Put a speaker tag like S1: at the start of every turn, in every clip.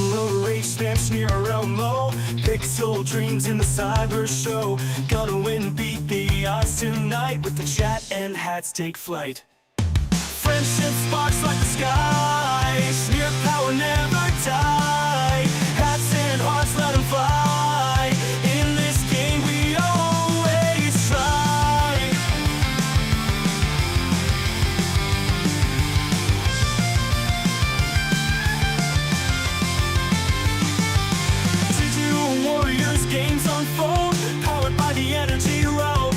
S1: Low rage stamps near around low. Pixel dreams in the cyber show. Gonna win, beat the odds tonight. With the chat and hats take flight. Friendship sparks like the sky. Smear power never die. Hats and hearts let them fly. In this game we always try. Digital Warriors games unfold. Powered by the energy road.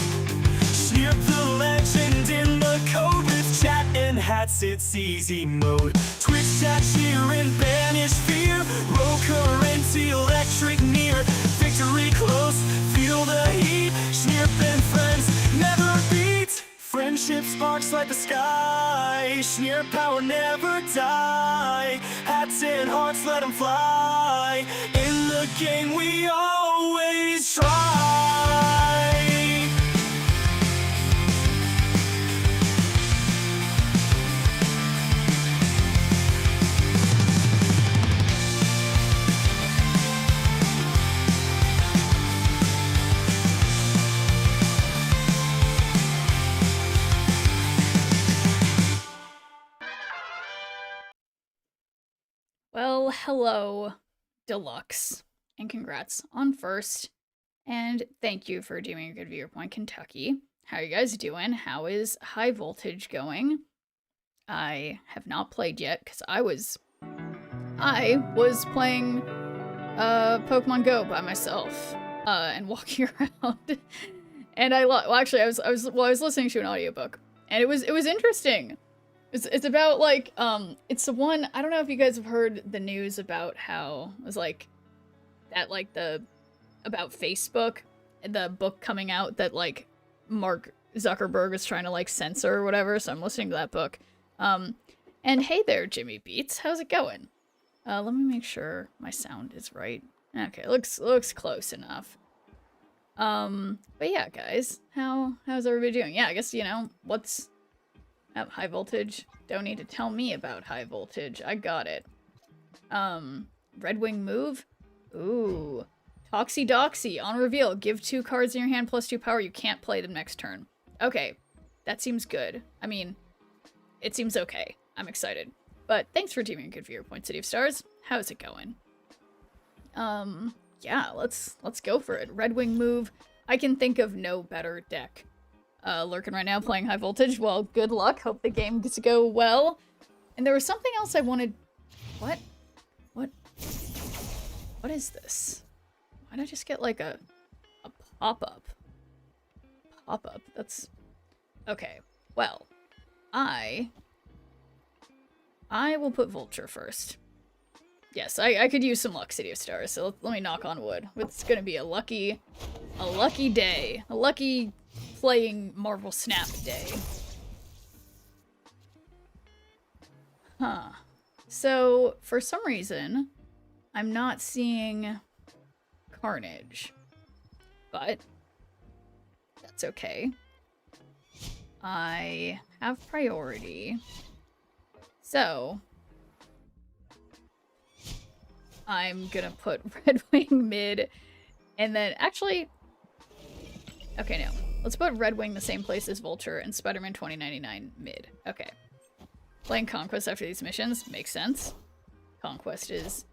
S1: Smear the legend in the code. Chat and hats, it's easy mode. Twitch chat, cheer and banish fear. Roll current, electric near. Victory close, feel the heat. Snirp and friends never beat. Friendship sparks like the sky. Sneer power never die. Hats and hearts, let them fly. In the game we always try.
S2: Well, hello, Deluxe, and congrats on first, and thank you for doing a good Viewpoint, Kentucky. How are you guys doing? How is High Voltage going? I have not played yet, because I was playing Pokemon Go by myself, and walking around, and I was listening to an audiobook, and it was interesting. It's about, like, it's the one, I don't know if you guys have heard the news about how, it was, like, that, like, about Facebook, the book coming out that, like, Mark Zuckerberg is trying to, like, censor or whatever, so I'm listening to that book. And hey there, Jimmy Beats, how's it going? Let me make sure my sound is right. Okay, looks close enough. But yeah, guys, how's everybody doing? Yeah, I guess, you know, what's... High Voltage. Don't need to tell me about High Voltage. I got it. Red Wing move? Ooh. Toxie Doxie. On reveal, give 2 cards in your hand plus 2 power. You can't play them next turn. Okay. That seems good. I mean, it seems okay. I'm excited. But thanks for doing a good Viewpoint, City of Stars. How's it going? Yeah, let's go for it. Red Wing move. I can think of no better deck. Lurking right now, playing High Voltage. Well, good luck. Hope the game gets to go well. And there was something else I wanted... What? What is this? Why did I just get, like, a pop-up? Pop-up? That's... Okay. Well, I will put Vulture first. Yes, I could use some luck, City of Stars, so let me knock on wood. It's gonna be a lucky day. A lucky... playing Marvel Snap day. Huh. So, for some reason, I'm not seeing Carnage. But, that's okay. I have priority. So, I'm gonna put Red Wing mid, and then, actually... Okay, no. Let's put Red Wing the same place as Vulture and Spider-Man 2099 mid. Okay. Playing Conquest after these missions makes sense. Conquest is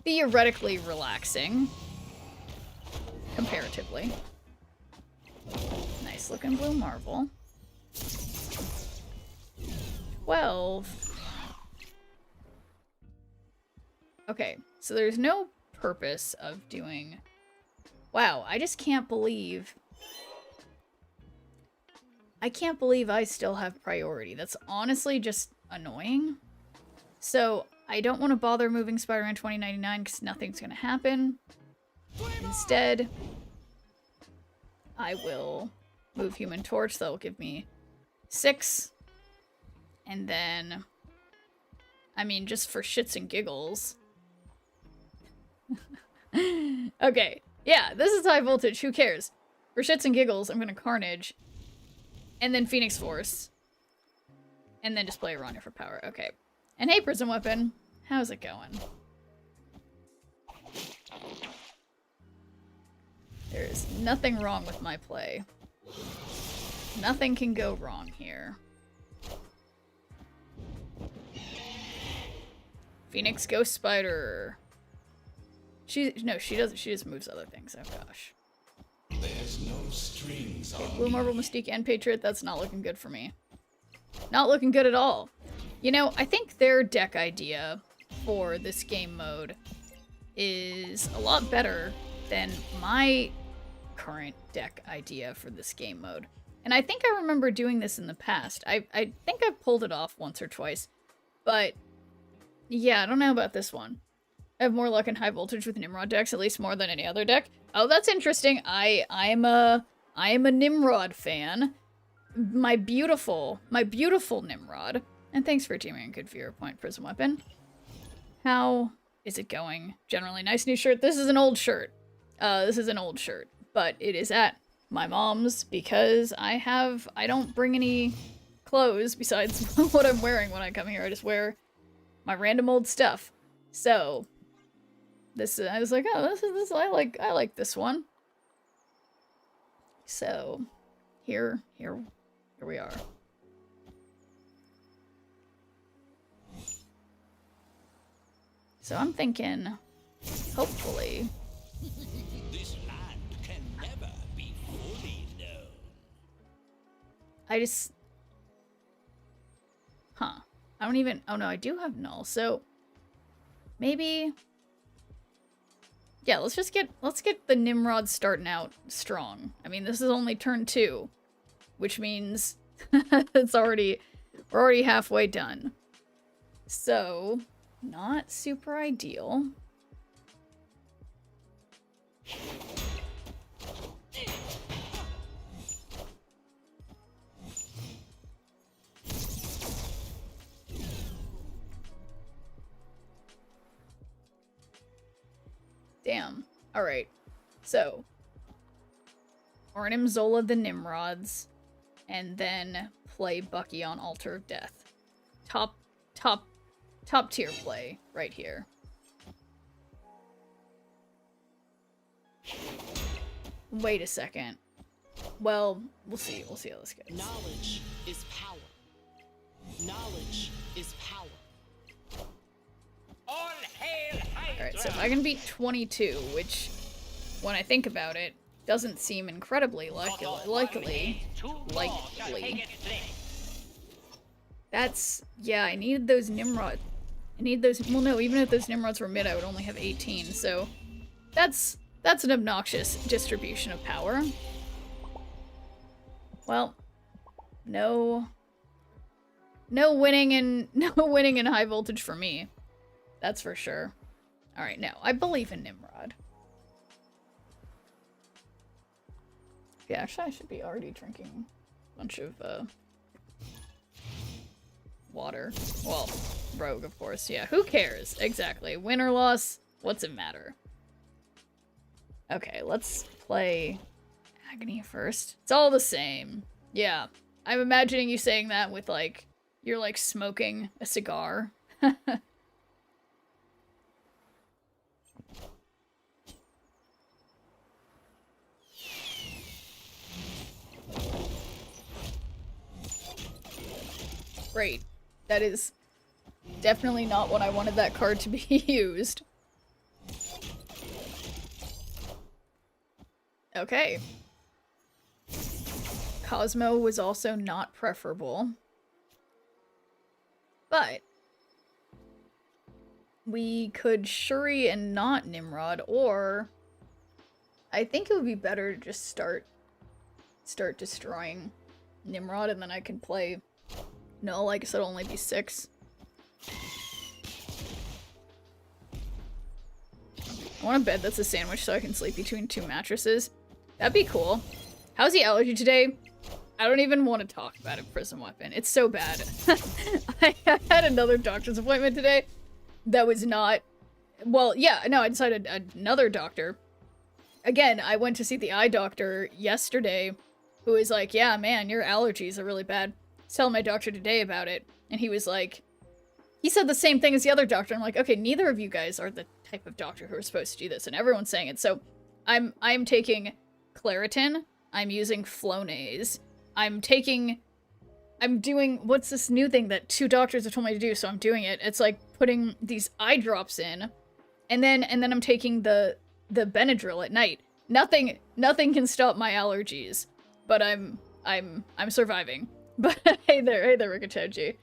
S2: theoretically relaxing. Comparatively. Nice looking blue Marvel. 12. Okay, so there's no purpose of doing... Wow, I just can't believe... I can't believe I still have priority. That's honestly just annoying. So, I don't want to bother moving Spider-Man 2099 because nothing's going to happen. Instead, I will move Human Torch. That'll give me 6. And then, I mean, just for shits and giggles. Okay, yeah, this is High Voltage. Who cares? For shits and giggles, I'm going to Carnage. And then Phoenix Force. And then just play Rania for power. Okay. And hey, Prism Weapon. How's it going? There's nothing wrong with my play. Nothing can go wrong here. Phoenix Ghost Spider. No, she doesn't. She just moves other things. Oh gosh.
S3: There's no strings on
S2: Blue Marble, Mystique, and Patriot. That's not looking good for me. Not looking good at all. You know, I think their deck idea for this game mode is a lot better than my current deck idea for this game mode. And I think I remember doing this in the past. I think I've pulled it off once or twice. But, yeah, I don't know about this one. I have more luck in high voltage with Nimrod decks, at least more than any other deck. Oh, that's interesting. I am a Nimrod fan. My beautiful Nimrod. And thanks for teaming good for your point, Prism Weapon. How is it going? Generally, nice new shirt. This is an old shirt. This is an old shirt, but it is at my mom's because I don't bring any clothes besides what I'm wearing when I come here. I just wear my random old stuff. So this, I was like, oh, this I like this one. So here we are. So I'm thinking, hopefully,
S3: This land can never be fully known.
S2: I don't even, oh no, I do have null, so maybe, yeah, let's get the Nimrod starting out strong. I mean, this is only turn 2, which means we're already halfway done. So, not super ideal. Damn. Alright. So, Arnim Zola the Nimrods, and then play Bucky on Altar of Death. Top tier play right here. Wait a second. Well, we'll see how this goes.
S4: Knowledge is power. Knowledge is power. All hail Hydra!
S2: Alright, so if I can beat 22, which, when I think about it, doesn't seem incredibly likely. That's, yeah, I needed those Nimrod. Well no, even if those Nimrods were mid, I would only have 18, so that's an obnoxious distribution of power. Well, no winning in high voltage for me. That's for sure. Alright, now, I believe in Nimrod. Yeah, actually I should be already drinking a bunch of, water. Well, Rogue, of course. Yeah, who cares? Exactly. Win or loss, what's it matter? Okay, let's play Agony first. It's all the same. Yeah, I'm imagining you saying that with, like, you're, like, smoking a cigar. Great. That is definitely not what I wanted that card to be used. Okay. Cosmo was also not preferable. But we could Shuri and not Nimrod, or I think it would be better to just start destroying Nimrod, and then I can play null. I guess it'll only be 6. I want a bed that's a sandwich so I can sleep between 2 mattresses. That'd be cool. How's the allergy today? I don't even want to talk about it, Prism Weapon. It's so bad. I had another doctor's appointment today that was not... Well, yeah, no, I decided another doctor. Again, I went to see the eye doctor yesterday, who was like, yeah, man, your allergies are really bad. I was telling my doctor today about it, and he was like, he said the same thing as the other doctor. I'm like, okay, neither of you guys are the type of doctor who are supposed to do this, and everyone's saying it. So I'm taking Claritin. I'm using Flonase. I'm doing, what's this new thing that 2 doctors have told me to do, so I'm doing it. It's like putting these eye drops in, and then I'm taking the Benadryl at night. Nothing can stop my allergies, but I'm surviving. But hey there, Ricketeji.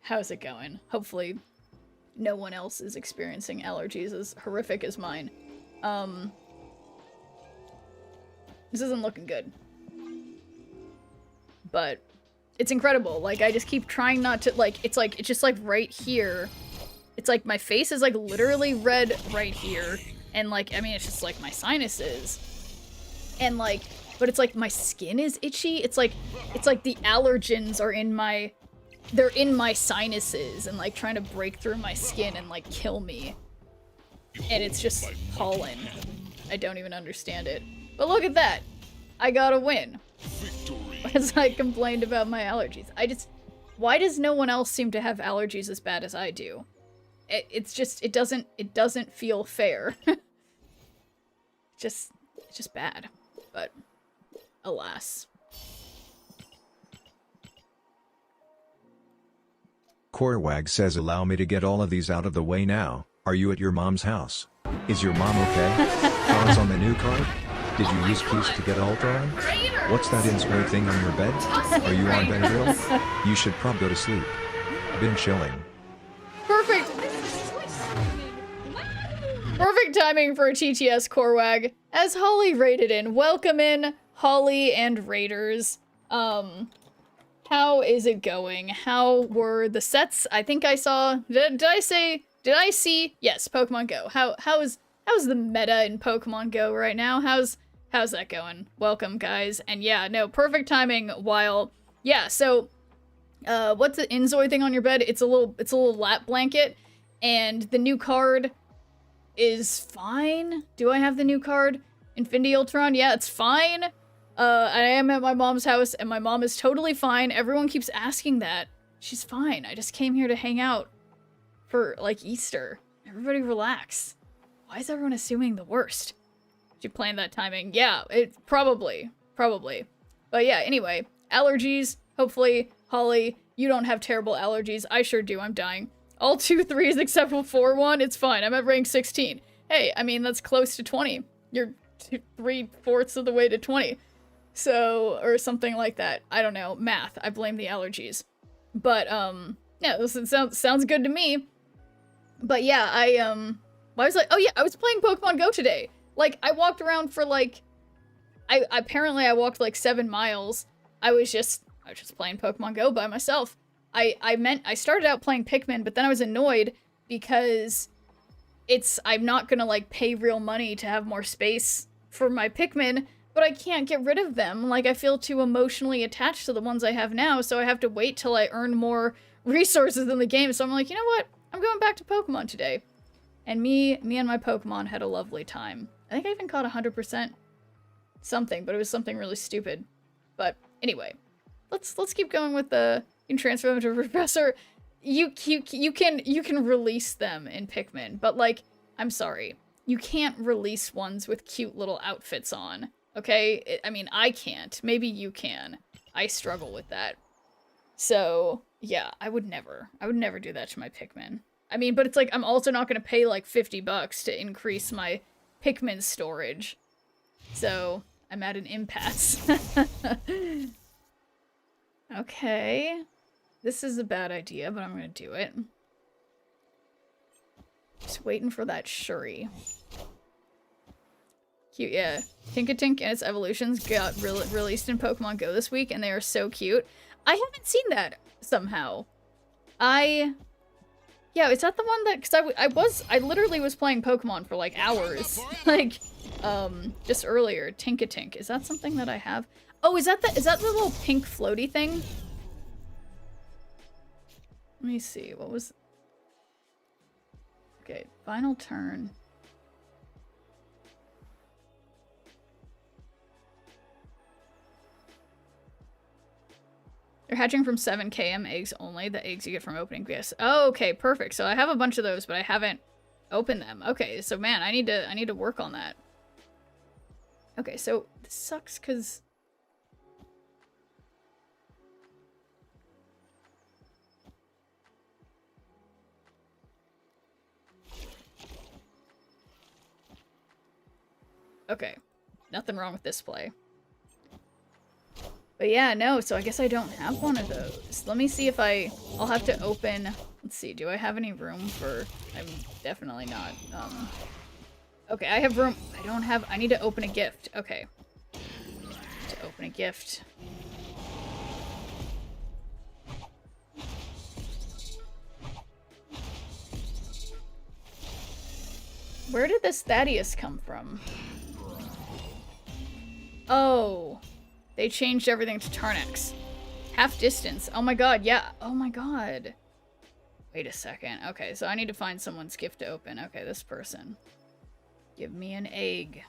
S2: How's it going? Hopefully no one else is experiencing allergies as horrific as mine. This isn't looking good. But it's incredible. Like, I just keep trying not to, like, it's just like right here. It's like my face is like literally red right here. And like, I mean, it's just like my sinuses. And like, but it's like my skin is itchy. It's like the allergens are they're in my sinuses and like trying to break through my skin and like kill me. And it's just pollen. I don't even understand it. But look at that. I got a win. As I complained about my allergies. Why does no one else seem to have allergies as bad as I do? It's just, it doesn't feel fair. It's just bad. But alas.
S5: Korwag says allow me to get all of these out of the way now. Are you at your mom's house? Is your mom okay? Pause on the new card? Did you use peace to get alt on? What's that insert thing on your bed? Are you on Benadryl? You should prob go to sleep. Been chilling.
S2: Perfect! Perfect timing for a TTS Korwag. As Holly raided in. Welcome in, Holly and Raiders. How is it going? How were the sets? I think I saw, did I see? Yes, Pokemon Go. How's the meta in Pokemon Go right now? How's that going? Welcome, guys. And yeah, no, perfect timing while, yeah, so, what's the Inzoi thing on your bed? It's a little lap blanket, and the new card is fine. Do I have the new card? Infinity Ultron? Yeah, it's fine. I am at my mom's house, and my mom is totally fine. Everyone keeps asking that. She's fine. I just came here to hang out for, like, Easter. Everybody relax. Why is everyone assuming the worst? Did you plan that timing? Yeah, it probably. But yeah, anyway, allergies. Hopefully, Holly, you don't have terrible allergies. I sure do. I'm dying. All 2 3s except for 4-1. It's fine. I'm at rank 16. Hey, I mean, that's close to 20. You're 3/4 of the way to 20. So, or something like that. I don't know. Math. I blame the allergies. But, yeah, this sounds good to me. But yeah, I was like, oh yeah, I was playing Pokemon Go today. Like, I walked around for like, apparently I walked like 7 miles. I was just playing Pokemon Go by myself. I started out playing Pikmin, but then I was annoyed because I'm not gonna like pay real money to have more space for my Pikmin, but I can't get rid of them. Like, I feel too emotionally attached to the ones I have now, so I have to wait till I earn more resources in the game. So I'm like, you know what? I'm going back to Pokemon today. And me and my Pokemon had a lovely time. I think I even caught 100% something, but it was something really stupid. But anyway, let's keep going with the, you can transfer them to Professor. You can release them in Pikmin, but like, I'm sorry. You can't release ones with cute little outfits on. Okay? I mean, I can't. Maybe you can. I struggle with that. So, yeah, I would never do that to my Pikmin. I mean, but it's like, I'm also not gonna pay like $50 to increase my Pikmin storage. So, I'm at an impasse. Okay. This is a bad idea, but I'm gonna do it. Just waiting for that Shuri. Cute, yeah. Tinkatink and its evolutions got released in Pokemon Go this week, and they are so cute. I haven't seen that somehow. Yeah, is that the one that, because I literally was playing Pokemon for like hours. Like, just earlier. Tinkatink. Is that something that I have? Oh, is that the little pink floaty thing? Let me see, what was... Okay, final turn. They're hatching from 7 km eggs only. The eggs you get from opening gifts. Oh, okay, perfect. So I have a bunch of those, but I haven't opened them. Okay, so man, I need to work on that. Okay, so this sucks because okay, nothing wrong with this play. But yeah, no, so I guess I don't have one of those. Let me see if I'll have to open, let's see, do I have any room for, I'm definitely not, okay, I have room, I need to open a gift, okay. To open a gift. Where did this Thaddeus come from? Oh. They changed everything to Tarnax. Half distance. Oh my god, yeah. Oh my god. Wait a second. Okay, so I need to find someone's gift to open. Okay, this person. Give me an egg.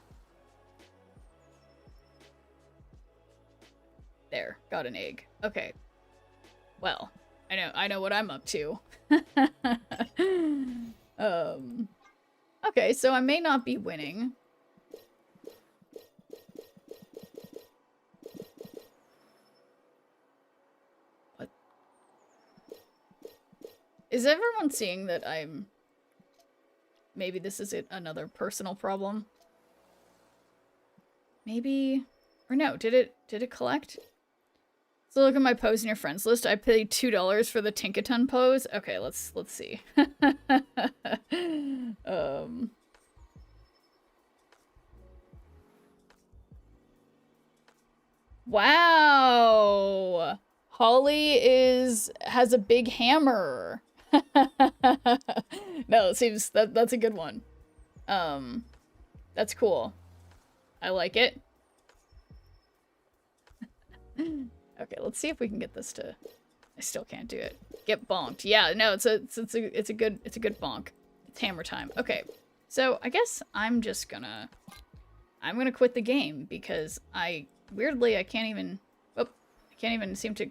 S2: There, got an egg. Okay. Well, I know what I'm up to. Okay, so I may not be winning. Is everyone seeing that I'm... Maybe this is another personal problem? Maybe... Or no, did it collect? So look at my pose in your friends list. I paid $2 for the Tinkaton pose. Okay, let's see. Wow! Holly has a big hammer. No, it seems that's a good one. That's cool. I like it. Okay, let's see if we can get this to. I still can't do it. Get bonked. Yeah, no, it's a good bonk. It's hammer time. Okay, so I guess I'm gonna quit the game because weirdly I can't even. Oh, I can't even seem to.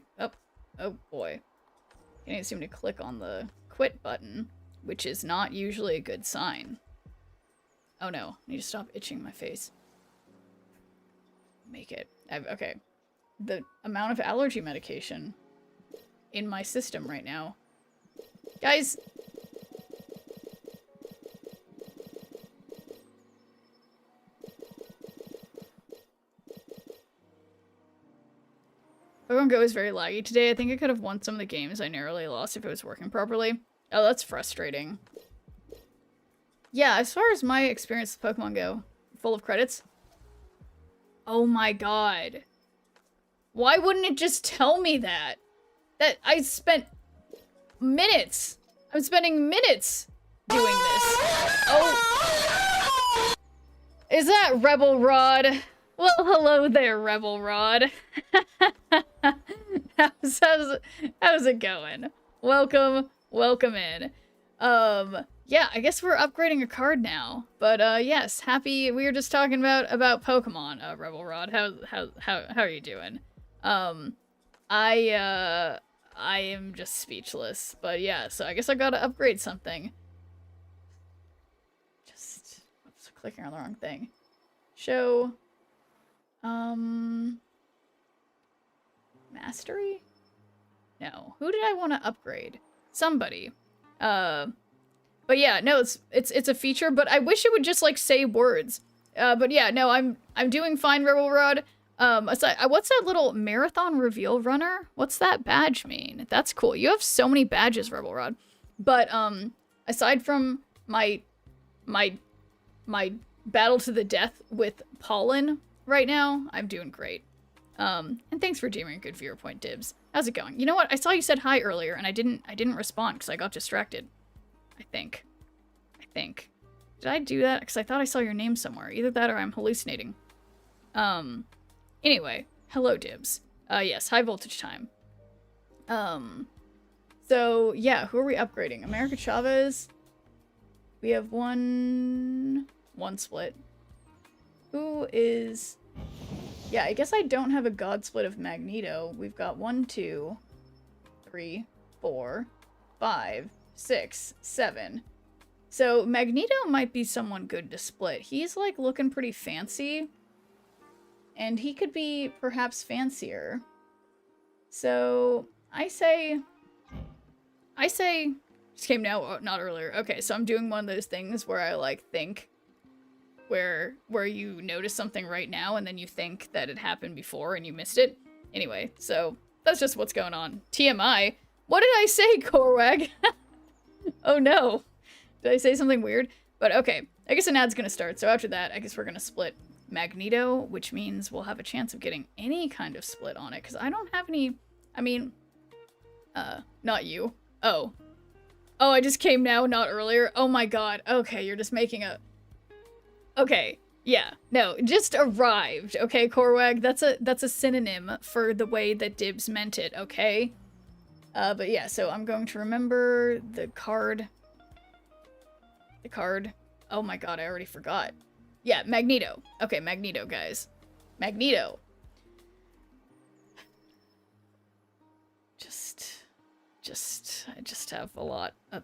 S2: Oh boy. I can't even seem to click on the quit button, which is not usually a good sign. Oh no, I need to stop itching my face. Make it. Okay. The amount of allergy medication in my system right now. Guys! Pokemon Go is very laggy today. I think I could have won some of the games I narrowly lost if it was working properly. Oh, that's frustrating. Yeah, as far as my experience with Pokemon Go, full of credits. Oh my god. Why wouldn't it just tell me that? That I spent minutes. I'm spending minutes doing this. Oh. Is that Rebel Rod? Well, hello there, Rebel Rod. How's it going? Welcome in. Yeah, I guess we're upgrading a card now. But yes, happy. We were just talking about Pokemon. Rebel Rod, how are you doing? I am just speechless. But yeah, so I guess I gotta upgrade something. Just oops, clicking on the wrong thing. Show. Mastery? No. Who did I want to upgrade? Somebody. But yeah, no, it's a feature, but I wish it would just like say words. But yeah, no, I'm doing fine, Rebel Rod. What's that little marathon reveal runner? What's that badge mean? That's cool. You have so many badges, Rebel Rod. But aside from my battle to the death with pollen right now, I'm doing great. And thanks for doing a good viewer point, Dibs. How's it going? You know what? I saw you said hi earlier, and I didn't respond because I got distracted. I think. Did I do that? Because I thought I saw your name somewhere. Either that or I'm hallucinating. Anyway, hello, Dibs. Yes, high voltage time. So yeah, who are we upgrading? America Chavez. We have one split. Who is... Yeah, I guess I don't have a god split of Magneto. We've got 1, 2. 3, 4, 5, 6, 7. So Magneto might be someone good to split. He's like looking pretty fancy. And he could be perhaps fancier. So I say, just came now, not earlier. Okay, so I'm doing one of those things where I like think, where you notice something right now and then you think that it happened before and you missed it. Anyway, so that's just what's going on. TMI. What did I say, Corwag? Oh no. Did I say something weird? But okay, I guess an ad's gonna start. So after that, I guess we're gonna split Magneto, which means we'll have a chance of getting any kind of split on it. Because I don't have any, I mean, not you. Oh, I just came now, not earlier. Oh my god. Okay, you're just making a... Okay, yeah, no, just arrived, okay, Corwag? That's a synonym for the way that Dibs meant it, okay? But yeah, so I'm going to remember the card. The card. Oh my god, I already forgot. Yeah, Magneto. Okay, Magneto, guys. Magneto. I just have a lot of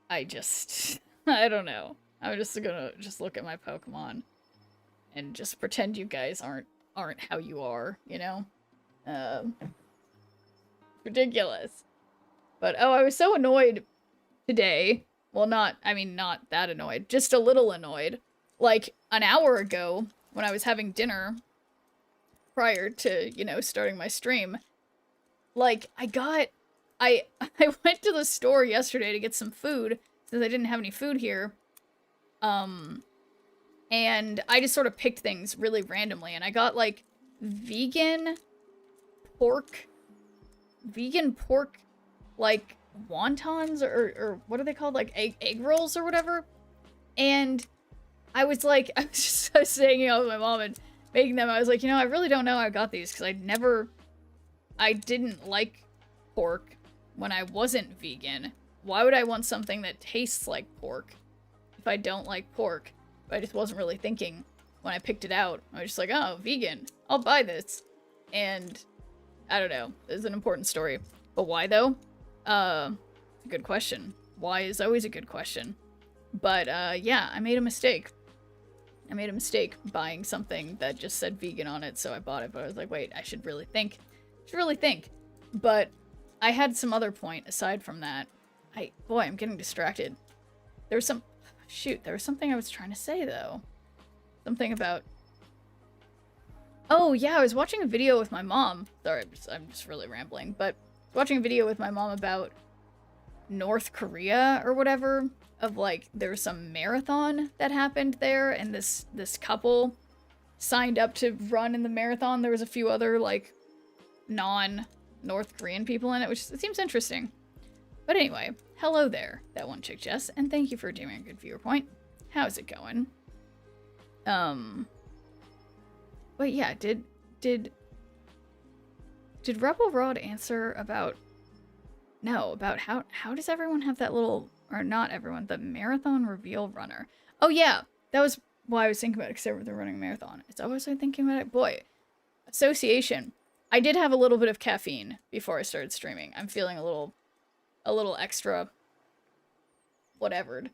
S2: I don't know. I'm just gonna look at my Pokemon and just pretend you guys aren't how you are, you know? Ridiculous. But oh, I was so annoyed today. Well, not that annoyed, just a little annoyed. Like an hour ago when I was having dinner prior to, you know, starting my stream, like I went to the store yesterday to get some food since I didn't have any food here. And I just sort of picked things really randomly, and I got like vegan pork like wontons or what are they called, like egg rolls or whatever. And I was just saying, you know, with my mom and making them, I was like, you know, I really don't know how I got these because I didn't like pork when I wasn't vegan. Why would I want something that tastes like pork if I don't like pork? But I just wasn't really thinking when I picked it out. I was just like, oh, vegan, I'll buy this. And I don't know, it's an important story. But why though? Good question. Why is always a good question. But yeah, I made a mistake. I made a mistake buying something that just said vegan on it, so I bought it. But I was like, wait, I should really think. But I had some other point aside from that. Boy, I'm getting distracted. There was something I was trying to say though. Something about... Oh yeah, I was watching a video with my mom. Sorry, I'm just really rambling, but I was watching a video with my mom about North Korea or whatever, of like, there was some marathon that happened there, and this couple signed up to run in the marathon. There was a few other like non-North Korean people in it, which seems interesting. But anyway, hello there, that one chick Jess, and thank you for doing a good viewer point. How's it going? But yeah, did Rebel Rod answer about how does everyone have that little, or not everyone, the marathon reveal runner? Oh yeah, that was why I was thinking about it, because they're running a marathon. It's always like thinking about it. Boy, association. I did have a little bit of caffeine before I started streaming. I'm feeling a little extra whatevered,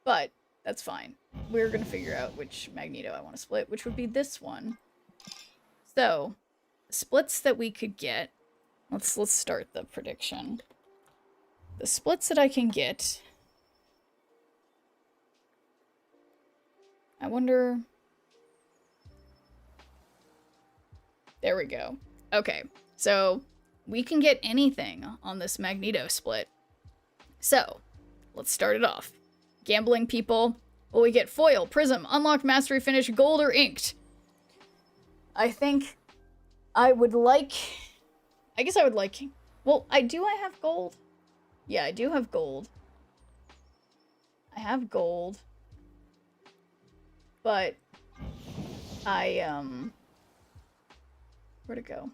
S2: but that's fine. We're gonna figure out which Magneto I want to split, which would be this one. So, splits that we could get. Let's start the prediction. The splits that I can get. I wonder. There we go. Okay, so we can get anything on this Magneto split. So, let's start it off. Gambling people. Will we get foil, prism, unlocked mastery finish, gold, or inked? I think I would like... I guess I would like... Well, I have gold? Yeah, I do have gold. I have gold. But I, where'd it go?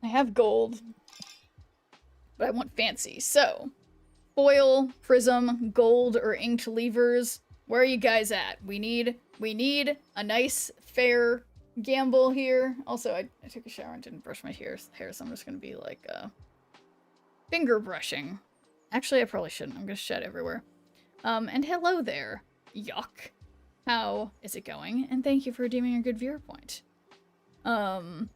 S2: I have gold, but I want fancy. So, foil, prism, gold, or inked levers. Where are you guys at? We need a nice, fair gamble here. Also, I took a shower and didn't brush my hair, so I'm just gonna be like, finger brushing. Actually, I probably shouldn't. I'm gonna shed everywhere. And hello there, Yuck. How is it going? And thank you for redeeming a good viewer point. I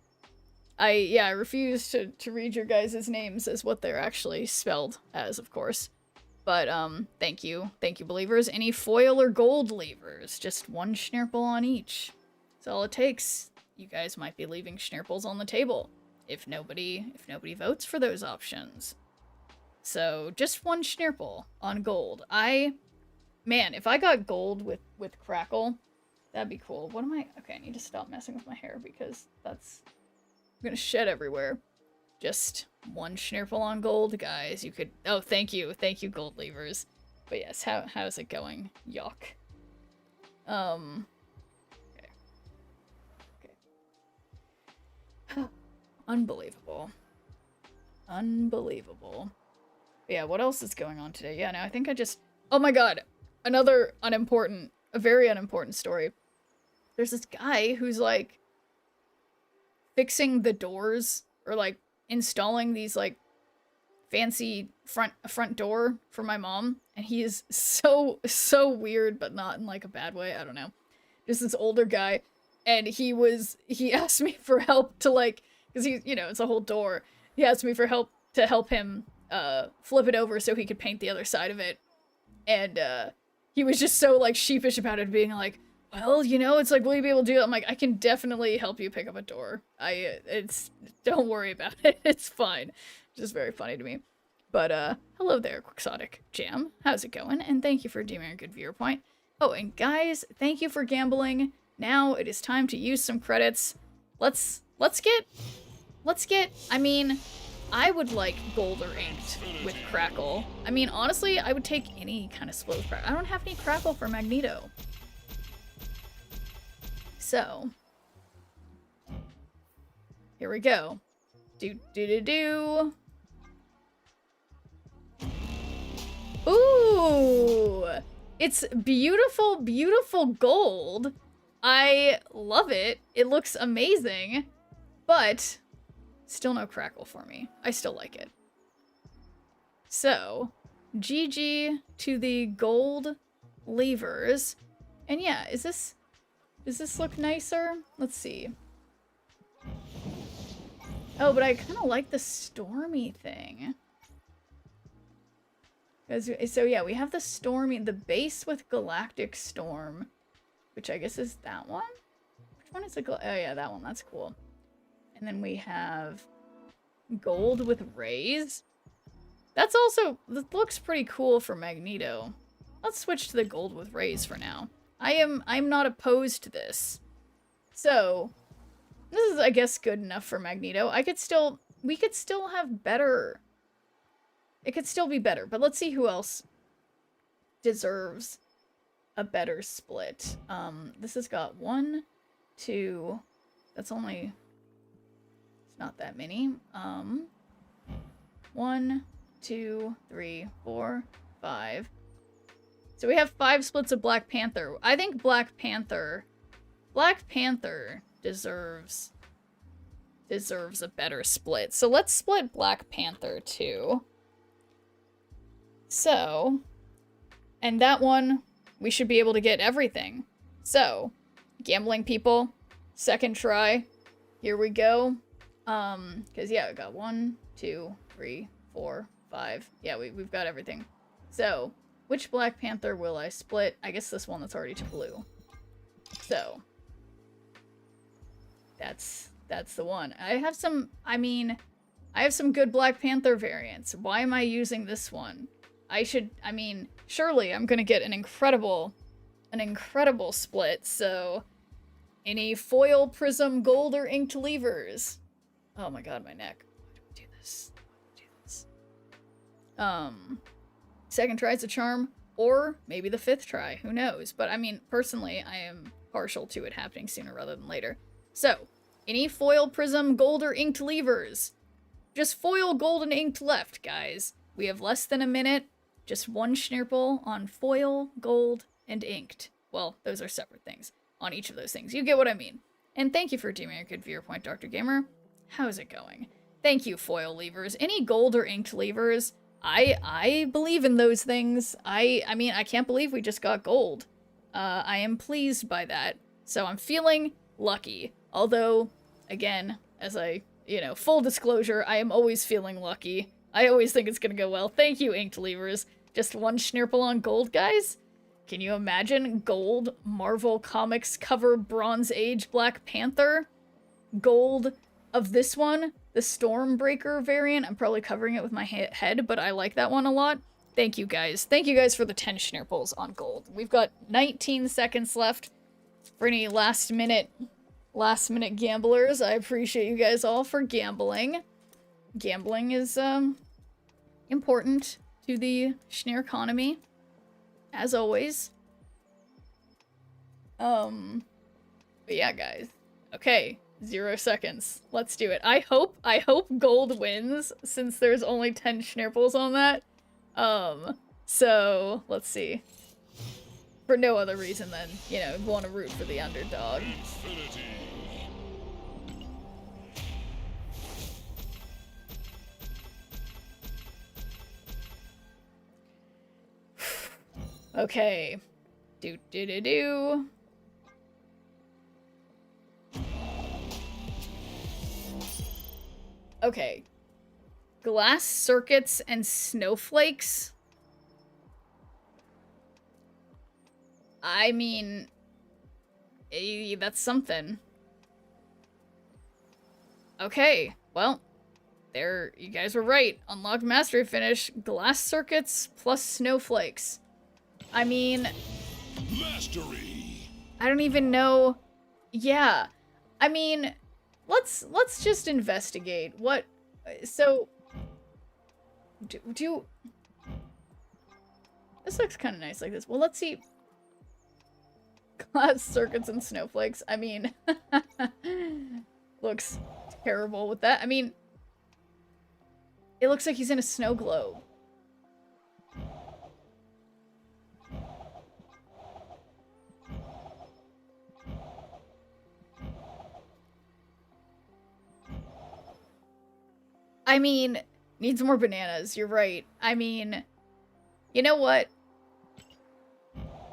S2: refuse to read your guys' names as what they're actually spelled as, of course. But, thank you. Thank you, believers. Any foil or gold levers? Just one schnirple on each. That's all it takes. You guys might be leaving schnirples on the table if nobody votes for those options. So, just one schnirple on gold. Man, if I got gold with Crackle, that'd be cool. What am I? Okay, I need to stop messing with my hair because I'm gonna shed everywhere. Just one schnirple on gold, guys. You could. Oh, thank you, gold levers. But yes, how's it going, Yuck? Okay. Unbelievable. But yeah, what else is going on today? Yeah, no, I think I just. Oh my god. Another a very unimportant story. There's this guy who's like fixing the doors or like installing these like fancy front door for my mom, and he is so weird, but not in like a bad way. I don't know. Just this older guy, and he asked me for help to like, because it's a whole door. He asked me for help to help him flip it over so he could paint the other side of it, and he was just so, like, sheepish about it, being like, well, it's like, will you be able to do it? I'm like, I can definitely help you pick up a door. Don't worry about it. It's fine. Just very funny to me. But, hello there, Quixotic Jam. How's it going? And thank you for deeming a good viewer point. Oh, and guys, thank you for gambling. Now it is time to use some credits. Let's get, I mean, I would like gold or inked with Crackle. I mean, honestly, I would take any kind of split with Crackle. I don't have any Crackle for Magneto. So, here we go. Do. Ooh! It's beautiful, beautiful gold. I love it. It looks amazing. But still no Crackle for me. I still like it. So, GG to the gold levers. And yeah, does this look nicer? Let's see. Oh, but I kind of like the stormy thing. So yeah, we have the base with Galactic Storm, which I guess is that one? Which one is oh yeah, that one, that's cool. And then we have gold with rays. That looks pretty cool for Magneto. Let's switch to the gold with rays for now. I'm not opposed to this. So, this is, I guess, good enough for Magneto. We could still have better. It could still be better, but let's see who else deserves a better split. This has got 1, 2, that's only, it's not that many. 1, 2, 3, 4, 5. So we have 5 splits of Black Panther. I think Black Panther deserves a better split. So let's split Black Panther too. So, and that one, we should be able to get everything. So, gambling people, second try. Here we go. Because yeah, we got 1, 2, 3, 4, 5. Yeah, we've got everything. So, which Black Panther will I split? I guess this one that's already to blue. So, that's the one. I have some good Black Panther variants. Why am I using this one? Surely I'm gonna get an incredible split, so any foil, prism, gold, or inked levers. Oh my god, my neck. Why do we do this? Second try is a charm, or maybe the 5th try, who knows? But personally, I am partial to it happening sooner rather than later. So, any foil, prism, gold, or inked levers. Just foil, gold, and inked left, guys. We have less than a minute. Just one schnirple on foil, gold, and inked. Well, those are separate things. On each of those things. You get what I mean. And thank you for doing a good viewer point, Dr. Gamer. How's it going? Thank you, foil levers. Any gold or inked levers? I believe in those things. I mean, I can't believe we just got gold. I am pleased by that. So I'm feeling lucky. Although, again, as full disclosure, I am always feeling lucky. I always think it's gonna go well. Thank you, inked levers. Just one Schnirple on gold, guys? Can you imagine gold Marvel Comics cover Bronze Age Black Panther? Gold of this one, the Stormbreaker variant. I'm probably covering it with my head, but I like that one a lot. Thank you guys. Thank you guys for the 10 Schnirples on gold. We've got 19 seconds left for any last minute gamblers. I appreciate you guys all for gambling. Gambling is important to the Schnir economy, as always. But yeah, guys. Okay, 0 seconds. Let's do it. I hope gold wins, since there's only 10 Schnirples on that. So let's see. For no other reason than, want to root for the underdog. Okay. Do. Okay. Glass circuits and snowflakes? I mean, that's something. Okay, well, you guys were right. Unlocked mastery finish, glass circuits plus snowflakes. I mean,
S3: Mastery.
S2: I don't even know. Yeah. I mean, let's just investigate. What, so do this looks kind of nice like this. Well, let's see. Glass circuits and snowflakes. I mean, looks terrible with that. I mean, it looks like he's in a snow globe. I mean, needs more bananas. You're right. I mean, you know what?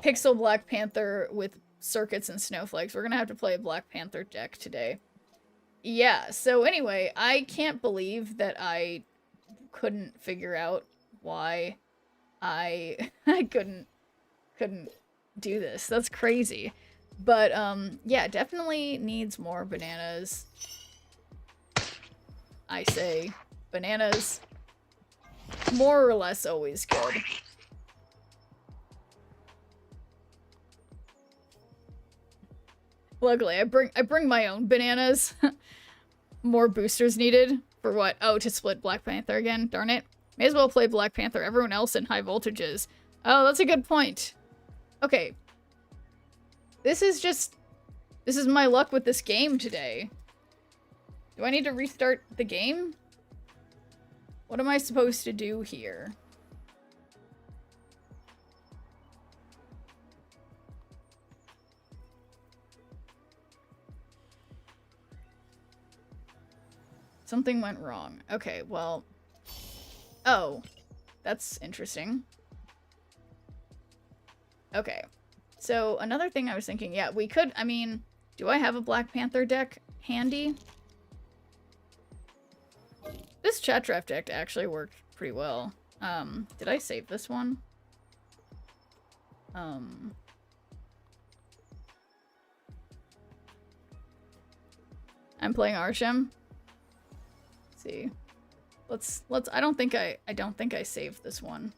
S2: Pixel Black Panther with circuits and snowflakes. We're gonna have to play a Black Panther deck today. Yeah, so anyway, I can't believe that I couldn't figure out why I couldn't do this. That's crazy. But yeah, definitely needs more bananas. I say bananas, more or less always good. Luckily, I bring my own bananas. More boosters needed for what? Oh, to split Black Panther again. Darn it. May as well play Black Panther. Everyone else in high voltages. Oh, that's a good point. Okay. This is my luck with this game today. Do I need to restart the game? What am I supposed to do here? Something went wrong. Okay, well... Oh. That's interesting. Okay. So, another thing I was thinking, yeah, we could, I mean, do I have a Black Panther deck handy? This chat draft deck actually worked pretty well. Did I save this one? I'm playing Arsham. Let's see. Let's I don't think I saved this one.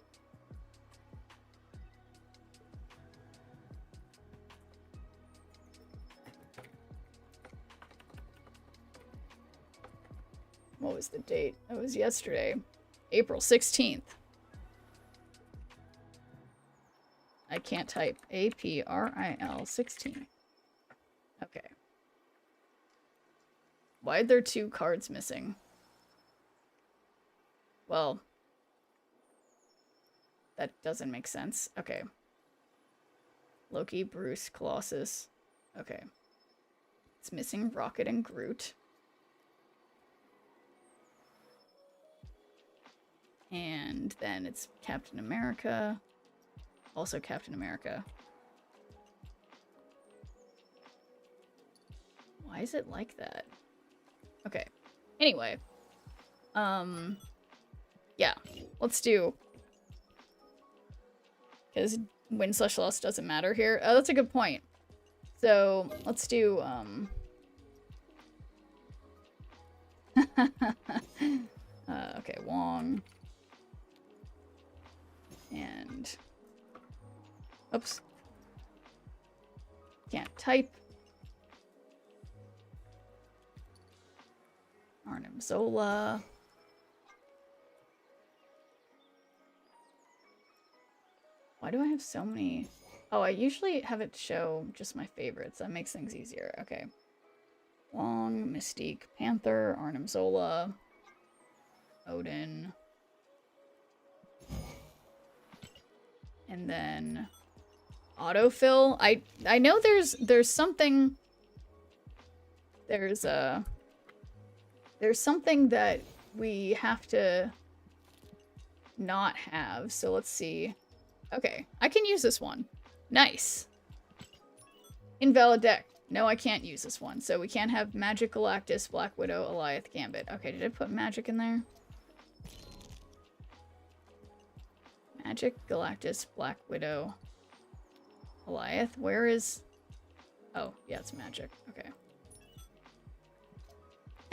S2: What was the date? It was yesterday. April 16th. I can't type. April 16. Okay. Why are there 2 cards missing? Well, that doesn't make sense. Okay. Loki, Bruce, Colossus. Okay. It's missing Rocket and Groot. And then it's Captain America. Also Captain America. Why is it like that? Okay. Anyway. Yeah. Let's do... Because win/loss doesn't matter here. Oh, that's a good point. So, let's do, okay, Wong. And... Oops. Can't type. Arnim Zola. Why do I have so many? Oh, I usually have it show just my favorites. That makes things easier. Okay. Wong, Mystique, Panther, Arnim Zola, Odin. And then autofill. I know there's something there's something that we have to not have. So let's see. Okay, I can use this one. Nice. Invalid deck. No, I can't use this one. So we can't have Magic, Galactus, Black Widow, Alioth, Gambit. Okay, did I put Magic in there? Magic, Galactus, Black Widow, Alioth. Where is... Oh, yeah, it's Magic. Okay.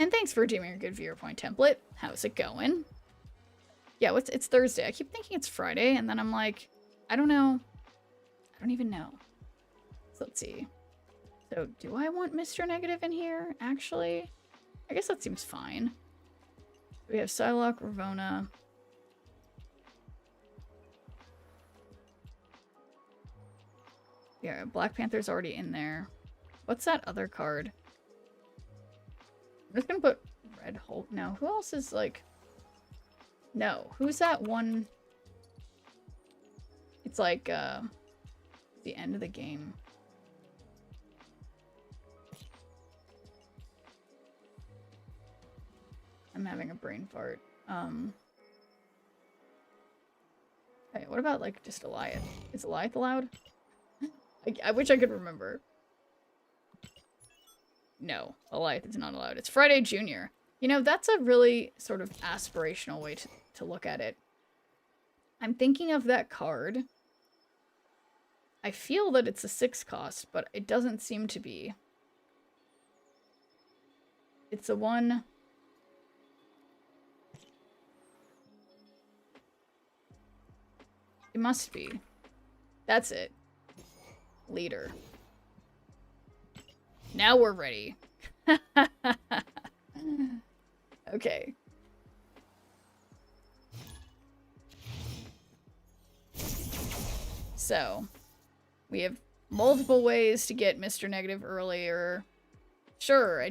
S2: And thanks for doing a good viewer point template. How's it going? Yeah, it's Thursday. I keep thinking it's Friday, and then I'm like, I don't know. I don't even know. So let's see. So do I want Mr. Negative in here, actually? I guess that seems fine. We have Psylocke, Ravonna. Yeah, Black Panther's already in there. What's that other card? I'm just gonna put Red Hulk. No, who else is like... No, who's that one? It's like, the end of the game. I'm having a brain fart. Hey, what about, like, just Alioth? Is Alioth allowed? I wish I could remember. No, Alioth is not allowed. It's Friday Junior. You know, that's a really sort of aspirational way to look at it. I'm thinking of that card. I feel that it's a 6 cost, but it doesn't seem to be. It's the one... It must be. That's it. Leader. Now we're ready. Okay. So, we have multiple ways to get Mr. Negative earlier. Sure, I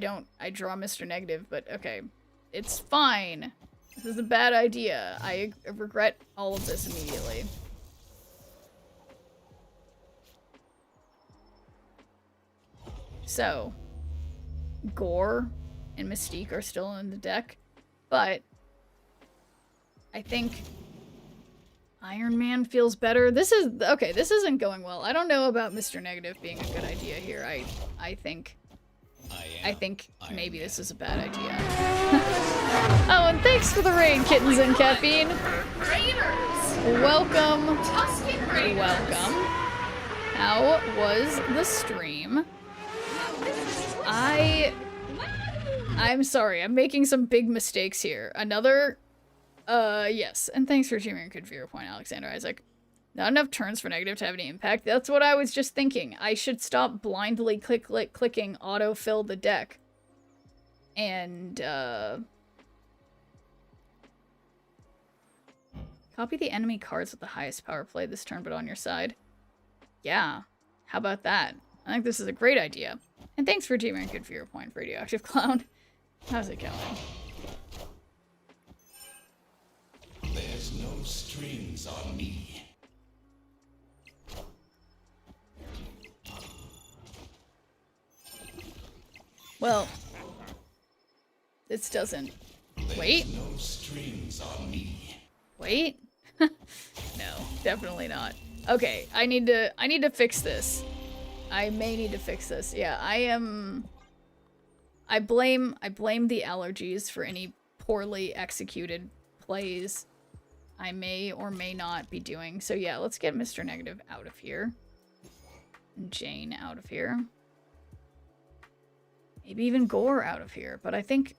S2: draw Mr. Negative, but okay. It's fine. This is a bad idea. I regret all of this immediately. So, Gore and Mystique are still in the deck, but I think Iron Man feels better. This isn't going well. I don't know about Mr. Negative being a good idea here. I think maybe this is a bad idea. Oh, and thanks for the raid, Kittens and Caffeine. Welcome. Welcome. How was the stream? I'm sorry, I'm making some big mistakes here. Another, yes. And thanks for sharing a good viewer point, Alexander Isaac. Not enough turns for Negative to have any impact. That's what I was just thinking. I should stop blindly clicking autofill the deck. And, copy the enemy cards with the highest power play this turn, but on your side. Yeah, how about that? I think this is a great idea. And thanks for giving a good viewer point, Radioactive Clown. How's it going?
S3: There's no strings on me.
S2: Well, this doesn't... Wait?
S3: No strings on me.
S2: Wait? No, definitely not. Okay, I need to fix this. I may need to fix this. Yeah, I blame the allergies for any poorly executed plays I may or may not be doing. So yeah, let's get Mr. Negative out of here. And Jane out of here. Maybe even Gore out of here, but I think...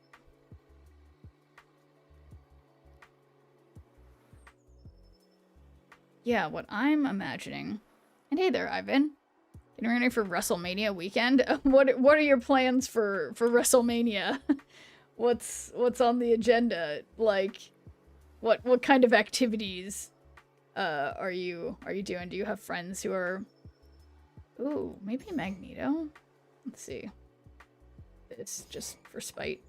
S2: Yeah, what I'm imagining... And hey there, Ivan. Getting ready for WrestleMania weekend? What are your plans for WrestleMania? What's on the agenda? Like, what kind of activities are you doing? Do you have friends who are... Ooh, maybe Magneto? Let's see. It's just for spite.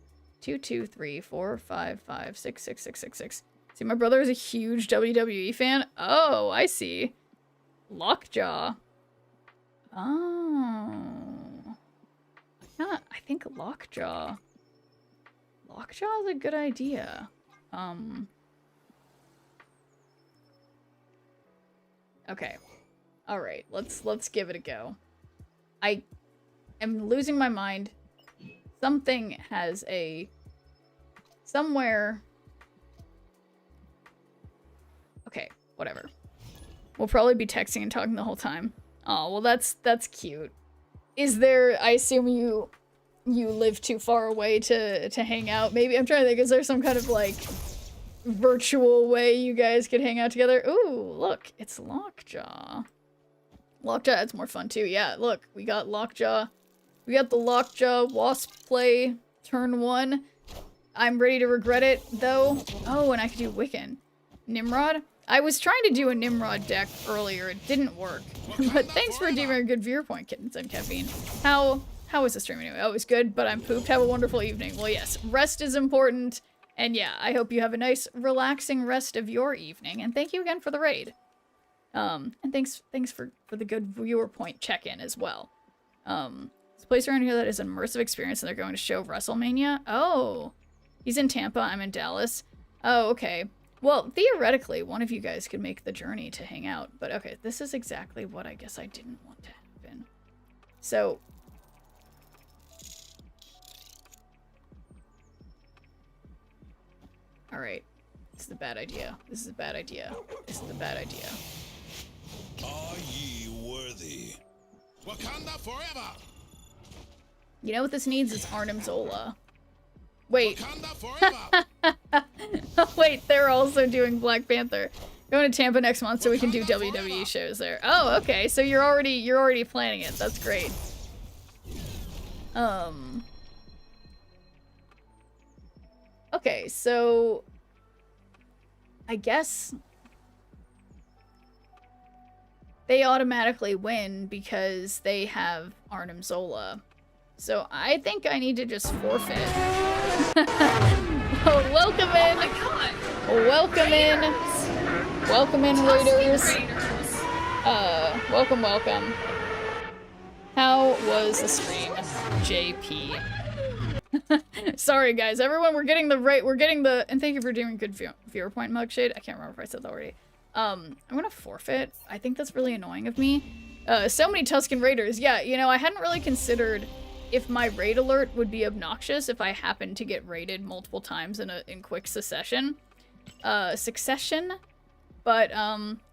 S2: 2, 2, 3, 4, 5, 5, 6, 6, 6, 6, 6. See, my brother is a huge WWE fan. Oh, I see. Lockjaw. Oh. Yeah, I think Lockjaw. Lockjaw is a good idea. Okay. Alright, let's give it a go. I am losing my mind. Something has a... Somewhere... Okay, whatever. We'll probably be texting and talking the whole time. Oh, well that's cute. Is there... I assume you live too far away to hang out. Maybe... I'm trying to think, is there some kind of, like, virtual way you guys could hang out together? Ooh, look, it's Lockjaw. Lockjaw adds more fun too. Yeah, look, we got Lockjaw. We got the Lockjaw Wasp play turn 1. I'm ready to regret it, though. Oh, and I could do Wiccan. Nimrod? I was trying to do a Nimrod deck earlier. It didn't work. But thanks for giving a good viewer point, Kittens and Caffeine. How was the stream anyway? Oh, it was good, but I'm pooped. Have a wonderful evening. Well, yes, rest is important. And yeah, I hope you have a nice, relaxing rest of your evening. And thank you again for the raid. And thanks for the good viewer point check-in as well. There's a place around here that is an immersive experience and they're going to show WrestleMania. Oh, he's in Tampa, I'm in Dallas. Oh, okay. Well, theoretically, one of you guys could make the journey to hang out. But okay, this is exactly what I guess I didn't want to happen. So... Alright. This is a bad idea. This is a bad idea. This is a bad idea.
S3: Are ye worthy? Wakanda forever!
S2: You know what this needs is Arnim Zola. Wait.
S3: Wakanda forever!
S2: Wait, they're also doing Black Panther. Going to Tampa next month so we can do WWE shows there. Oh, okay. So you're already planning it. That's great. Okay, so I guess they automatically win because they have Arnim Zola. So I think I need to just forfeit. Oh, welcome in. Oh my god. Welcome in. Welcome in, Raiders. Welcome. How was the stream, JP? Sorry guys, everyone, we're getting the and thank you for doing good viewer point, Mugshade. I can't remember if I said that already. I'm gonna forfeit. I think that's really annoying of me. So many Tusken Raiders. Yeah, you know, I hadn't really considered if my raid alert would be obnoxious if I happened to get raided multiple times in quick succession. But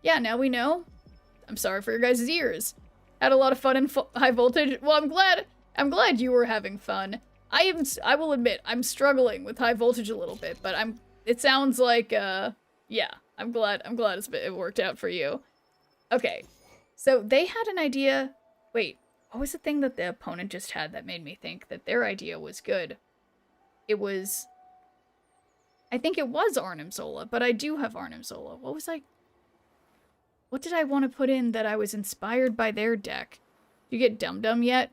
S2: yeah, now we know. I'm sorry for your guys' ears. Had a lot of fun in high voltage. Well, I'm glad you were having fun. I will admit, I'm struggling with high voltage a little bit, but it sounds like, yeah, I'm glad it worked out for you. Okay, so they had an idea. Wait, what was the thing that the opponent just had that made me think that their idea was good? I think it was Arnim Zola, but I do have Arnim Zola. What did I want to put in that I was inspired by their deck? You get Dum Dum yet?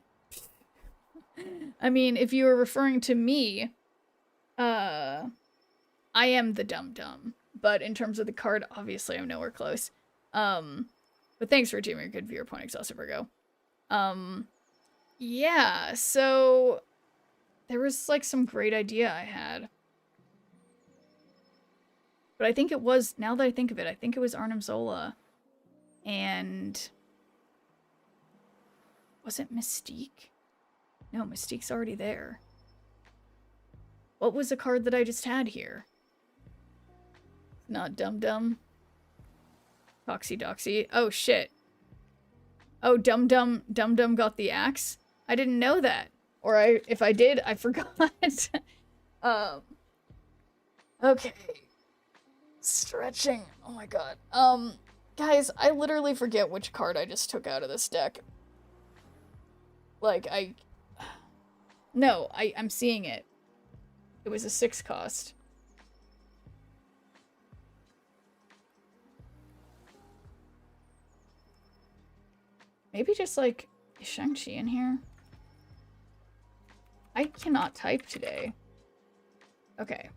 S2: I mean, if you were referring to me, I am the Dum Dum. But in terms of the card, obviously I'm nowhere close. But thanks for doing a good viewer point, Exhaustive Virgo. Yeah, so there was like some great idea I had. But I think it was, now that I think of it, I think it was Arnim Zola. And was it Mystique? No, Mystique's already there. What was the card that I just had here? Not Dum Dum. Doxy Doxy. Oh shit. Oh, Dum Dum got the axe? I didn't know that. Or if I did, I forgot. Okay. Stretching. Oh my god. Guys, I literally forget which card I just took out of this deck. Like, no, I'm seeing it. It was a 6 cost. Maybe just, like, is Shang-Chi in here? I cannot type today. Okay.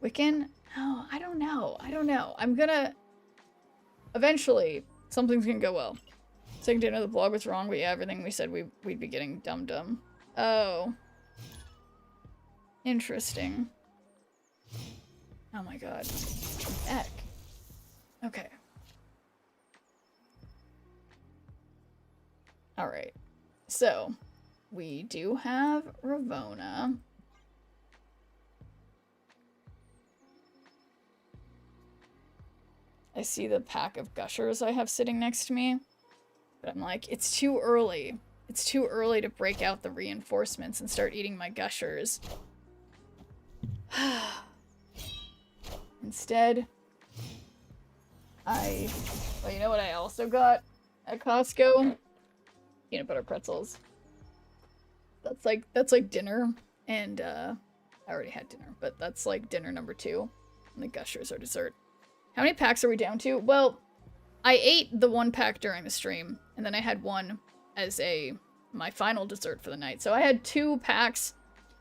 S2: Wiccan? No, I don't know. I don't know. I'm gonna... Eventually, something's gonna go well. Second dinner, the blog was wrong, but yeah, everything we said we'd be getting Dum Dum. Oh. Interesting. Oh my god. Heck. Okay. Alright. So, we do have Ravona. I see the pack of Gushers I have sitting next to me. But I'm like, it's too early. It's too early to break out the reinforcements and start eating my Gushers. Instead, well, you know what I also got at Costco? Peanut butter pretzels. That's like dinner, and I already had dinner, but that's like dinner number 2. And the Gushers are dessert. How many packs are we down to? Well, I ate the 1 pack during the stream, and then I had 1 as my final dessert for the night. So I had 2 packs.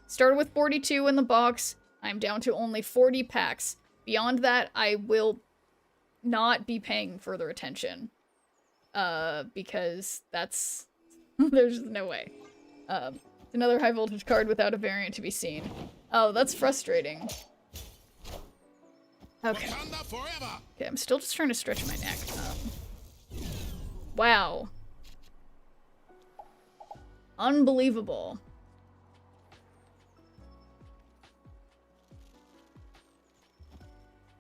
S2: Started with 42 in the box. I'm down to only 40 packs. Beyond that, I will not be paying further attention. Because that's... there's no way. Another high voltage card without a variant to be seen. Oh, that's frustrating. Okay. Okay, I'm still just trying to stretch my neck. Wow. Unbelievable.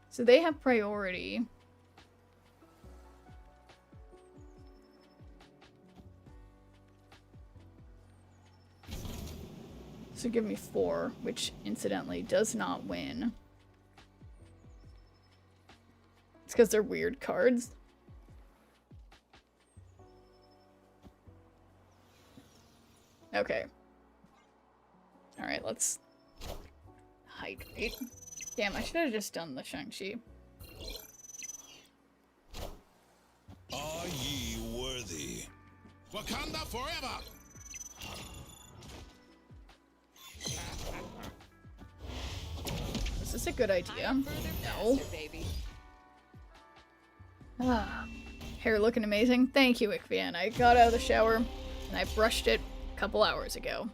S2: So they have priority. So give me 4, which incidentally does not win. It's because they're weird cards. Okay. Alright, let's hydrate. Damn, I should have just done the Shang-Chi.
S3: Are ye worthy? Wakanda forever!
S2: Is this a good idea? No. Hair looking amazing. Thank you, Ikvian. I got out of the shower and I brushed it a couple hours ago.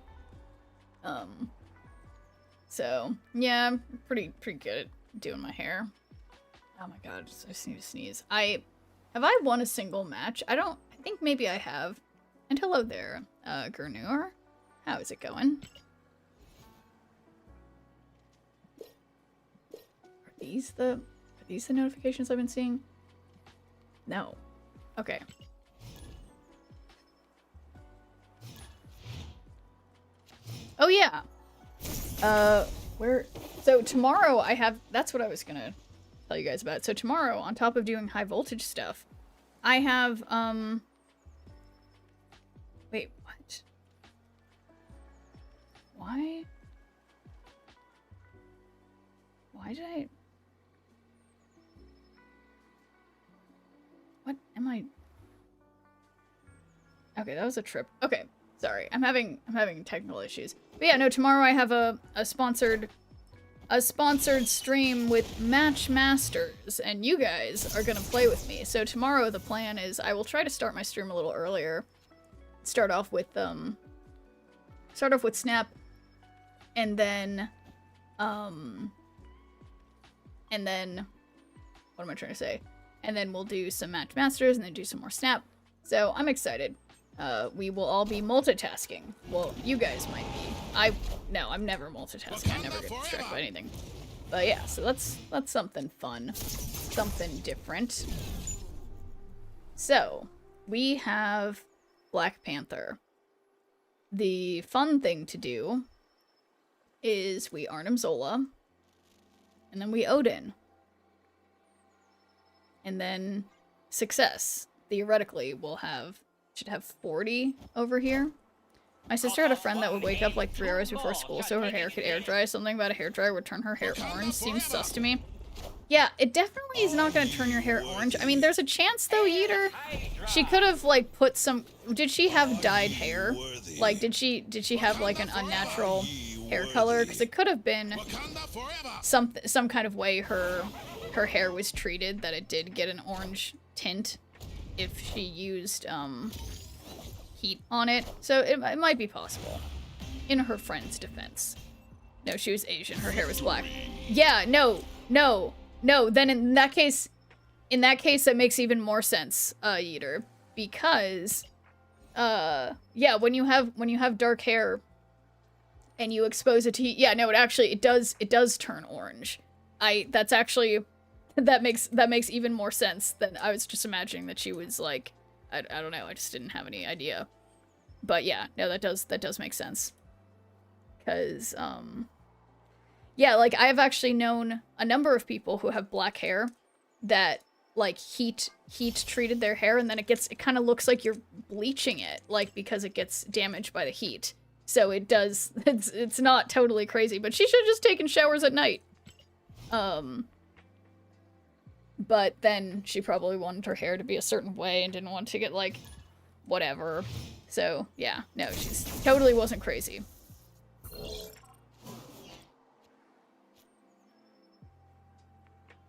S2: So yeah, I'm pretty good at doing my hair. Oh my god, I just need to sneeze. Have I won a single match? I think maybe I have. And hello there, Gurnur. How is it going? Are these the notifications I've been seeing? No. Okay. Oh yeah. So tomorrow I have, that's what I was gonna tell you guys about. So tomorrow, on top of doing high voltage stuff, I have, wait, what? Why did I... What am I... Okay, that was a trip. Okay, sorry. I'm having technical issues. But yeah, no, tomorrow I have a sponsored stream with Match Masters, and you guys are gonna play with me. So tomorrow the plan is I will try to start my stream a little earlier. Start off with Snap, And then, what am I trying to say? And then we'll do some Match Masters and then do some more Snap. So I'm excited. We will all be multitasking. Well, you guys might be. No, I'm never multitasking. I never get distracted by anything. But yeah, so that's something fun. Something different. So, we have Black Panther. The fun thing to do is we Arnim Zola, and then we Odin. And then success. Theoretically, should have 40 over here. My sister had a friend that would wake up like 3 hours before school so her hair could air dry. Something about a hairdryer would turn her hair orange. Seems sus to me. Yeah, it definitely is not going to turn your hair orange. I mean, there's a chance though, Yeeter. She could have like put some. Did she have dyed hair? Like, did she have like an unnatural hair color? Because it could have been some kind of way her hair was treated that it did get an orange tint if she used heat on it. So it might be possible. In her friend's defense. No, she was Asian. Her hair was black. Yeah, no. Then in that case, that makes even more sense, Yeeter, because, yeah, when you have dark hair and you expose it to heat, yeah, no, it does turn orange. That makes even more sense than I was just imagining that she was like, I don't know, I just didn't have any idea. But yeah, no, that does make sense. Cause, yeah, like, I've actually known a number of people who have black hair that, like, heat treated their hair, and then it kind of looks like you're bleaching it, like, because it gets damaged by the heat. So it's not totally crazy, but she should have just taken showers at night. But then she probably wanted her hair to be a certain way and didn't want to get, like, whatever. So, yeah, no, she's totally wasn't crazy.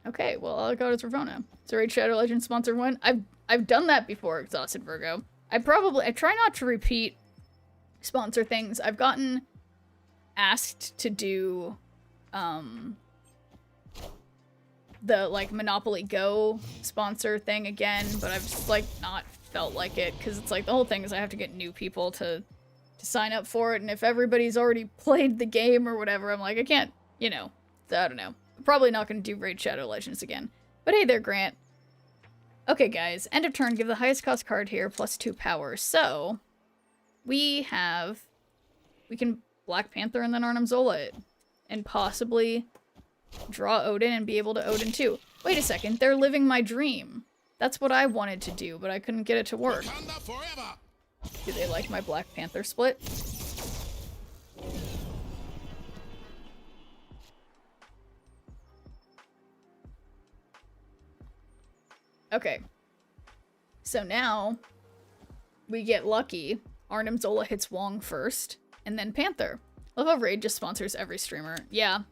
S2: Okay, well, I'll go to Ravona. So Raid Shadow Legends sponsor one. I've done that before, Exhausted Virgo. I try not to repeat sponsor things. I've gotten asked to do the like Monopoly Go sponsor thing again, but I've just like not felt like it, because it's like the whole thing is I have to get new people to sign up for it, and if everybody's already played the game or whatever, I'm like, I can't, you know, so I don't know. Probably not going to do Raid Shadow Legends again. But hey there, Grant. Okay, guys. End of turn. Give the highest cost card here, plus 2 power. So, we can Black Panther and then Arnim Zola it. And possibly draw Odin and be able to Odin too. Wait a second. They're living my dream. That's what I wanted to do, but I couldn't get it to work. Do they like my Black Panther split? Okay, so now we get lucky. Arnim Zola hits Wong first, and then Panther. Love how Raid just sponsors every streamer. Yeah.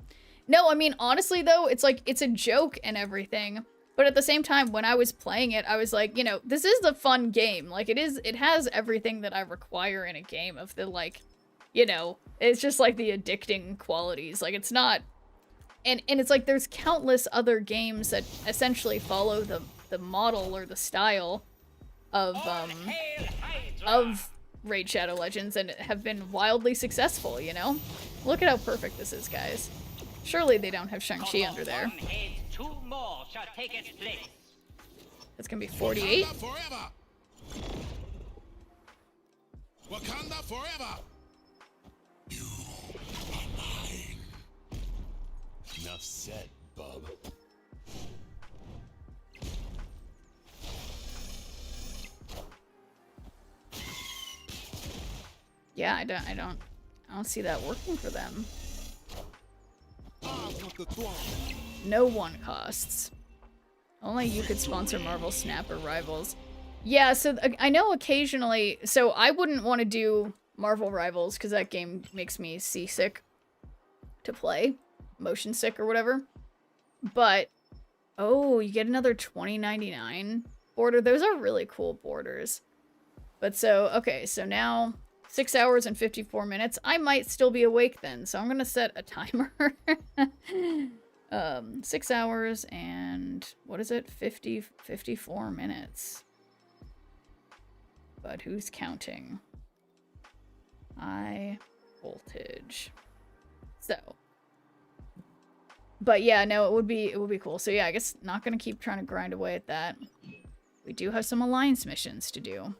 S2: No, I mean, honestly, though, it's like, it's a joke and everything. But at the same time, when I was playing it, I was like, you know, this is a fun game. Like, it has everything that I require in a game of the, like, you know, it's just like the addicting qualities. Like, it's not... And it's like, there's countless other games that essentially follow the model or the style of Raid Shadow Legends and have been wildly successful, you know? Look at how perfect this is, guys. Surely they don't have Shang-Chi under there. That's gonna be 48.
S6: Wakanda forever. You are mine. Enough said, bub.
S2: Yeah, I don't see that working for them. No one costs. Only you could sponsor Marvel Snap or Rivals. Yeah, so I know occasionally, so I wouldn't want to do Marvel Rivals because that game makes me seasick to play. Motion sick or whatever. But, oh, you get another $20.99 border. Those are really cool borders. But so, okay, so now 6 hours and 54 minutes. I might still be awake then, so I'm gonna set a timer. 6 hours and what is it? 54 minutes. But who's counting? High voltage. So. But yeah, no, it would be cool. So yeah, I guess not gonna keep trying to grind away at that. We do have some alliance missions to do.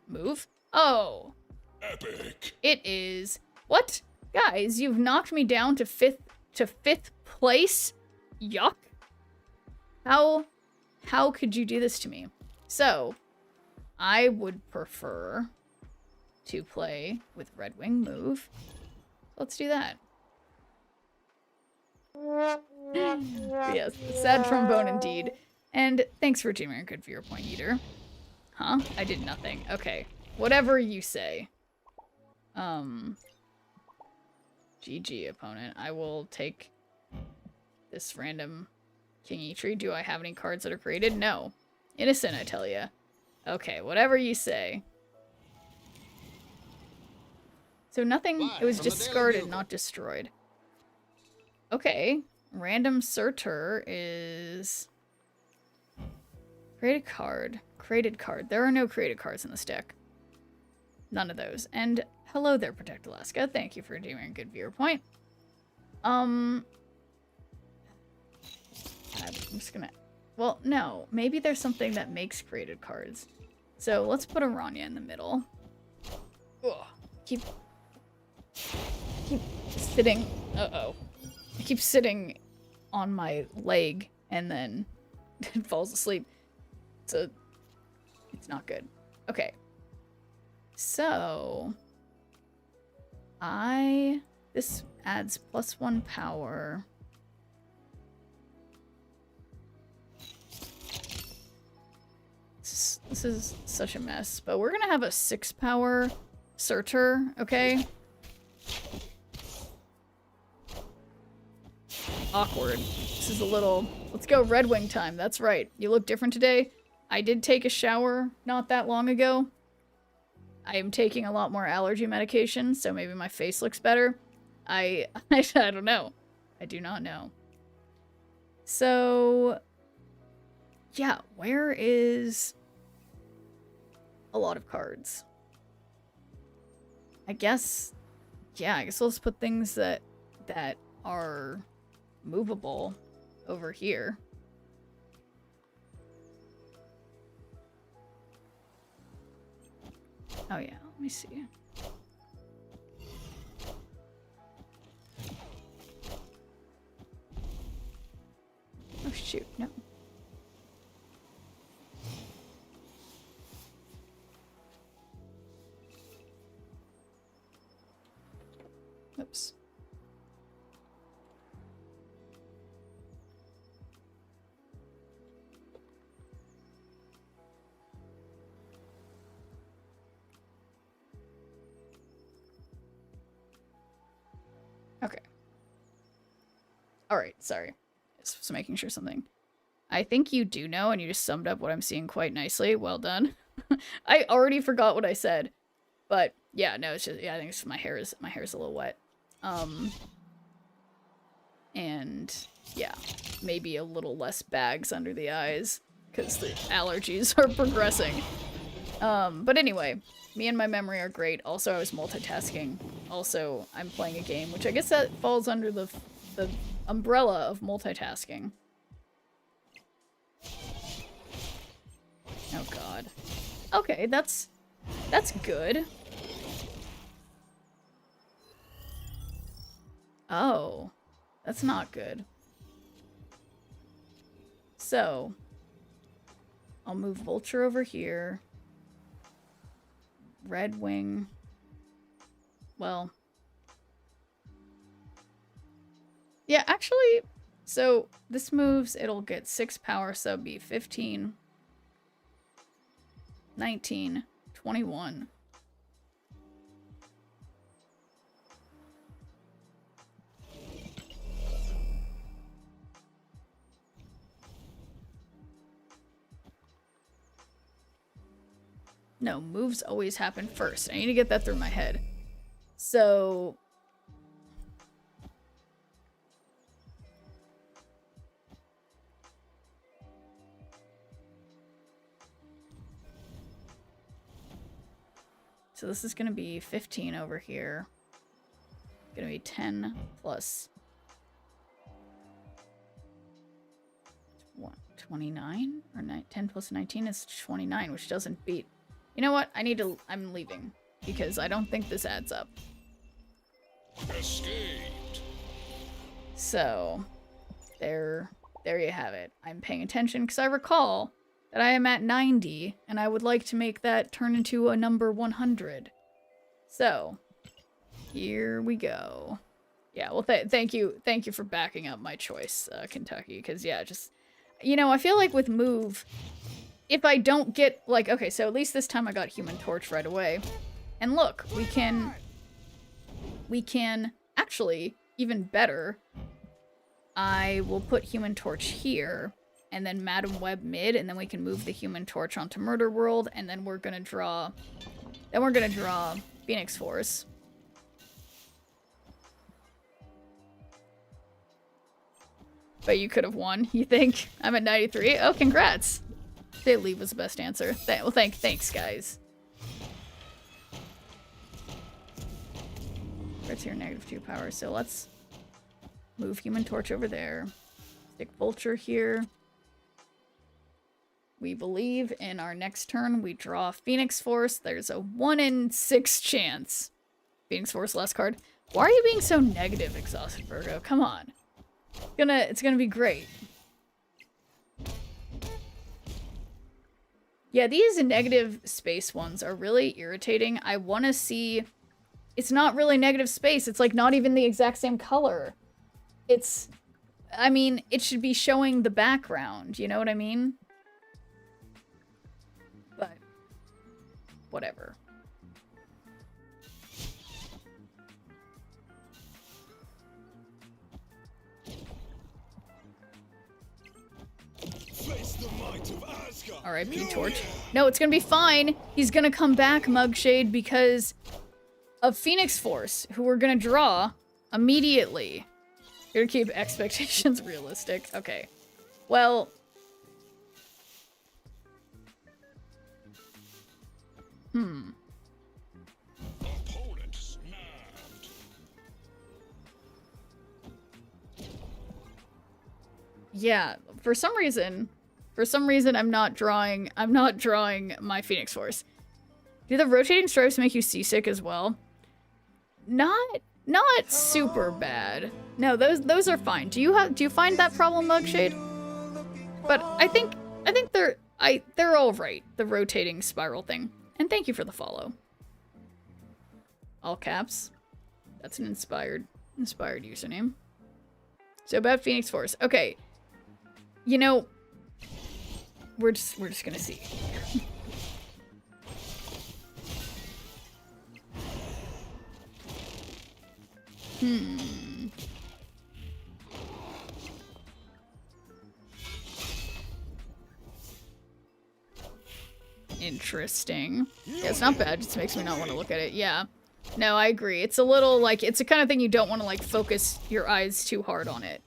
S2: Move? Oh.
S6: Epic.
S2: It is. What? Guys, you've knocked me down to fifth place? Yuck. How could you do this to me? So, I would prefer to play with Red Wing move. Let's do that. Yes, sad trombone indeed. And thanks for tuning in. Good for your point, Eater. Huh? I did nothing. Okay. Whatever you say. GG, opponent. I will take this random King Eitri. Do I have any cards that are created? No. Innocent, I tell ya. Okay, whatever you say. So nothing, it was discarded, not destroyed. Okay. Random Surtur is... Create a card. Created card. There are no created cards in this deck. None of those. And hello there, Protect Alaska. Thank you for doing a good viewer point. I'm just gonna... Well, no. Maybe there's something that makes created cards. So let's put Aranya in the middle. Ugh. Keep sitting... Uh-oh. I keep sitting on my leg and then it falls asleep. So it's not good. Okay. So this adds +1 power. This is such a mess, but we're gonna have a 6 power Surtur, okay? Awkward. This is a little... Let's go Red Wing time. That's right. You look different today. I did take a shower not that long ago. I am taking a lot more allergy medication, so maybe my face looks better. I don't know. I do not know. So... Yeah, where is a lot of cards? I guess... Yeah, I guess let's put things that are movable over here. Oh yeah, let me see. Oh shoot, no. Oops. Okay. Alright, sorry. Just making sure something. I think you do know, and you just summed up what I'm seeing quite nicely. Well done. I already forgot what I said. But, yeah, no, it's just, yeah, I think it's my hair is a little wet. And, yeah, maybe a little less bags under the eyes, because the allergies are progressing. But anyway, me and my memory are great. Also, I was multitasking. Also, I'm playing a game, which I guess that falls under the umbrella of multitasking. Oh god. Okay, that's good. Oh, that's not good. So, I'll move Vulture over here. Red Wing. Well. Yeah, actually, so this moves, it'll get 6 power, so it'll be 15, 19, 21. No, moves always happen first. I need to get that through my head. So... So this is going to be 15 over here. Going to be 10 plus 29? Or 10 plus 19 is 29, which doesn't beat... You know what? I'm leaving. Because I don't think this adds up.
S6: Escaped.
S2: So, there you have it. I'm paying attention because I recall that I am at 90, and I would like to make that turn into a number 100. So, here we go. Yeah, well, thank you for backing up my choice, Kentucky, because, yeah, just, you know, I feel like with move, if I don't get, like, okay, so at least this time I got Human Torch right away, and look, we can, actually, even better, I will put Human Torch here, and then Madam Web mid, and then we can move the Human Torch onto Murder World, and then we're gonna draw Phoenix Force. But you could have won, you think? I'm at 93? Oh, congrats! They leave was the best answer. Thanks, guys. It's here, -2 power, so let's move Human Torch over there. Stick Vulture here. We believe in our next turn we draw Phoenix Force. There's a 1 in 6 chance. Phoenix Force, last card. Why are you being so negative, Exhausted Virgo? Come on. It's gonna be great. Yeah, these negative space ones are really irritating. I want to see... It's not really negative space. It's like not even the exact same color. It's... I mean, it should be showing the background. You know what I mean? But... whatever.
S6: Face the might of Asgard.
S2: R.I.P. Torch. No, it's gonna be fine. He's gonna come back, Mugshade, because of Phoenix Force, who we're gonna draw immediately. Here to keep expectations realistic. Okay. Well...
S6: Opponent snapped.
S2: Yeah, for some reason I'm not drawing my Phoenix Force. Do the rotating stripes make you seasick as well? Not super bad. No, those are fine. Do you find that problem, Mugshade? But I think they're all right, the rotating spiral thing. And thank you for the follow. All caps. That's an inspired username. So about Phoenix Force. Okay. You know, we're just gonna see. Interesting. Yeah, it's not bad, it just makes me not want to look at it. Yeah. No, I agree. It's a little, like, it's the kind of thing you don't want to, like, focus your eyes too hard on it.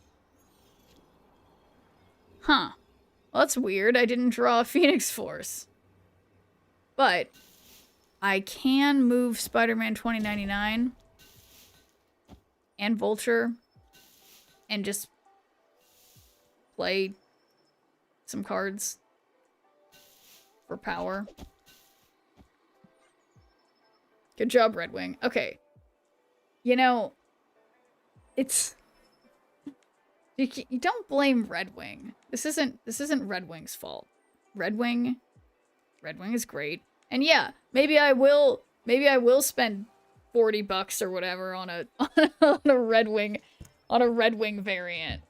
S2: Huh. Well, that's weird. I didn't draw a Phoenix Force. But I can move Spider-Man 2099 and Vulture and just play some cards for power. Good job, Red Wing. Okay. You know, it's... You don't blame Red Wing. This isn't Red Wing's fault. Red Wing is great. And yeah, maybe I will spend $40 or whatever on a Red Wing variant.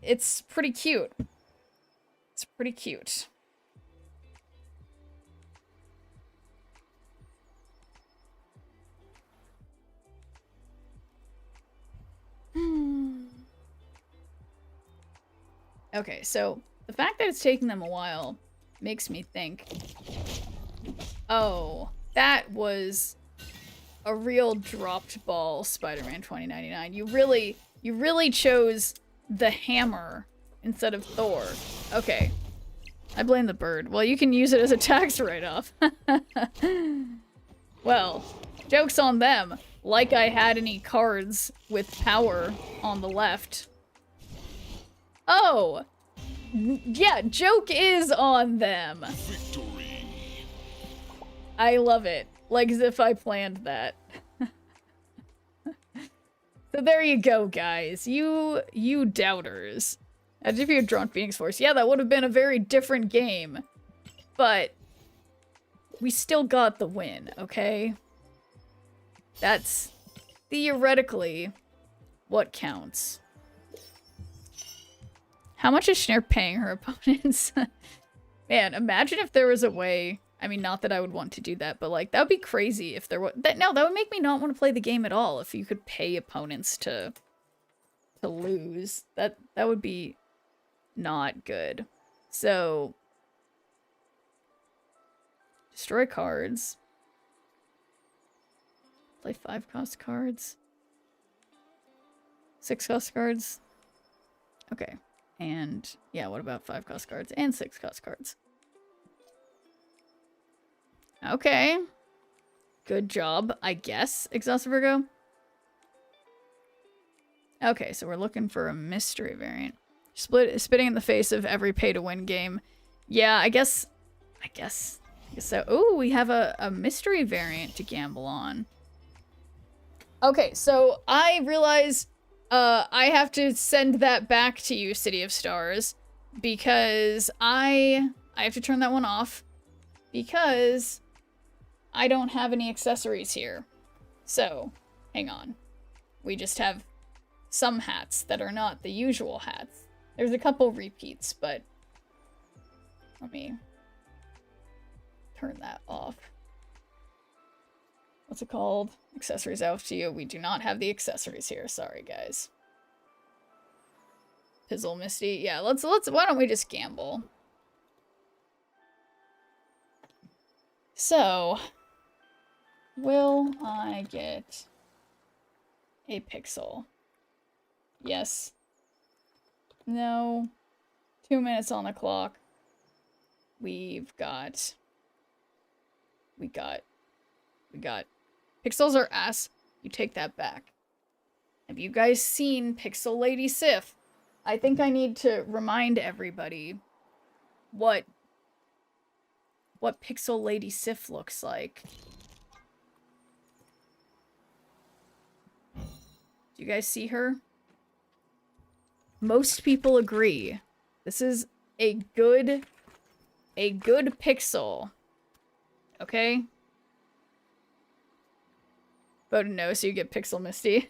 S2: It's pretty cute. It's pretty cute. Okay, so the fact that it's taking them a while makes me think Oh, that was a real dropped ball, Spider-Man 2099. You really chose the hammer instead of Thor. Okay. I blame the bird. Well, you can use it as a tax write-off. Well, joke's on them. Like I had any cards with power on the left. Oh! Yeah, joke is on them.
S6: Victory.
S2: I love it. Like as if I planned that. So there you go, guys. You doubters. As if you had drawn Phoenix Force. Yeah, that would have been a very different game. But we still got the win, okay? That's theoretically what counts. How much is Schneer paying her opponents? Man, imagine if there was a way. I mean, not that I would want to do that, but like that would be crazy if there was. No, that would make me not want to play the game at all. If you could pay opponents to lose, that would be not good. So destroy cards. Play 5-cost cards. 6-cost cards. Okay. And yeah, what about 5-cost cards and 6-cost cards? Okay. Good job, I guess, Exhausted Virgo. Okay, so we're looking for a mystery variant. Spitting in the face of every pay-to-win game. Yeah, I guess so. Ooh, we have a mystery variant to gamble on. Okay, so I realize I have to send that back to you, City of Stars, because I have to turn that one off because I don't have any accessories here. So, hang on. We just have some hats that are not the usual hats. There's a couple repeats, but let me turn that off. What's it called? Accessories out to you. We do not have the accessories here. Sorry, guys. Pizzle Misty. Yeah, let's why don't we just gamble? So, will I get a pixel? Yes. No. 2 minutes on the clock. We got pixels are ass. You take that back. Have you guys seen Pixel Lady Sif? I think I need to remind everybody what Pixel Lady Sif looks like. Do you guys see her? Most people agree. This is a good pixel. Okay? Voted no, so you get Pixel Misty.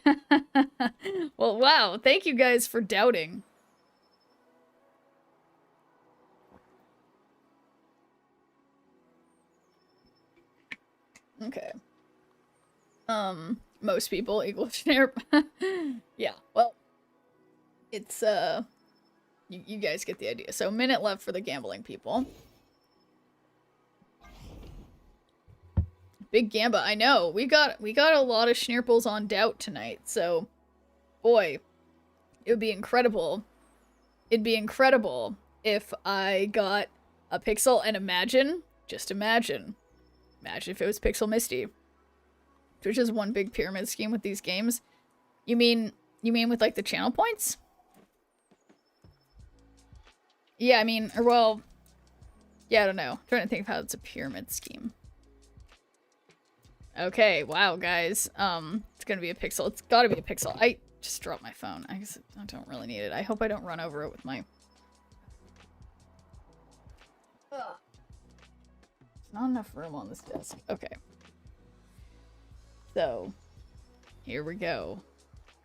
S2: Well, wow. Thank you guys for doubting. Okay. Most people equal Schneer. Yeah, well, it's, you guys get the idea. So, minute left for the gambling people. Big Gamba, I know. We got a lot of Schneerples on doubt tonight, so boy, it would be incredible. It'd be incredible if I got a pixel and just imagine if it was Pixel Misty. Which is one big pyramid scheme with these games. You mean with like the channel points? Yeah, I mean, or well, yeah, I don't know. I'm trying to think of how it's a pyramid scheme. Okay, wow, guys. It's gonna be a pixel. It's gotta be a pixel. I just dropped my phone. I guess I don't really need it. I hope I don't run over it with my... Ugh. There's not enough room on this desk. Okay. So, here we go.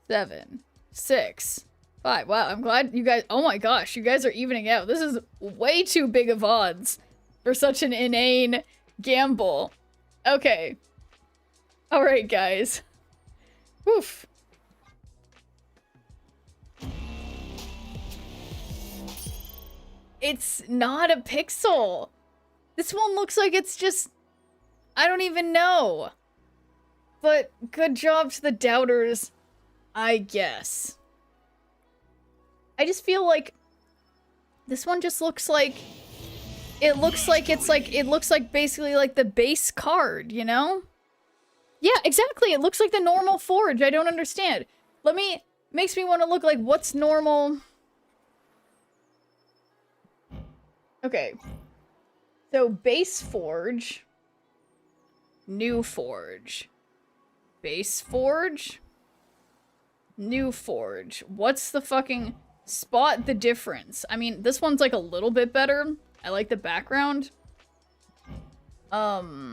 S2: 7, 6, 5. Wow, I'm glad you guys... Oh my gosh, you guys are evening out. This is way too big of odds for such an inane gamble. Okay. Alright, guys. Oof. It's not a pixel. This one looks like it's just I don't even know. But good job to the doubters, I guess. I just feel like this one just looks like it looks like basically like the base card, you know? Yeah, exactly. It looks like the normal forge. I don't understand. Makes me want to look like what's normal. Okay. So base forge, new forge. Base forge, new forge. What's the fucking... Spot the difference. I mean, this one's like a little bit better. I like the background. Yeah.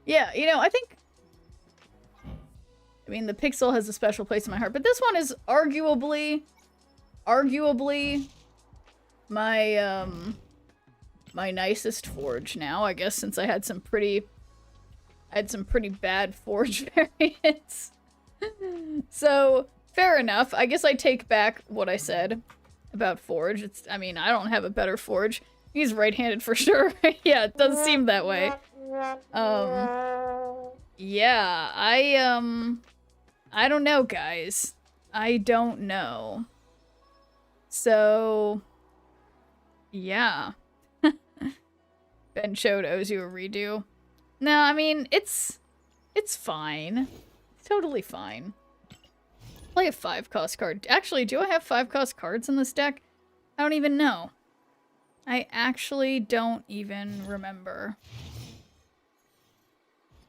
S2: Yeah, you know, I think... I mean, the Pixel has a special place in my heart, but this one is arguably my, my nicest forge now, I guess, since I had some pretty bad forge variants. So, fair enough. I guess I take back what I said about forge. I mean, I don't have a better forge. He's right-handed for sure. Yeah, it does seem that way. Yeah, I don't know, guys. I don't know. So, yeah. Ben Chode owes you a redo. No, I mean, it's fine. It's totally fine. Play a 5-cost card. Actually, do I have 5-cost cards in this deck? I don't even know. I actually don't even remember.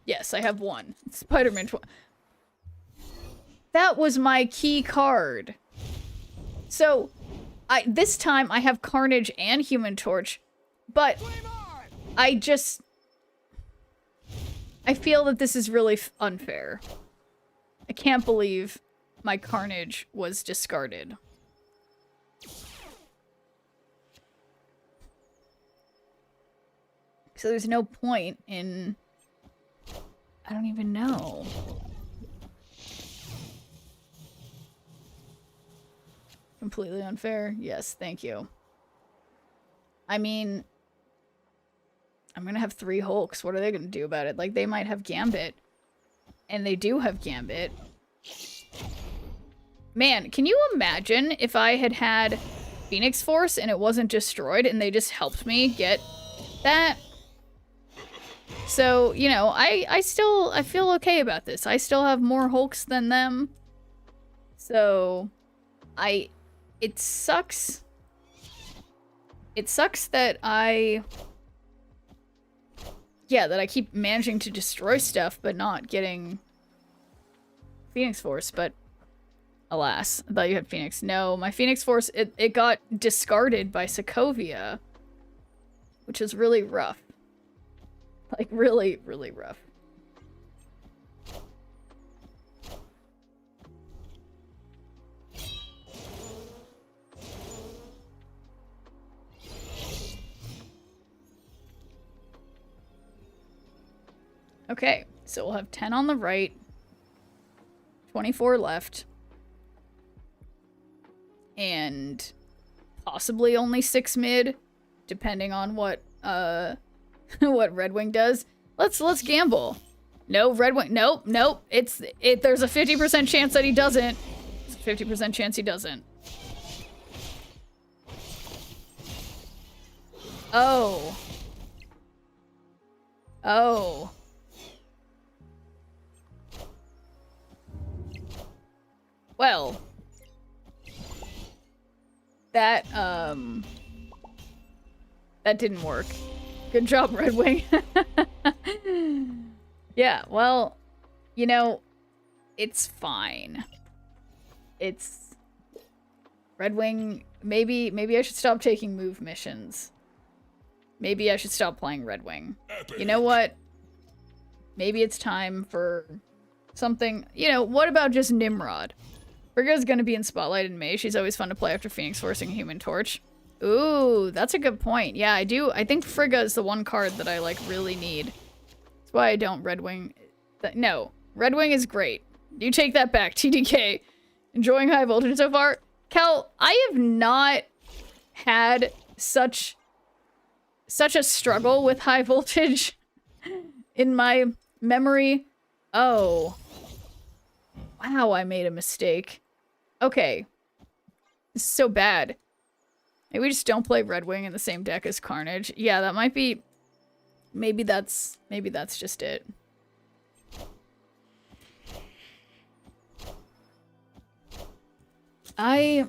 S2: Yes, I have one. Spider-Man 12. That was my key card. So, this time I have Carnage and Human Torch, but I feel that this is really unfair. I can't believe my Carnage was discarded. So there's no point in... I don't even know. Completely unfair? Yes, thank you. I mean... I'm gonna have 3 Hulks. What are they gonna do about it? Like, they might have Gambit. And they do have Gambit. Man, can you imagine if I had had Phoenix Force and it wasn't destroyed and they just helped me get that? So, you know, I feel okay about this. I still have more Hulks than them. So, it sucks. It sucks that that I keep managing to destroy stuff but not getting Phoenix Force, but alas, I thought you had Phoenix. No, my Phoenix Force, it got discarded by Sokovia, which is really rough. Like, really, really rough. Okay, so we'll have 10 on the right, 24 left, and possibly only 6 mid, depending on what what Redwing does. Let's gamble. No, Redwing. Nope. There's a 50% chance that he doesn't. There's a 50% chance he doesn't. Oh. Oh. Well. That didn't work. Good job, Redwing. Yeah, well, you know, it's fine. It's... Redwing... Maybe I should stop taking move missions. Maybe I should stop playing Redwing. You know what? Maybe it's time for something... You know, what about just Nimrod? Frigga's gonna be in Spotlight in May. She's always fun to play after Phoenix Forcing Human Torch. Ooh, that's a good point. Yeah, I do. I think Frigga is the one card that I, like, really need. That's why I don't Redwing. No, Redwing is great. You take that back, TDK. Enjoying High Voltage so far? Cal, I have not had such such a struggle with high voltage in my memory. Oh. Wow, I made a mistake. Okay. This is so bad. Maybe we just don't play Red Wing in the same deck as Carnage. Yeah, that might be... Maybe that's just it. I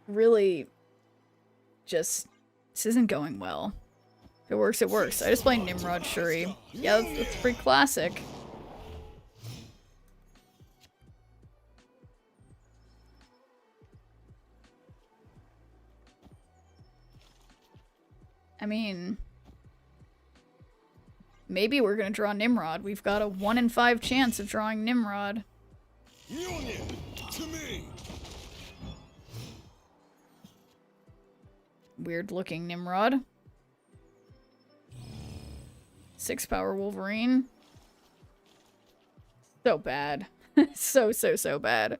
S2: really just... This isn't going well. If it works, it works. I just play Nimrod Shuri. Yeah, that's pretty classic. I mean... Maybe we're gonna draw Nimrod. We've got a 1 in 5 chance of drawing Nimrod.
S6: Union to me.
S2: Weird looking Nimrod. 6 power Wolverine. So bad. So bad.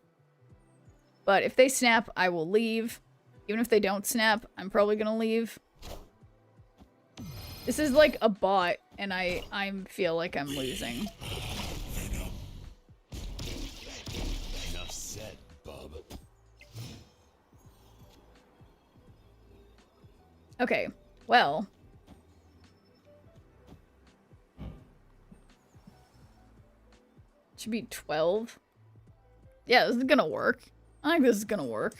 S2: But if they snap, I will leave. Even if they don't snap, I'm probably gonna leave. This is like a bot, and I feel like I'm losing.
S6: Enough said, bub.
S2: Okay, well. Should be 12. Yeah, this is gonna work. I think this is gonna work.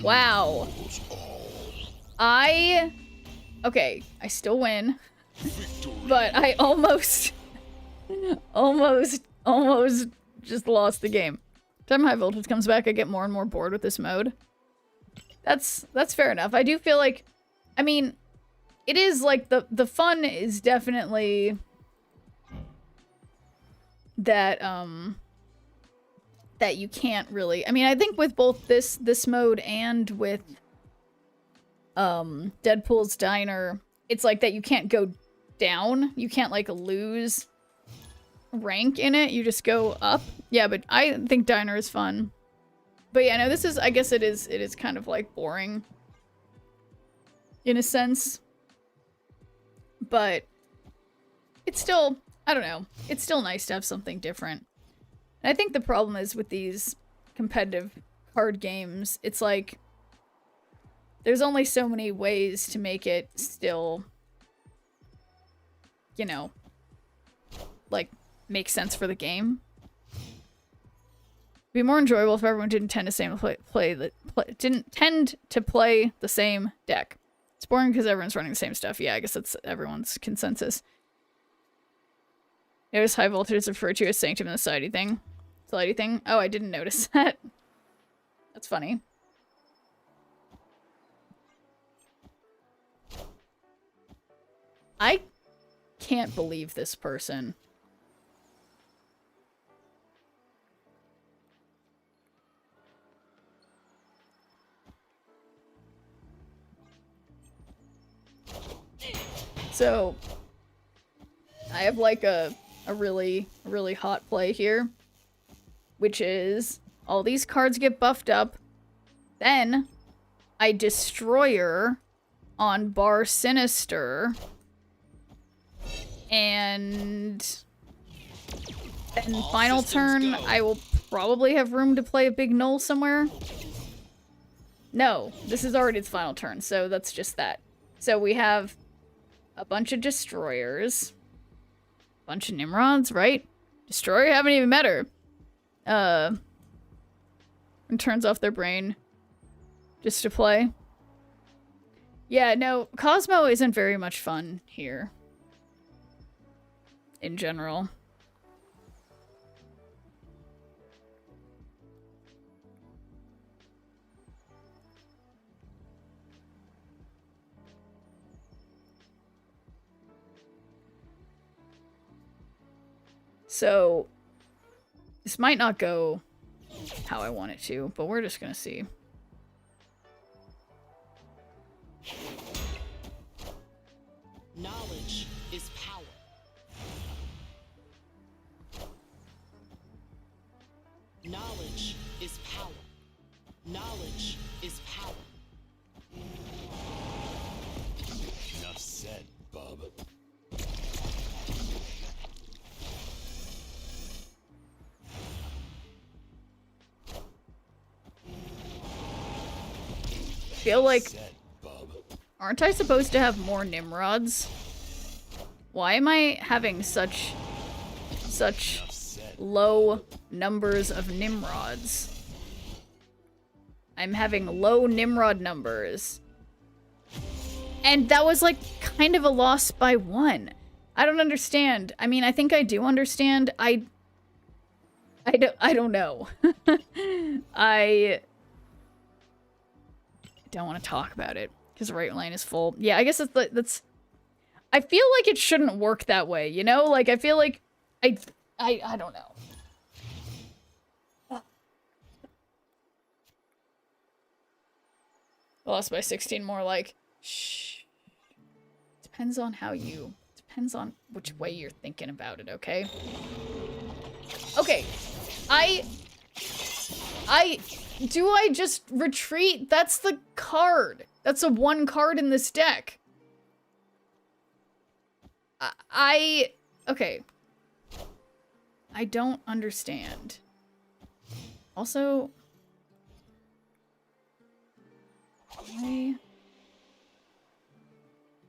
S2: Wow. Okay, I still win. But I almost just lost the game. Time high voltage comes back, I get more and more bored with this mode. That's fair enough. I do feel like, I mean, it is like the fun is definitely that that you can't really. I mean, I think with both this mode and with Deadpool's Diner, it's like that you can't go down. You can't like lose rank in it. You just go up. Yeah, but I think Diner is fun. But yeah, no, this is, I guess it is kind of like boring in a sense. But it's still, I don't know. It's still nice to have something different. And I think the problem is with these competitive card games, it's like there's only so many ways to make it still, you know, like make sense for the game. It'd be more enjoyable if everyone didn't tend to play the same deck. It's boring because everyone's running the same stuff. Yeah, I guess that's everyone's consensus. Notice high voltage is referred to as Sanctum in the Society thing. Society thing? Oh, I didn't notice that. That's funny. I can't believe this person. So, I have like a really hot play here, which is all these cards get buffed up, then I Destroyer on Bar Sinister, and then final turn I will probably have room to play a big null somewhere. No, this is already its final turn, so that's just that. So we have a bunch of Destroyers, a bunch of Nimrods, right? Destroyer haven't even met her. And turns off their brain just to play. Yeah, no, Cosmo isn't very much fun here. In general. So, this might not go how I want it to, but we're just gonna see.
S4: Knowledge is power. Knowledge is power. Knowledge is power.
S6: Enough said, bub.
S2: Feel like,
S6: Said, bub.
S2: aren't I supposed to have more Nimrods? Why am I having such
S6: Enough said.
S2: low numbers of Nimrods? I'm having low Nimrod numbers. And that was like kind of a loss by 1. I don't understand. I mean, I think I do understand. I don't know. I don't want to talk about it because the right lane is full. Yeah, I guess that's I feel like it shouldn't work that way, you know? Like I feel like I don't know. Lost by 16, more like, shh. Depends on how you, depends on which way you're thinking about it, okay? Okay, do I just retreat? That's the card. That's a 1 card in this deck. Okay. I don't understand. Also,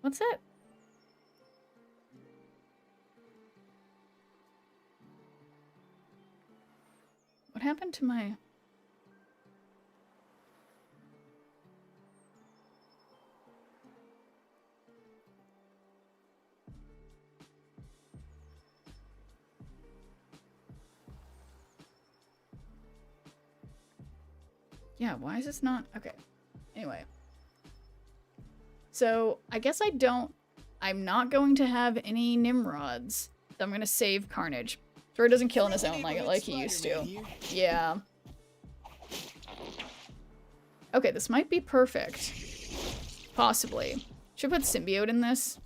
S2: what's that? What happened to my... Yeah, why is this not... Okay. Anyway. So, I guess I'm not going to have any Nimrods. So I'm gonna save Carnage. So he doesn't kill on his own like he used to. Yeah. Okay, this might be perfect. Possibly. Should put Symbiote in this.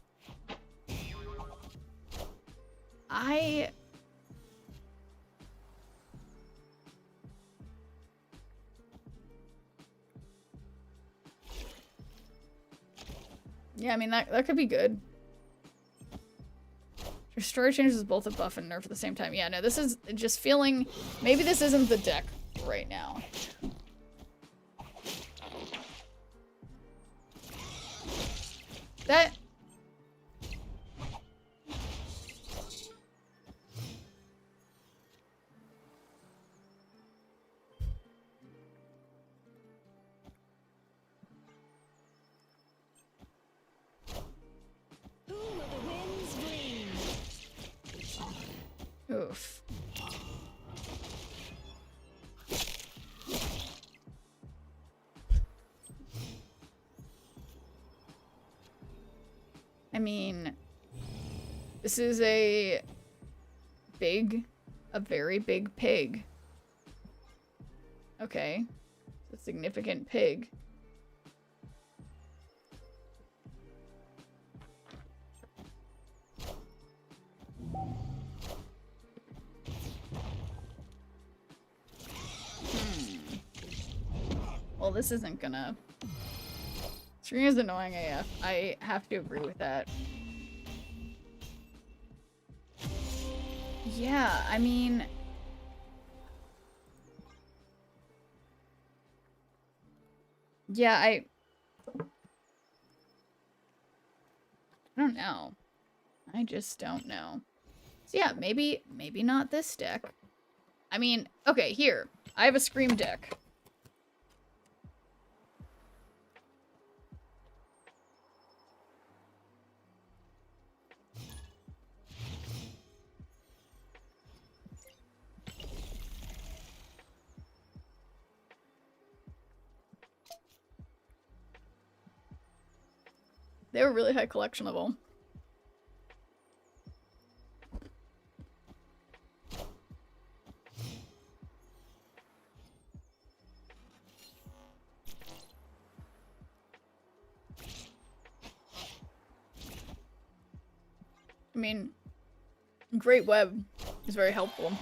S2: Yeah, I mean, that could be good. Restore changes both a buff and nerf at the same time. Yeah, no, this is just feeling... Maybe this isn't the deck right now. That... Oof. I mean, this is a very big pig. Okay. It's a significant pig. Well, this isn't gonna... String is annoying AF. I have to agree with that. Yeah, I mean... Yeah, I don't know. I just don't know. So yeah, maybe not this deck. I mean, okay, here. I have a Scream deck. They were really high collection level. I mean, Great Web is very helpful.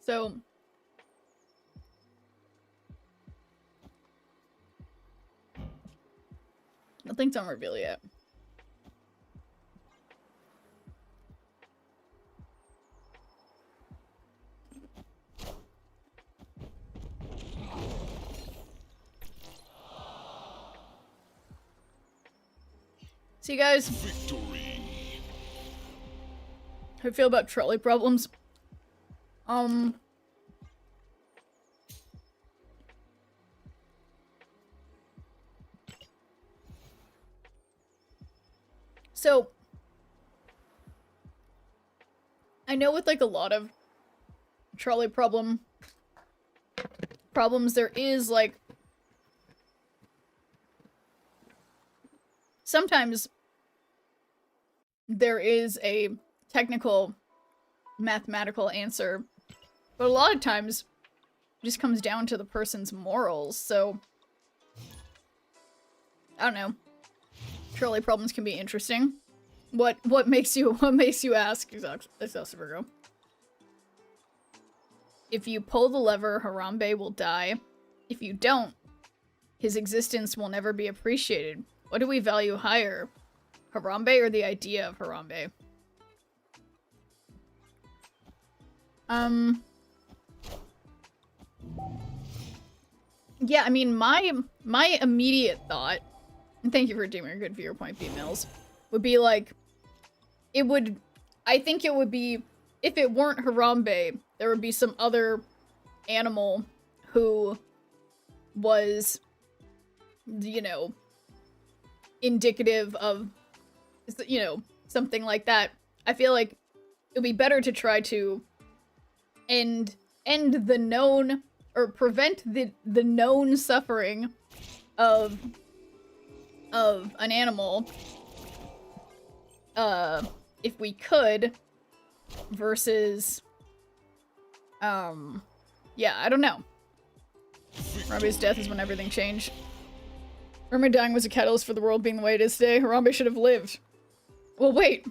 S2: So, nothing's on reveal yet. See you guys.
S6: Victory.
S2: How do you feel about trolley problems? So, I know with like a lot of trolley problems, there is like sometimes there is a technical mathematical answer, but a lot of times it just comes down to the person's morals. So I don't know. Trolley problems can be interesting. What makes you ask? Exactly, Virgo. If you pull the lever, Harambe will die. If you don't, his existence will never be appreciated. What do we value higher? Harambe or the idea of Harambe? Yeah, I mean, my immediate thought, and thank you for doing a good viewer point, B Mills, would be like, I think it would be, if it weren't Harambe, there would be some other animal who was, you know, indicative of, you know, something like that. I feel like it would be better to try to end the known, or prevent the known suffering of an animal, if we could, versus, yeah, I don't know. Harambe's death is when everything changed. Harambe dying was a catalyst for the world being the way it is today. Harambe should have lived. Well, wait.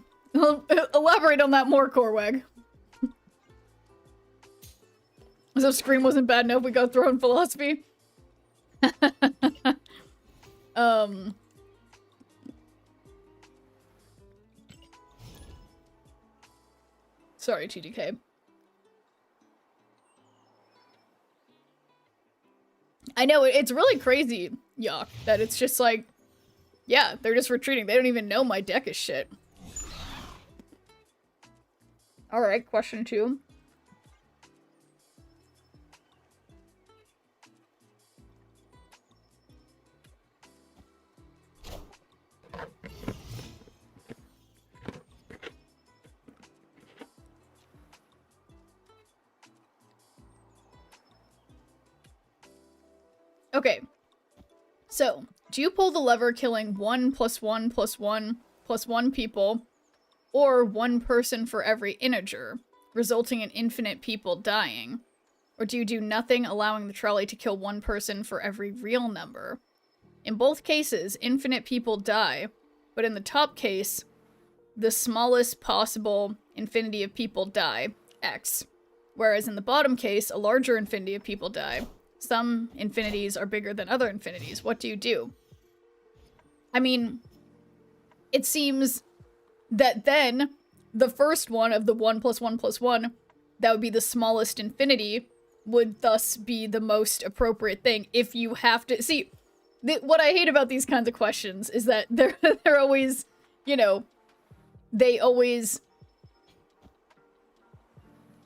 S2: Elaborate on that more, Corwag. As if Scream wasn't bad enough, we got thrown philosophy. Sorry, TDK. I know, it's really crazy, Yuck, that it's just like, yeah, they're just retreating. They don't even know my deck is shit. Alright, question 2. Okay, so, do you pull the lever killing 1 + 1 + 1 + 1 people, or 1 person for every integer, resulting in infinite people dying? Or do you do nothing, allowing the trolley to kill 1 person for every real number? In both cases, infinite people die, but in the top case, the smallest possible infinity of people die, X. Whereas in the bottom case, a larger infinity of people die. Some infinities are bigger than other infinities. What do you do? I mean, it seems that then the first one of the 1 + 1 + 1, that would be the smallest infinity, would thus be the most appropriate thing. If you have to see, what I hate about these kinds of questions is that they're always, you know, they always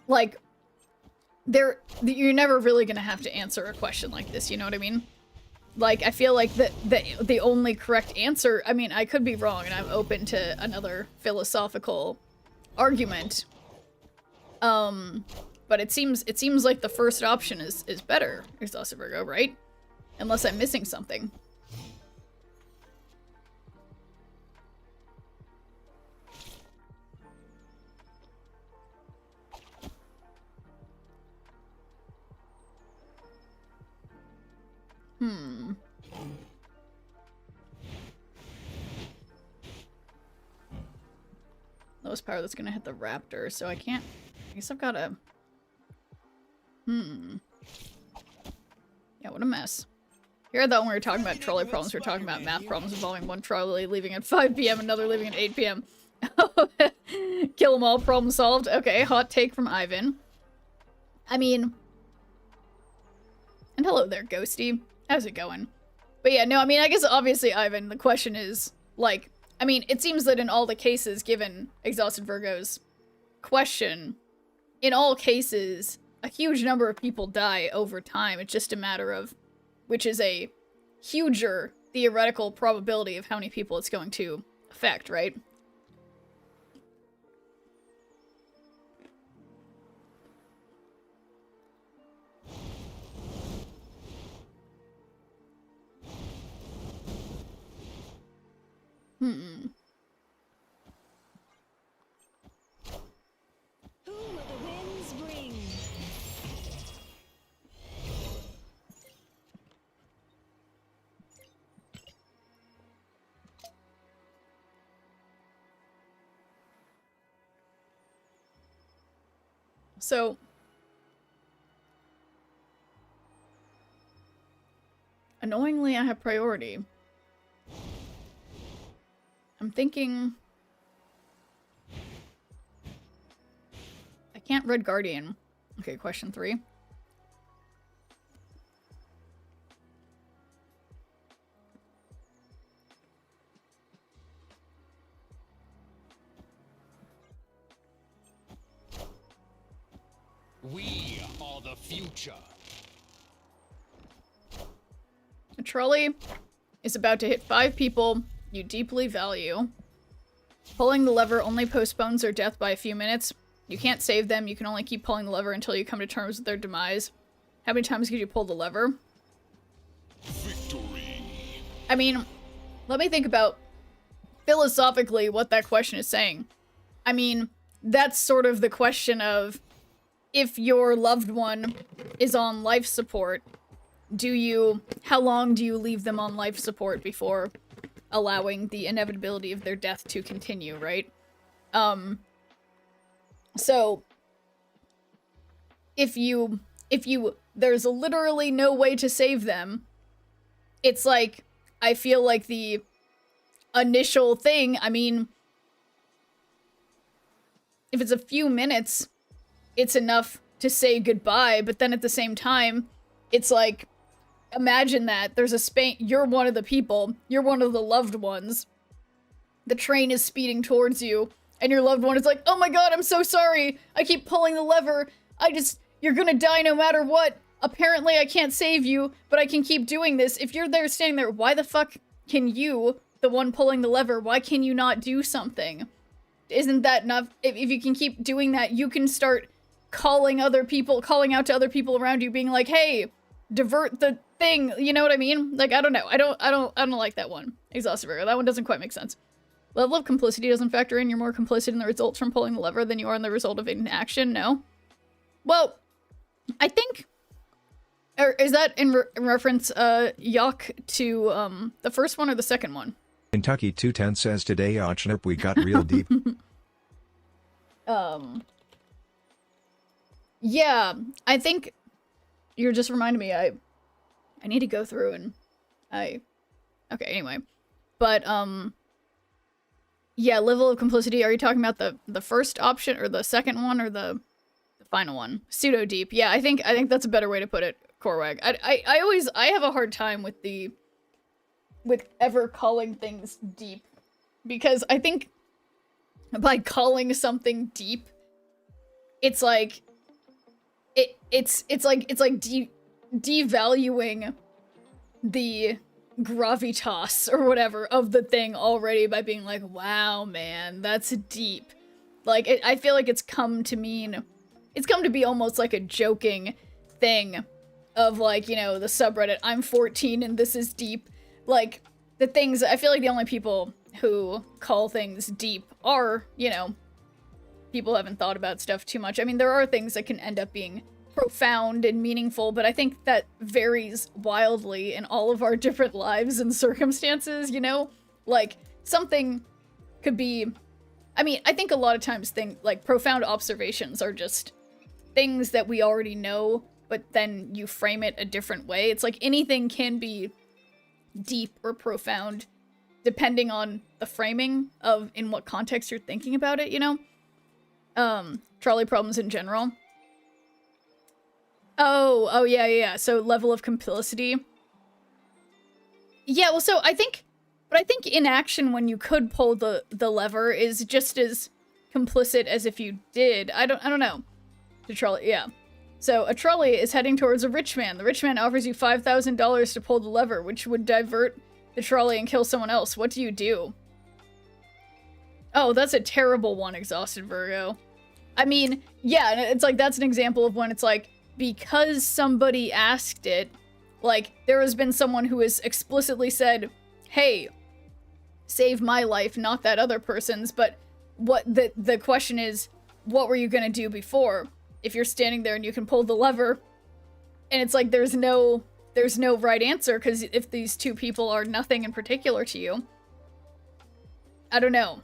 S2: like you're never really gonna have to answer a question like this, you know what I mean? Like, I feel like the only correct answer, I mean, I could be wrong, and I'm open to another philosophical argument. But it seems like the first option is better, Exhausted Virgo, right? Unless I'm missing something. Lowest power that's gonna hit the raptor, so I can't. I guess I've gotta. Yeah, what a mess. Here I thought when we were talking about trolley problems, we were talking about math problems involving one trolley leaving at 5 p.m., another leaving at 8 p.m. Kill them all, problem solved. Okay, hot take from Ivan. I mean. And hello there, Ghosty. How's it going? But yeah, no, I mean, I guess obviously, Ivan, the question is, like, I mean, it seems that in all the cases, given Exhausted Virgo's question, in all cases, a huge number of people die over time. It's just a matter of which is a huger theoretical probability of how many people it's going to affect, right?
S7: Who will the winds bring?
S2: So, annoyingly, I have priority. I'm thinking... I can't Red Guardian. Okay, question 3.
S3: We are the future.
S2: A trolley is about to hit 5 people you deeply value. Pulling the lever only postpones their death by a few minutes. You can't save them. You can only keep pulling the lever until you come to terms with their demise. How many times could you pull the lever?
S3: Victory.
S2: I mean, let me think about philosophically what that question is saying. I mean, that's sort of the question of if your loved one is on life support, how long do you leave them on life support before allowing the inevitability of their death to continue, right? So if there's literally no way to save them, it's like, I feel like the initial thing, I mean, if it's a few minutes, it's enough to say goodbye, but then at the same time, it's like, imagine that there's you're one of the people, you're one of the loved ones, the train is speeding towards you, and your loved one is like, oh my god, I'm so sorry, I keep pulling the lever, you're gonna die no matter what, apparently I can't save you, but I can keep doing this. If you're there standing there, why the fuck can you, the one pulling the lever, why can you not do something? Isn't that enough? If you can keep doing that, you can start calling out to other people around you, being like, hey, divert the thing, you know what I mean? Like, I don't know. I don't like that one. Exhausted Virgo. That one doesn't quite make sense. Level of complicity doesn't factor in. You're more complicit in the results from pulling the lever than you are in the result of inaction. No. Well, I think, or is that in reference, Yak, to, the first one or the second one?
S5: Kentucky 210 says today, Ochnip, we got real deep.
S2: Yeah, I think you're just reminding me, I need to go through and okay, anyway. But, yeah, level of complicity, are you talking about the first option, or the second one, or the final one? Pseudo deep. Yeah, I think that's a better way to put it, Korwag. I have a hard time with ever calling things deep, because I think by calling something deep, it's like, it's like devaluing the gravitas or whatever of the thing already by being like, wow, man, that's deep. Like, I feel like it's come to be almost like a joking thing of, like, you know, the subreddit, I'm 14 and this is deep. Like, the things, I feel like the only people who call things deep are, you know, people who haven't thought about stuff too much. I mean, there are things that can end up being profound and meaningful, but I think that varies wildly in all of our different lives and circumstances, you know? Like, something could be... I mean, I think a lot of times like, profound observations are just things that we already know, but then you frame it a different way. It's like anything can be deep or profound, depending on the framing of in what context you're thinking about it, you know? Trolley problems in general. Oh, yeah. So level of complicity. Yeah, well, so I think inaction when you could pull the lever is just as complicit as if you did. I don't know. The trolley, yeah. So a trolley is heading towards a rich man. The rich man offers you $5,000 to pull the lever, which would divert the trolley and kill someone else. What do you do? Oh, that's a terrible one, Exhausted Virgo. I mean, yeah, it's like, that's an example of when it's like, because somebody asked it, like, there has been someone who has explicitly said, hey, save my life, not that other person's, but what the question is, what were you gonna do before? If you're standing there and you can pull the lever, and it's like, there's no right answer, because if these two people are nothing in particular to you, I don't know.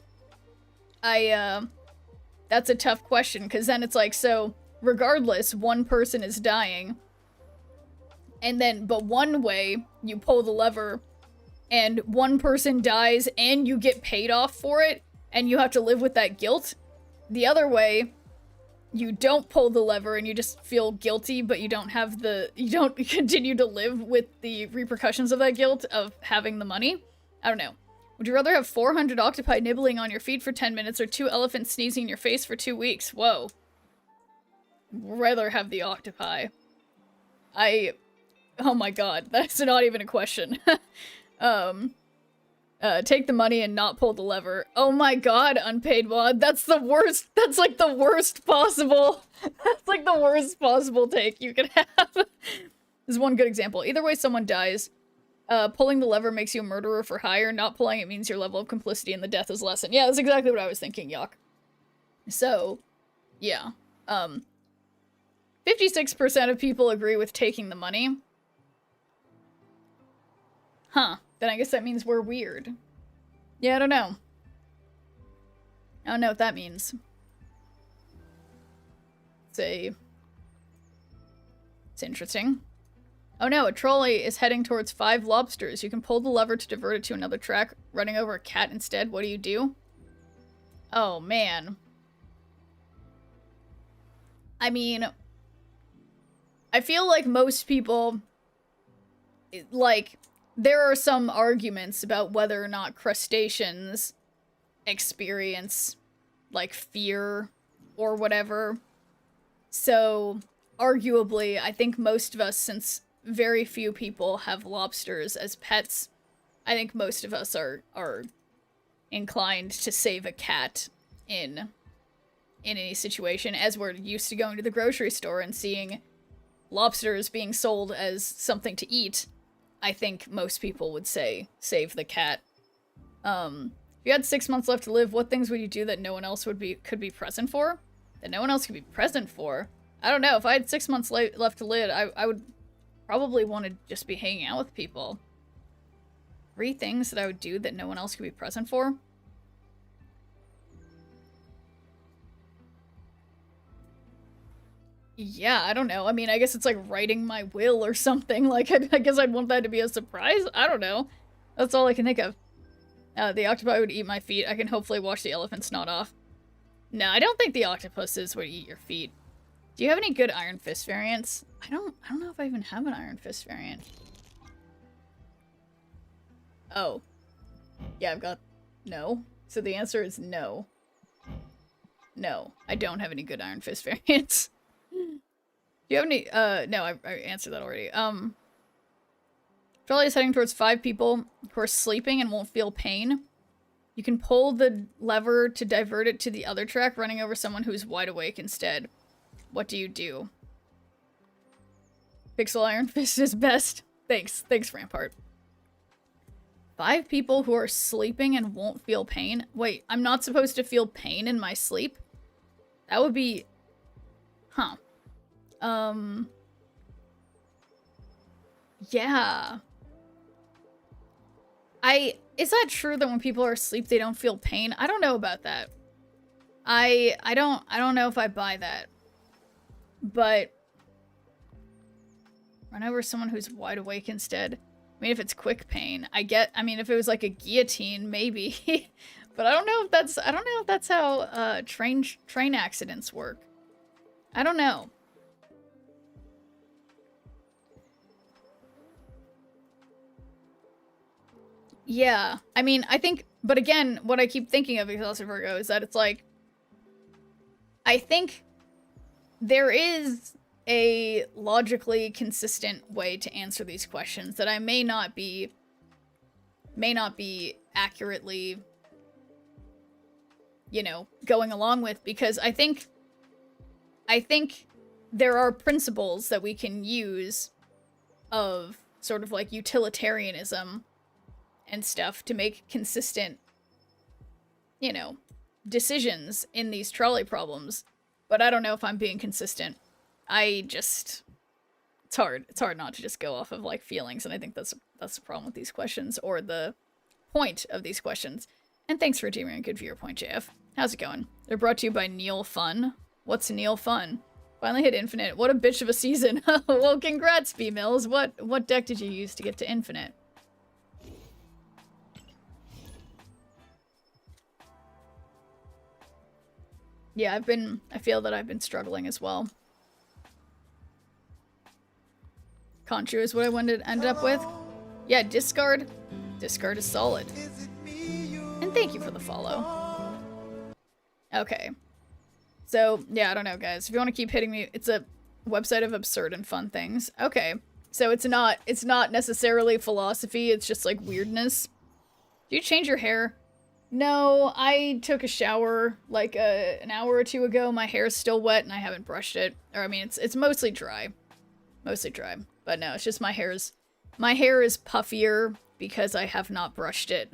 S2: That's a tough question, because then it's like, so, regardless, one person is dying, and then, but one way, you pull the lever, and one person dies, and you get paid off for it, and you have to live with that guilt. The other way, you don't pull the lever, and you just feel guilty, but you don't continue to live with the repercussions of that guilt of having the money. I don't know. Would you rather have 400 octopi nibbling on your feet for 10 minutes or 2 elephants sneezing in your face for 2 weeks? Whoa. Rather have the octopi. Oh my god, that's not even a question. Take the money and not pull the lever. Oh my god, Unpaid Mod, that's the worst, that's like the worst possible, that's like the worst possible take you could have. This is one good example. Either way, someone dies. Pulling the lever makes you a murderer for hire. Not pulling it means your level of complicity in the death is lessened. Yeah, that's exactly what I was thinking, Yuck. So, yeah. 56% of people agree with taking the money. Huh. Then I guess that means we're weird. Yeah, I don't know. I don't know what that means. It's interesting. Oh no, a trolley is heading towards 5 lobsters. You can pull the lever to divert it to another track, running over a cat instead. What do you do? Oh man. I mean, I feel like most people, like, there are some arguments about whether or not crustaceans experience, like, fear or whatever. So, arguably, I think most of us, since very few people have lobsters as pets, I think most of us are inclined to save a cat in any situation, as we're used to going to the grocery store and seeing lobsters being sold as something to eat. I think most people would say save the cat. If you had 6 months left to live, what things would you do that no one else could be present for? That no one else could be present for? I don't know. If I had 6 months left to live, I would probably want to just be hanging out with people. 3 things that I would do that no one else could be present for? Yeah, I don't know. I mean, I guess it's like writing my will or something. Like, I guess I'd want that to be a surprise. I don't know. That's all I can think of. The octopi would eat my feet. I can hopefully wash the elephant's snot off. No, I don't think the octopuses would eat your feet. Do you have any good Iron Fist variants? I don't know if I even have an Iron Fist variant. Oh. Yeah, I've got... No. So the answer is no. No, I don't have any good Iron Fist variants. Do you have any, no, I answered that already. Trolley is heading towards 5 people who are sleeping and won't feel pain. You can pull the lever to divert it to the other track, running over someone who's wide awake instead. What do you do? Pixel Iron Fist is best. Thanks, Rampart. 5 people who are sleeping and won't feel pain? Wait, I'm not supposed to feel pain in my sleep? That would be... Huh. Yeah. Is that true that when people are asleep they don't feel pain? I don't know about that. I don't know if I buy that. But run over someone who's wide awake instead. I mean, if it's quick pain, I mean, if it was like a guillotine, maybe. But I don't know if that's how train accidents work. I don't know. Yeah, I mean, I think, but again, what I keep thinking of Exhausted Virgo is that it's like, I think there is a logically consistent way to answer these questions that I may not be accurately, you know, going along with, because I think there are principles that we can use of sort of like utilitarianism and stuff to make consistent, you know, decisions in these trolley problems. But I don't know if I'm being consistent. It's hard not to just go off of like feelings, and I think that's the problem with these questions, or the point of these questions. And thanks for teaming a good viewer point, JF. How's it going? They're brought to you by Neil Fun. What's Neil Fun? Finally hit Infinite. What a bitch of a season. Well, congrats, B-Mills. What deck did you use to get to Infinite? Yeah, I feel that I've been struggling as well. Conchu is what I ended up with. Yeah, discard. Discard is solid. And thank you for the follow. Okay. So, yeah, I don't know, guys. If you want to keep hitting me, it's a website of absurd and fun things. Okay. So it's not necessarily philosophy, it's just like weirdness. Do you change your hair? No, I took a shower like an hour or 2 ago. My hair's still wet and I haven't brushed it. Or I mean, it's mostly dry. Mostly dry. But no, it's just my hair is puffier because I have not brushed it.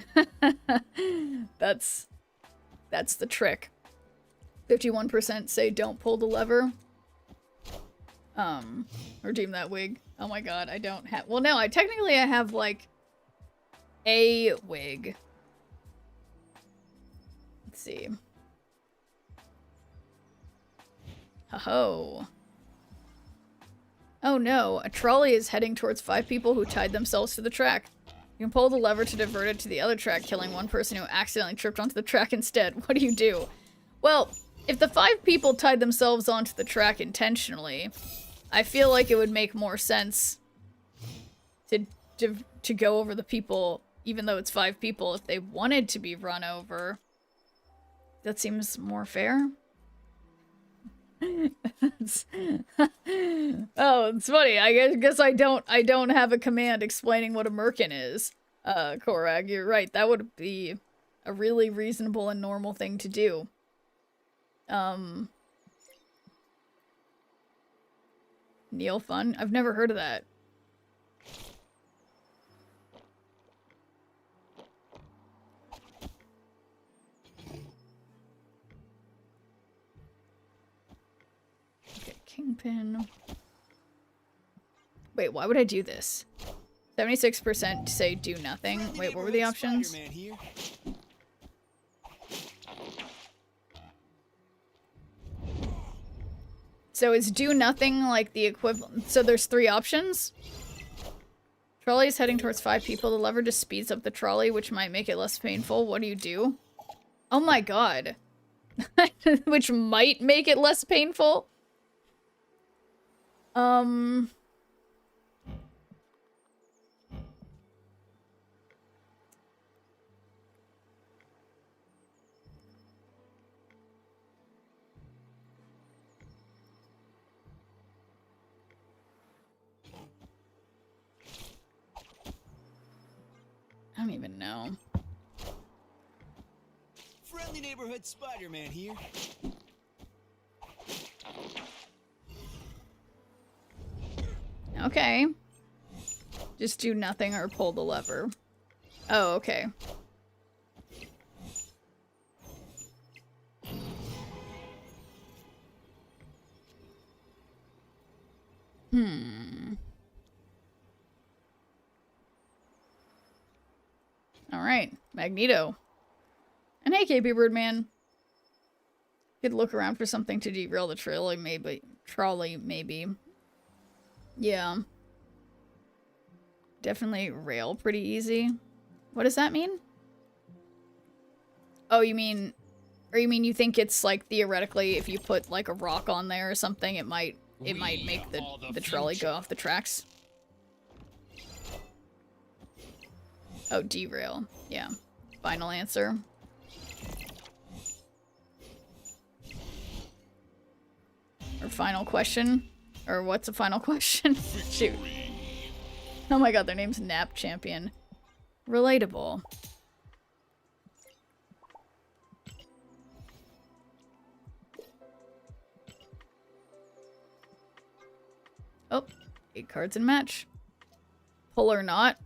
S2: That's the trick. 51% say don't pull the lever. Redeem that wig. Oh my god, I don't have... Well, no, I have like a wig. Let's see. Ho-ho. Oh no, a trolley is heading towards 5 people who tied themselves to the track. You can pull the lever to divert it to the other track, killing one person who accidentally tripped onto the track instead. What do you do? Well, if the 5 people tied themselves onto the track intentionally, I feel like it would make more sense to go over the people, even though it's 5 people, if they wanted to be run over. That seems more fair. Oh, it's funny. I guess I don't have a command explaining what a merkin is. Korag, you're right. That would be a really reasonable and normal thing to do. Neil Fun? I've never heard of that. Kingpin. Wait, why would I do this? 76% say do nothing. Wait, what were the options? So is do nothing like the equivalent? So there's 3 options? Trolley is heading towards 5 people. The lever just speeds up the trolley, which might make it less painful. What do you do? Oh my god. Which might make it less painful? don't even know.
S3: Friendly neighborhood Spider-Man here.
S2: Okay. Just do nothing or pull the lever. Oh, okay. Alright, Magneto. And hey, KB Birdman. Could look around for something to derail the trolley, maybe. Yeah. Definitely rail pretty easy. What does that mean? Oh, you mean... Or you mean you think it's, like, theoretically, if you put, like, a rock on there or something, it might make the trolley go off the tracks? Oh, derail. Yeah. Final answer. Or final question? Or what's a final question? Shoot. Oh my god, their name's Nap Champion. Relatable. Oh, 8 cards in match. Pull or not.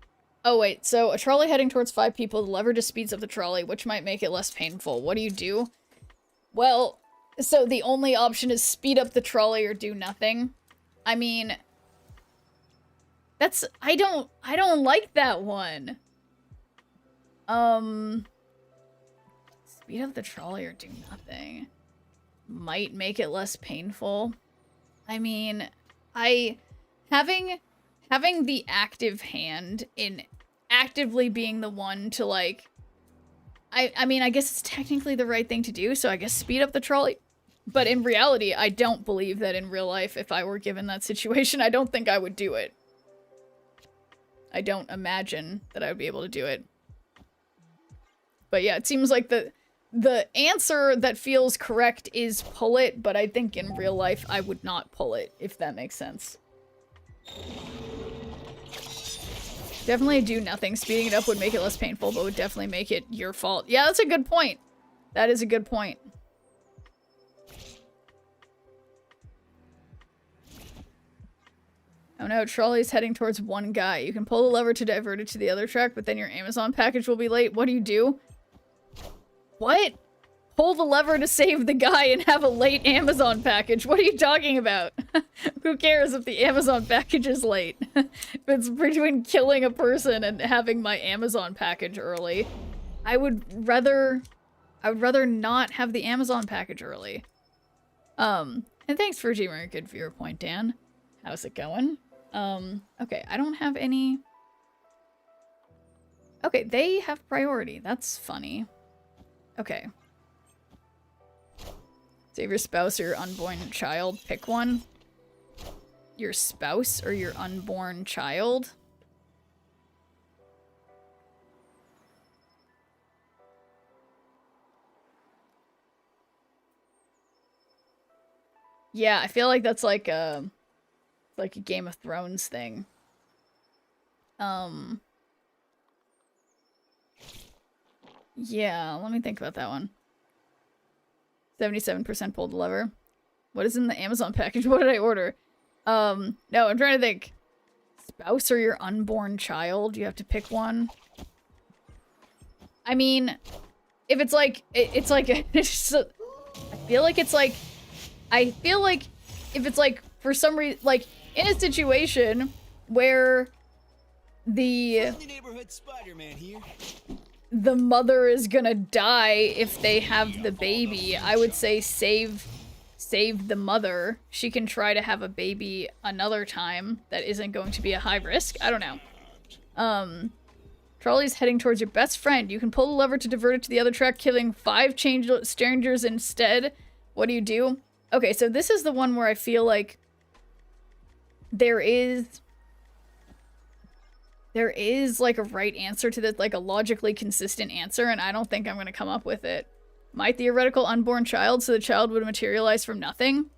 S2: Oh wait, so a trolley heading towards 5 people, the lever just speeds up the trolley, which might make it less painful. What do you do? Well, so the only option is speed up the trolley or do nothing. I mean, that's, I don't like that one. Speed up the trolley or do nothing. Might make it less painful. I mean, having the active hand in actively being the one to, like, I mean, I guess it's technically the right thing to do, so I guess speed up the trolley. But in reality, I don't believe that in real life, if I were given that situation, I don't think I would do it. I don't imagine that I would be able to do it. But yeah, it seems like the answer that feels correct is pull it, but I think in real life, I would not pull it, if that makes sense. Definitely do nothing. Speeding it up would make it less painful, but would definitely make it your fault. Yeah, that's a good point. That is a good point. Oh no, trolley's heading towards one guy. You can pull the lever to divert it to the other track, but then your Amazon package will be late. What do you do? What? Pull the lever to save the guy and have a late Amazon package. What are you talking about? Who cares if the Amazon package is late? If it's between killing a person and having my Amazon package early. I would rather not have the Amazon package early. And thanks for G-Mer, good for your point, Dan. How's it going? Okay, I don't have any... Okay, they have priority. That's funny. Okay. Save your spouse or your unborn child. Pick one. Your spouse or your unborn child? Yeah, I feel like that's like a Game of Thrones thing. Yeah, let me think about that one. 77% pulled the lever. What is in the Amazon package? What did I order? No, I'm trying to think. Spouse or your unborn child? You have to pick one. I mean, if it's like, it's like, I feel like it's like, I feel like if it's like, for some reason, like, in a situation where the
S3: neighborhood Spider-Man here.
S2: the mother is gonna die if they have the baby, I would say save the mother. She can try to have a baby another time that isn't going to be a high risk. I don't know. Trolley's heading towards your best friend. You can pull the lever to divert it to the other track, killing 5 strangers instead. What do you do? Okay, so this is the one where I feel like there is like a right answer to this, like a logically consistent answer, and I don't think I'm gonna come up with it. My theoretical unborn child, so the child would materialize from nothing?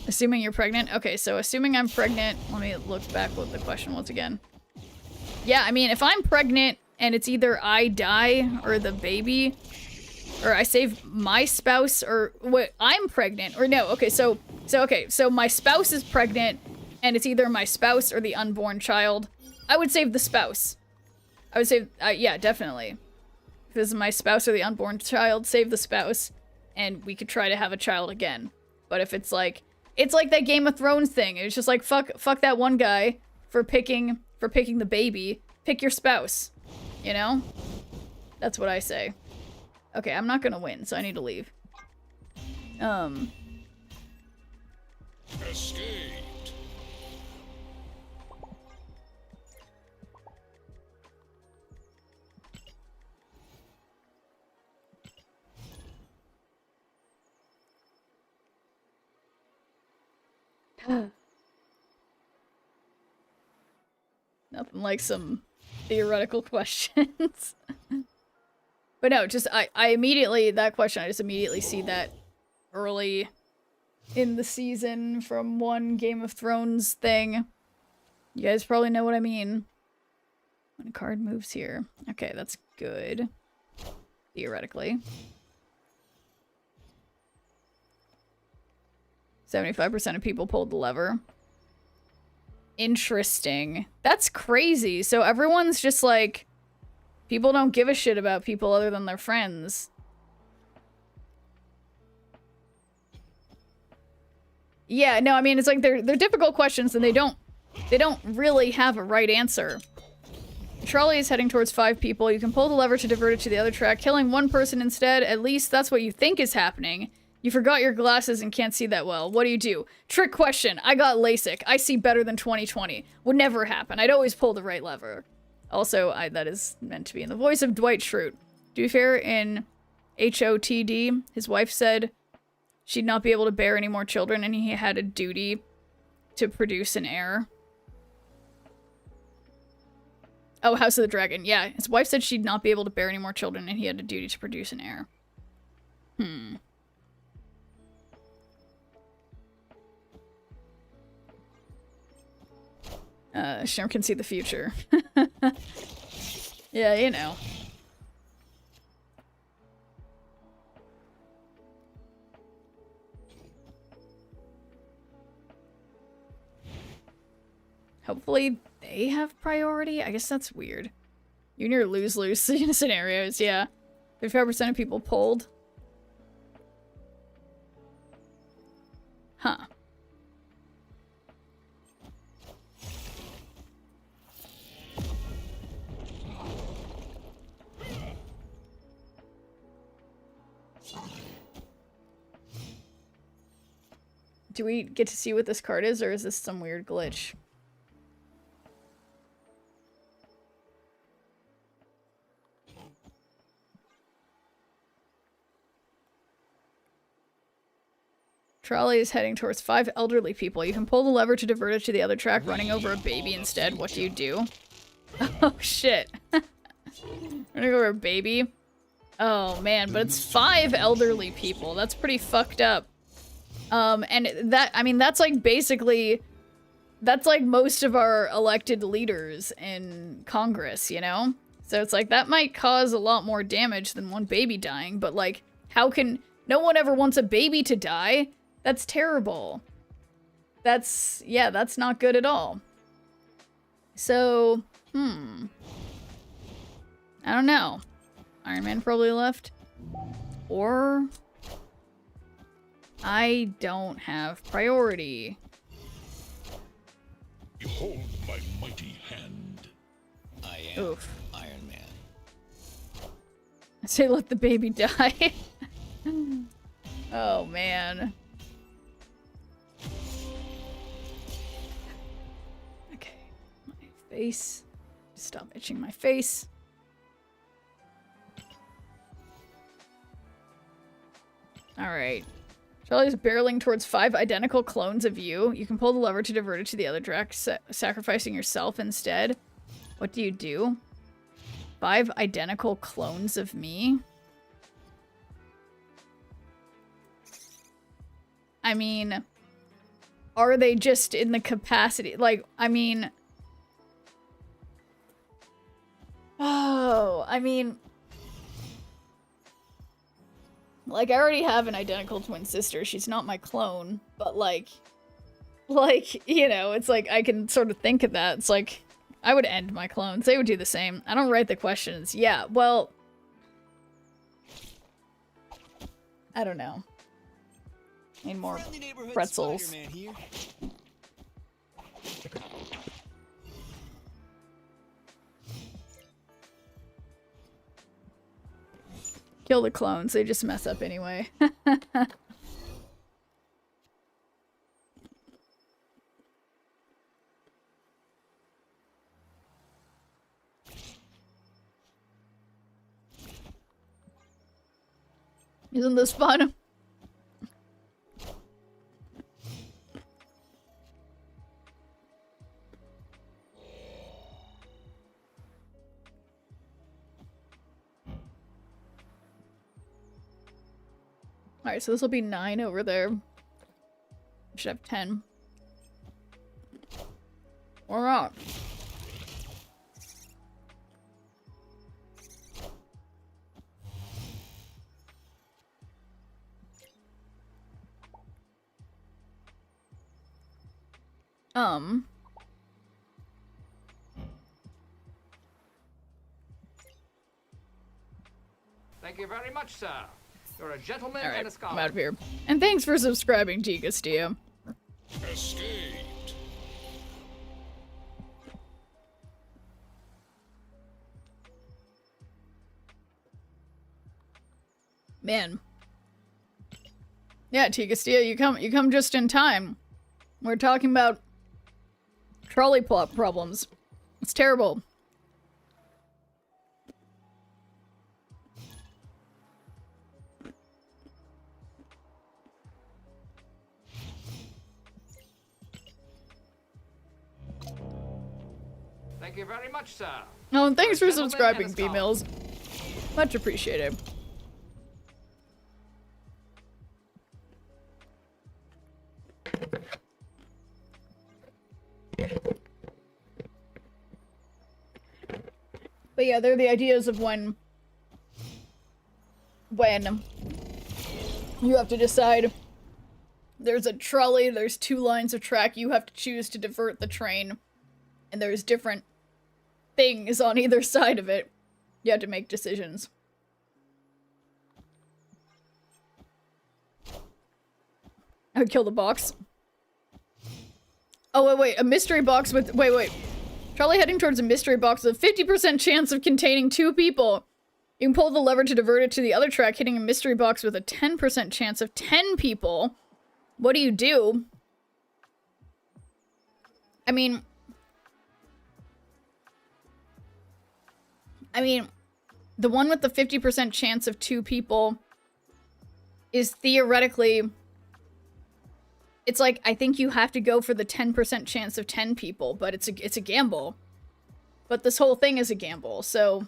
S2: Assuming you're pregnant? Okay, so assuming I'm pregnant, let me look back what the question was again. Yeah, I mean, if I'm pregnant and it's either I die or the baby, or I save my spouse, or what, I'm pregnant, or no, okay, so my spouse is pregnant and it's either my spouse or the unborn child, I would save the spouse. I would save, yeah, definitely. If this is my spouse or the unborn child, save the spouse, and we could try to have a child again. But if it's like that Game of Thrones thing. It's just like, fuck that one guy for picking the baby. Pick your spouse, you know? That's what I say. Okay, I'm not gonna win, so I need to leave.
S3: Escaped.
S2: Nothing like some theoretical questions. But no, just I immediately, that question, I just immediately see that early in the season from one Game of Thrones thing. You guys probably know what I mean. When a card moves here. Okay, that's good. Theoretically. 75% of people pulled the lever. Interesting. That's crazy. So everyone's just like, people don't give a shit about people other than their friends. Yeah, no, I mean, it's like they're difficult questions and they don't really have a right answer. The trolley is heading towards 5 people. You can pull the lever to divert it to the other track, killing one person instead. At least that's what you think is happening. You forgot your glasses and can't see that well. What do? Trick question. I got LASIK. I see better than 20/20. Would never happen. I'd always pull the right lever. Also, that is meant to be in the voice of Dwight Schrute. To be fair, in HOTD, his wife said she'd not be able to bear any more children and he had a duty to produce an heir. Oh, House of the Dragon. Yeah, his wife said she'd not be able to bear any more children and he had a duty to produce an heir. Shem can see the future. Yeah, you know. Hopefully they have priority? I guess that's weird. You're near lose-lose scenarios, yeah. 55% of people pulled. Huh. Do we get to see what this card is, or is this some weird glitch? Trolley is heading towards 5 elderly people. You can pull the lever to divert it to the other track, running over a baby instead. What do? Oh, shit. Running over a baby? Oh, man, but it's 5 elderly people. That's pretty fucked up. And that, I mean, that's like basically, that's like most of our elected leaders in Congress, you know? So it's like, that might cause a lot more damage than one baby dying, but like, how can, no one ever wants a baby to die? That's terrible. That's, yeah, that's not good at all. So, I don't know. Iron Man probably left. Or I don't have priority.
S3: Behold my mighty hand. I am Iron Man.
S2: I say let the baby die. Oh, man. Okay. My face. Stop itching my face. Alright. Charlie's barreling towards 5 identical clones of you. You can pull the lever to divert it to the other track, sacrificing yourself instead. What do? 5 identical clones of me? I mean, are they just in the capacity? Like, I mean, Oh, I mean... Like, I already have an identical twin sister. She's not my clone, but like, you know, it's like, I can sort of think of that. It's like, I would end my clones. They would do the same. I don't write the questions. Yeah, well... I don't know. Need more
S3: Friendly neighborhood
S2: pretzels.
S3: Spider-Man here.
S2: Kill the clones. They just mess up anyway. Isn't this fun? Alright, so this will be 9 over there. Should have 10. Or not.
S8: Thank you very much, sir. You're a gentleman
S2: Alright,
S8: and a
S2: I'm
S8: scholar.
S2: out of here. And thanks for subscribing, G. Castillo.
S6: Escaped.
S2: Man. Yeah, T. Castillo, you come just in time. We're talking about trolley plot problems. It's terrible.
S8: Thank you very much, sir.
S2: Oh, and thanks for
S8: You're a gentleman
S2: subscribing,
S8: and a scholar.
S2: B-Mills. Much appreciated. But yeah, they're the ideas of when you have to decide there's a trolley, there's 2 lines of track, you have to choose to divert the train, and there's different things on either side of it. You have to make decisions. I would kill the box. Oh, wait, a mystery box with- wait. Trolley heading towards a mystery box with a 50% chance of containing 2 people. You can pull the lever to divert it to the other track, hitting a mystery box with a 10% chance of 10 people. What do you do? I mean, the one with the 50% chance of 2 people is theoretically... It's like, I think you have to go for the 10% chance of 10 people, but it's a gamble. But this whole thing is a gamble, so...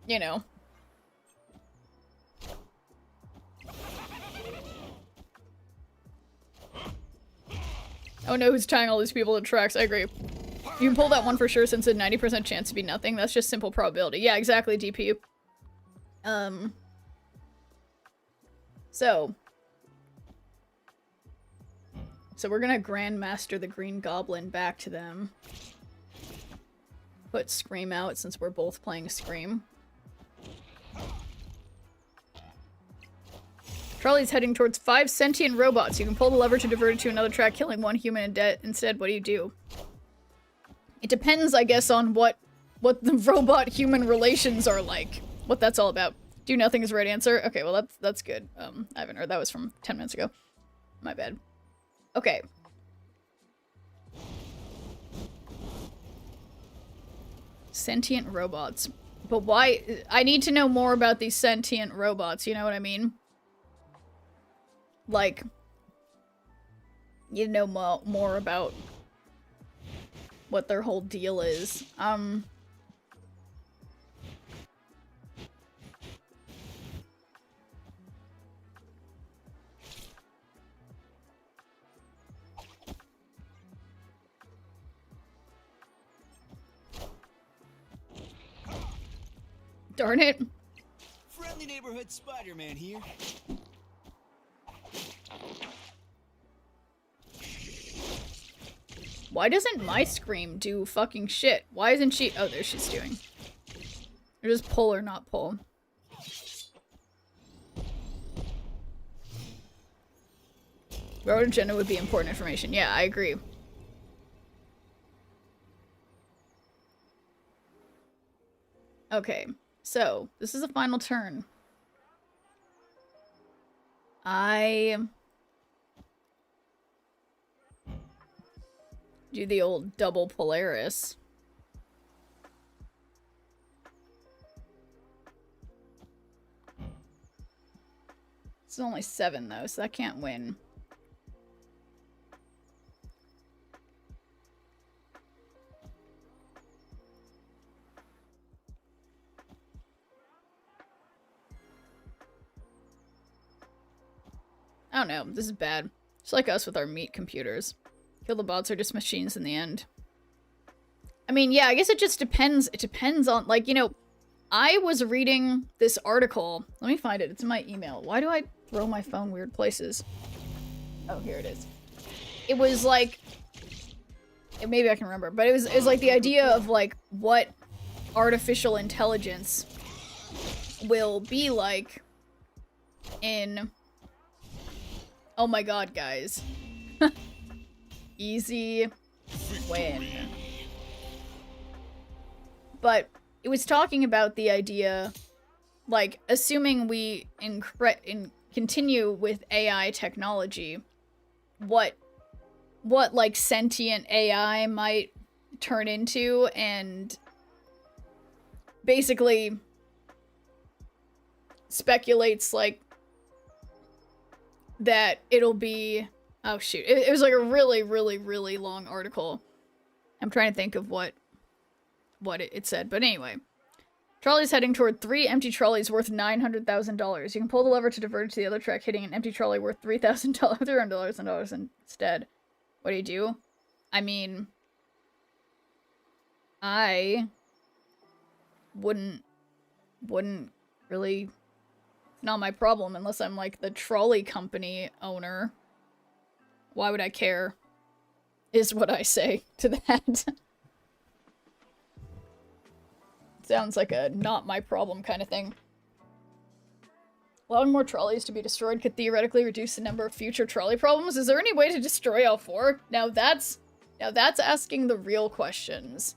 S2: You know. Oh no, who's tying all these people to tracks? I agree. You can pull that one for sure since a 90% chance to be nothing. That's just simple probability. Yeah, exactly, DP. So we're gonna Grandmaster the Green Goblin back to them. Put Scream out since we're both playing Scream. Trolley's heading towards 5 sentient robots. You can pull the lever to divert it to another track, killing 1 human instead. What do you do? It depends, I guess, on what the robot-human relations are like. What that's all about. Do nothing is the right answer. Okay, well that's good. I haven't heard. That was from 10 minutes ago. My bad. Okay. Sentient robots. But why? I need to know more about these sentient robots, you know what I mean? Like, you know more about what their whole deal is. Darn it.
S3: Friendly neighborhood Spider-Man here.
S2: Why doesn't my Scream do fucking shit? Why isn't she- oh, there she's doing. Or just pull or not pull. Road agenda would be important information. Yeah, I agree. Okay, so this is the final turn. I do the old double Polaris. It's only 7 though, so that can't win. I don't know, this is bad. Just like us with our meat computers. Kill the bots are just machines in the end. I mean, yeah, I guess it just depends. It depends on, like, you know, I was reading this article. Let me find it. It's in my email. Why do I throw my phone weird places? Oh, here it is. It was like, maybe I can remember, but it was like the idea of like what artificial intelligence will be like in, oh my god, guys. Easy win. But it was talking about the idea, like, assuming we continue with AI technology, what like sentient AI might turn into, and basically speculates like that it'll be, oh shoot, it was like a really, really, really long article. I'm trying to think of what it said, but anyway. Trolley's heading toward 3 empty trolleys worth $900,000. You can pull the lever to divert it to the other track, hitting an empty trolley worth $300,000 instead. What do? I mean, I wouldn't really, not my problem unless I'm like the trolley company owner. Why would I care? Is what I say to that. Sounds like a not my problem kind of thing. Allowing more trolleys to be destroyed could theoretically reduce the number of future trolley problems. Is there any way to destroy all 4? Now that's asking the real questions.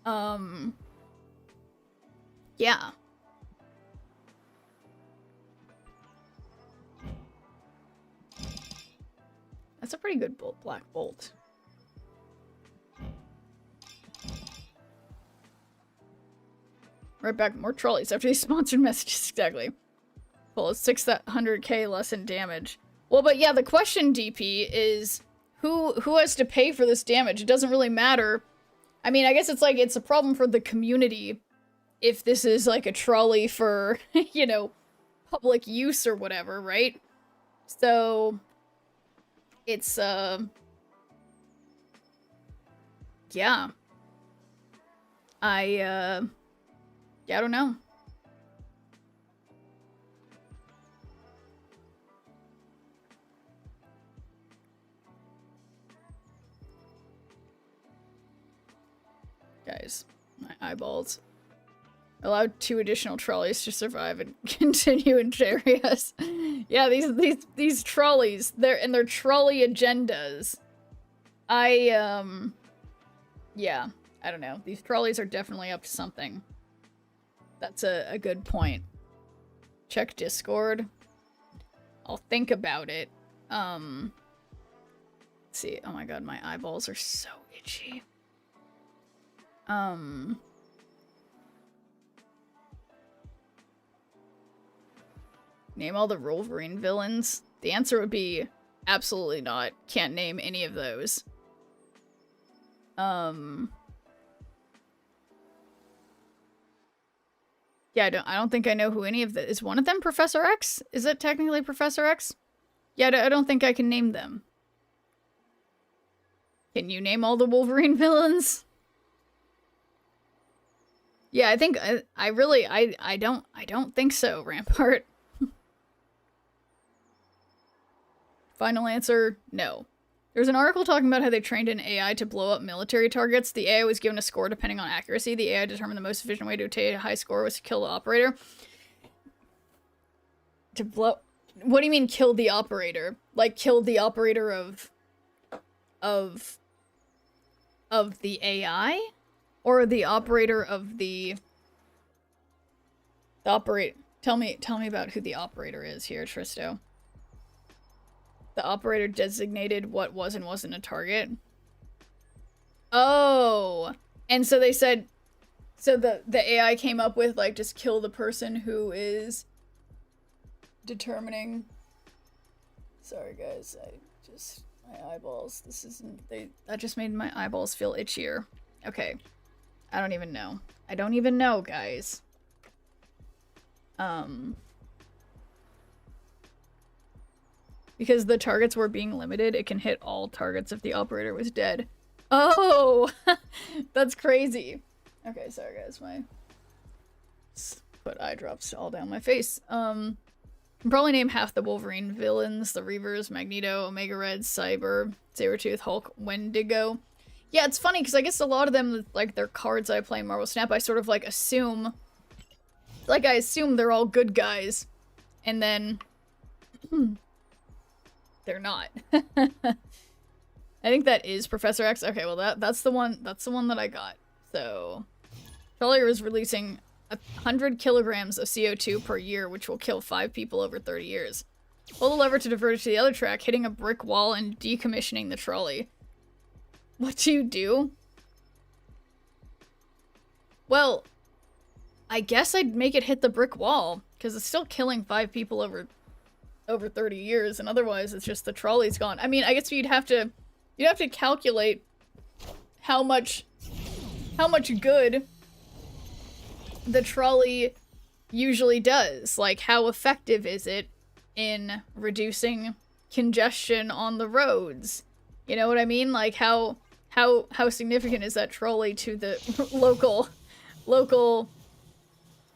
S2: Yeah. That's a pretty good black bolt. Right back, more trolleys after these sponsored messages. Exactly. Well, it's 600k less in damage. Well, but yeah, the question, DP, is who has to pay for this damage? It doesn't really matter. I mean, I guess it's like, it's a problem for the community if this is like a trolley for, you know, public use or whatever, right? So, it's, yeah. Yeah, I don't know. Guys, my eyeballs. Allowed 2 additional trolleys to survive and continue in areas. Yeah, these trolleys, they're trolley agendas. Yeah, I don't know. These trolleys are definitely up to something. That's a good point. Check Discord. I'll think about it. Let's see. Oh my god, my eyeballs are so itchy. Name all the Wolverine villains? The answer would be absolutely not. Can't name any of those. Yeah, I don't think I know who any of the— is one of them Professor X? Is it technically Professor X? Yeah, I don't think I can name them. Can you name all the Wolverine villains? Yeah, I think I really I don't think so, Rampart. Final answer, no. There's an article talking about how they trained an AI to blow up military targets. The AI was given a score depending on accuracy. The AI determined the most efficient way to obtain a high score was to kill the operator. To blow... What do you mean kill the operator? Like kill the operator of the AI? Or the operator of the operate... Tell me about who the operator is here, Tristo. The operator designated what was and wasn't a target. Oh, and so they said, so the AI came up with like just kill the person who is determining. Sorry guys, my eyeballs. This isn't that just made my eyeballs feel itchier. Okay, I don't even know. I don't even know, guys. Because the targets were being limited, it can hit all targets if the operator was dead. Oh! That's crazy. Okay, sorry guys, put eye drops all down my face. Can probably name half the Wolverine villains: the Reavers, Magneto, Omega Red, Cyber, Sabretooth, Hulk, Wendigo. Yeah, it's funny because I guess a lot of them, like their cards I play in Marvel Snap, I sort of like assume, I assume they're all good guys, and then they're not. I think that is Professor X. Okay, well that's the one that I got. So Trollier is releasing 100 kilograms of CO2 per year, which will kill 5 people over 30 years. Pull the lever to divert it to the other track, hitting a brick wall and decommissioning the trolley. What do you do? Well, I guess I'd make it hit the brick wall, because it's still killing 5 people over 30 years, and otherwise it's just the trolley's gone. I mean, I guess you'd have to calculate how much good the trolley usually does. Like, how effective is it in reducing congestion on the roads? You know what I mean? Like, how significant is that trolley to the local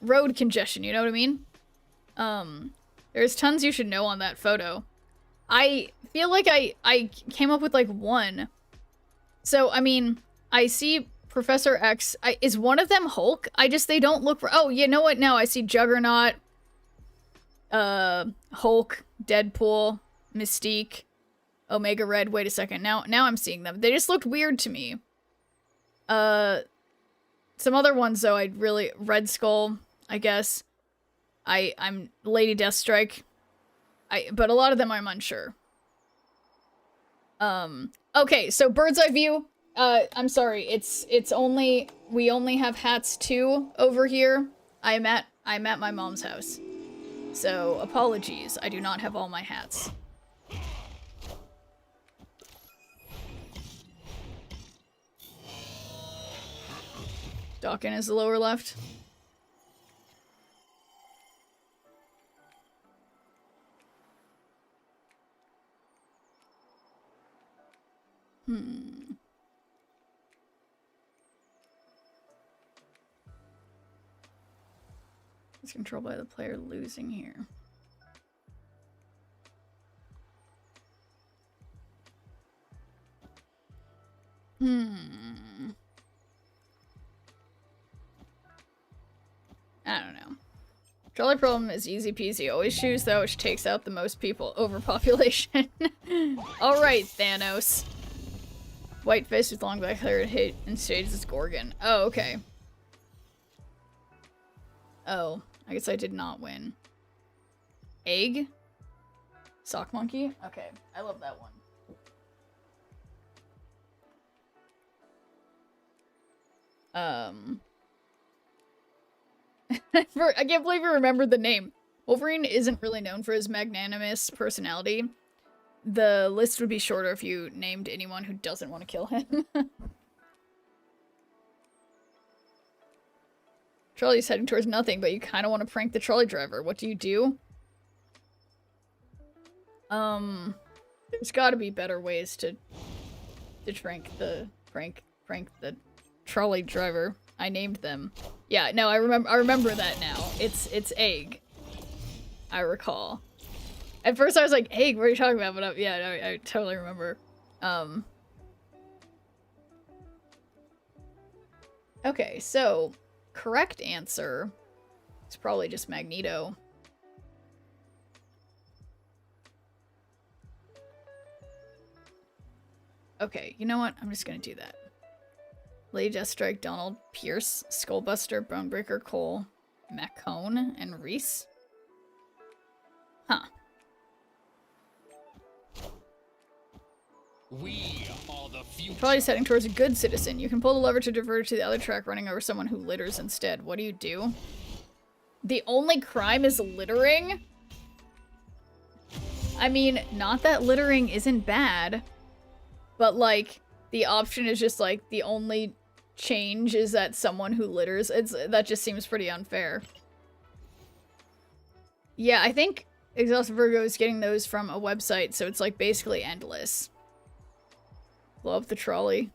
S2: road congestion, you know what I mean? There's tons you should know on that photo. I feel like I came up with like one. So, I mean, I see Professor X. Is one of them Hulk? They don't look... Oh, you know what? Now I see Juggernaut, Hulk, Deadpool, Mystique, Omega Red. Wait a second. Now I'm seeing them. They just looked weird to me. Some other ones, though, Red Skull, I guess. I'm Lady Deathstrike. But a lot of them I'm unsure. Okay, so bird's eye view. I'm sorry, we only have hats 2 over here. I'm at my mom's house. So, apologies, I do not have all my hats. Dawkins is the lower left. It's controlled by the player losing here. I don't know. Trolley problem is easy peasy. Always choose that which takes out the most people. Overpopulation. Alright, Thanos. White face with long black hair hit and stages as Gorgon. Oh, okay. Oh, I guess I did not win. Egg? Sock monkey? Okay, I love that one. I can't believe you remembered the name. Wolverine isn't really known for his magnanimous personality. The list would be shorter if you named anyone who doesn't want to kill him. Trolley's heading towards nothing, but you kind of want to prank the trolley driver. What do you do? There's got to be better ways to prank the trolley driver. I named them. Yeah, no, I remember that now. It's egg. I recall. At first I was like, egg, what are you talking about? But yeah, no, I totally remember. Okay, so correct answer is probably just Magneto. Okay, you know what? I'm just gonna do that. Lady Deathstrike, Donald, Pierce, Skullbuster, Bonebreaker, Cole, Macone, and Reese. Huh.
S3: We are the future.
S2: Probably heading towards a good citizen. You can pull the lever to divert to the other track, running over someone who litters instead. What do you do? The only crime is littering? I mean, not that littering isn't bad, but like, the option is just like, the only change is that someone who litters. That just seems pretty unfair. Yeah, I think Exhausted Virgo is getting those from a website, so it's like basically endless. Blow up the trolley.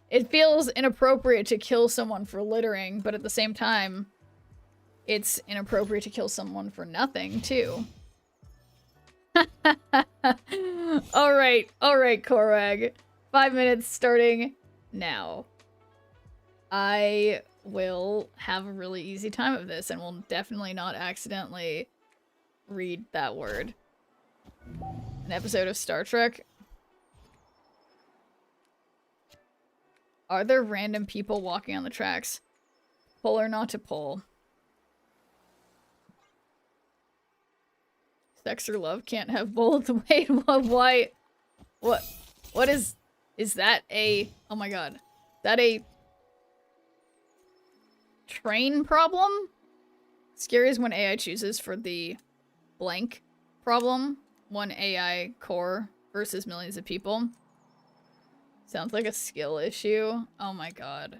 S2: It feels inappropriate to kill someone for littering, but at the same time, it's inappropriate to kill someone for nothing, too. Alright, Korag. 5 minutes starting now. I will have a really easy time of this and will definitely not accidentally read that word. An episode of Star Trek. Are there random people walking on the tracks? Pull or not to pull? Sex or love can't have both. Wait, why? What is that a... Oh my god. Is that a... train problem? Scary is when AI chooses for the blank problem. One AI core versus millions of people. Sounds like a skill issue. Oh my god.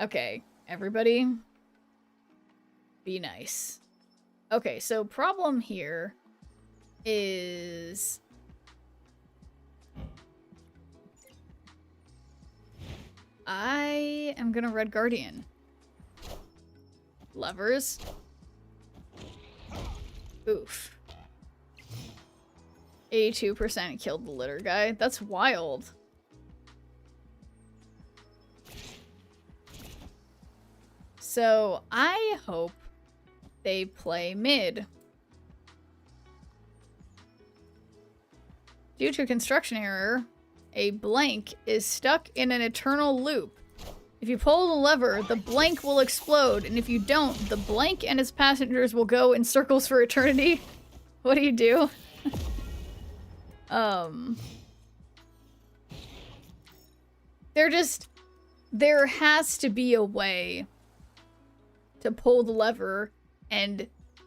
S2: Okay, everybody be nice. Okay, so problem here is I am gonna Red Guardian. Levers. Oof. 82% killed the litter guy. That's wild. So I hope they play mid. Due to construction error, a blank is stuck in an eternal loop. If you pull the lever, the blank will explode, and if you don't, the blank and its passengers will go in circles for eternity. What do you do? There has to be a way to pull the lever and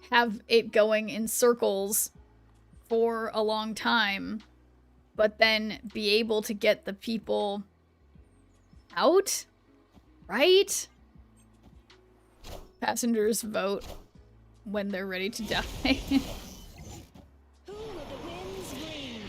S2: have it going in circles for a long time, but then be able to get the people out, right? Passengers vote when they're ready to die.
S7: Who will the winds bring?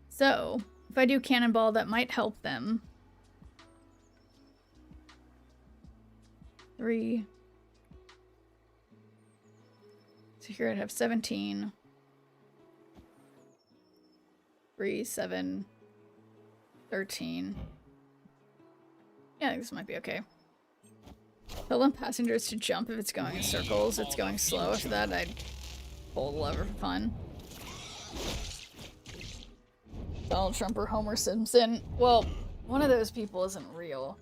S2: So, if I do Cannonball, that might help them. 3. So here I'd have 17. 3, 7, 13. Yeah, I think this might be okay. Tell them passengers to jump if it's going in circles. It's going slow. After that, I'd pull the lever for fun. Donald Trump or Homer Simpson. Well, one of those people isn't real.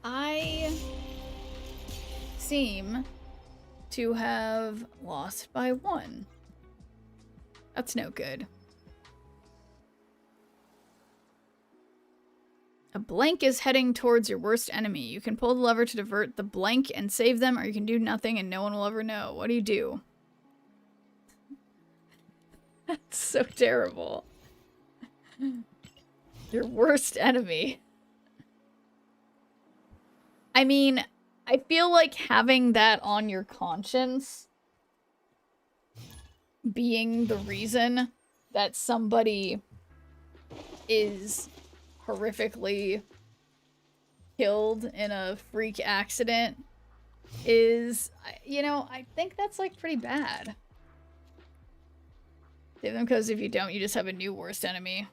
S2: I seem to have lost by 1. That's no good. A blank is heading towards your worst enemy. You can pull the lever to divert the blank and save them, or you can do nothing and no one will ever know. What do you do? so terrible. Your worst enemy. I mean, I feel like having that on your conscience being the reason that somebody is horrifically killed in a freak accident is, you know, I think that's like pretty bad. Save them, because if you don't, you just have a new worst enemy.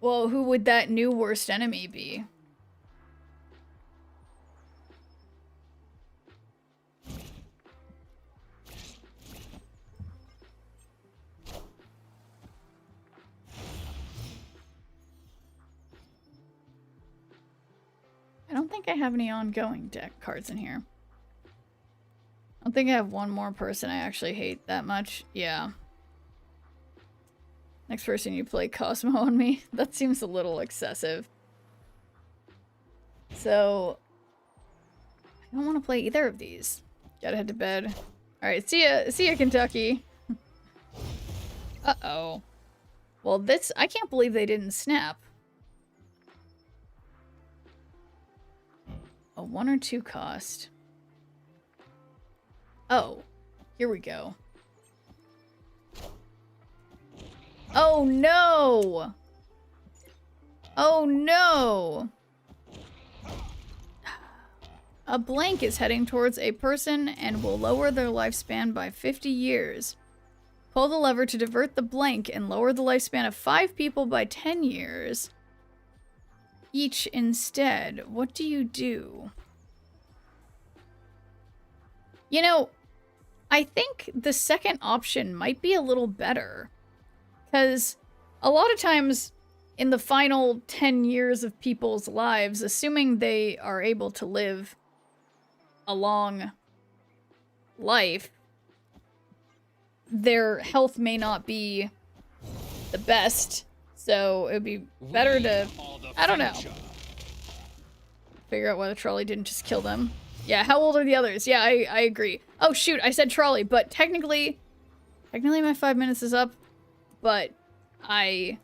S2: Well, who would that new worst enemy be? I don't think I have any ongoing deck cards in here. I don't think I have one more person I actually hate that much. Yeah. Next person you play Cosmo on me. That seems a little excessive. So, I don't want to play either of these. Gotta head to bed. Alright, see ya, Kentucky. Uh-oh. Well, this, I can't believe they didn't snap. A 1 or 2 cost. Oh, here we go. Oh no! Oh no! A blank is heading towards a person and will lower their lifespan by 50 years. Pull the lever to divert the blank and lower the lifespan of 5 people by 10 years. Each instead. What do you do? You know, I think the second option might be a little better. Because a lot of times in the final 10 years of people's lives, assuming they are able to live a long life, their health may not be the best. So it would be better to, I don't know, figure out why the trolley didn't just kill them. Yeah, how old are the others? Yeah, I agree. Oh shoot, I said trolley, but technically my 5 minutes is up, but I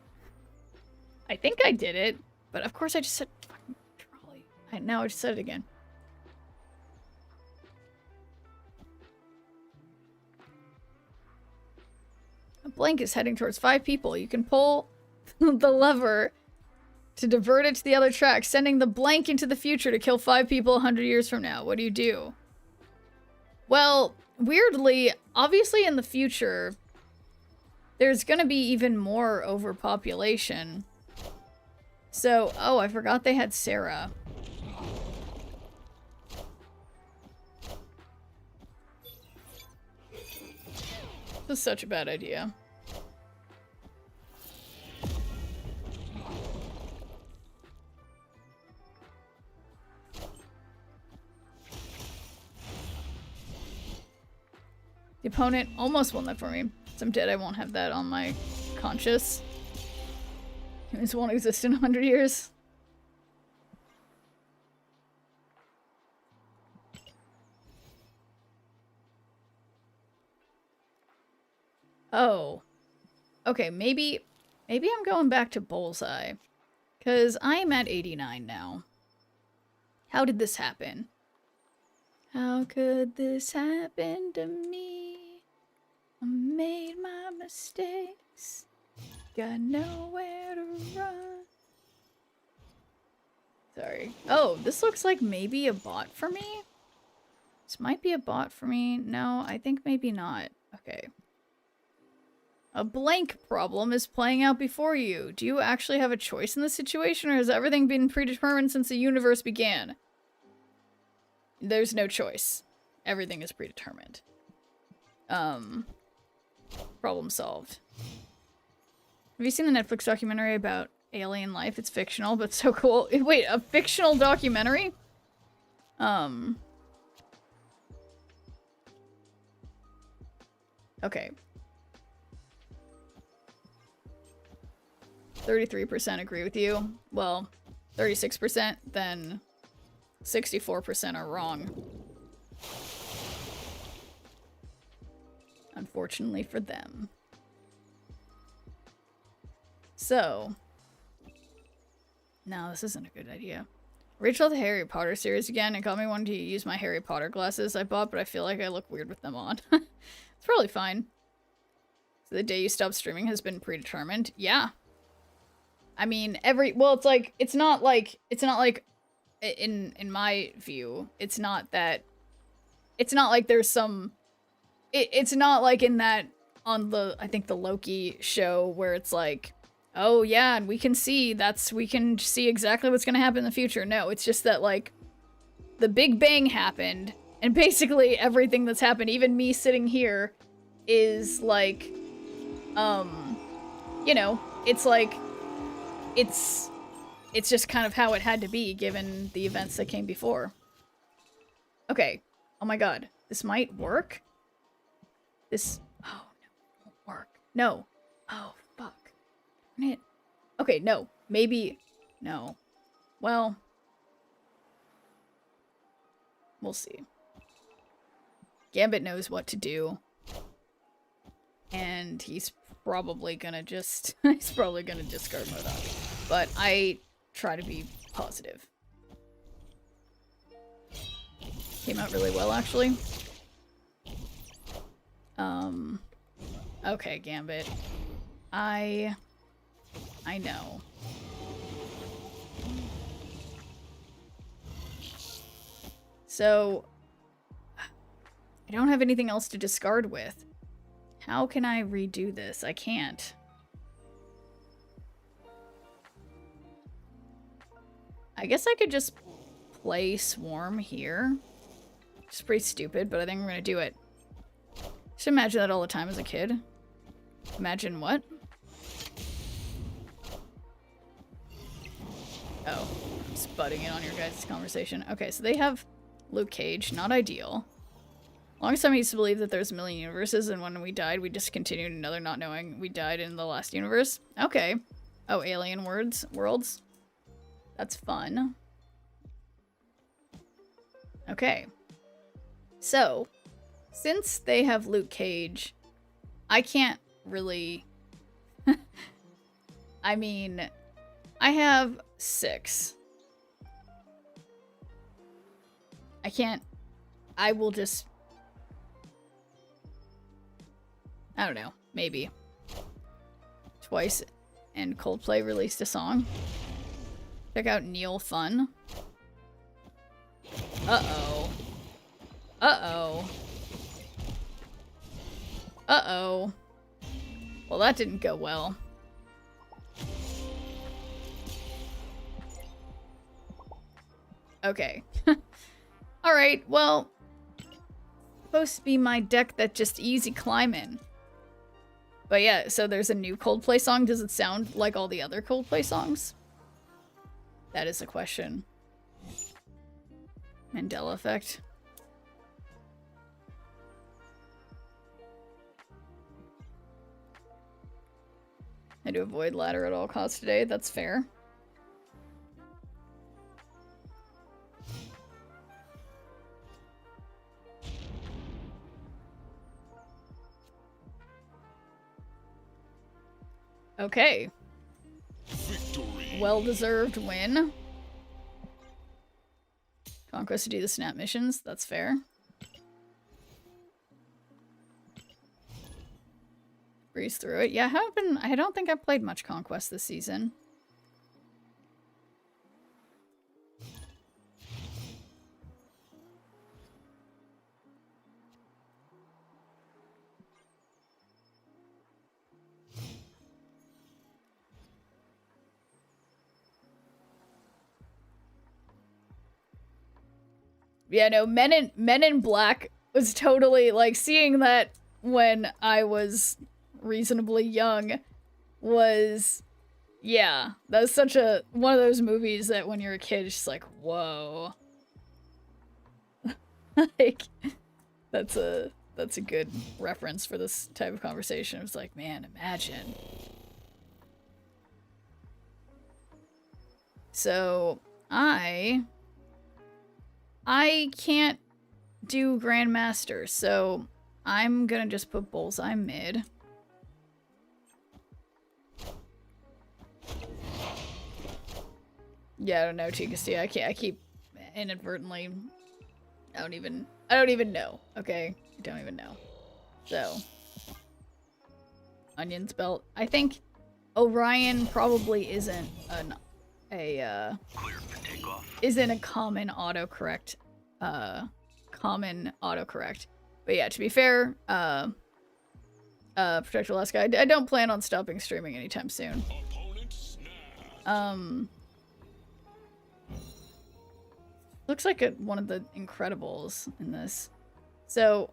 S2: think I did it, but of course I just said fucking trolley. Now I just said it again. A blank is heading towards 5 people. You can pull the lever to divert it to the other track, sending the blank into the future to kill 5 people 100 years from now. What do you do? Well, weirdly, obviously in the future, there's gonna be even more overpopulation. So, oh, I forgot they had Sarah. This is such a bad idea. The opponent almost won that for me. So I'm dead, I won't have that on my conscious. Humans won't exist in 100 years. Oh. Okay, maybe I'm going back to Bullseye. Because I'm at 89 now. How did this happen? How could this happen to me? I made my mistakes. Got nowhere to run. Sorry. Oh, this looks like maybe a bot for me? This might be a bot for me. No, I think maybe not. Okay. A blank problem is playing out before you. Do you actually have a choice in this situation, or has everything been predetermined since the universe began? There's no choice. Everything is predetermined. Problem solved. Have you seen the Netflix documentary about alien life? It's fictional, but so cool. Wait, a fictional documentary? Okay. 33% agree with you. Well, 36%, then 64% are wrong. Unfortunately for them. So, no, this isn't a good idea. Rachel the Harry Potter series again and got me wanting to use my Harry Potter glasses I bought, but I feel like I look weird with them on. It's probably fine. So the day you stop streaming has been predetermined. Yeah. I mean, it's not like in my view, it's not like there's some, it's not like in that, on the, I think the Loki show where it's like, oh yeah, and we can see exactly what's gonna happen in the future. No, it's just that like, the Big Bang happened, and basically everything that's happened, even me sitting here, is like, you know, it's like, it's just kind of how it had to be given the events that came before. Okay. Oh my god. This might work? This... Oh, no. It won't work. No. Oh, fuck. Darn it. Okay, no. Maybe... No. Well... We'll see. Gambit knows what to do. And he's probably gonna just... he's probably gonna discard MODOK. But I try to be positive. Came out really well, actually. Okay, Gambit. I know. So, I don't have anything else to discard with. How can I redo this? I can't. I guess I could just play Swarm here. It's pretty stupid, but I think I'm gonna do it. Just imagine that all the time as a kid. Imagine what? Oh, I'm just butting in on your guys' conversation. Okay, so they have Luke Cage, not ideal. Longest time I used to believe that there's a million universes, and when we died, we discontinued another, not knowing we died in the last universe. Okay. Oh, alien worlds? That's fun. Okay. So, since they have Luke Cage, I can't really... I mean, I have 6. I can't... I will just... I don't know. Maybe. Twice, and Coldplay released a song. Check out Neil Fun. Uh-oh. Uh-oh. Uh-oh. Well, that didn't go well. Okay. Alright, well... Supposed to be my deck that just easy climbing. But yeah, so there's a new Coldplay song. Does it sound like all the other Coldplay songs? That is a question. Mandela effect. I had to avoid ladder at all costs today. That's fair. Okay.
S6: Victory.
S2: Well-deserved win. Conquest to do the snap missions. That's fair. Breeze through it. Yeah, I don't think I've played much Conquest this season. Yeah, no, Men in Black was totally, like, seeing that when I was reasonably young was, yeah, that was such a, one of those movies that when you're a kid, it's just like, whoa. Like, that's a good reference for this type of conversation. It's like, man, imagine. So, I can't do Grandmaster, so I'm gonna just put Bullseye mid. Yeah, I don't know, Chikasti. I keep inadvertently. I don't even know. Okay, I don't even know. So, Onion's belt. I think Orion probably isn't isn't a common autocorrect. But yeah, to be fair, Protector Alaska, I don't plan on stopping streaming anytime soon. Looks like one of the Incredibles in this. So,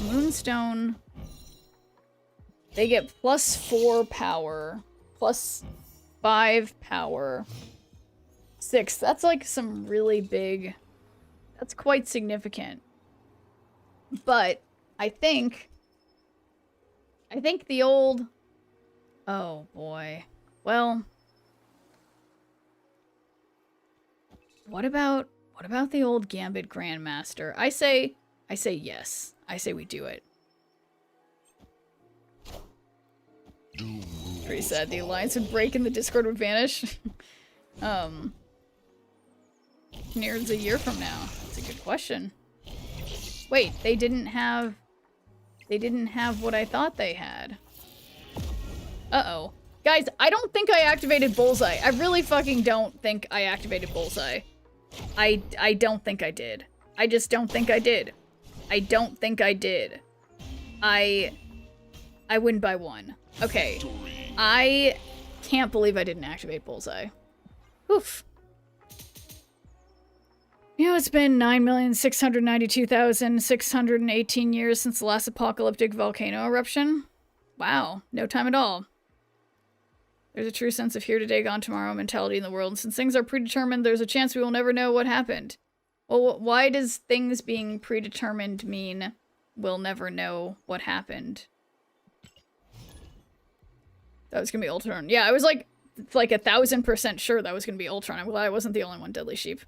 S2: Moonstone, they get +4 power, +5 power, 6. That's like some really big, that's quite significant. But I think the old, oh boy. Well, what about the old Gambit Grandmaster? I say yes. I say we do it. Pretty sad the alliance would break and the Discord would vanish. Near's a year from now. That's a good question. Wait, they didn't have what I thought they had. Uh-oh. Guys, I don't think I activated Bullseye. I really fucking don't think I activated Bullseye. I don't think I did. I just don't think I did. I don't think I did. I win by 1. Okay. I can't believe I didn't activate Bullseye. Oof. You know, it's been 9,692,618 years since the last apocalyptic volcano eruption. Wow, no time at all. There's a true sense of here today, gone tomorrow mentality in the world, and since things are predetermined, there's a chance we will never know what happened. Well, why does things being predetermined mean we'll never know what happened? That was gonna be Ultron. Yeah, I was like 1,000% sure that was gonna be Ultron. I'm glad I wasn't the only one, Deadly Sheep.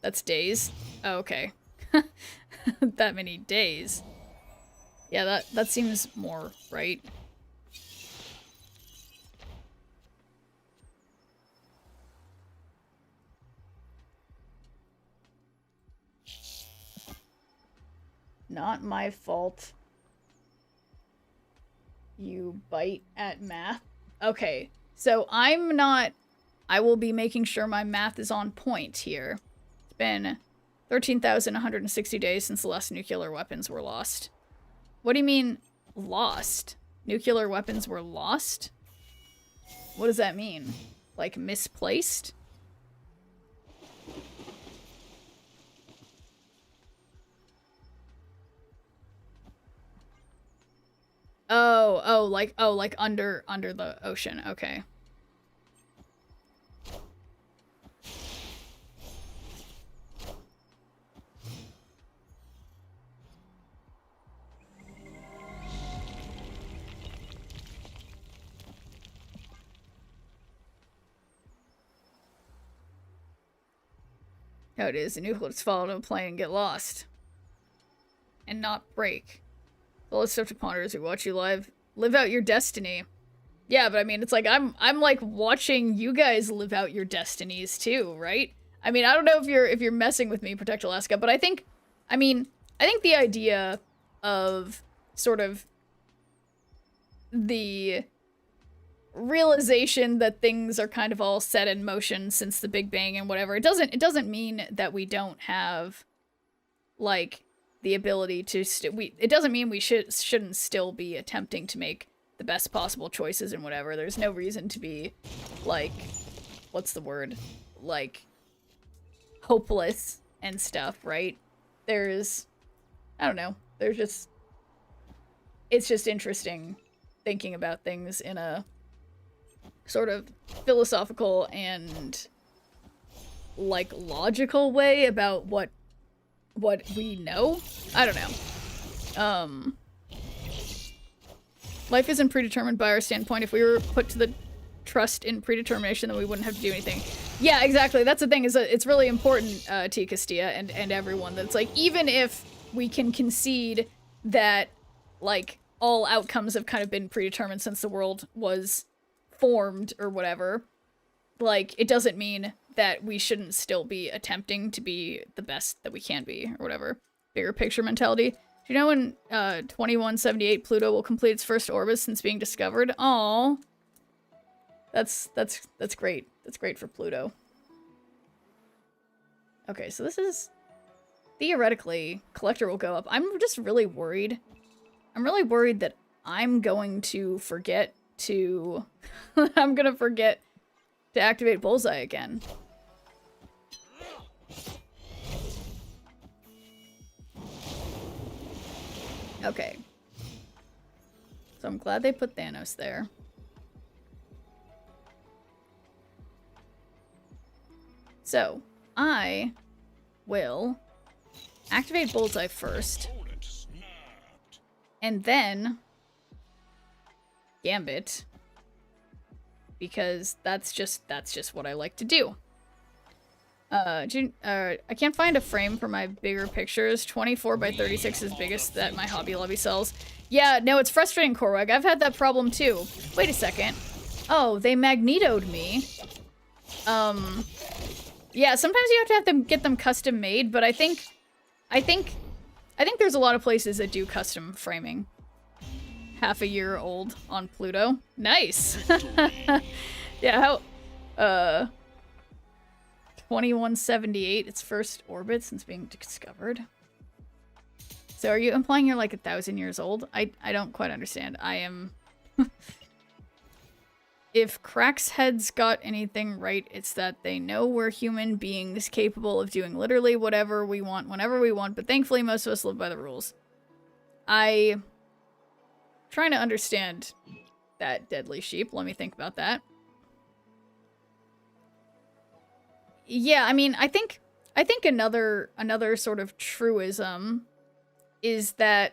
S2: That's days. Oh, okay. That many days. Yeah, that seems more right. Not my fault. You bite at math. Okay, so I will be making sure my math is on point here. It's been 13,160 days since the last nuclear weapons were lost. What do you mean, lost? Nuclear weapons were lost? What does that mean? Like, misplaced? Oh, like under the ocean. Okay. How it is, the nucleus fall into a plane and get lost. And not break. All the stuff to ponder as we watch you live out your destiny. Yeah, but I mean, it's like I'm like watching you guys live out your destinies too, right? I mean, I don't know if you're messing with me, Protect Alaska, but I think the idea of sort of the realization that things are kind of all set in motion since the Big Bang and whatever, it doesn't mean that we don't have like the ability to it doesn't mean we shouldn't still be attempting to make the best possible choices and whatever. There's no reason to be like, what's the word, like hopeless and stuff, right? There's, I don't know, it's just interesting thinking about things in a sort of philosophical and like logical way about what what we know? I don't know. Life isn't predetermined by our standpoint. If we were put to the trust in predetermination, then we wouldn't have to do anything. Yeah, exactly. That's the thing, is that it's really important, T. Castilla and everyone, that's like, even if we can concede that, like, all outcomes have kind of been predetermined since the world was formed or whatever, like, it doesn't mean that we shouldn't still be attempting to be the best that we can be, or whatever. Bigger picture mentality. Do you know when 2178 Pluto will complete its first orbit since being discovered? Aww. That's great. That's great for Pluto. Okay, so this is... Theoretically, Collector will go up. I'm just really worried. I'm really worried that I'm going to forget to... I'm gonna forget to activate Bullseye again. Okay. So I'm glad they put Thanos there. So, I will activate Bullseye first, and then Gambit, because that's just what I like to do. I can't find a frame for my bigger pictures. 24 by 36 is biggest that my Hobby Lobby sells. Yeah, no, it's frustrating, Korwag. I've had that problem too. Wait a second. Oh, they magnetoed me. Yeah, sometimes you have to get them custom made, but I think there's a lot of places that do custom framing. Half a year old on Pluto. Nice. Yeah, how 2178, its first orbit since being discovered. So are you implying you're like 1,000 years old? I don't quite understand. I am... If Crack's heads got anything right, it's that they know we're human beings capable of doing literally whatever we want, whenever we want, but thankfully most of us live by the rules. I'm trying to understand that, Deadly Sheep. Let me think about that. Yeah, I mean, I think another sort of truism is that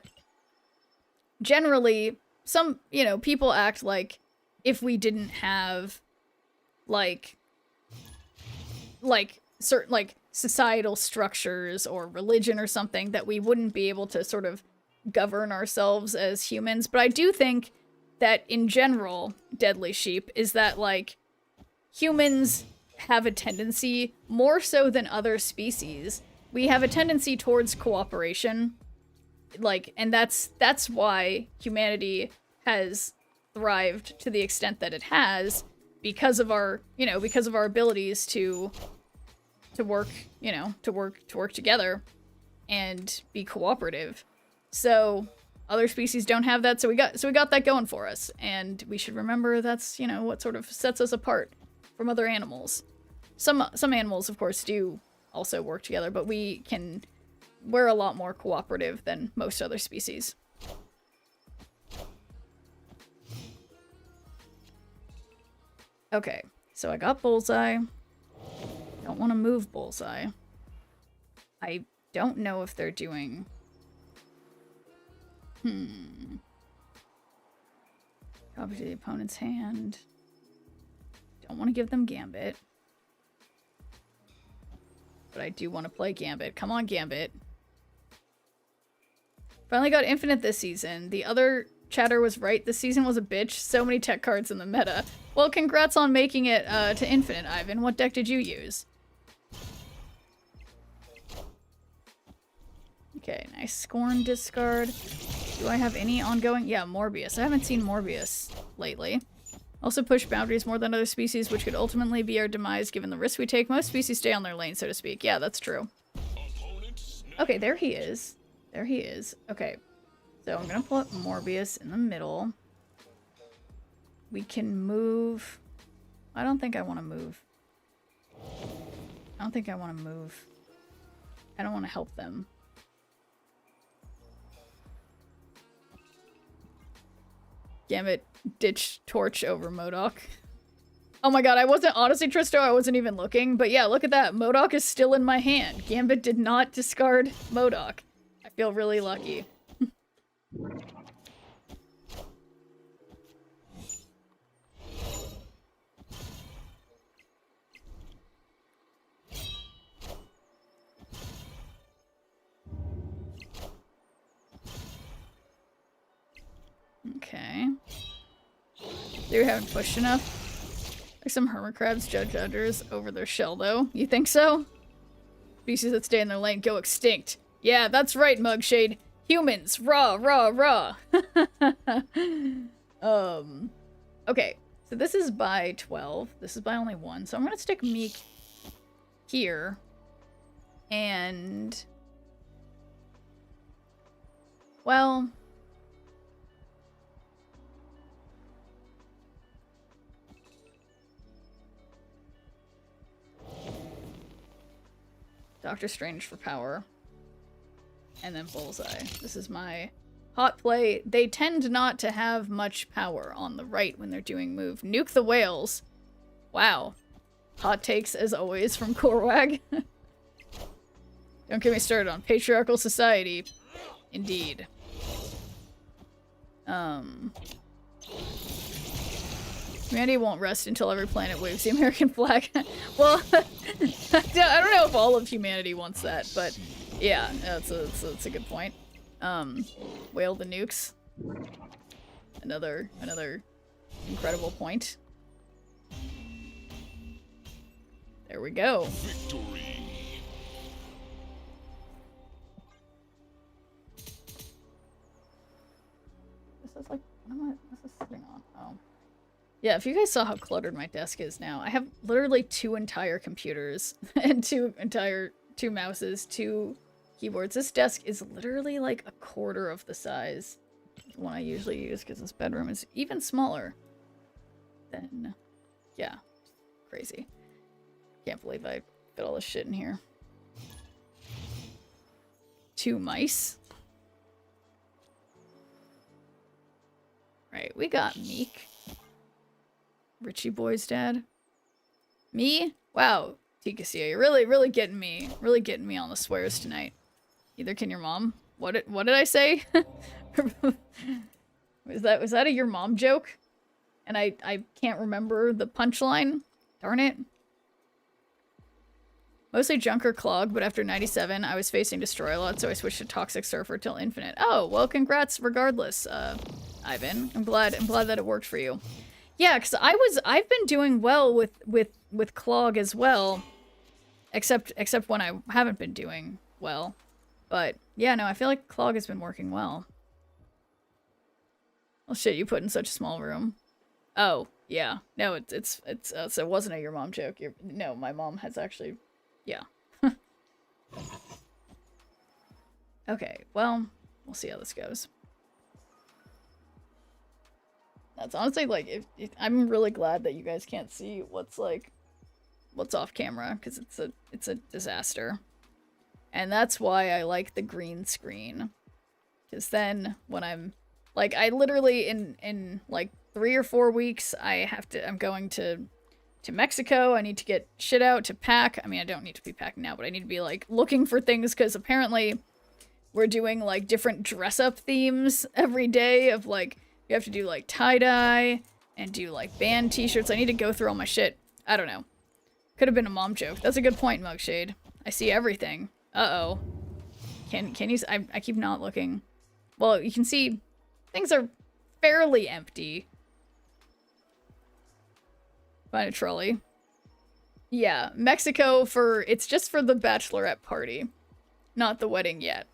S2: generally some, people act like if we didn't have like certain like societal structures or religion or something, that we wouldn't be able to sort of govern ourselves as humans. But I do think that in general, Deadly Sheep, is that like humans have a tendency, more so than other species, we have a tendency towards cooperation. Like, and that's why humanity has thrived to the extent that it has, because of our, because of our abilities to work, to work together and be cooperative. So other species don't have that, so we got that going for us, and we should remember that's, what sort of sets us apart from other animals. Some animals, of course, do also work together, but we're a lot more cooperative than most other species. Okay, so I got Bullseye. Don't want to move Bullseye. I don't know if they're doing... Copy to the opponent's hand. Don't want to give them Gambit. But I do want to play Gambit. Come on, Gambit. Finally got Infinite this season. The other chatter was right. This season was a bitch. So many tech cards in the meta. Well, congrats on making it to Infinite, Ivan. What deck did you use? Okay, nice Scorn discard. Do I have any ongoing? Yeah, Morbius. I haven't seen Morbius lately. Also push boundaries more than other species, which could ultimately be our demise given the risk we take. Most species stay on their lane, so to speak. Yeah, that's true. Okay, there he is. There he is. Okay, so I'm gonna pull up Morbius in the middle. We can move... I don't think I want to move. I don't think I want to move. I don't want to help them. Gambit ditch Torch over MODOK. Oh my god, I wasn't, honestly, Tristo, I wasn't even looking. But yeah, look at that. MODOK is still in my hand. Gambit did not discard MODOK. I feel really lucky. Okay. They haven't pushed enough. Like some hermit crabs judge others over their shell, though. You think so? Species that stay in their lane go extinct. Yeah, that's right, Mugshade. Humans, raw, raw, raw. Okay. So this is by 12. This is by only 1. So I'm gonna stick Meek here. And... well... Doctor Strange for power. And then Bullseye. This is my hot play. They tend not to have much power on the right when they're doing move. Nuke the whales. Wow. Hot takes as always from Korwag. Don't get me started on patriarchal society. Indeed. Humanity won't rest until every planet waves the American flag. Well, I don't know if all of humanity wants that, but yeah, that's a good point. Whale the nukes. Another incredible point. There we go.
S6: Victory.
S2: This is like, what's this sitting on? Oh. Yeah, if you guys saw how cluttered my desk is now, I have literally 2 entire computers and 2 mouses, 2 keyboards. This desk is literally like a quarter of the size of the one I usually use because this bedroom is even smaller than, yeah, crazy. Can't believe I fit all this shit in here. 2 mice. Right, we got Meek. Richie Boy's dad. Me? Wow, Tikasia, you're really getting me on the swears tonight. Either can your mom. What did I say? was that a your mom joke? And I can't remember the punchline. Darn it. Mostly Junker Clog, but after 97, I was facing Destroy a lot, so I switched to Toxic Surfer till Infinite. Oh, well, congrats regardless, Ivan. I'm glad that it worked for you. Yeah, because I've been doing well with Clog as well, except when I haven't been doing well. But yeah, no, I feel like Clog has been working well. Well, shit, you put in such a small room. Oh, yeah, no, so it wasn't a your mom joke. No, my mom has actually, yeah. Okay, well, we'll see how this goes. That's honestly, like, I'm really glad that you guys can't see what's off camera, because it's a disaster. And that's why I like the green screen. Because then, when I'm, like, I literally, in like, 3 or 4 weeks, I'm going to Mexico. I need to get shit out to pack. I mean, I don't need to be packing now, but I need to be, like, looking for things, because apparently we're doing, like, different dress-up themes every day of, like, you have to do, like, tie-dye and do, like, band t-shirts. I need to go through all my shit. I don't know. Could have been a mom joke. That's a good point, Mugshade. I see everything. Uh-oh. Can you... I keep not looking. Well, you can see things are fairly empty. Find a trolley. Yeah, Mexico it's just for the bachelorette party. Not the wedding yet.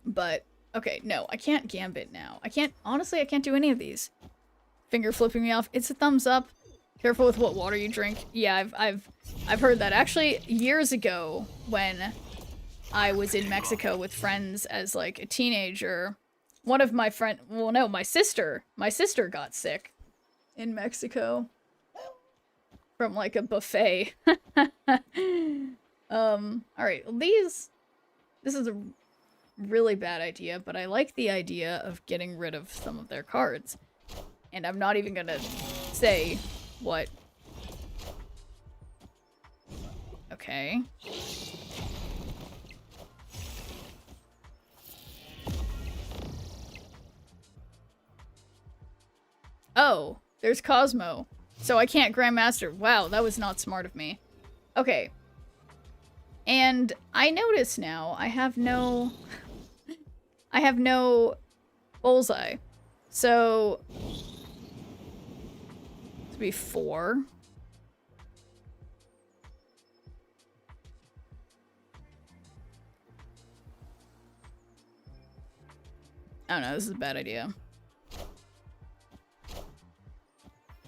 S2: But... okay, no, I can't gambit now. Honestly, I can't do any of these. Finger flipping me off. It's a thumbs up. Careful with what water you drink. Yeah, I've heard that. Actually, years ago, when I was in Mexico with friends as, like, a teenager, one of my my sister got sick in Mexico from, like, a buffet. Alright, this is a really bad idea, but I like the idea of getting rid of some of their cards. And I'm not even gonna say what Okay. Oh, there's Cosmo. So I can't Grandmaster. Wow, that was not smart of me. Okay. And I notice now I have no... I have no bullseye. So... This would be 4. I don't know, this is a bad idea.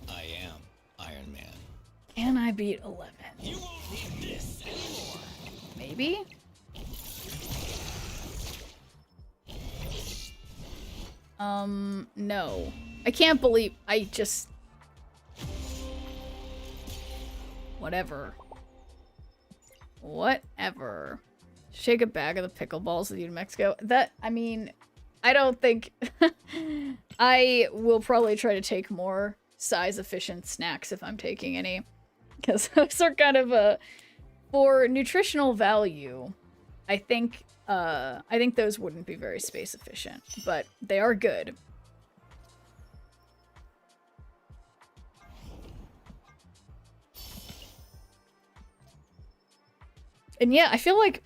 S3: I am Iron Man.
S2: Can I beat 11?
S3: You won't need this anymore.
S2: Maybe? No. I can't believe I just... Whatever. Whatever. Shake a bag of the pickleballs with you to Mexico. That, I mean, I don't think... I will probably try to take more size-efficient snacks if I'm taking any. Because those are kind of for nutritional value, I think those wouldn't be very space efficient, but they are good. And yeah, I feel like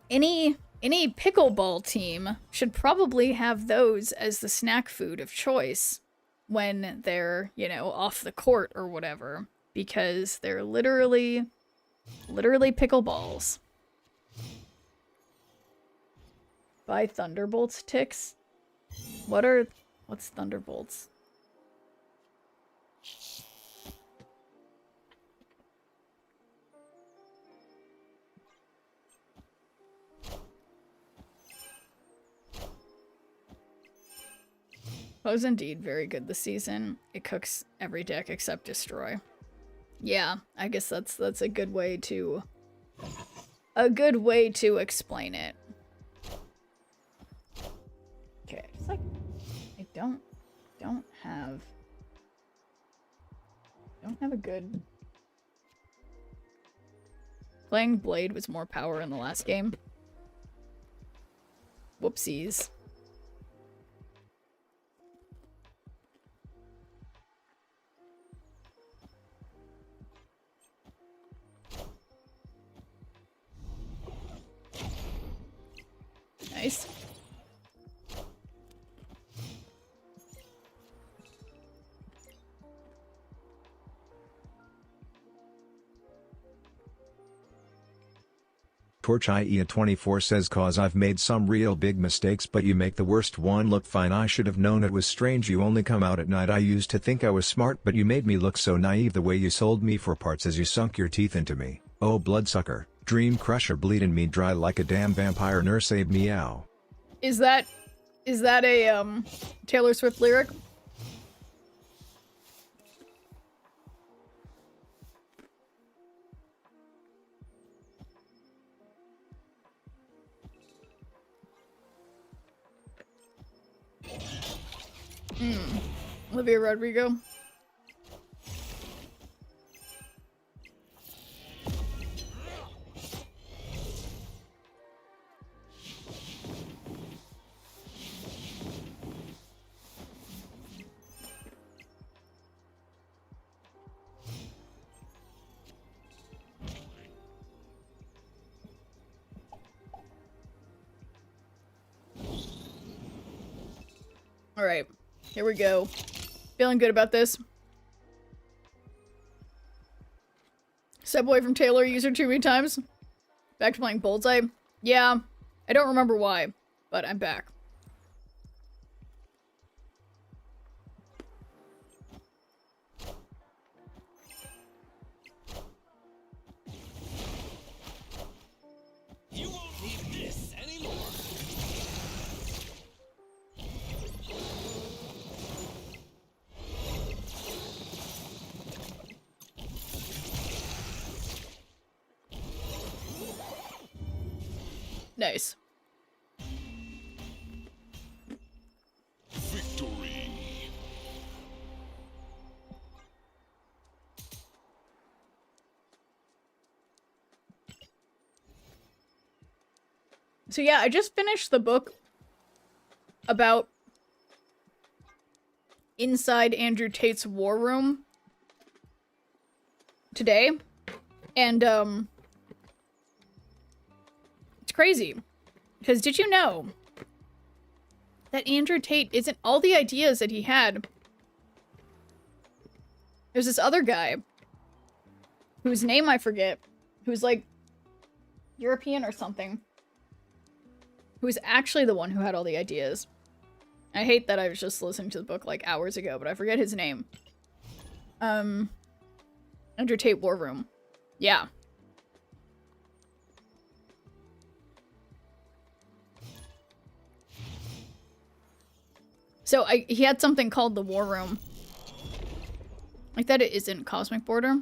S2: any pickleball team should probably have those as the snack food of choice when they're, you know, off the court or whatever, because they're literally pickleballs. Buy Thunderbolts ticks? What's Thunderbolts? Was indeed very good this season. It cooks every deck except Destroy. Yeah, I guess that's a good way to explain it. Okay, it's like I don't have a good... Playing Blade was more power in the last game. Whoopsies. Nice.
S5: Torch IEA24 says cause I've made some real big mistakes but you make the worst one look fine. I should have known it was strange you only come out at night. I used to think I was smart but you made me look so naive the way you sold me for parts as you sunk your teeth into me. Oh bloodsucker, dream crusher bleeding me dry like a damn vampire nurse Abe meow.
S2: Is that a Taylor Swift lyric? Olivia Rodrigo. All right, here we go. Feeling good about this. Step away from Taylor, used her too many times. Back to playing Bullseye. Yeah, I don't remember why, but I'm back.
S3: You won't need this anymore.
S2: Nice.
S6: Victory.
S2: So yeah, I just finished the book about inside Andrew Tate's war room today. And, it's crazy. Because did you know that Andrew Tate isn't all the ideas that he had? There's this other guy whose name I forget, who's like European or something, who's actually the one who had all the ideas. I hate that I was just listening to the book like hours ago, but I forget his name. Andrew Tate War Room. Yeah. So he had something called the War Room. Like that it isn't Cosmic Border.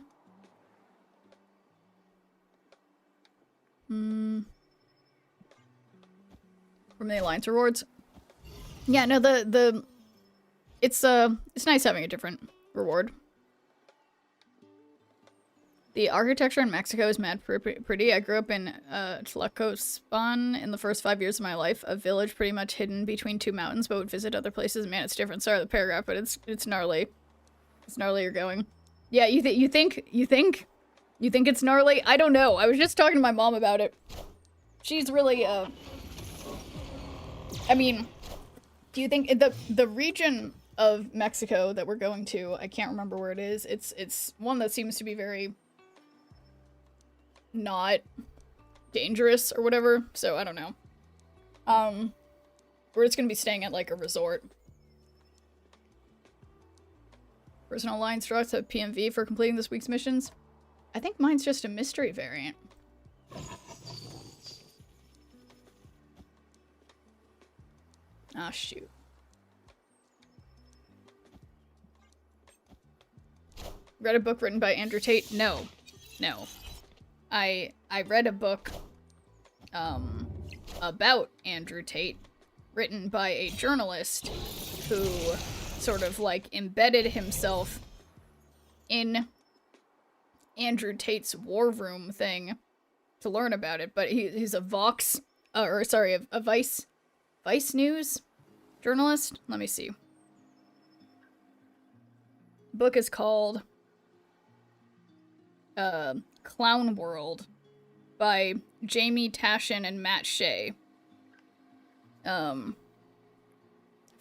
S2: From the Alliance rewards. Yeah, no, it's nice having a different reward. The architecture in Mexico is mad pretty. I grew up in Tlacopan in the first 5 years of my life, a village pretty much hidden between two mountains, but would visit other places. Man, it's different. Sorry the paragraph, but it's gnarly. It's gnarly you're going. Yeah, you think it's gnarly? I don't know. I was just talking to my mom about it. She's really I mean, do you think the region of Mexico that we're going to, I can't remember where it is. It's one that seems to be very not dangerous or whatever, so I don't know. We're just gonna be staying at like a resort. Personal line structs have PMV for completing this week's missions. I think mine's just a mystery variant. Ah, shoot. Read a book written by Andrew Tate? No. No. I read a book about Andrew Tate written by a journalist who sort of like embedded himself in Andrew Tate's war room thing to learn about it, but he's a a Vice News journalist. Let me see. The book is called Clown World by Jamie Tashin and Matt Shea. Fun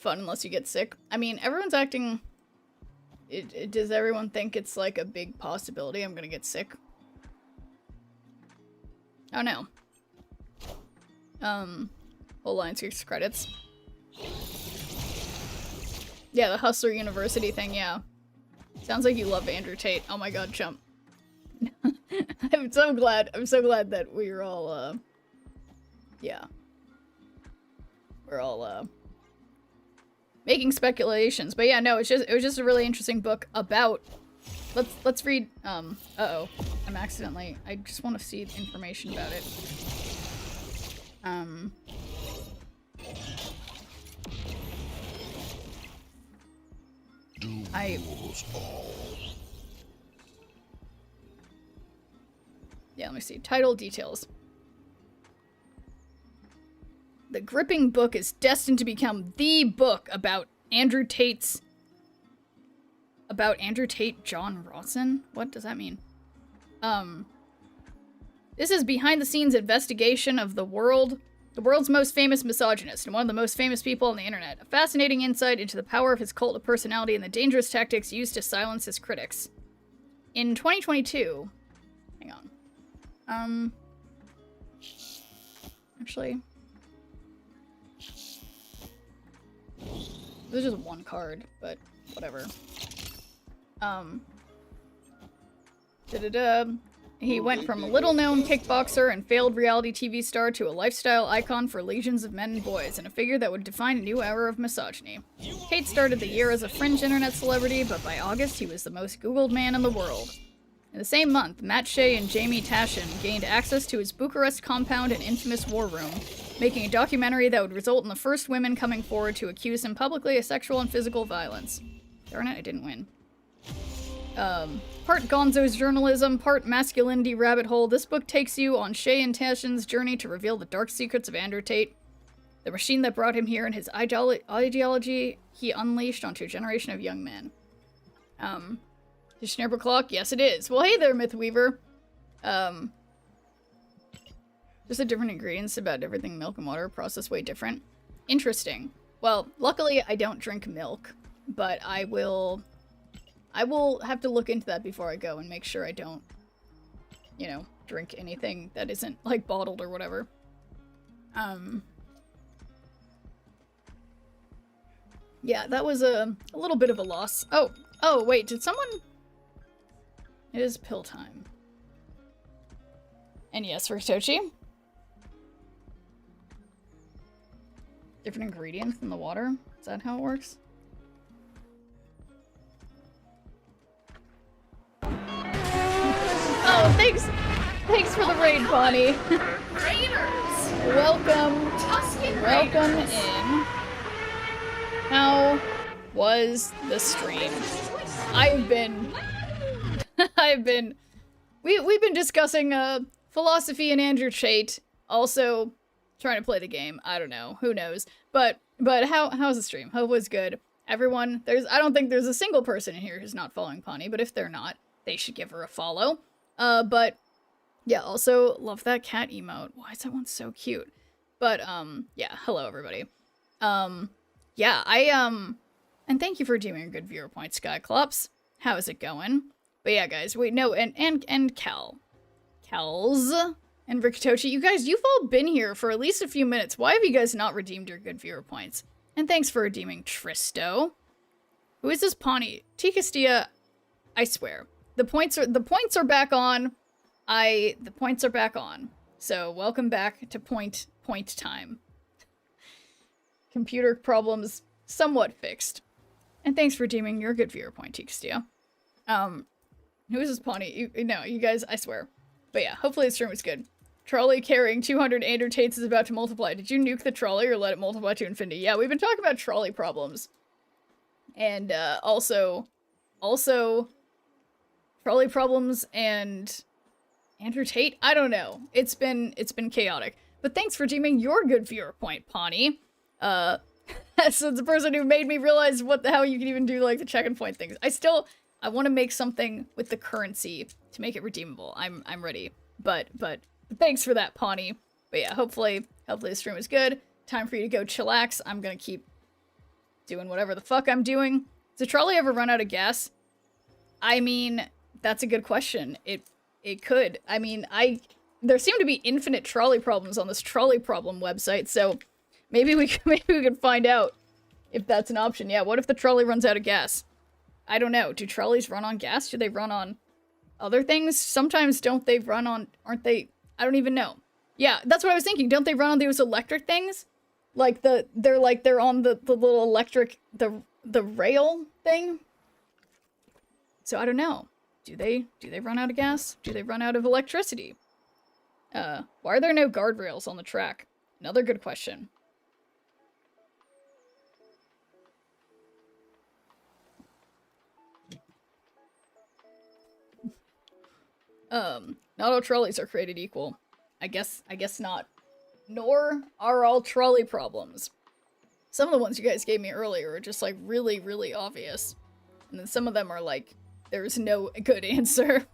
S2: unless you get sick. I mean, everyone's acting... does everyone think it's like a big possibility I'm gonna get sick? Oh no. Whole line 6 credits. Yeah, the Hustler University thing, yeah. Sounds like you love Andrew Tate. Oh my god, jump. I'm so glad that we're all, yeah. We're all, making speculations. But yeah, no, it was just a really interesting book about, let's read, uh-oh. I just want to see information about it. Yeah, let me see. Title details. The gripping book is destined to become the book about Andrew Tate, John Rawson? What does that mean? This is behind-the-scenes investigation of the world's most famous misogynist and one of the most famous people on the internet. A fascinating insight into the power of his cult of personality and the dangerous tactics used to silence his critics. In 2022... Hang on. Actually... There's just one card, but whatever. He went from a little-known kickboxer and failed reality TV star to a lifestyle icon for legions of men and boys, and a figure that would define a new era of misogyny. Tate started the year as a fringe internet celebrity, but by August he was the most Googled man in the world. In the same month, Matt Shea and Jamie Tashin gained access to his Bucharest compound and infamous war room, making a documentary that would result in the first women coming forward to accuse him publicly of sexual and physical violence. Darn it, I didn't win. Part Gonzo's journalism, part masculinity rabbit hole, this book takes you on Shay and Tashin's journey to reveal the dark secrets of Andrew Tate, the machine that brought him here, and his ideology he unleashed onto a generation of young men. Is Schnurber Clock? Yes, it is. Well, hey there, Mythweaver. Just the different ingredients about everything milk and water, processed way different. Interesting. Well, luckily I don't drink milk, but I will have to look into that before I go and make sure I don't, you know, drink anything that isn't, like, bottled or whatever. Yeah, that was a little bit of a loss. Oh, wait, did someone... It is pill time. And yes, Rikitochi. Different ingredients in the water? Is that how it works? Oh, thanks for the raid, Bonnie.
S7: Raiders!
S2: Welcome in. How was the stream? We've been discussing philosophy and Andrew Tate, also trying to play the game. I don't know, who knows. But how's the stream? Hope was good. Everyone, I don't think there's a single person in here who's not following Pawnee, but if they're not, they should give her a follow. But yeah, also love that cat emote. Why is that one so cute? But yeah, hello everybody. Yeah, and thank you for doing a good viewer point, Skyclops. How is it going? But yeah, guys, wait, no, and Kels and Rikitochi, you guys, you've all been here for at least a few minutes. Why have you guys not redeemed your good viewer points? And thanks for redeeming Tristo. Who is this Pawnee? T. Castilla, I swear. The points are back on. The points are back on. So welcome back to point time. Computer problems somewhat fixed. And thanks for redeeming your good viewer point, T. Castilla. Who is this Pawnee? You guys, I swear. But yeah, hopefully the stream was good. Trolley carrying 200 Andrew Tates is about to multiply. Did you nuke the trolley or let it multiply to infinity? Yeah, we've been talking about trolley problems. And, also, trolley problems and Andrew Tate? I don't know. It's been chaotic. But thanks for redeeming your good viewer point, Pawnee. So the person who made me realize how you can even do, like, the check and point things. I want to make something with the currency to make it redeemable. I'm ready. But thanks for that, Pawnee. But yeah, hopefully the stream is good. Time for you to go chillax. I'm gonna keep doing whatever the fuck I'm doing. Does the trolley ever run out of gas? I mean, that's a good question. It could. I mean, there seem to be infinite trolley problems on this trolley problem website, so maybe we could find out if that's an option. Yeah, what if the trolley runs out of gas? I don't know. Do trolleys run on gas? Do they run on other things? Sometimes don't they run on, aren't they? I don't even know. Yeah, that's what I was thinking. Don't they run on those electric things? Like they're on the little electric, the rail thing? So I don't know. Do they run out of gas? Do they run out of electricity? Why are there no guardrails on the track? Another good question. Not all trolleys are created equal. I guess not. Nor are all trolley problems. Some of the ones you guys gave me earlier are just, like, really, really obvious. And then some of them are, like, there's no good answer.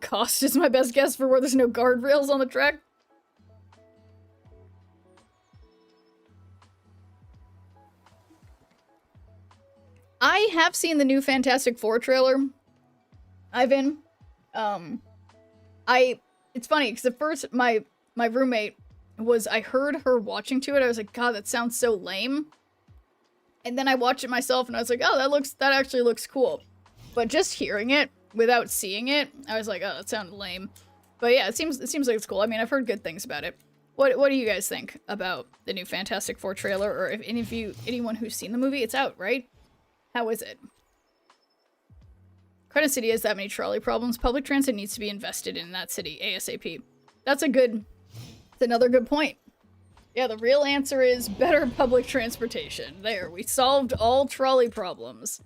S2: Cost is my best guess for where there's no guardrails on the track. I have seen the new Fantastic Four trailer, Ivan. It's funny, because at first, my roommate I heard her watching to it, I was like, God, that sounds so lame. And then I watched it myself, and I was like, oh, that actually looks cool. But just hearing it, without seeing it, I was like, oh, that sounded lame. But yeah, it seems like it's cool. I mean, I've heard good things about it. What do you guys think about the new Fantastic Four trailer, or if anyone who's seen the movie? It's out, right? How is it? Credit City has that many trolley problems. Public transit needs to be invested in that city ASAP. That's another good point. Yeah, the real answer is better public transportation. There, we solved all trolley problems.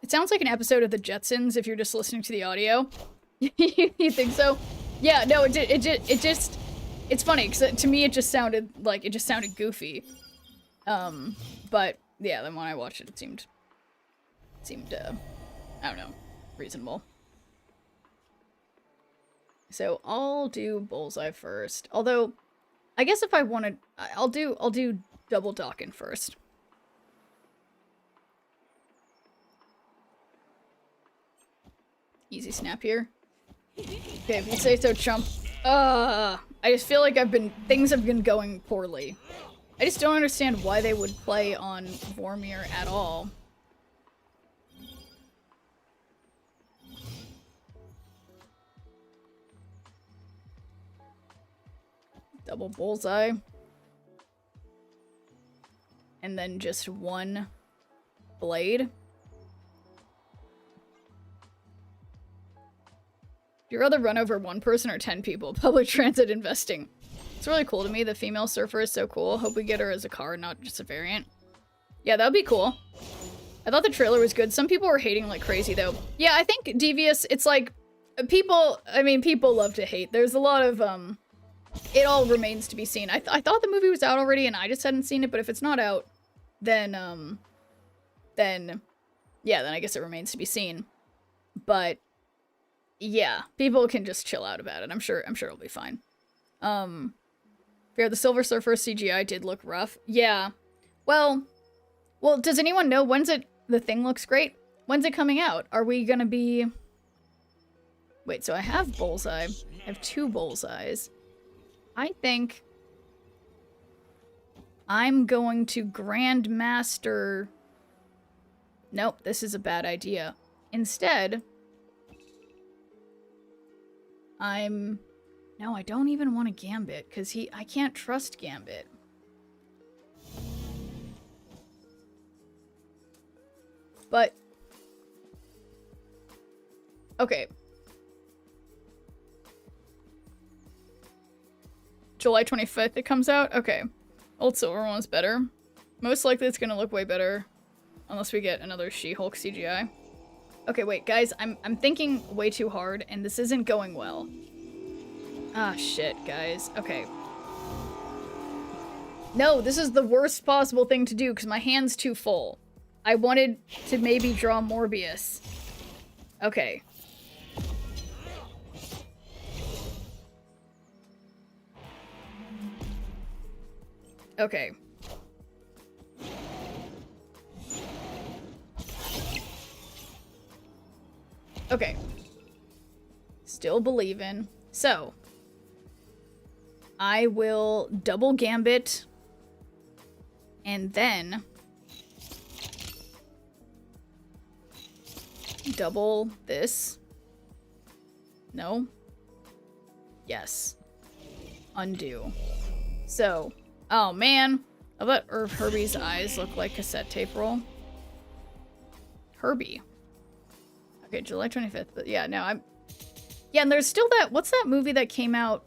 S2: It sounds like an episode of The Jetsons if you're just listening to the audio. You think so? Yeah, no, it's funny, because to me it just sounded goofy. But, yeah, then when I watched it, it seemed, I don't know, reasonable. So I'll do Bullseye first. Although, I guess if I wanted, I'll do Double Dockin first. Easy snap here. Okay, if you say so, chump. I just feel like things have been going poorly. I just don't understand why they would play on Vormir at all. Double Bullseye. And then just one blade. You'd rather run over one person or 10 people. Public transit investing. It's really cool to me. The female surfer is so cool. Hope we get her as a car, not just a variant. Yeah, that would be cool. I thought the trailer was good. Some people were hating like crazy, though. Yeah, I think Devious, it's like, people love to hate. There's a lot of, it all remains to be seen. I thought the movie was out already and I just hadn't seen it, but if it's not out, then yeah, then I guess it remains to be seen. But, yeah, people can just chill out about it. I'm sure it'll be fine. Yeah, the Silver Surfer CGI did look rough. Yeah. Well, does anyone know the thing looks great? When's it coming out? Are we gonna be... Wait, so I have Bullseye. I have 2 Bullseyes. I think I'm going to Grandmaster... Nope, this is a bad idea. Instead... No, I don't even want a Gambit, because I can't trust Gambit. But... Okay. July 25th it comes out? Okay. Old Silver one's better. Most likely it's gonna look way better. Unless we get another She-Hulk CGI. Okay, wait, guys, I'm thinking way too hard, and this isn't going well. Ah, shit, guys. Okay. No, this is the worst possible thing to do, because my hand's too full. I wanted to maybe draw Morbius. Okay. Okay. Okay. Still believing. So, I will double Gambit, and then double this. No? Yes. Undo. So, oh man. I bet Herbie's eyes look like cassette tape roll. Herbie. Okay, July 25th, but yeah, no, yeah, and there's still that, what's that movie that came out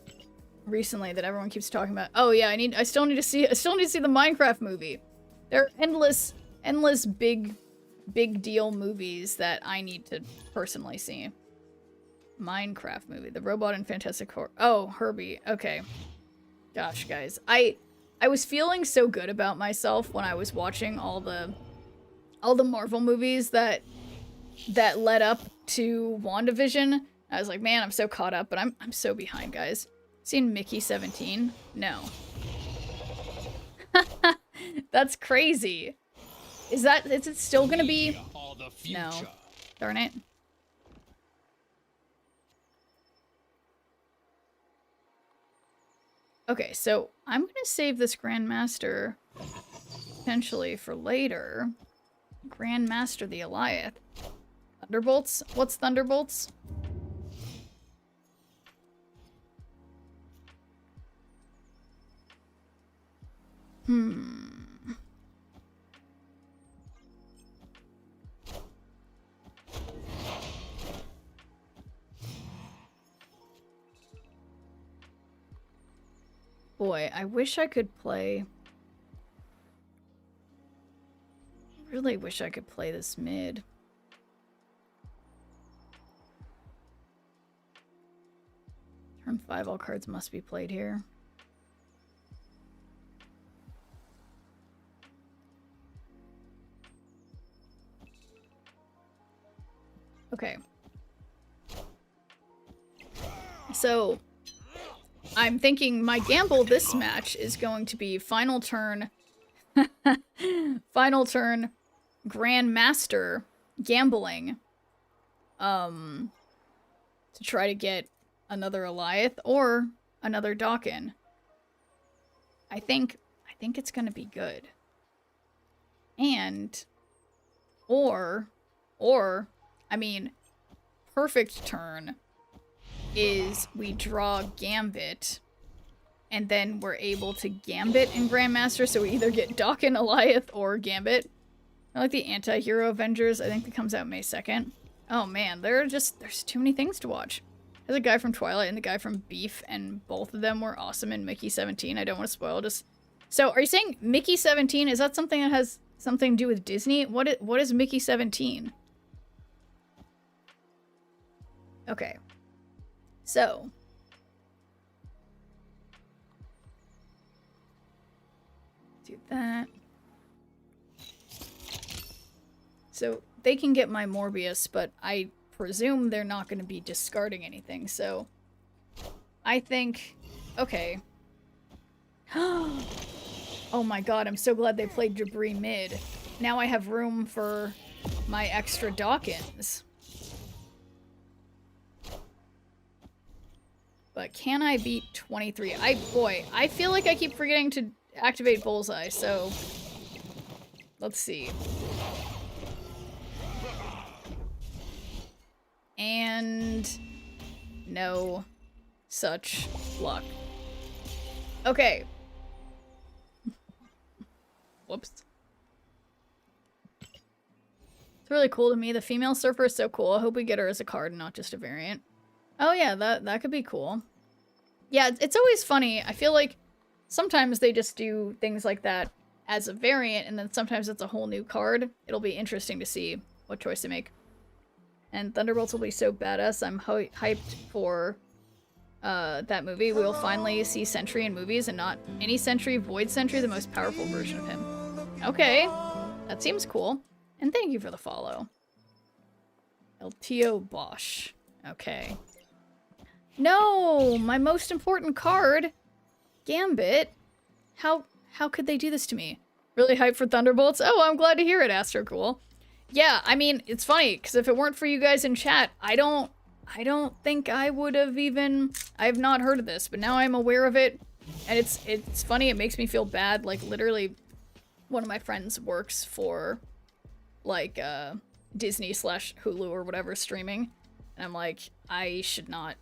S2: recently that everyone keeps talking about? Oh yeah, I still need to see the Minecraft movie. There are endless big deal movies that I need to personally see. Minecraft movie, the Robot and Fantastic Horror. Oh, Herbie, okay. Gosh, guys, I was feeling so good about myself when I was watching all the Marvel movies that led up to WandaVision. I was like, man, I'm so caught up, but I'm so behind, guys. Seen Mickey 17? No. That's crazy. Is it still gonna be? No. Darn it. Okay, so I'm gonna save this Grandmaster potentially for later. Grandmaster the Goliath. Thunderbolts? What's Thunderbolts? Boy, I wish I could play... Really wish I could play this mid. Turn 5, all cards must be played here. Okay. So, I'm thinking my gamble this match is going to be final turn... final turn Grandmaster gambling. To try to get another Eliath or another Dawkin. I think it's gonna be good. And I mean, perfect turn is we draw Gambit and then we're able to Gambit in Grandmaster, so we either get Dawkin, Eliath, or Gambit. I like the Anti-Hero Avengers. I think that comes out May 2nd. Oh man, there's too many things to watch. There's a guy from Twilight and the guy from Beef, and both of them were awesome in Mickey 17. I don't want to spoil, just... So, are you saying Mickey 17, is that something that has something to do with Disney? What is Mickey 17? Okay. So... do that. So they can get my Morbius, but I presume they're not going to be discarding anything, so I think... Okay. Oh my god, I'm so glad they played Debris mid. Now I have room for my extra Dawkins. But can I beat 23? Boy, I feel like I keep forgetting to activate Bullseye, so let's see. And no such luck. Okay. Whoops. It's really cool to me. The female surfer is so cool. I hope we get her as a card and not just a variant. Oh yeah, that could be cool. Yeah, it's always funny. I feel like sometimes they just do things like that as a variant, and then sometimes it's a whole new card. It'll be interesting to see what choice they make. And Thunderbolts will be so badass. I'm hyped for that movie. We'll finally see Sentry in movies, and not any Sentry, Void Sentry, the most powerful version of him. Okay, that seems cool. And thank you for the follow. LTO Bosch. Okay. No, my most important card, Gambit. How could they do this to me? Really hyped for Thunderbolts? Oh, I'm glad to hear it, Astro Cool. Yeah, I mean, it's funny, because if it weren't for you guys in chat, I don't think I would have even... I have not heard of this, but now I'm aware of it, and it's funny, it makes me feel bad. Like, literally, one of my friends works for, like, Disney / Hulu or whatever streaming, and I'm like, I should not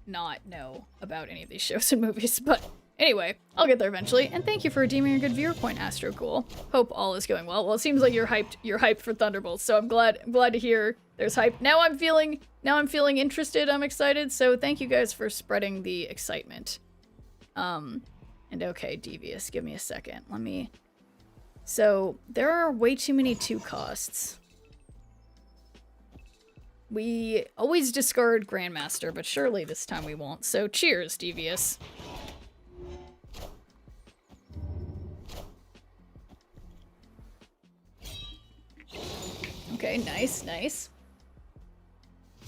S2: know about any of these shows and movies, but anyway, I'll get there eventually, and thank you for redeeming a good viewer point, Astro Cool. Hope all is going well. Well, it seems like you're hyped for Thunderbolts, so I'm glad to hear there's hype. Now I'm feeling interested, I'm excited, so thank you guys for spreading the excitement. And okay, Devious, give me a second. So, there are way too many 2 costs. We always discard Grandmaster, but surely this time we won't. So cheers, Devious. Okay, nice.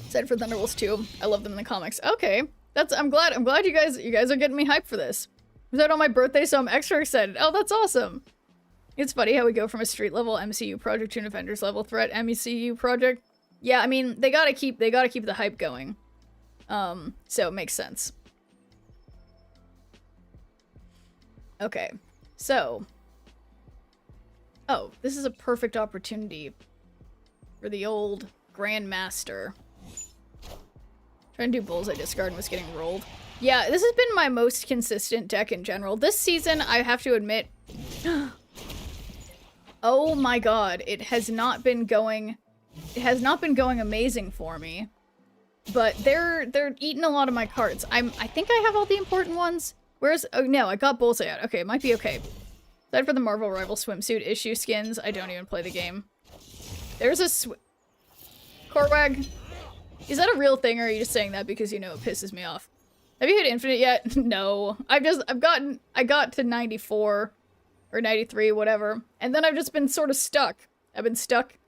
S2: Excited for Thunderbolts 2. I love them in the comics. Okay, I'm glad you guys are getting me hyped for this. It was out on my birthday, so I'm extra excited. Oh, that's awesome. It's funny how we go from a street level MCU project to an Avengers level threat MCU project. Yeah, I mean, they gotta keep the hype going. So it makes sense. Okay, so... Oh, this is a perfect opportunity for the old Grandmaster. Trying to do Bullseye discard and was getting rolled. Yeah, this has been my most consistent deck in general. This season, I have to admit... Oh my god, it has not been going amazing for me. But they're eating a lot of my cards. I think I have all the important ones. Where's... Oh, no, I got Bullseye out. Okay, it might be okay. Aside for the Marvel Rival swimsuit issue skins, I don't even play the game. There's a Korwag, is that a real thing, or are you just saying that because you know it pisses me off? Have you hit Infinite yet? No. I got to 94 or 93, whatever. And then I've just been sort of stuck. I've been stuck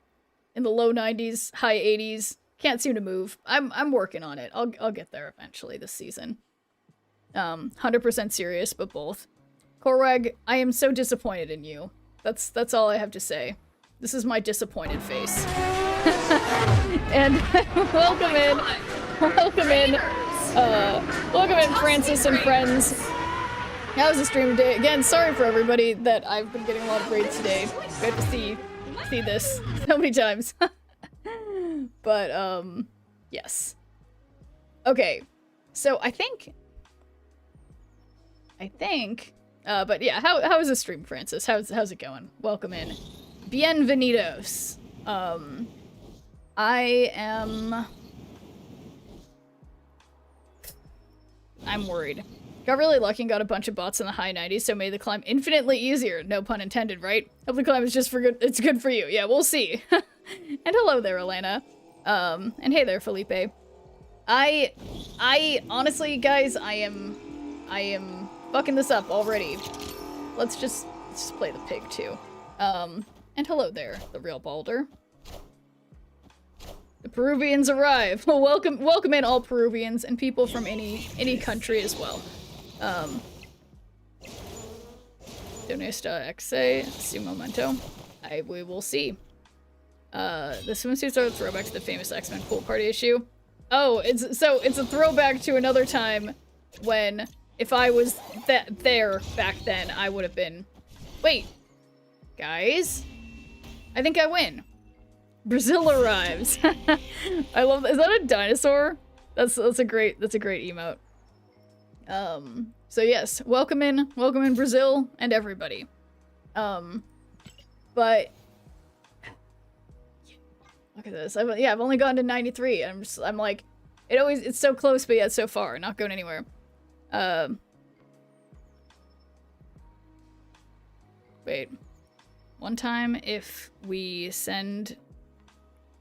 S2: in the low 90s, high 80s. Can't seem to move. I'm working on it. I'll get there eventually this season. 100% serious, but both. Korwag, I am so disappointed in you. That's all I have to say. This is my disappointed face. And welcome in. Welcome in. Welcome in, Francis and friends. How was the stream today? Again, sorry for everybody that I've been getting a lot of raids today. Good to see this so many times. But, yes. Okay. So, I think, but yeah, how is the stream, Francis? How's it going? Welcome in. Bienvenidos. I'm worried. Got really lucky and got a bunch of bots in the high 90s, so made the climb infinitely easier. No pun intended, right? Hope the climb is just for good. It's good for you. Yeah, we'll see. And hello there, Elena. And hey there, Felipe. I honestly, guys, I am fucking this up already. Let's just play the pig too. And hello there, the real Balder. The Peruvians arrive. Well, welcome in all Peruvians and people from any country as well. Donesta Exe, su momento. We will see. The swimsuits are a throwback to the famous X-Men pool party issue. Oh, it's a throwback to another time when, if I was there back then, I would have been. Wait, guys, I think I win. Brazil arrives. I love that. Is that a dinosaur? That's a great emote. So yes, welcome in Brazil and everybody. But look at this. I've only gotten to 93. I'm like, it's so close, but yet so far, not going anywhere. Wait. One time, if we send,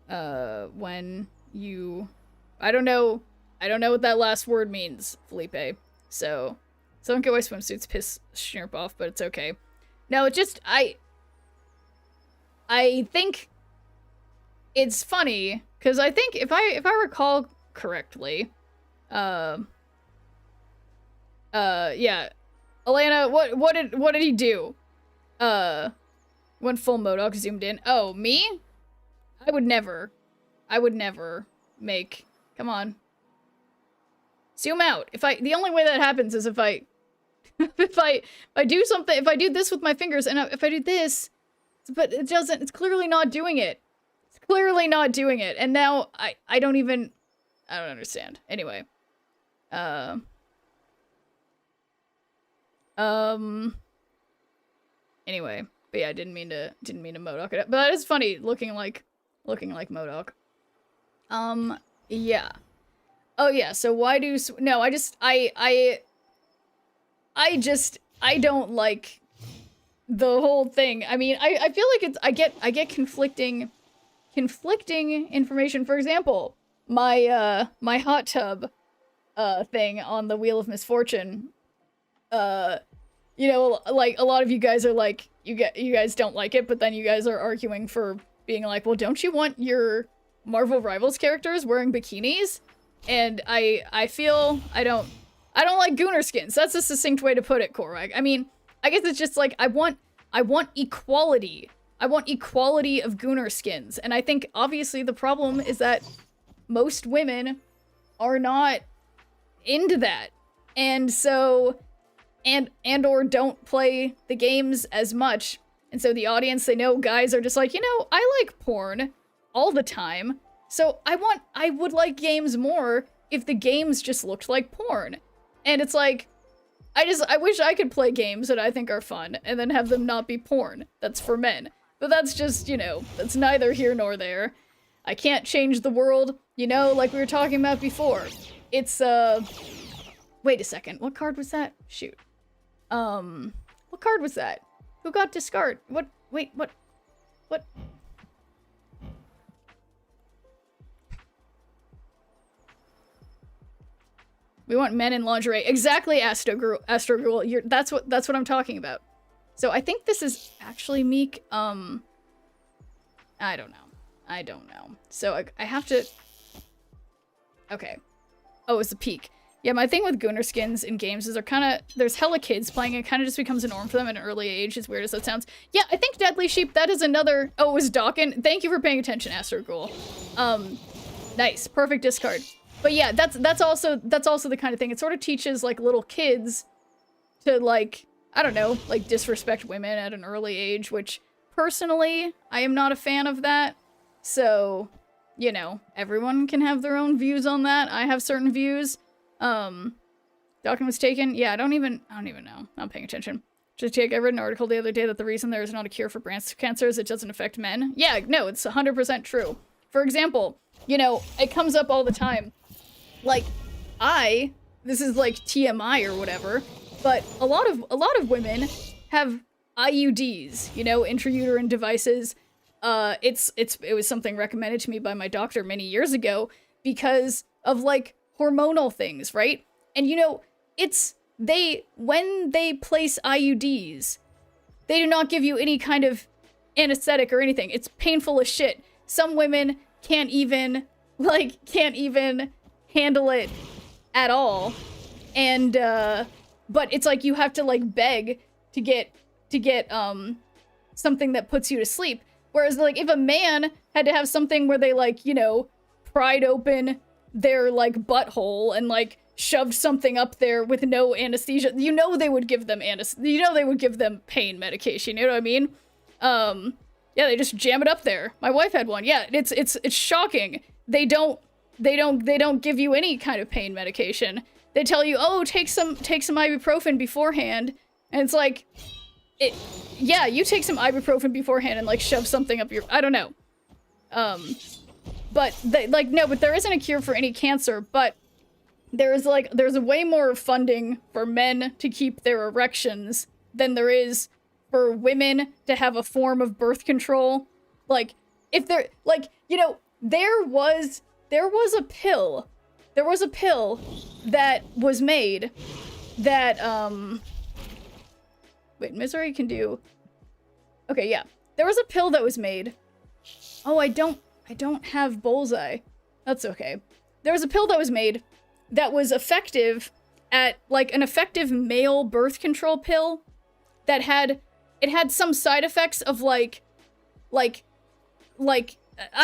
S2: when you, I don't know what that last word means, Felipe. So don't get why swimsuits piss Schnurp off, but it's okay. No, it just, I think it's funny, because I think if I recall correctly, yeah, Elena, what did he do? When full MODOK zoomed in. Oh, me? I would never make, come on. Zoom out. The only way that happens is if I do something, if I do this with my fingers, and if I do this, but it doesn't, it's clearly not doing it. It's clearly not doing it. And now I don't understand. Anyway. Anyway, but yeah, I didn't mean to MODOK it up. But that is funny, looking like MODOK. Yeah. Oh yeah, so why do, no, I don't like the whole thing. I mean, I feel like I get conflicting information. For example, my hot tub thing on the Wheel of Misfortune, you know, like, a lot of you guys are like, you guys don't like it, but then you guys are arguing for being like, well, don't you want your Marvel Rivals characters wearing bikinis? And I feel I don't like Gunnar skins. That's a succinct way to put it, Korwag. I mean, I guess it's just like, I want equality. I want equality of Gunnar skins. And I think, obviously, the problem is that most women are not into that. And so, and or don't play the games as much. And so the audience, they know guys are just like, you know, I like porn all the time. So I would like games more if the games just looked like porn. And it's like, I wish I could play games that I think are fun and then have them not be porn. That's for men. But that's just, you know, that's neither here nor there. I can't change the world, you know, like we were talking about before. It's Wait a second. What card was that? Shoot. What card was that? Who got discard? What? Wait, what? What? We want men in lingerie. Exactly, Astrogirl. That's what I'm talking about. So I think this is actually Meek. I don't know. So I have to. Okay. Oh, it's a peak. Yeah, my thing with Gunnar skins in games is there's hella kids playing, it kind of just becomes a norm for them at an early age, as weird as that sounds. Yeah, I think Deadly Sheep, that is another, oh, it was Dawkin. Thank you for paying attention, Astrogirl. Nice, perfect discard. But yeah, that's also the kind of thing, it sort of teaches, like, little kids to, like, I don't know, like, disrespect women at an early age, which, personally, I am not a fan of that. So, you know, everyone can have their own views on that. I have certain views. Document was taken. Yeah, I don't even know. Not paying attention. I read an article the other day that the reason there is not a cure for breast cancer is it doesn't affect men. Yeah, no, it's 100% true. For example, you know, it comes up all the time. Like, this is like TMI or whatever, but a lot of women have IUDs, you know, intrauterine devices. It was something recommended to me by my doctor many years ago because of, like, hormonal things, right? And, you know, when they place IUDs, they do not give you any kind of anesthetic or anything. It's painful as shit. Some women can't even handle it at all. And, but it's like you have to, like, beg to get something that puts you to sleep. Whereas, like, if a man had to have something where they, like, you know, pried open their, like, butthole and, like, shoved something up there with no anesthesia, you know they would give them pain medication, you know what I mean? Yeah, they just jam it up there. My wife had one. Yeah, it's shocking. They don't give you any kind of pain medication. They tell you, "Oh, take some ibuprofen beforehand." And it's like, yeah, you take some ibuprofen beforehand and, like, shove something up your, I don't know. But but there isn't a cure for any cancer, but there's a way more funding for men to keep their erections than there is for women to have a form of birth control. Like, if there, like, you know, there was a pill that was made that, wait, Misery can do, okay, yeah. There was a pill that was made. Oh, I don't have Bullseye. That's okay. There was a pill that was made that was effective at, like, an effective male birth control pill that had some side effects of, like, I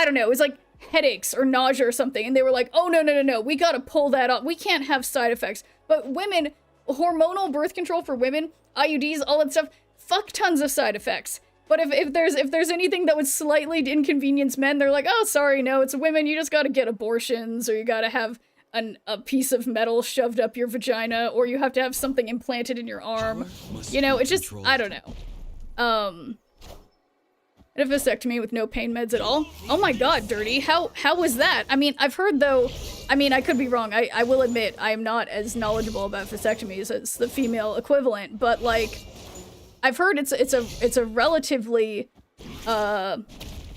S2: don't know, it was like headaches or nausea or something, and they were like, oh, no, we gotta pull that up. We can't have side effects. But women, hormonal birth control for women, IUDs, all that stuff, fuck tons of side effects. But if there's anything that would slightly inconvenience men, they're like, oh, sorry, no, it's women, you just gotta get abortions, or you gotta have a piece of metal shoved up your vagina, or you have to have something implanted in your arm. You know, it's just, I don't know. And a vasectomy with no pain meds at all? Oh my god, Dirty, how was that? I mean, I've heard, though, I mean, I could be wrong, I will admit, I am not as knowledgeable about vasectomies as the female equivalent, but, like, I've heard it's a relatively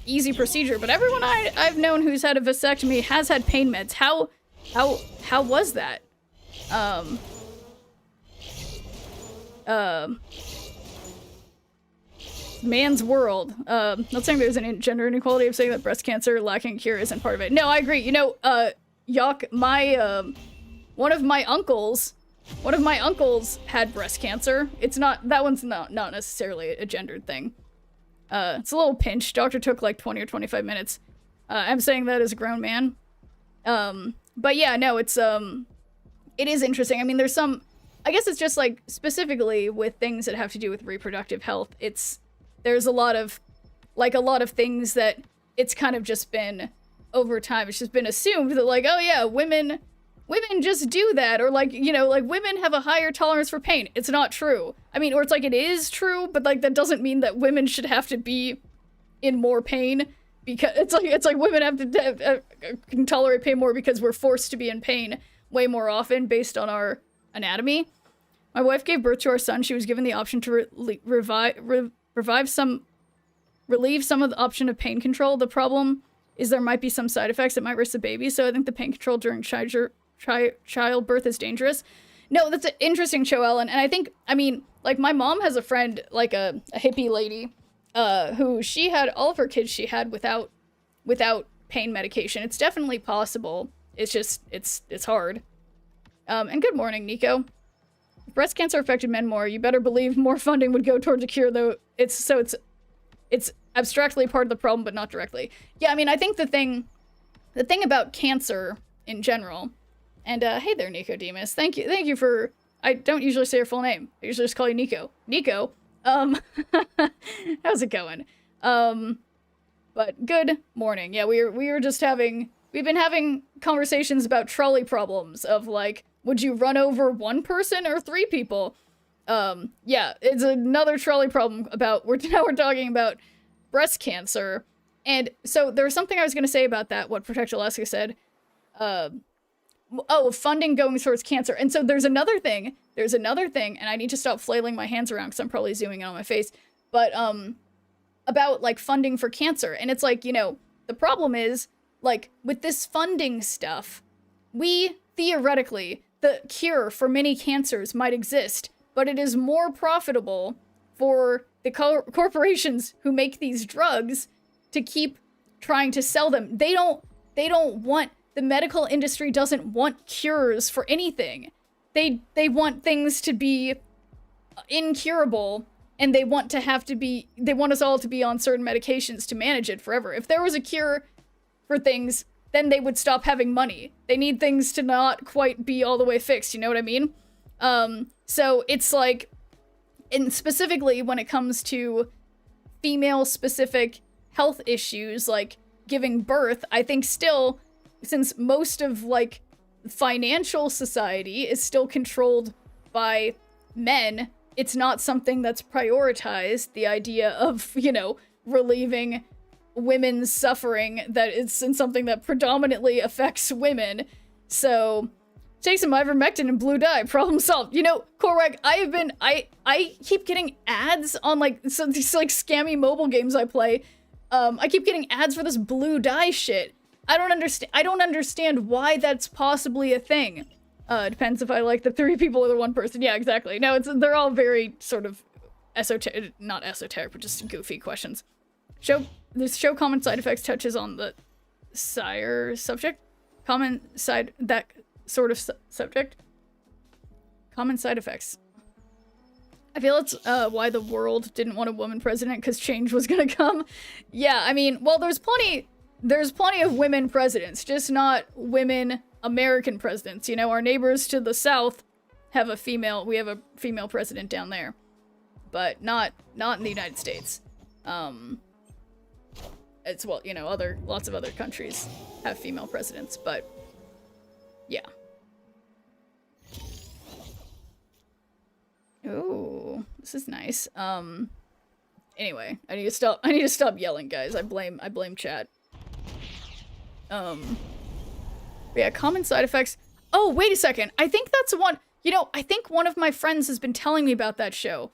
S2: easy procedure, but everyone I've known who's had a vasectomy has had pain meds. How was that? Man's world. Not saying there's any gender inequality. I'm saying that breast cancer lacking a cure isn't part of it. No, I agree. You know, Yok, one of my uncles had breast cancer. That one's not necessarily a gendered thing. It's a little pinch. Doctor took like 20 or 25 minutes. I'm saying that as a grown man. But yeah, no, it is interesting. I mean, I guess it's just like specifically with things that have to do with reproductive health. There's a lot of things that it's kind of just been over time. It's just been assumed that, like, oh yeah, women just do that, or, like, you know, like, women have a higher tolerance for pain. It's not true. I mean, or it's like it is true, but, like, that doesn't mean that women should have to be in more pain, because it's like women have to can tolerate pain more because we're forced to be in pain way more often based on our anatomy. My wife gave birth to our son. She was given the option to relieve some of the option of pain control. The problem is there might be some side effects that might risk the baby, so I think the pain control during childbirth is dangerous. No, that's an interesting show, Ellen, and I think, I mean, like, my mom has a friend, like a hippie lady, who she had all of her kids she had without pain medication. It's definitely possible. It's just, it's hard. And good morning, Nico. If breast cancer affected men more, you better believe more funding would go towards a cure, though it's abstractly part of the problem, but not directly. Yeah, I mean, I think the thing about cancer in general, and hey there, Nicodemus. Thank you for, I don't usually say your full name. I usually just call you Nico. Nico, how's it going? But good morning. Yeah, we've been having conversations about trolley problems of, like, would you run over one person or 3 people? Yeah, it's another trolley problem about, now we're talking about breast cancer. And so there was something I was going to say about that, what Protect Alaska said. Funding going towards cancer. And so there's another thing, and I need to stop flailing my hands around because I'm probably zooming in on my face, but, about, like, funding for cancer. And it's like, you know, the problem is, like, with this funding stuff, theoretically, the cure for many cancers might exist, but it is more profitable for the corporations who make these drugs to keep trying to sell them. They don't want, the medical industry doesn't want cures for anything. They want things to be incurable, and they want us all to be on certain medications to manage it forever. If there was a cure for things, then they would stop having money. They need things to not quite be all the way fixed, you know what I mean? So it's like, and specifically when it comes to female-specific health issues, like giving birth, I think still, since most of, like, financial society is still controlled by men, it's not something that's prioritized. The idea of, you know, relieving women's suffering, that it's something that predominantly affects women. So take some ivermectin and blue dye, problem solved. You know, Korwag, I keep getting ads on, like, these, like, scammy mobile games I play. I keep getting ads for this blue dye shit. I don't understand why that's possibly a thing. Depends if I like the 3 people or the 1 person. Yeah, exactly. No, they're all very sort of not esoteric, but just goofy questions. This show common side effects touches on the sire subject. Common side effects. I feel it's why the world didn't want a woman president, because change was gonna come. Yeah, I mean, well, there's plenty of women presidents, just not women American presidents. You know, our neighbors to the south have a female president down there, but not in the United States. It's, well, you know, lots of other countries have female presidents, but yeah. Ooh, this is nice. Anyway, I need to stop yelling, guys. I blame chat. Yeah, common side effects. Oh, wait a second. I think that's one, you know, I think one of my friends has been telling me about that show.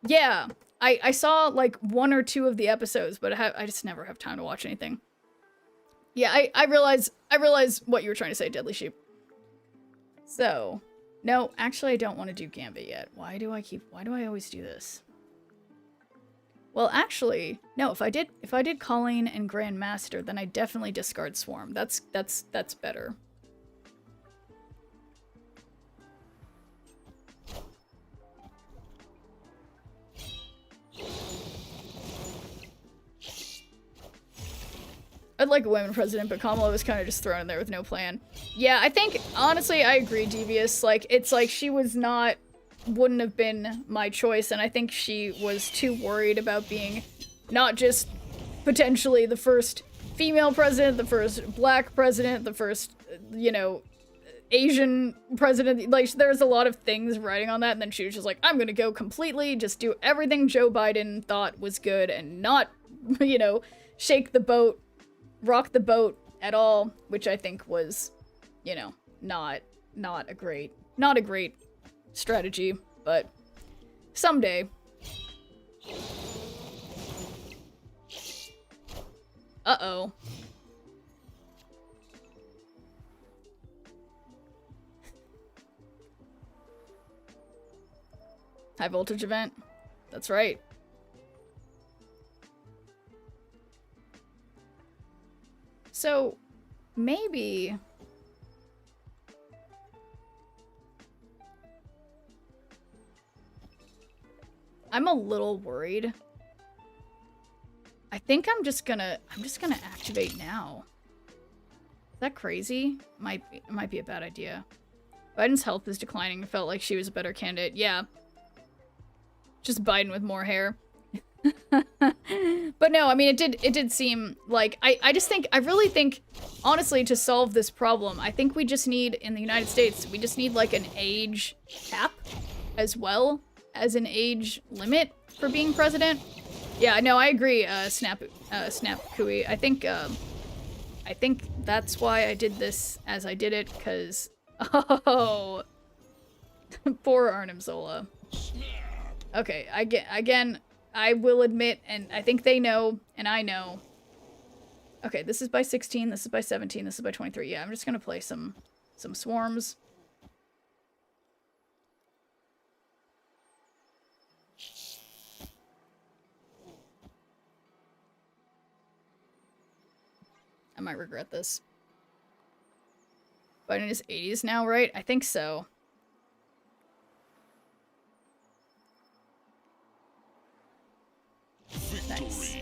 S2: Yeah, I saw, like, 1 or 2 of the episodes, but I just never have time to watch anything. Yeah, I realize what you were trying to say, Deadly Sheep. So, no, actually I don't want to do Gambit yet. Why do I always do this? Well, actually, no, if I did Colleen and Grandmaster, then I definitely discard Swarm. That's better. I'd like a women president, but Kamala was kind of just thrown in there with no plan. Yeah, I think, honestly, I agree, Devious. Like, it's like she wouldn't have been my choice, and I think she was too worried about being not just potentially the first female president, the first black president, the first, you know, Asian president. Like, there's a lot of things riding on that, and then she was just like, I'm gonna go completely, just do everything Joe Biden thought was good and not, you know, shake the boat, rock the boat at all, which I think was, you know, not not a great strategy, but someday. Uh-oh. High voltage event. That's right. So, maybe... I'm a little worried. I think I'm just gonna activate now. Is that crazy? It might be a bad idea. Biden's health is declining. Felt like she was a better candidate. Yeah. Just Biden with more hair. But no, I mean, it did seem like, I really think, honestly, to solve this problem, I think we just need, in the United States, we just need like an age cap as well as an age limit for being president. Yeah, no, I agree, Snap Cooey. I think that's why I did this as I did it, because, oh, poor Arnim Zola. Okay, again, I will admit, and I think they know, and I know. Okay, this is by 16, this is by 17, this is by 23. Yeah, I'm just gonna play some swarms. I might regret this. Biden in his 80s now, right? I think so. Nice.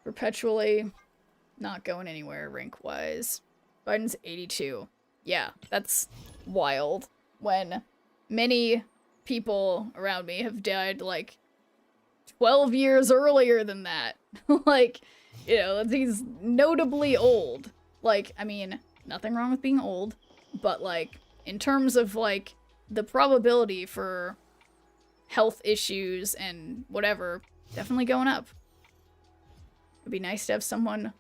S2: Perpetually not going anywhere rank-wise. Biden's 82. Yeah, that's wild. When many people around me have died, like, 12 years earlier than that. Like, you know, he's notably old. Like, I mean, nothing wrong with being old, but, like, in terms of, like, the probability for health issues and whatever, definitely going up. It'd be nice to have someone...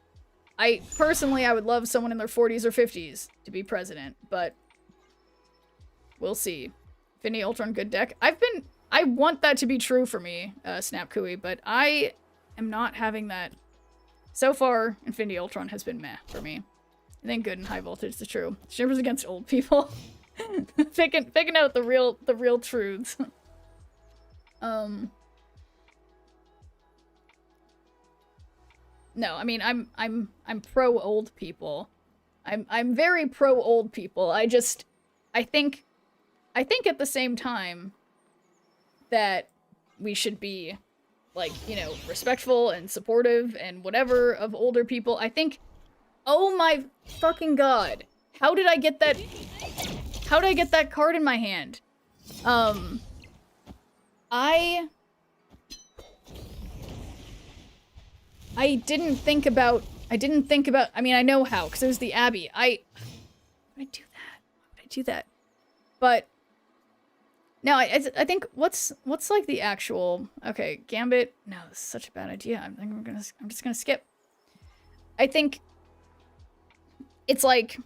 S2: I would love someone in their 40s or 50s to be president, but we'll see. Infinity Ultron, good deck. I want that to be true for me, Snap Cooey, but I am not having that. So far, Infinity Ultron has been meh for me. I think good and high voltage is true. Shivers against old people. picking out the real truths. No, I mean, I'm pro old people. I'm very pro old people. I think at the same time that we should be, like, you know, respectful and supportive and whatever of older people. I think, oh my fucking god, how did I get that card in my hand? I didn't think about, I mean, I know how, because it was the Abbey. Why would I do that? But, no, I think, what's like the actual, okay, Gambit, no, this is such a bad idea. I'm just gonna skip. I think, it's like,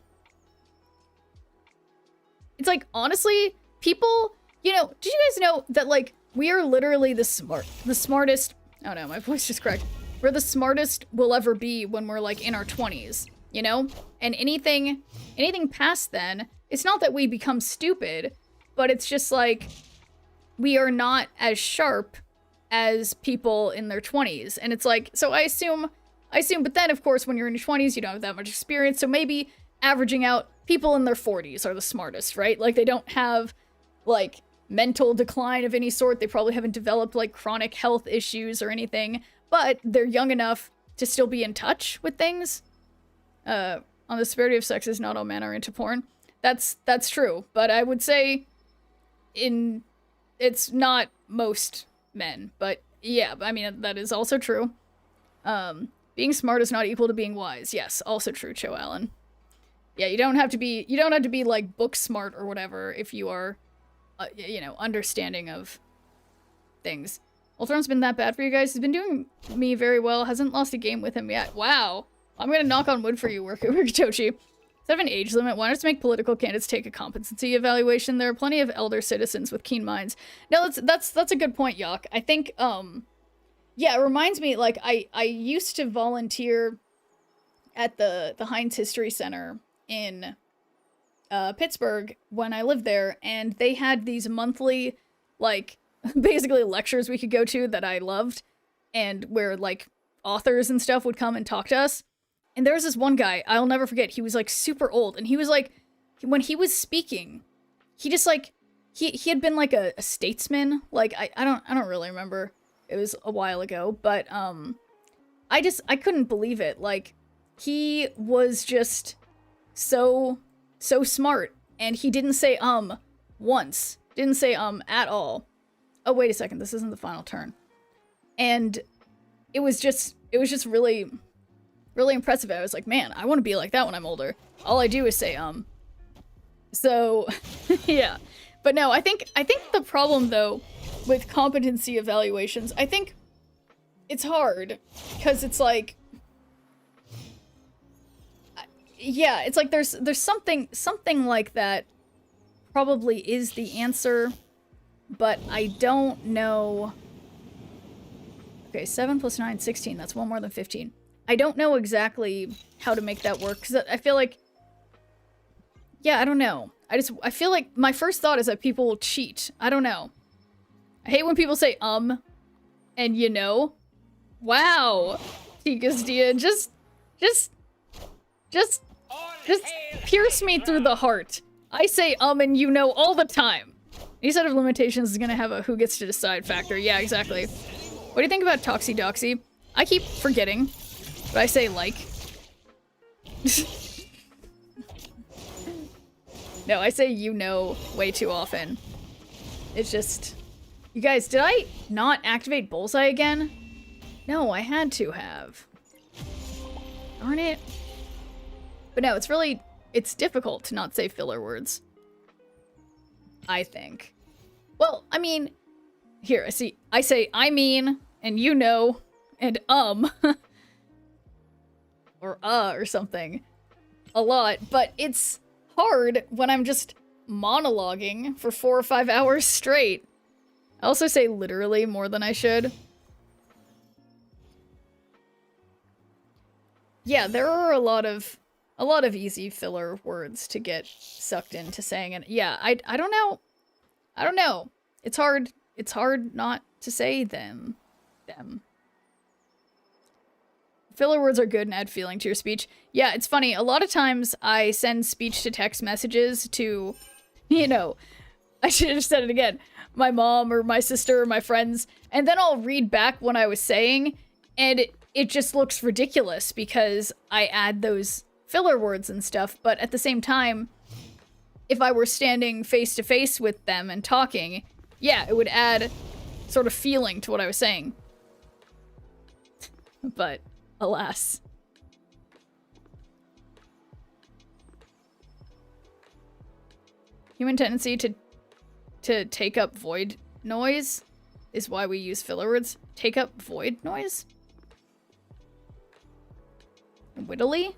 S2: honestly, people, you know, did you guys know that, like, we are literally the smartest, oh no, my voice just cracked. We're the smartest we'll ever be when we're, like, in our 20s, you know? And anything past then, it's not that we become stupid, but it's just, like, we are not as sharp as people in their 20s. And it's like, so I assume, but then, of course, when you're in your 20s, you don't have that much experience, so maybe averaging out, people in their 40s are the smartest, right? Like, they don't have, like, mental decline of any sort, they probably haven't developed, like, chronic health issues or anything, but they're young enough to still be in touch with things. On the severity of sex is not all men are into porn. That's true, but I would say it's not most men, but yeah, I mean, that is also true. Being smart is not equal to being wise. Yes, also true, Cho Allen. Yeah, you don't have to be like book smart or whatever if you are, you know, understanding of things. Ultron's been that bad for you guys? He's been doing me very well. Hasn't lost a game with him yet. Wow. I'm gonna knock on wood for you, Workitochi. Instead of an age limit, why not just make political candidates take a competency evaluation? There are plenty of elder citizens with keen minds. No, that's a good point, Yak. I think, yeah, it reminds me, like, I used to volunteer at the Heinz History Center in Pittsburgh when I lived there, and they had these monthly, like, basically lectures we could go to that I loved, and where, like, authors and stuff would come and talk to us. And there was this one guy, I'll never forget, he was, like, super old, and he was, like, when he was speaking, he just, like, he had been, like, a statesman, like, I don't really remember, it was a while ago, but, I couldn't believe it, like, he was just so smart, and he didn't say, once, didn't say, at all. Oh, wait a second, this isn't the final turn. And it was just really, really impressive. I was like, man, I want to be like that when I'm older. All I do is say, So, yeah. But no, I think the problem, though, with competency evaluations, I think it's hard, because it's like, yeah, it's like there's something like that probably is the answer, but I don't know. Okay, 7 plus 9, 16. That's one more than 15. I don't know exactly how to make that work, because I feel like, yeah, I don't know. I feel like my first thought is that people will cheat. I don't know. I hate when people say, and you know. Wow. Tikas Dia, just pierce me through the heart. I say, and you know all the time. Any set of limitations is gonna have a who gets to decide factor. Yeah, exactly. What do you think about Toxie-Doxie? I keep forgetting, but I say like. No, I say you know way too often. It's just... You guys, did I not activate Bullseye again? No, I had to have. Darn it. But no, it's difficult to not say filler words. I think. Well, I mean, here, I say I mean, and you know, and or something a lot, but it's hard when I'm just monologuing for 4 or 5 hours straight. I also say literally more than I should. Yeah, there are a lot of easy filler words to get sucked into saying, and yeah, I don't know. I don't know. It's hard not to say them. Filler words are good and add feeling to your speech. Yeah, it's funny. A lot of times I send speech-to-text messages to, you know, I should have said it again, my mom or my sister or my friends, and then I'll read back what I was saying, and it just looks ridiculous because I add those filler words and stuff, but at the same time, if I were standing face-to-face with them and talking, yeah, it would add sort of feeling to what I was saying. But alas. Human tendency to take up void noise is why we use filler words. Take up void noise? Wittily?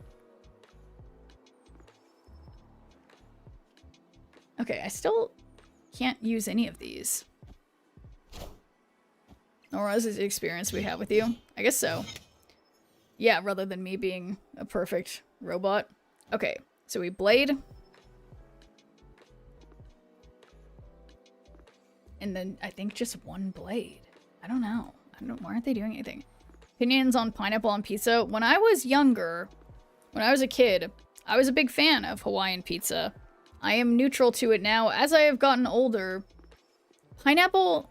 S2: Okay, I still can't use any of these. Nor is it the experience we have with you. I guess so. Yeah, rather than me being a perfect robot. Okay, so we blade. And then I think just one blade. I don't know. Why aren't they doing anything? Opinions on pineapple on pizza. When I was younger, when I was a kid, I was a big fan of Hawaiian pizza. I am neutral to it now. As I have gotten older, pineapple,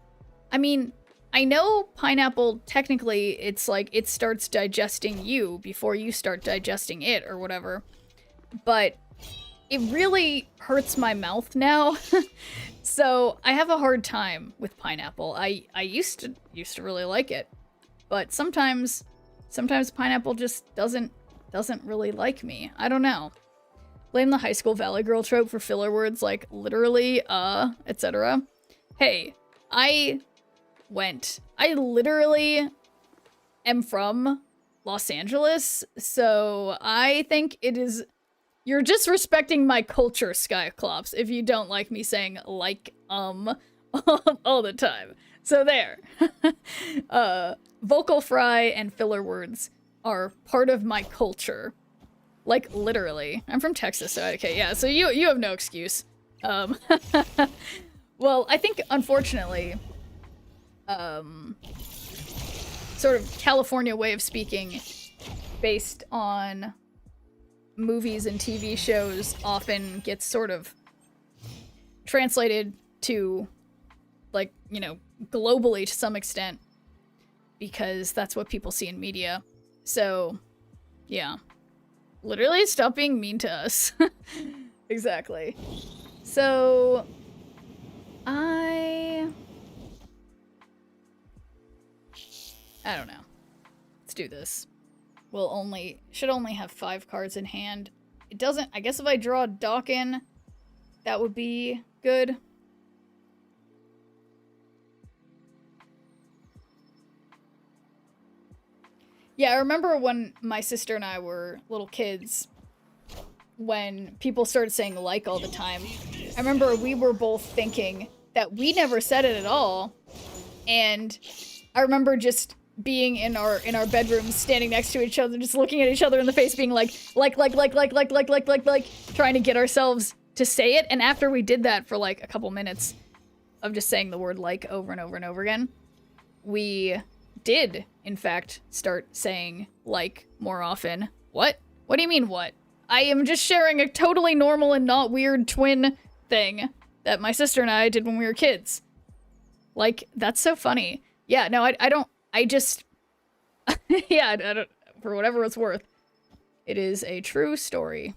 S2: I mean, I know pineapple, technically, it's like it starts digesting you before you start digesting it or whatever. But it really hurts my mouth now. So I have a hard time with pineapple. I used to really like it. But sometimes pineapple just doesn't really like me. I don't know. Blame the high school Valley Girl trope for filler words like literally, etc. Hey, I went. I literally am from Los Angeles, so I think it is... You're disrespecting my culture, Skyclops, if you don't like me saying like, all the time. So there. Vocal fry and filler words are part of my culture. Like, literally. I'm from Texas, so okay, yeah, so you have no excuse. Well, I think, unfortunately, sort of California way of speaking based on movies and TV shows often gets sort of translated to, like, you know, globally to some extent, because that's what people see in media. So, yeah. Literally, stop being mean to us. Exactly. So, I don't know. Let's do this. Should only have 5 cards in hand. It doesn't, I guess if I draw Dawkin, that would be good. Yeah, I remember when my sister and I were little kids, when people started saying like all the time. I remember we were both thinking that we never said it at all. And I remember just being in our bedrooms, standing next to each other, just looking at each other in the face, being like, trying to get ourselves to say it. And after we did that for like a couple minutes of just saying the word like over and over and over again, we did, in fact, start saying like more often. What? What do you mean what? I am just sharing a totally normal and not weird twin thing that my sister and I did when we were kids. Like, that's so funny. Yeah, no, I just, yeah, I don't, for whatever it's worth, it is a true story.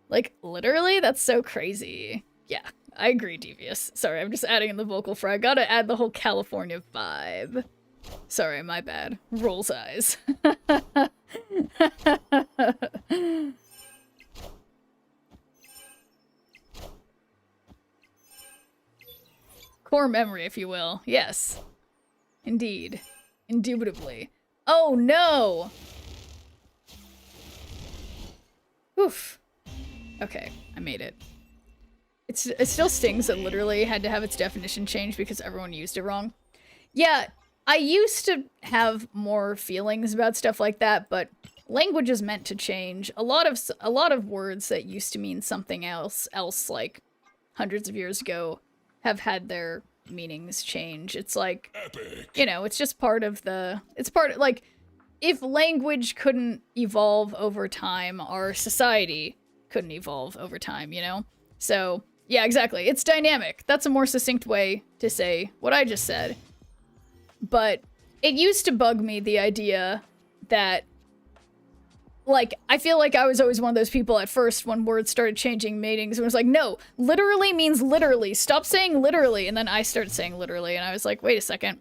S2: Like, literally? That's so crazy. Yeah, I agree, Devious. Sorry, I'm just adding in the vocal fry. I gotta add the whole California vibe. Sorry, my bad. Roll's eyes. Core memory, if you will. Yes. Indeed. Indubitably. Oh, no! Oof. Okay, I made it. It still stings that literally had to have its definition changed because everyone used it wrong. Yeah, I used to have more feelings about stuff like that, but language is meant to change. A lot of words that used to mean something else like hundreds of years ago have had their meanings change. It's like, you know, it's just part of the, it's part of, like, if language couldn't evolve over time, our society couldn't evolve over time, you know? So, yeah, exactly. It's dynamic. That's a more succinct way to say what I just said. But it used to bug me, the idea that, like, I feel like I was always one of those people at first when words started changing meanings. It was like, no, literally means literally. Stop saying literally. And then I started saying literally, and I was like, wait a second.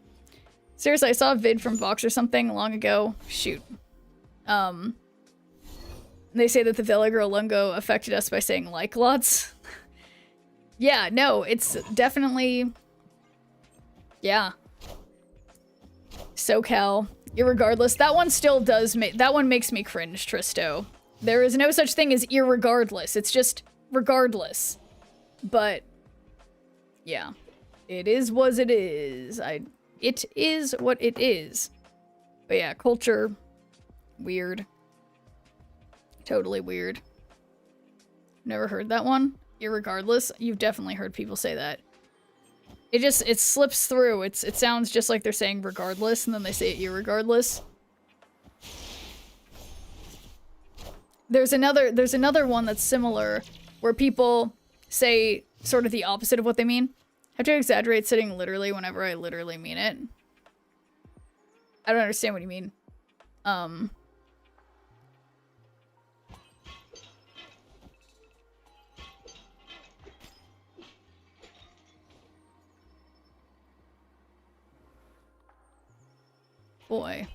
S2: Seriously, I saw a vid from Vox or something long ago. Shoot. They say that the Veligirl lingo affected us by saying like lots. Yeah, no, it's definitely... Yeah. SoCal. Irregardless. That one still does that one makes me cringe, Tristo. There is no such thing as irregardless. It's just regardless. But, yeah. It is what it is. It is what it is. But yeah, culture. Weird. Totally weird. Never heard that one? Irregardless? You've definitely heard people say that. It slips through. It sounds just like they're saying regardless, and then they say it irregardless. There's another one that's similar, where people say sort of the opposite of what they mean. I have to exaggerate saying literally whenever I literally mean it. I don't understand what you mean. Boy.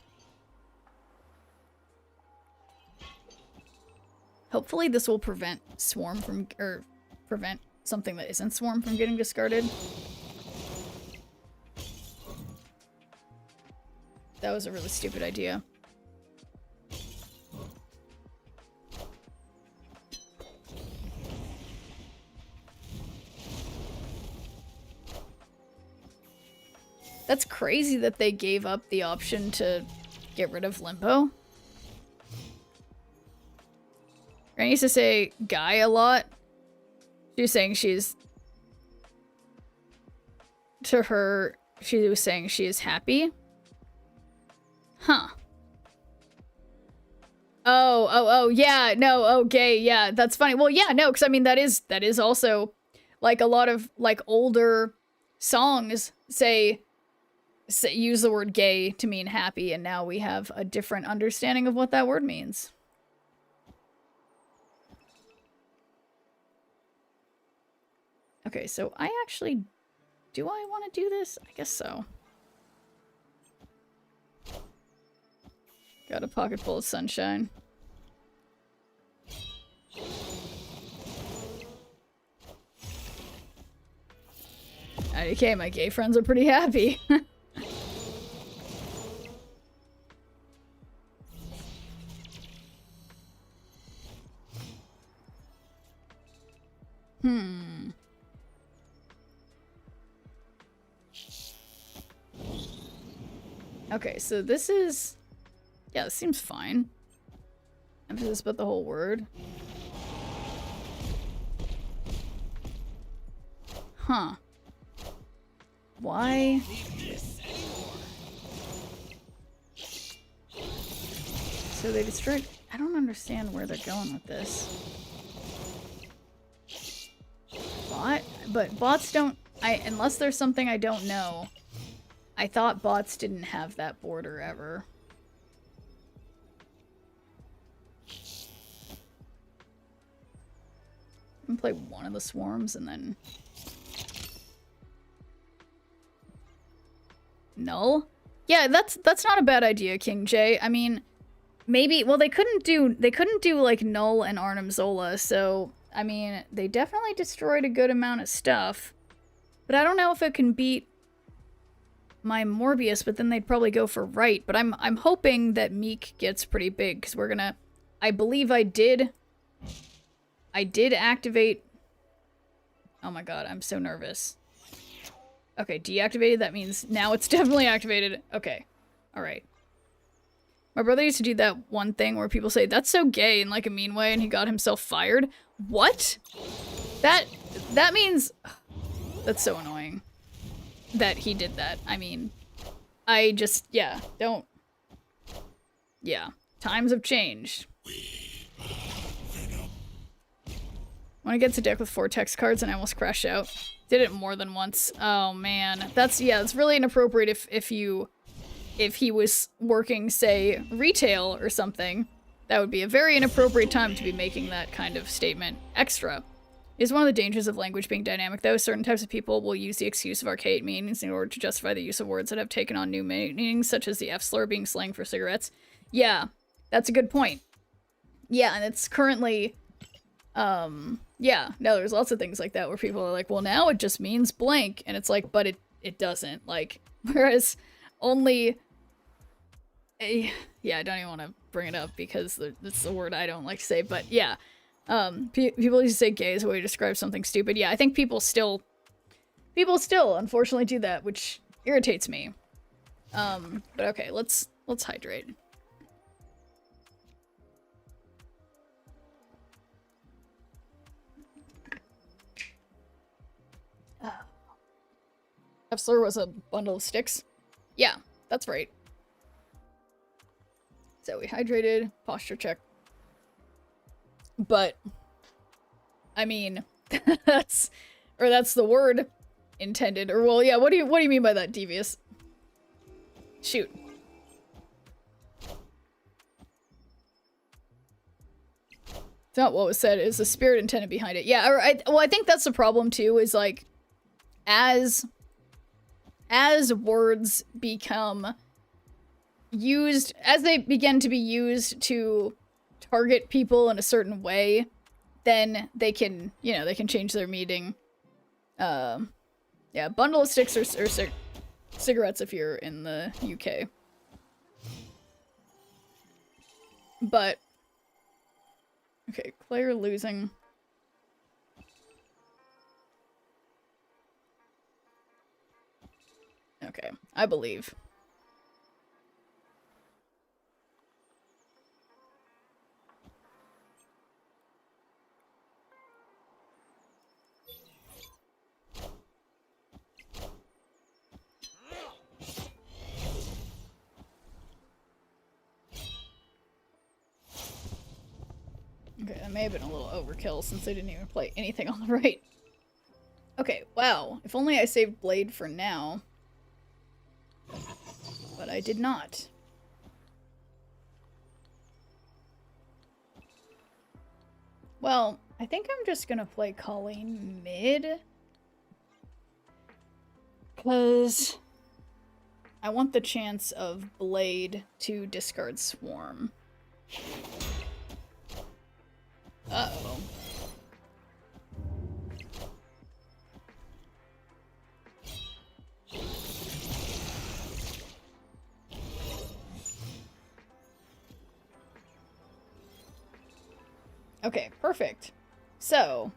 S2: Hopefully this will prevent Swarm from, or prevent something that isn't swarm from getting discarded. That was a really stupid idea. That's crazy that they gave up the option to get rid of Limbo. Granny used to say guy a lot. She was saying she's... To her, she was saying she is happy. Huh. Oh, yeah, no, oh, gay, yeah, that's funny. Well, yeah, no, because I mean, that is also, like, a lot of, like, older songs use the word gay to mean happy, and now we have a different understanding of what that word means. Okay, so I actually... Do I want to do this? I guess so. Got a pocket full of sunshine. Okay, my gay friends are pretty happy. Okay, so this is... Yeah, this seems fine. Emphasis but the whole word. Huh. Why? So they destroyed... I don't understand where they're going with this. Bot? But bots don't... Unless there's something I don't know. I thought bots didn't have that border ever. I can play one of the swarms and then... Null? Yeah, that's not a bad idea, King J. I mean, maybe... Well, they couldn't do like, Null and Arnim Zola, so... I mean, they definitely destroyed a good amount of stuff. But I don't know if it can beat my Morbius, but then they'd probably go for right. But I'm hoping that Meek gets pretty big, because we're gonna... I believe I did activate... Oh my god, I'm so nervous. Okay, deactivated, that means now it's definitely activated. Okay, alright. My brother used to do that one thing where people say, that's so gay in like a mean way, and he got himself fired. What? That means... That's so annoying. That he did that. I mean, I just, yeah, don't... Yeah, times have changed. When I get to deck with 4 text cards and I almost crash out. Did it more than once. Oh man, that's, yeah, it's really inappropriate if he was working, say, retail or something. That would be a very inappropriate time to be making that kind of statement extra. It is one of the dangers of language being dynamic, though. Certain types of people will use the excuse of archaic meanings in order to justify the use of words that have taken on new meanings, such as the F-slur being slang for cigarettes. Yeah, that's a good point. Yeah, and it's currently... yeah, no, there's lots of things like that where people are like, well, now it just means blank, and it's like, but it doesn't, like, whereas only... yeah, I don't even want to bring it up because that's the word I don't like to say, but yeah. People used to say gay as a way to describe something stupid. Yeah, I think people still unfortunately do that, which irritates me. But okay, let's hydrate. F-slur was a bundle of sticks. Yeah, that's right. So we hydrated, posture check. But, I mean, that's the word intended. Or, well, yeah, what do you mean by that, Devious? Shoot. It's not what was said, it's the spirit intended behind it. Yeah, well, I think that's the problem, too, is, like, as words become used, as they begin to be used to target people in a certain way, then they can, you know, they can change their meeting. Yeah, bundle of sticks or cigarettes if you're in the UK. But, okay, player losing. Okay, I believe. Okay, that may have been a little overkill since I didn't even play anything on the right. Okay, wow. If only I saved Blade for now. But I did not. Well, I think I'm just gonna play Colleen mid. Because I want the chance of Blade to discard Swarm. Uh-oh. Okay, perfect. So,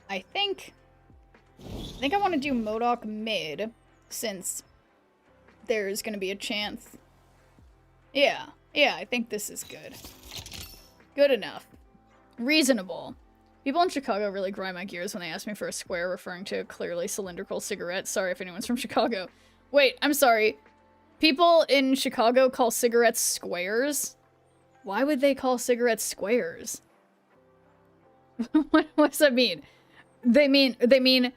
S2: I think I want to do MODOK mid, since there's going to be a chance. Yeah, I think this is good. Good enough. Reasonable. People in Chicago really grind my gears when they ask me for a square, referring to a clearly cylindrical cigarette. Sorry if anyone's from Chicago. Wait, I'm sorry. People in Chicago call cigarettes squares? Why would they call cigarettes squares? What does that mean? They mean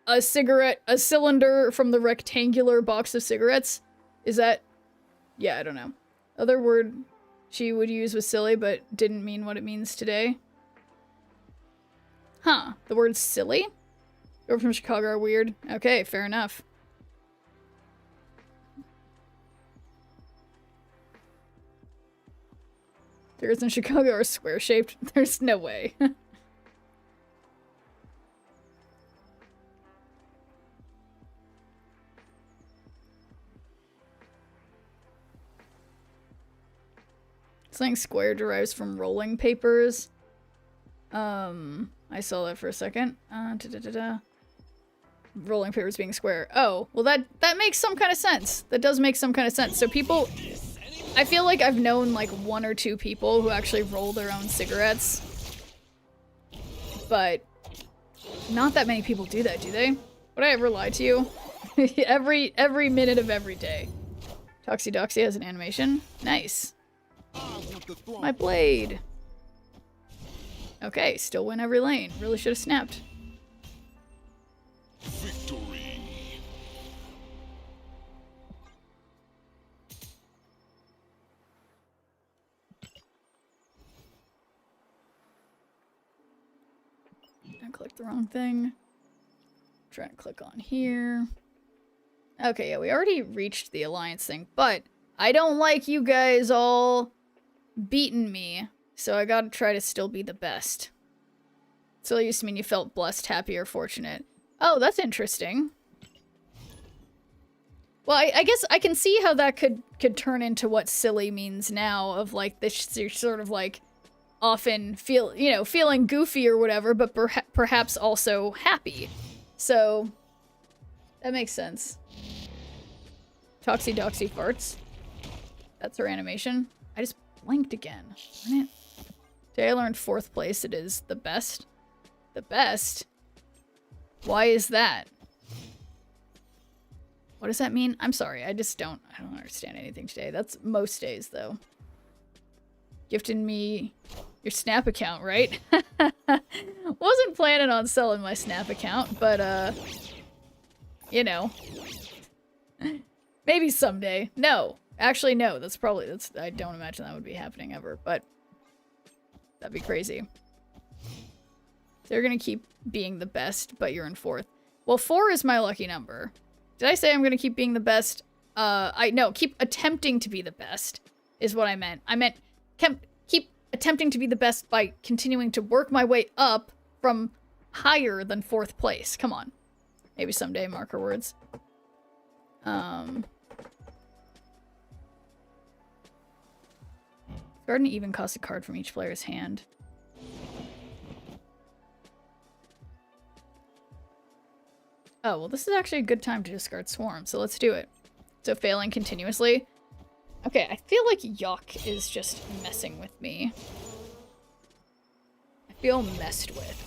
S2: a cigarette, a cylinder from the rectangular box of cigarettes? Is that... Yeah, I don't know. Other word she would use was silly, but didn't mean what it means today. Huh. The word silly? People from Chicago are weird. Okay, fair enough. Cigarettes in Chicago are square-shaped. There's no way. Saying square derives from rolling papers. I saw that for a second. Rolling papers being square. Oh, well that makes some kind of sense. That does make some kind of sense. So people... I feel like I've known like 1 or 2 people who actually roll their own cigarettes. But not that many people do that, do they? Would I ever lie to you? every minute of every day. Toxie has an animation. Nice. My blade. Okay, still win every lane. Really should have snapped.
S6: Victory.
S2: I clicked the wrong thing. Trying to click on here. Okay, yeah, we already reached the alliance thing, but I don't like you guys all beating me, so I gotta try to still be the best. Still used to mean you felt blessed, happy, or fortunate. Oh, that's interesting. Well, I guess I can see how that could turn into what silly means now, of like this, you're sort of like often feeling goofy or whatever, but perhaps also happy. So that makes sense. Toxie farts. That's her animation. I just blinked again. Darn it. Today I learned 4th place. It is the best. The best? Why is that? What does that mean? I'm sorry. I don't understand anything today. That's most days, though. Gifting me your Snap account, right? Wasn't planning on selling my Snap account, but, you know. Maybe someday. No. Actually, no. I don't imagine that would be happening ever, but that'd be crazy. They're gonna keep being the best, but you're in 4th. Well, 4 is my lucky number. Did I say I'm gonna keep being the best? No, keep attempting to be the best is what I meant. I meant keep attempting to be the best by continuing to work my way up from higher than 4th place. Come on. Maybe someday, marker words. Garden even costs a card from each player's hand. Oh, well, this is actually a good time to discard Swarm, so let's do it. So failing continuously. Okay, I feel like Yuck is just messing with me. I feel messed with.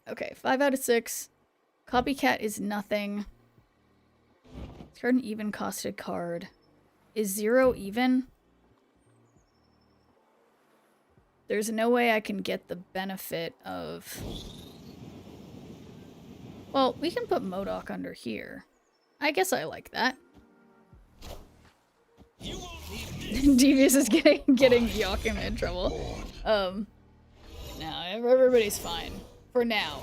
S2: Okay, 5 out of 6. Copycat is nothing. Discard an even costed card. Is 0 even? There's no way I can get the benefit of... Well, we can put MODOK under here. I guess I like that. Devious is getting Yakim in trouble. No, everybody's fine. For now.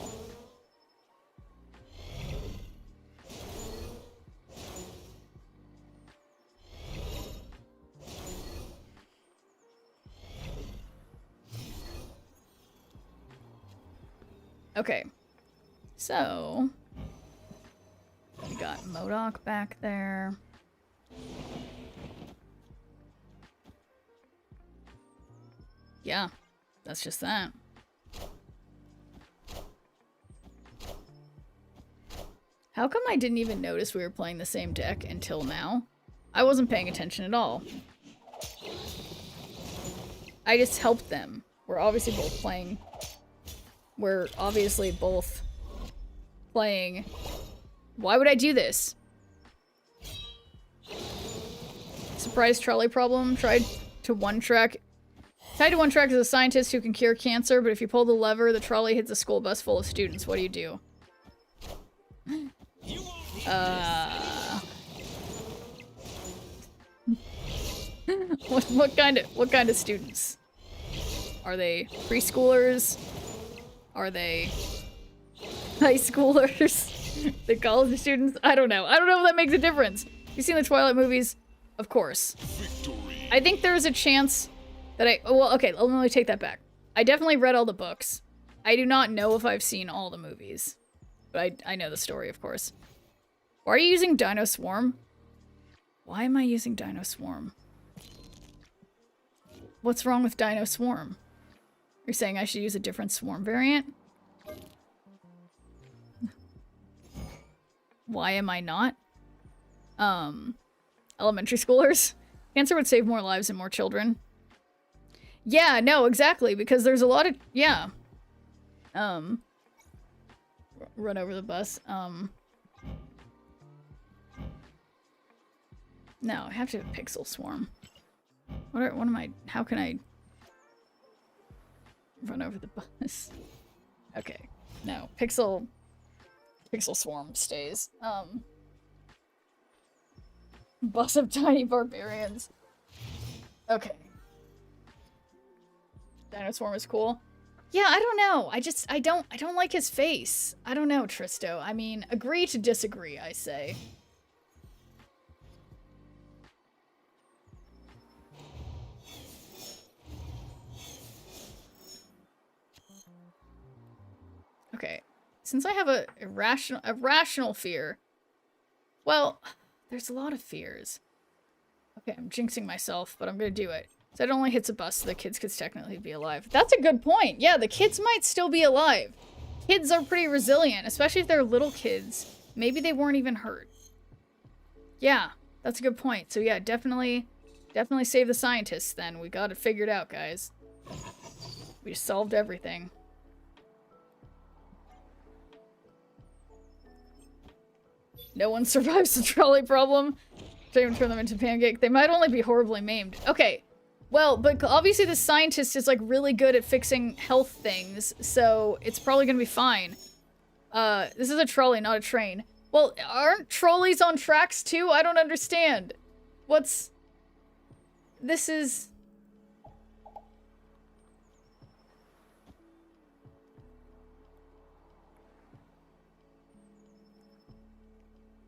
S2: Okay. So we got MODOK back there. Yeah, that's just that. How come I didn't even notice we were playing the same deck until now? I wasn't paying attention at all. I just helped them. We're obviously both playing... We're obviously both playing... Why would I do this? Surprise trolley problem. Tied to one track is a scientist who can cure cancer, but if you pull the lever, the trolley hits a school bus full of students. What do you do? What kind of students? Are they preschoolers? Are they high schoolers? The college students? I don't know. I don't know if that makes a difference. You've seen the Twilight movies? Of course.
S6: Victory.
S2: I think there's a chance that well, okay, let me take that back. I definitely read all the books. I do not know if I've seen all the movies. But I know the story, of course. Why are you using Dino Swarm? Why am I using Dino Swarm? What's wrong with Dino Swarm? You're saying I should use a different Swarm variant? Why am I not? Elementary schoolers? Cancer would save more lives and more children. Yeah, no, exactly, because there's a lot of... Yeah. Run over the bus. No, I have to have Pixel Swarm. What am I... How can I... Run over the bus? Okay. No, Pixel Swarm stays. Bus of tiny barbarians. Okay. Dino Swarm is cool. Yeah, I don't know. I don't like his face. I don't know, Tristo. I mean, agree to disagree, I say. Okay. Since I have a rational fear. Well, there's a lot of fears. Okay, I'm jinxing myself, but I'm gonna do it. So it only hits a bus, so the kids could technically be alive. That's a good point. Yeah, the kids might still be alive. Kids are pretty resilient, especially if they're little kids. Maybe they weren't even hurt. Yeah, that's a good point. So yeah, definitely save the scientists then. We got it figured out, guys. We just solved everything. No one survives the trolley problem. Don't even turn them into pancake. They might only be horribly maimed. Okay. Well, but obviously the scientist is like really good at fixing health things, so it's probably gonna be fine. This is a trolley, not a train. Well, aren't trolleys on tracks too? I don't understand. this is...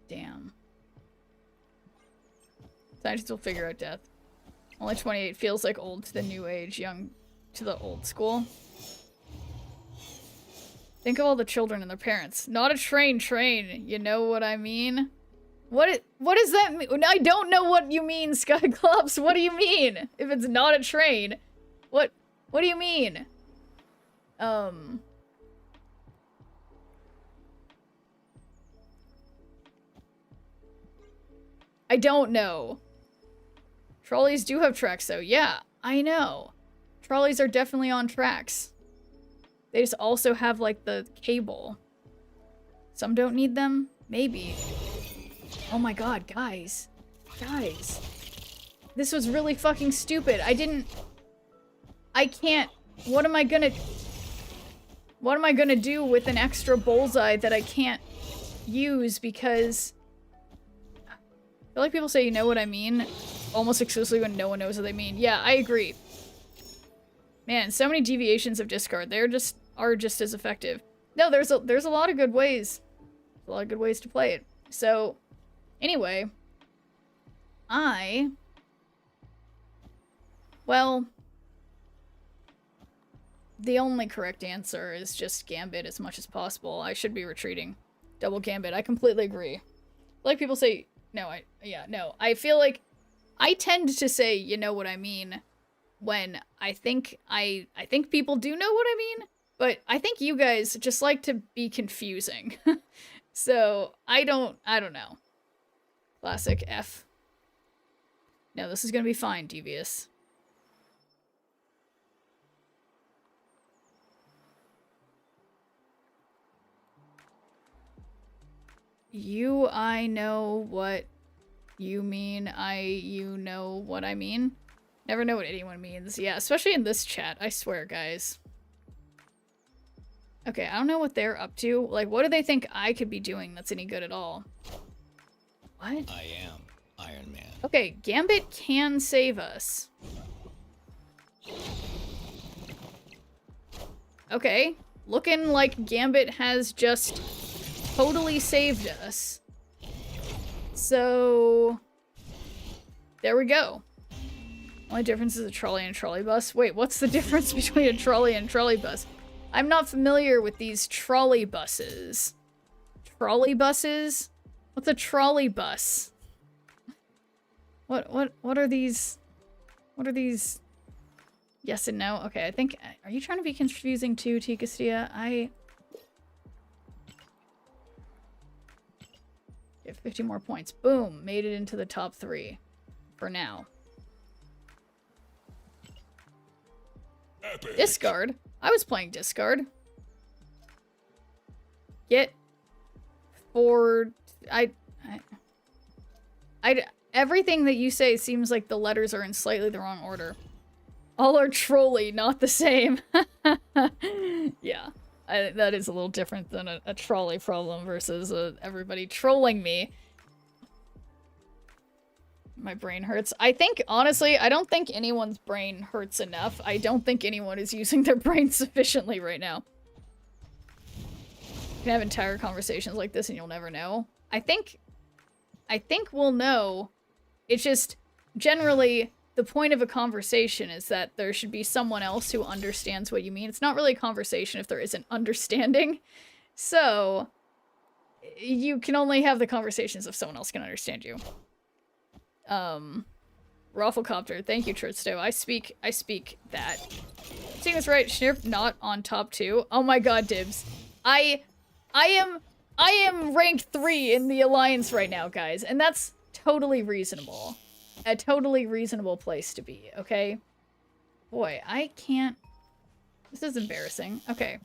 S2: Damn. Scientists will figure out death. Only 28 feels like old to the new age, young to the old school. Think of all the children and their parents. Not a train, you know what I mean? What does that mean? I don't know what you mean, Skyclops. What do you mean? If it's not a train, what do you mean? I don't know. Trolleys do have tracks though. Yeah, I know. Trolleys are definitely on tracks. They just also have like the cable. Some don't need them? Maybe. Oh my god, guys. Guys. This was really fucking stupid. I can't... What am I gonna do with an extra bullseye that I can't use because... I feel like people say, you know what I mean, almost exclusively when no one knows what they mean. Yeah, I agree. Man, so many deviations of discard. They're just as effective. No, there's a lot of good ways. A lot of good ways to play it. So, anyway, well, the only correct answer is just Gambit as much as possible. I should be retreating. Double Gambit. I completely agree. Like people say, no, I feel like I tend to say, you know what I mean, when I think people do know what I mean, but I think you guys just like to be confusing. So, I don't know. Classic F. No, this is gonna be fine, Devious. I know what you mean. You know what I mean. Never know what anyone means. Yeah, especially in this chat. I swear, guys. Okay, I don't know what they're up to. Like, what do they think I could be doing that's any good at all? What?
S3: I am Iron Man.
S2: Okay, Gambit can save us. Okay, looking like Gambit has just totally saved us. So, there we go. Only difference is a trolley and a trolley bus. Wait, what's the difference between a trolley and a trolley bus? I'm not familiar with these trolley buses. Trolley buses? What's a trolley bus? What are these? What are these? Yes and no. Okay, I think... Are you trying to be confusing too, T. Castilla? Get 50 more points. Boom! Made it into the top 3. For now.
S6: Epic.
S2: Discard? I was playing discard. Get... For... Everything that you say seems like the letters are in slightly the wrong order. All are trolley, not the same. Yeah. That is a little different than a trolley problem versus everybody trolling me. My brain hurts. I think, honestly, I don't think anyone's brain hurts enough. I don't think anyone is using their brain sufficiently right now. You can have entire conversations like this and you'll never know. I think we'll know. It's just, generally, the point of a conversation is that there should be someone else who understands what you mean. It's not really a conversation if there isn't understanding. So, you can only have the conversations if someone else can understand you. Rafflecopter, thank you, Trutsto. I speak that. Seeing this right, Schnirp not on top 2. Oh my god, Dibs. I am ranked 3 in the Alliance right now, guys, and that's totally reasonable. A totally reasonable place to be, okay? Boy, I can't... This is embarrassing. Okay.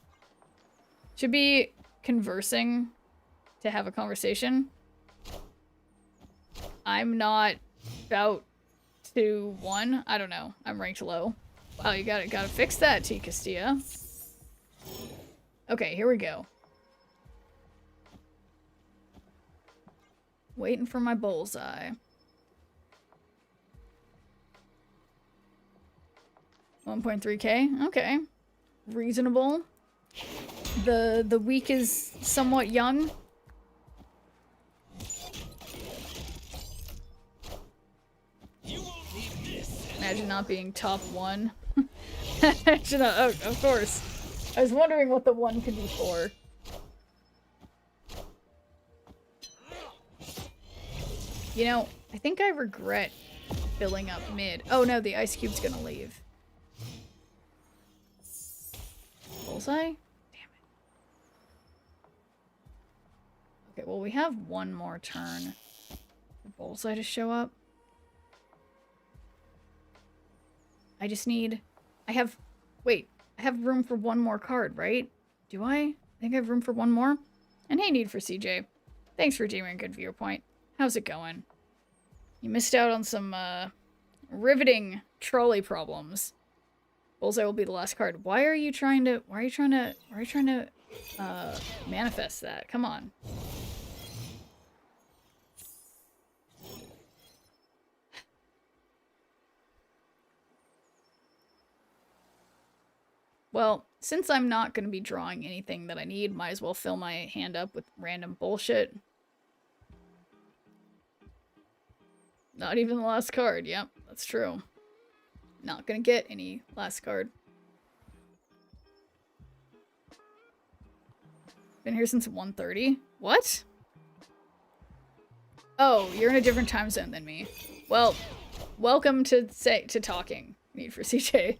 S2: Should be conversing to have a conversation. I'm not about to 1. I don't know. I'm ranked low. Wow, you gotta fix that, T. Castilla. Okay, here we go. Waiting for my bullseye. 1.3k. Okay. Reasonable. The week is somewhat young. Imagine not being top 1. Oh, of course. I was wondering what the 1 could be for. You know, I think I regret filling up mid. Oh no, the ice cube's gonna leave. Bullseye? Damn it. Okay, well we have one more turn for Bullseye to show up. I just need... Wait, I have room for one more card, right? Do I? I think I have room for one more? And hey, Need for CJ. Thanks for redeeming a good viewpoint. How's it going? You missed out on some, riveting trolley problems. Bullseye will be the last card. Why are you trying to manifest that? Come on. Well, since I'm not going to be drawing anything that I need, might as well fill my hand up with random bullshit. Not even the last card. Yep, that's true. Not gonna get any last card. Been here since 1:30? What? Oh, you're in a different time zone than me. Well, welcome to talking, Need for CJ.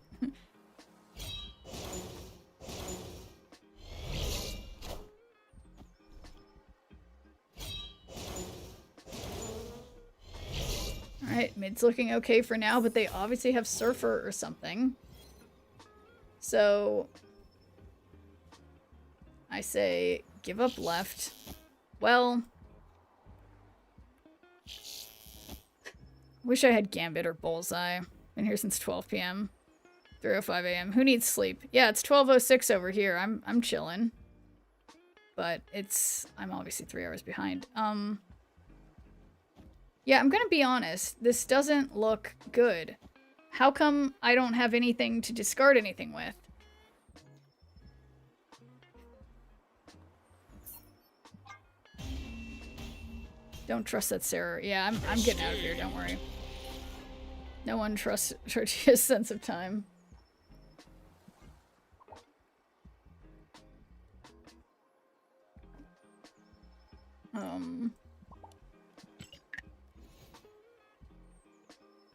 S2: Alright, mid's looking okay for now, but they obviously have Surfer or something. So... I say, give up left. Well... Wish I had Gambit or Bullseye. Been here since 12 p.m. 3:05 a.m. Who needs sleep? Yeah, it's 12:06 over here. I'm chilling. But I'm obviously 3 hours behind. Yeah, I'm gonna be honest. This doesn't look good. How come I don't have anything to discard anything with? Don't trust that Sarah. Yeah, I'm getting out of here, don't worry. No one trusts Tortilla's sense of time.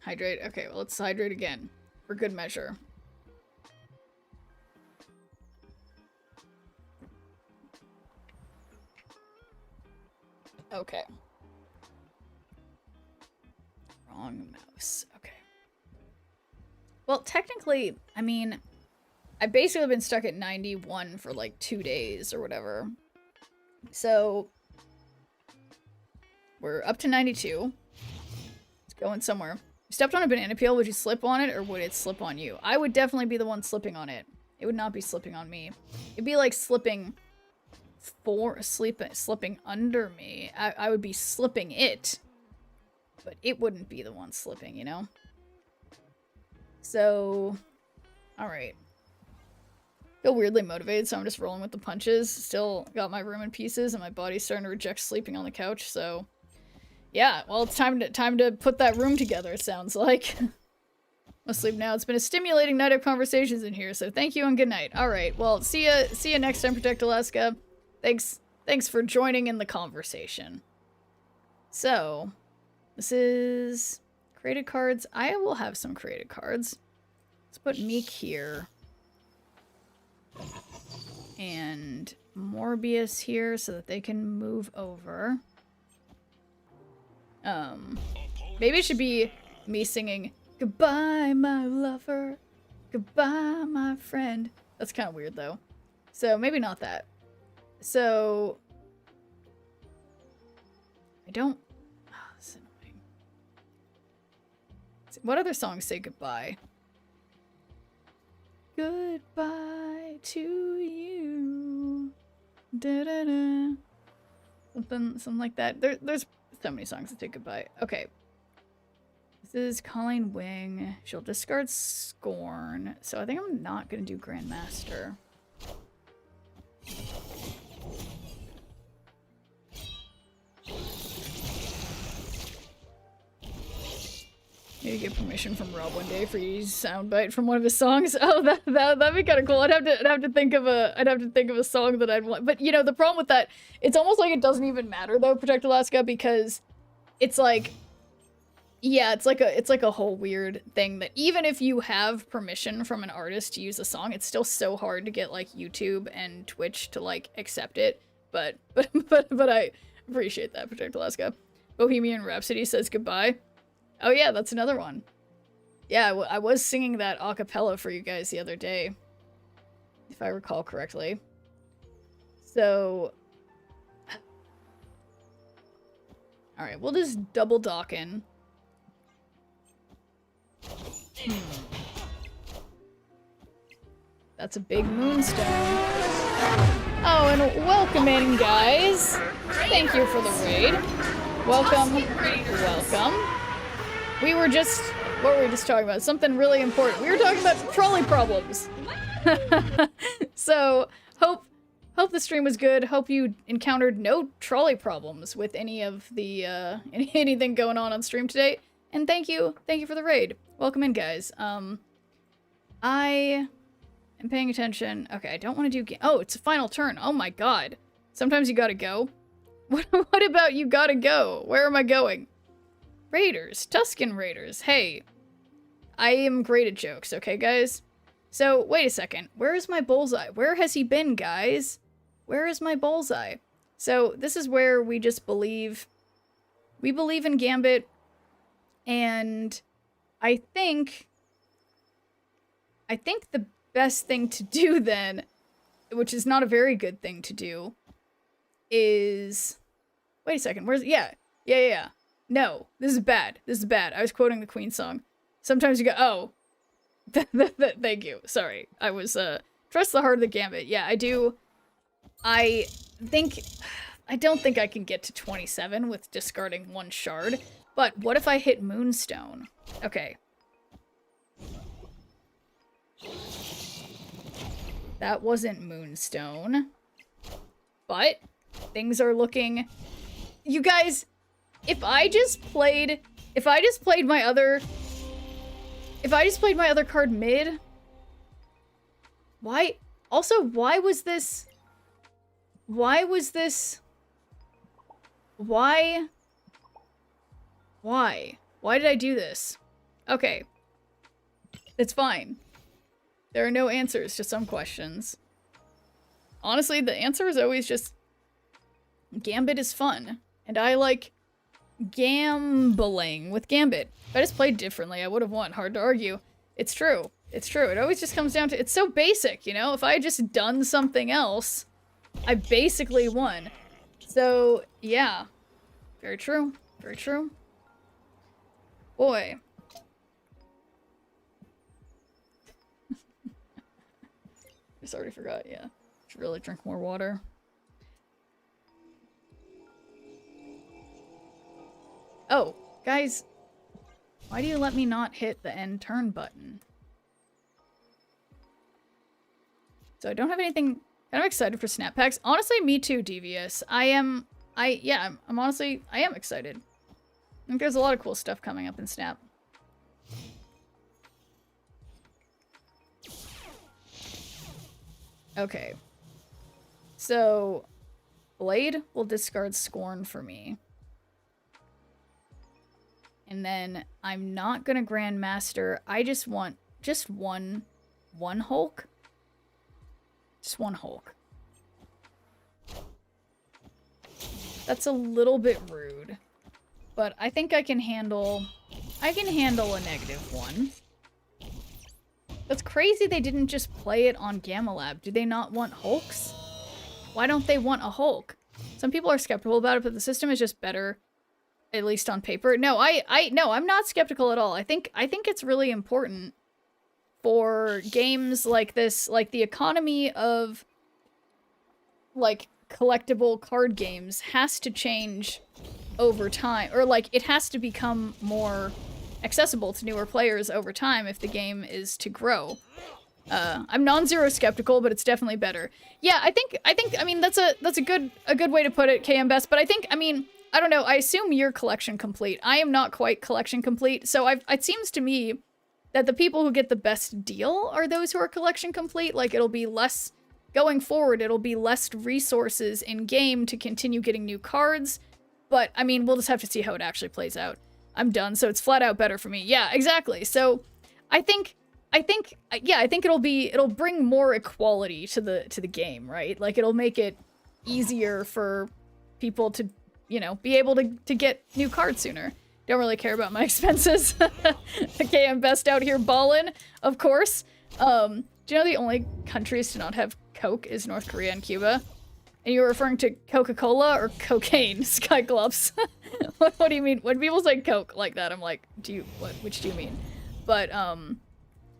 S2: Hydrate. Okay, well, let's hydrate again. For good measure. Okay. Wrong mouse. Okay. Well, technically, I mean, I've basically been stuck at 91 for like 2 days or whatever. So, we're up to 92. It's going somewhere. You stepped on a banana peel, would you slip on it or would it slip on you? I would definitely be the one slipping on it. It would not be slipping on me. It'd be like slipping under me. I would be slipping it, but it wouldn't be the one slipping, you know? So, alright. Feel weirdly motivated, so I'm just rolling with the punches. Still got my room in pieces and my body's starting to reject sleeping on the couch, so... Yeah, well, it's time to put that room together, it sounds like. I'll sleep now. It's been a stimulating night of conversations in here, so thank you and good night. Alright, well, see ya next time, Protect Alaska. Thanks for joining in the conversation. So, this is created cards. I will have some created cards. Let's put Meek here. And Morbius here so that they can move over. Maybe it should be me singing, "Goodbye, my lover. Goodbye, my friend." That's kind of weird, though. So, maybe not that. So... I don't... Oh, this is annoying. What other songs say goodbye? Goodbye to you. Da-da-da. Something like that. There's so many songs that say goodbye. Okay. This is Colleen Wing. She'll discard Scorn. So I think I'm not going to do Grandmaster. Need to get permission from Rob one day for you to use a soundbite from one of his songs. Oh, that'd be kind of cool. I'd have to think of a song that I'd want. But you know, the problem with that, it's almost like it doesn't even matter though, Protect Alaska, because it's like, yeah, it's like a whole weird thing that even if you have permission from an artist to use a song, it's still so hard to get like YouTube and Twitch to like accept it. But I appreciate that, Protect Alaska. Bohemian Rhapsody says goodbye. Oh yeah, that's another one. Yeah, I was singing that a cappella for you guys the other day, if I recall correctly. So, all right, we'll just double dock in. That's a big moonstone. Oh, and welcome in, guys. Thank you for the raid. Welcome. Welcome. We were just... What were we just talking about? Something really important. We were talking about trolley problems. So, hope the stream was good. Hope you encountered no trolley problems with any of the, anything going on stream today. And thank you for the raid. Welcome in, guys. I am paying attention. Okay, I don't want to do... Oh, it's a final turn. Oh my god. Sometimes you gotta go. What about you gotta go? Where am I going? Raiders. Tusken Raiders. Hey. I am great at jokes, okay, guys? So, wait a second. Where is my bullseye? Where has he been, guys? Where is my bullseye? So, this is where we just believe... We believe in Gambit. And I think the best thing to do then, which is not a very good thing to do, is... Wait a second. Where's... Yeah. No, this is bad. This is bad. I was quoting the Queen song. Sometimes you go, oh. Thank you. Sorry. I was, trust the heart of the Gambit. Yeah, I do. I don't think I can get to 27 with discarding one shard. But what if I hit Moonstone? Okay. That wasn't Moonstone. But things are looking... You guys... If I just played my other card mid, why was this, why did I do this? Okay. It's fine. There are no answers to some questions. Honestly, the answer is always just Gambit is fun, and I like gambling with Gambit. If I just played differently, I would have won. Hard to argue. It's true. It's true. It always just comes down to... It's so basic, you know? If I had just done something else, I basically won. So, yeah. Very true. Very true. Boy. Just already forgot, yeah. Should really drink more water. Oh, guys, why do you let me not hit the end turn button? So I don't have anything. I'm excited for snap packs. Honestly, me too, Devious. I'm honestly, I am excited. I think there's a lot of cool stuff coming up in Snap. Okay. So, Blade will discard Scorn for me. And then I'm not gonna Grandmaster. I just want just one Hulk. Just one Hulk. That's a little bit rude. But I think I can handle a -1. That's crazy they didn't just play it on Gamma Lab. Do they not want Hulks? Why don't they want a Hulk? Some people are skeptical about it, but the system is just better, at least on paper. No, no, I'm not skeptical at all. I think it's really important for games like this, like the economy of like collectible card games has to change over time, or like it has to become more accessible to newer players over time if the game is to grow. I'm non-zero skeptical, but it's definitely better. Yeah, I think I mean that's a good way to put it, KM Best, but I mean, I don't know, I assume you're collection complete. I am not quite collection complete, so it seems to me that the people who get the best deal are those who are collection complete. Like, it'll be less, going forward, it'll be less resources in game to continue getting new cards, but I mean, we'll just have to see how it actually plays out. I'm done, so it's flat out better for me. Yeah, exactly. So I think it'll bring more equality to the game, right? Like, it'll make it easier for people to, you know, be able to get new cards sooner. Don't really care about my expenses. Okay, I'm best out here ballin', of course. Do you know the only countries to not have Coke is North Korea and Cuba? And you were referring to Coca-Cola or cocaine, Skyclops? What do you mean? When people say Coke like that, I'm like, which do you mean? But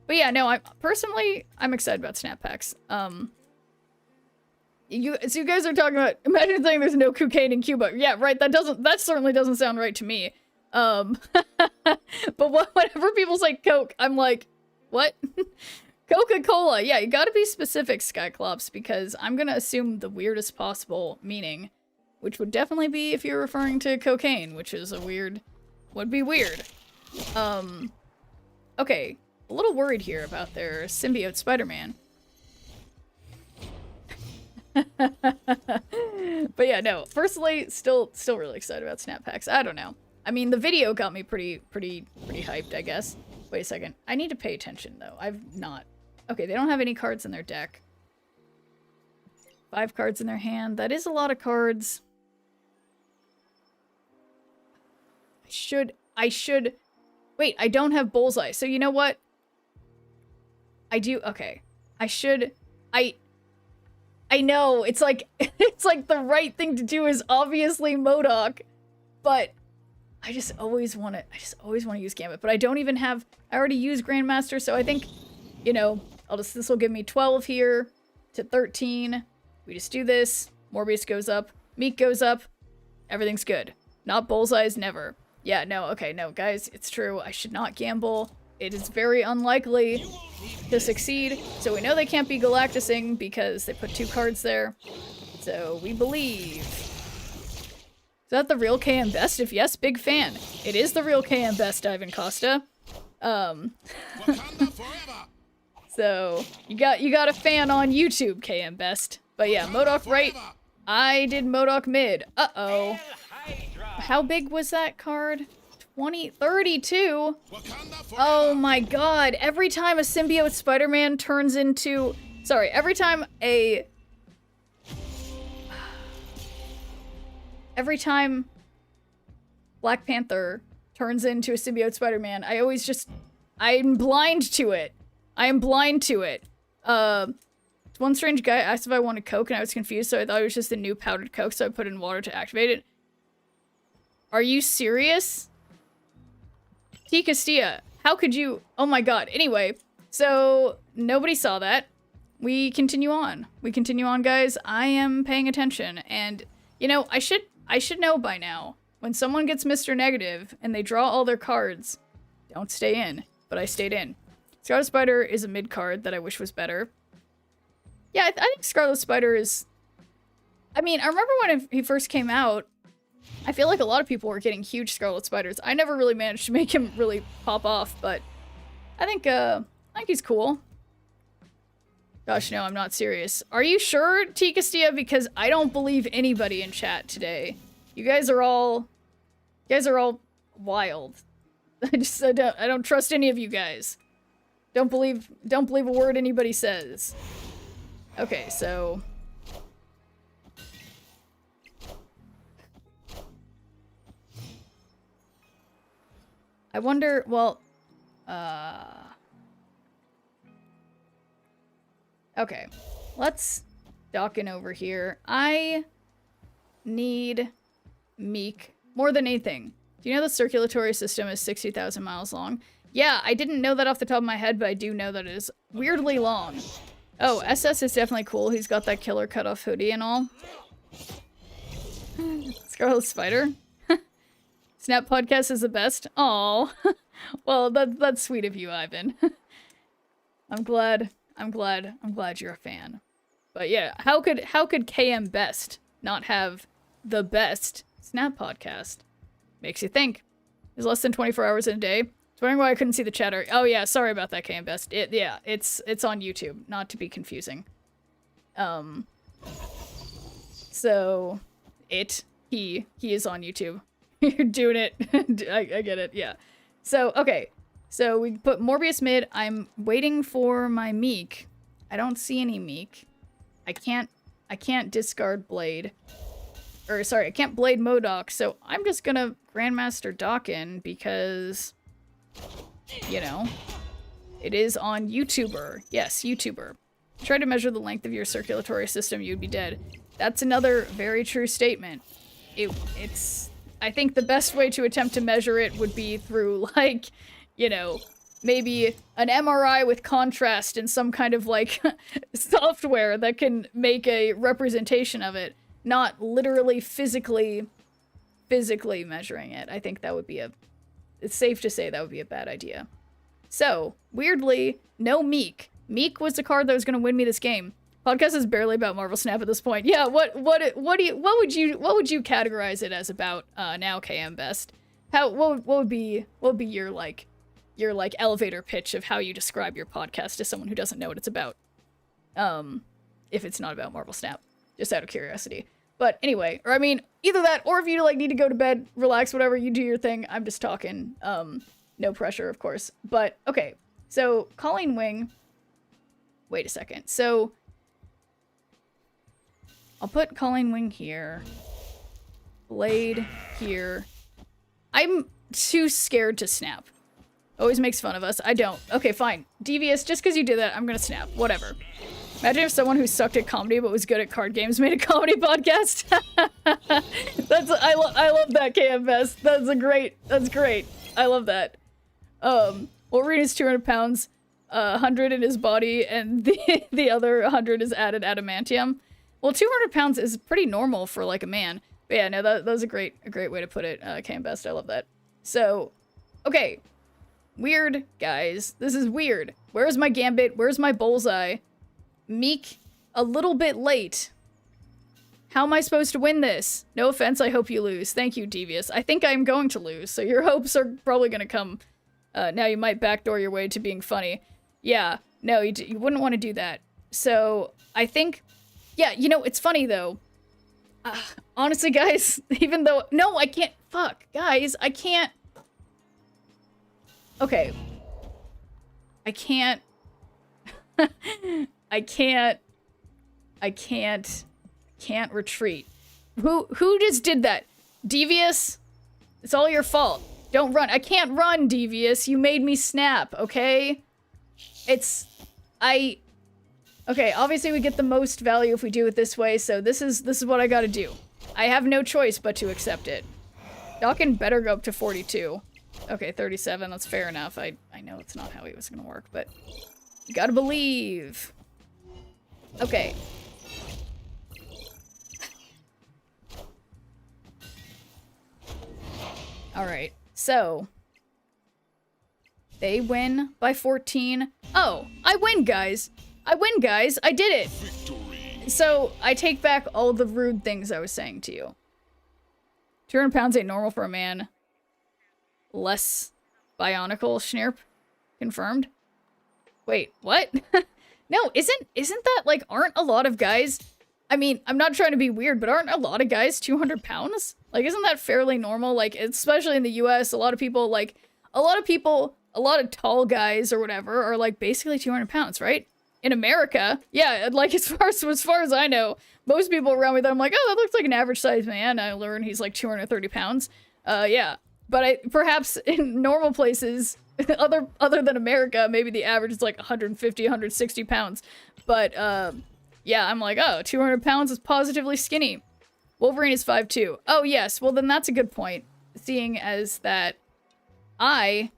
S2: yeah, no, I'm excited about snap packs. So you guys are talking about, imagine saying there's no cocaine in Cuba. Yeah, right, that certainly doesn't sound right to me. But whenever people say Coke, I'm like, what? Coca-Cola. Yeah, you gotta be specific, Skyclops, because I'm gonna assume the weirdest possible meaning, which would definitely be if you're referring to cocaine, which is would be weird. Okay, a little worried here about their symbiote Spider-Man. But yeah, no, personally, still really excited about snap packs. I don't know. I mean, the video got me pretty hyped, I guess. Wait a second. I need to pay attention, though. I've not. Okay, they don't have any cards in their deck. 5 cards in their hand. That is a lot of cards. I should... Wait, I don't have Bullseye. So you know what? I do... Okay. I know, it's like... It's like the right thing to do is obviously MODOK. But... I just always want to use Gambit, but I don't even have, I already use Grandmaster, so I think, you know, this will give me 12 here to 13. We just do this. Morbius goes up. Meek goes up. Everything's good. Not Bullseyes, never. Yeah, no, okay, no, guys, it's true. I should not gamble. It is very unlikely to succeed. So we know they can't be Galactusing because they put 2 cards there. So we believe. Is that the real KM Best? If yes, big fan. It is the real KM Best, Ivan Costa. So you got a fan on YouTube, KM Best. But yeah, MODOK right. I did MODOK mid. Uh-oh. How big was that card? 32? Oh my god. Every time a symbiote Spider-Man turns into... Sorry, every time Black Panther turns into a symbiote Spider-Man, I'm blind to it. I am blind to it. One strange guy asked if I wanted Coke and I was confused, so I thought it was just a new powdered Coke, so I put it in water to activate it. Are you serious? T. Castilla, how could you? Oh my god. Anyway, so nobody saw that. We continue on. Guys. I am paying attention, and, you know, I should know by now. When someone gets Mr. Negative and they draw all their cards, don't stay in. But I stayed in. Scarlet Spider is a mid card that I wish was better. Yeah, I think Scarlet Spider is... I mean, I remember when he first came out, I feel like a lot of people were getting huge Scarlet Spiders. I never really managed to make him really pop off, but I think he's cool. Gosh, no, I'm not serious. Are you sure, T. Castilla? Because I don't believe anybody in chat today. You guys are all wild. I don't trust any of you guys. Don't believe a word anybody says. Okay, so I wonder, well, okay, let's dock in over here. I need Meek more than anything. Do you know the circulatory system is 60,000 miles long? Yeah, I didn't know that off the top of my head, but I do know that it is weirdly long. Oh, SS is definitely cool. He's got that killer cutoff hoodie and all. Scarlet Spider. Snap Podcast is the best. Aww. Well, that's sweet of you, Ivan. I'm glad you're a fan. But yeah, how could KM Best not have the best Snap podcast? Makes you think. There's less than 24 hours in a day. I was wondering why I couldn't see the chatter. Oh yeah, sorry about that, KM Best. It's on YouTube, not to be confusing. So he is on YouTube. You're doing it. I get it. Yeah. So okay. So we put Morbius mid. I'm waiting for my Meek. I don't see any Meek. I can't discard Blade. Or sorry, I can't Blade Modok. So I'm just gonna Grandmaster Dawkin because, you know, it is on YouTuber. Yes, YouTuber. Try to measure the length of your circulatory system, you'd be dead. That's another very true statement. It's I think the best way to attempt to measure it would be through, like, you know, maybe an MRI with contrast and some kind of, like, software that can make a representation of it, not literally physically measuring it. I think that would be it's safe to say that would be a bad idea. So, weirdly, no Meek. Meek was the card that was going to win me this game. Podcast is barely about Marvel Snap at this point. Yeah, what would you categorize it as about now, KM Best? What would be your elevator pitch of how you describe your podcast to someone who doesn't know what it's about? If it's not about Marvel Snap, just out of curiosity. But anyway, or I mean, either that or if you like need to go to bed, relax, whatever, you do your thing. I'm just talking. No pressure, of course. But okay, so Colleen Wing. Wait a second. So I'll put Colleen Wing here. Blade here. I'm too scared to snap. Always makes fun of us. I don't. Okay, fine. Devious, just because you did that, I'm gonna snap. Whatever. Imagine if someone who sucked at comedy but was good at card games made a comedy podcast. I love that, KM Best. That's great. I love that. Wolverine is 200 pounds, 100 in his body, and the other 100 is added adamantium. Well, 200 pounds is pretty normal for, like, a man. But yeah, no, that was a great way to put it, KM Best. I love that. So, okay. Weird, guys. This is weird. Where's my Gambit? Where's my Bullseye? Meek, a little bit late. How am I supposed to win this? No offense, I hope you lose. Thank you, Devious. I think I'm going to lose, so your hopes are probably going to come. Now you might backdoor your way to being funny. Yeah, no, you wouldn't want to do that. So, I think... Yeah, you know, it's funny, though. Honestly, guys, even though... No, I can't... Fuck, guys, I can't... Okay. I can't retreat. Who just did that? Devious? It's all your fault. Don't run. I can't run, Devious. You made me snap, okay? Okay, obviously we get the most value if we do it this way, so this is what I gotta do. I have no choice but to accept it. Dawkin better go up to 42. Okay, 37, that's fair enough. I know it's not how it was gonna work, but you gotta believe. Okay. Alright, so they win by 14. Oh, I win, guys. I did it.
S6: Victory.
S2: So I take back all the rude things I was saying to you. 200 pounds ain't normal for a man. Less bionicle Schnirp confirmed. Wait, what? No, isn't that like, aren't a lot of guys, I mean, I'm not trying to be weird, but aren't a lot of guys 200 pounds? Like, isn't that fairly normal? Like, especially in the US, a lot of tall guys or whatever are like basically 200 pounds, right? In America, yeah, like as far as I know, most people around me that I'm like, oh, that looks like an average sized man. I learn he's like 230 pounds. Yeah. But perhaps in normal places, other than America, maybe the average is like 150, 160 pounds. But, yeah, I'm like, oh, 200 pounds is positively skinny. Wolverine is 5'2". Oh, yes, well then that's a good point. Seeing as that I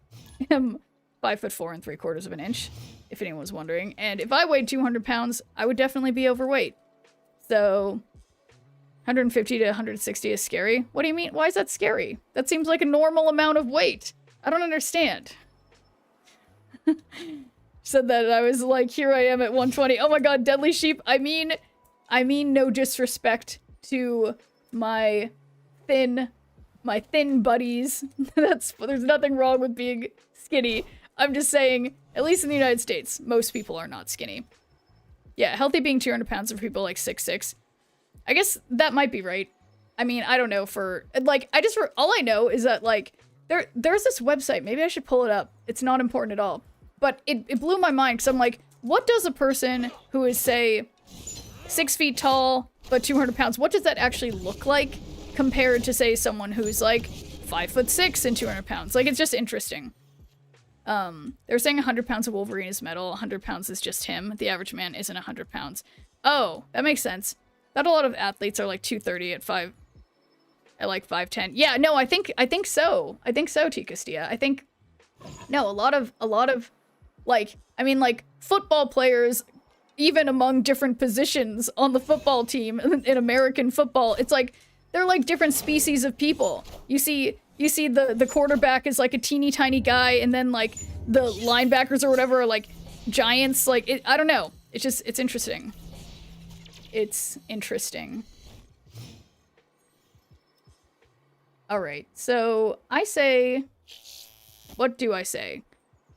S2: am 5'4" 3/4 of an inch, if anyone was wondering. And if I weighed 200 pounds, I would definitely be overweight. So 150 to 160 is scary. What do you mean? Why is that scary? That seems like a normal amount of weight. I don't understand. Said that I was like, here I am at 120. Oh my god, Deadly Sheep. I mean no disrespect to my thin buddies. There's nothing wrong with being skinny. I'm just saying, at least in the United States, most people are not skinny. Yeah, healthy being 200 pounds for people like 6'6". I guess that might be right. I mean, I don't know for, like, all I know is that, like, there's this website, maybe I should pull it up. It's not important at all. But it blew my mind, because I'm like, what does a person who is, say, 6 feet tall, but 200 pounds, what does that actually look like compared to, say, someone who's, like, 5'6" and 200 pounds? Like, it's just interesting. They're saying 100 pounds of Wolverine is metal, 100 pounds is just him. The average man isn't 100 pounds. Oh, that makes sense. Not a lot of athletes are like 230 at 5'10". Yeah, no, I think so. I think so, Tikastia. I think, no, a lot of, like, I mean, like, football players, even among different positions on the football team in American football, it's like, they're like different species of people. You see the quarterback is like a teeny tiny guy, and then like the linebackers or whatever are like giants. Like, I don't know. It's just, it's interesting. It's interesting. All right, so I say, what do I say?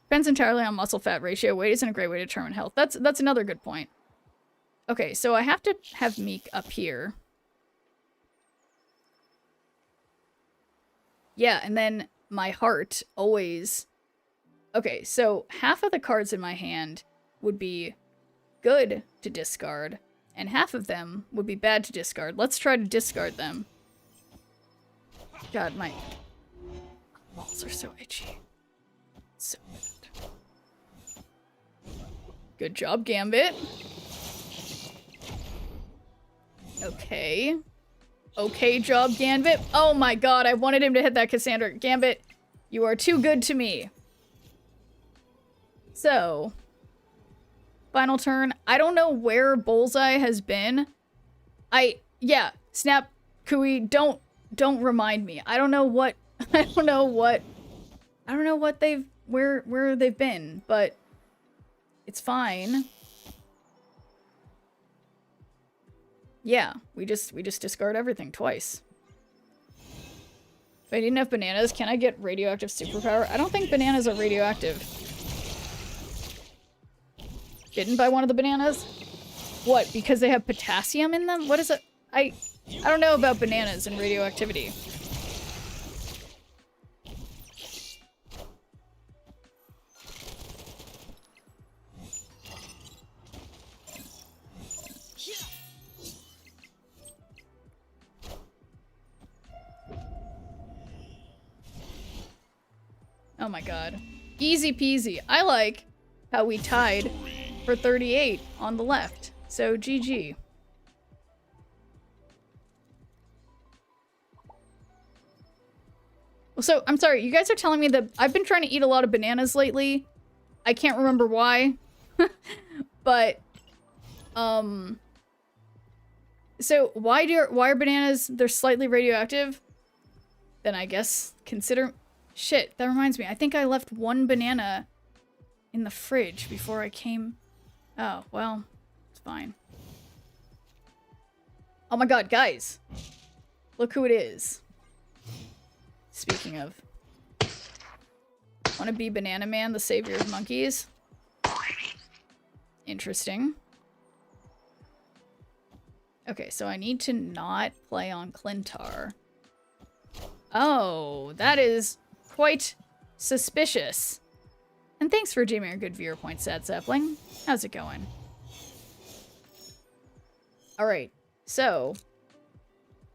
S2: Depends entirely on muscle fat ratio. Weight isn't a great way to determine health. That's another good point. Okay, so I have to have Meek up here. Yeah, and then my heart always... Okay, so half of the cards in my hand would be good to discard, and half of them would be bad to discard. Let's try to discard them. God, my balls are so itchy. So bad. Good job, Gambit. Okay. Okay job, Gambit. Oh my god, I wanted him to hit that Cassandra. Gambit, you are too good to me. So, final turn. I don't know where Bullseye has been. Yeah, Snap, Kui, don't remind me. I don't know what where they've been, but it's fine. Yeah, we just discard everything twice. If I didn't have bananas, can I get radioactive superpower? I don't think bananas are radioactive. Bitten by one of the bananas? What, because they have potassium in them? What is it? I don't know about bananas and radioactivity. Oh my god. Easy peasy. I like how we tied for 38 on the left. So GG. So, I'm sorry, you guys are telling me that I've been trying to eat a lot of bananas lately. I can't remember why. But, so why are bananas, they're slightly radioactive? Then I guess consider... Shit, that reminds me. I think I left one banana in the fridge before I came... Oh, well, it's fine. Oh my god, guys. Look who it is. Speaking of. Wanna be Banana Man, the savior of monkeys? Interesting. Okay, so I need to not play on Clintar. Oh, that is quite suspicious. And thanks for giving me a good viewer point, Sad Sapling. How's it going? Alright, so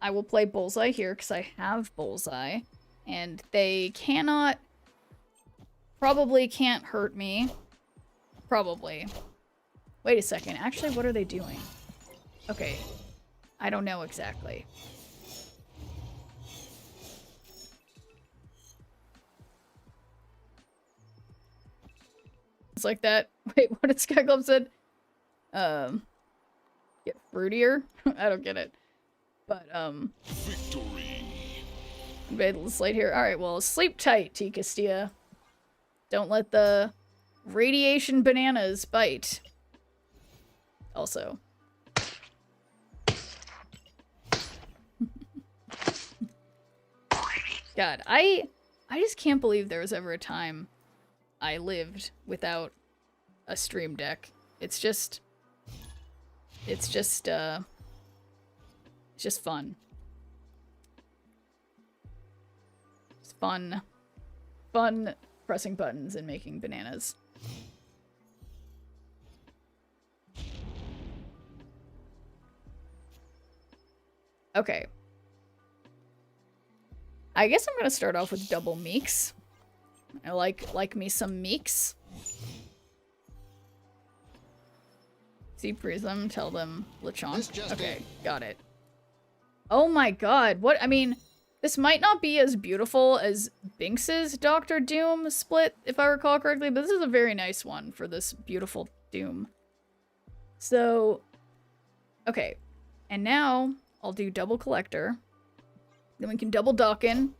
S2: I will play Bullseye here because I have Bullseye. And they probably can't hurt me. Probably. Wait a second, actually, what are they doing? Okay, I don't know exactly. It's like that. Wait, what did Sky Club said? Get fruitier? I don't get it. But,
S6: Victory.
S2: Bed slate here. Alright, well, sleep tight, T. Castilla. Don't let the radiation bananas bite. Also. God, I just can't believe there was ever a time I lived without a stream deck. It's just fun. It's fun. Fun pressing buttons and making bananas. Okay. I guess I'm gonna start off with double Meeks. I like me some Meeks. See Prism, tell them Lechonk. Okay, got it. Oh my god, what? I mean, this might not be as beautiful as Binks's Doctor Doom split, if I recall correctly, but this is a very nice one for this beautiful Doom. So, okay. And now, I'll do double Collector. Then we can double Dawkin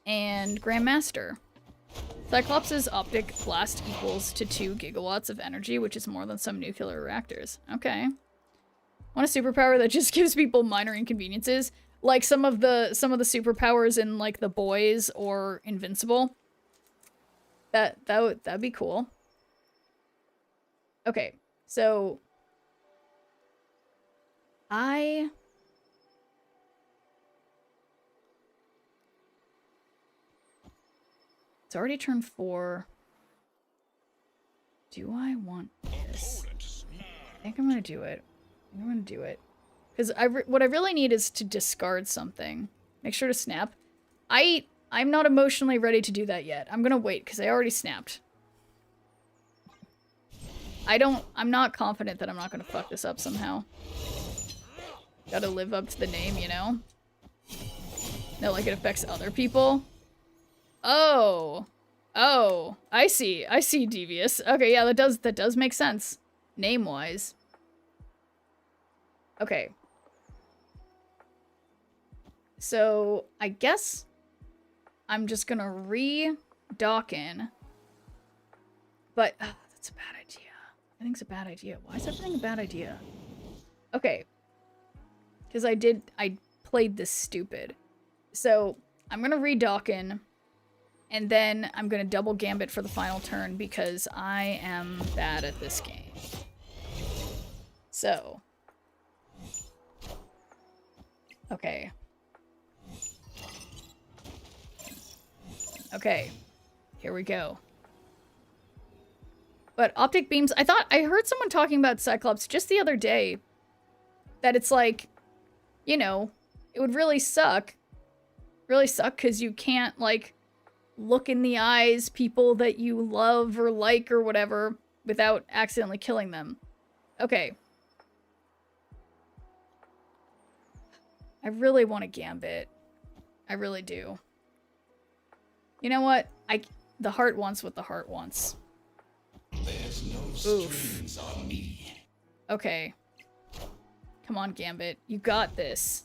S2: and Grandmaster. Cyclops' optic blast equals to 2 gigawatts of energy, which is more than some nuclear reactors. Okay. Want a superpower that just gives people minor inconveniences, like some of the superpowers in like The Boys or Invincible. That'd be cool. Okay, so it's already turned 4. Do I want this? I think I'm gonna do it. I'm gonna do it. Because what I really need is to discard something. Make sure to snap. I'm not emotionally ready to do that yet. I'm gonna wait, because I already snapped. I'm not confident that I'm not gonna fuck this up somehow. Gotta live up to the name, you know? No, like it affects other people. Oh. Oh. I see. I see, Devious. Okay, yeah, that does make sense. Name-wise. Okay. So, I guess I'm just gonna re-Dawkin. But, that's a bad idea. Everything's a bad idea. Why is everything a bad idea? Okay. Because I played this stupid. So, I'm gonna re-Dawkin. And then I'm gonna double Gambit for the final turn because I am bad at this game. So. Okay. Okay. Here we go. But optic beams, I heard someone talking about Cyclops just the other day. That it's like, you know, it would really suck. Really suck because you can't, like, look in the eyes people that you love or like or whatever without accidentally killing them. Okay. I really want a Gambit. I really do. You know what? The heart wants what the heart wants.
S3: There's no strings on me.
S2: Okay. Come on, Gambit. You got this.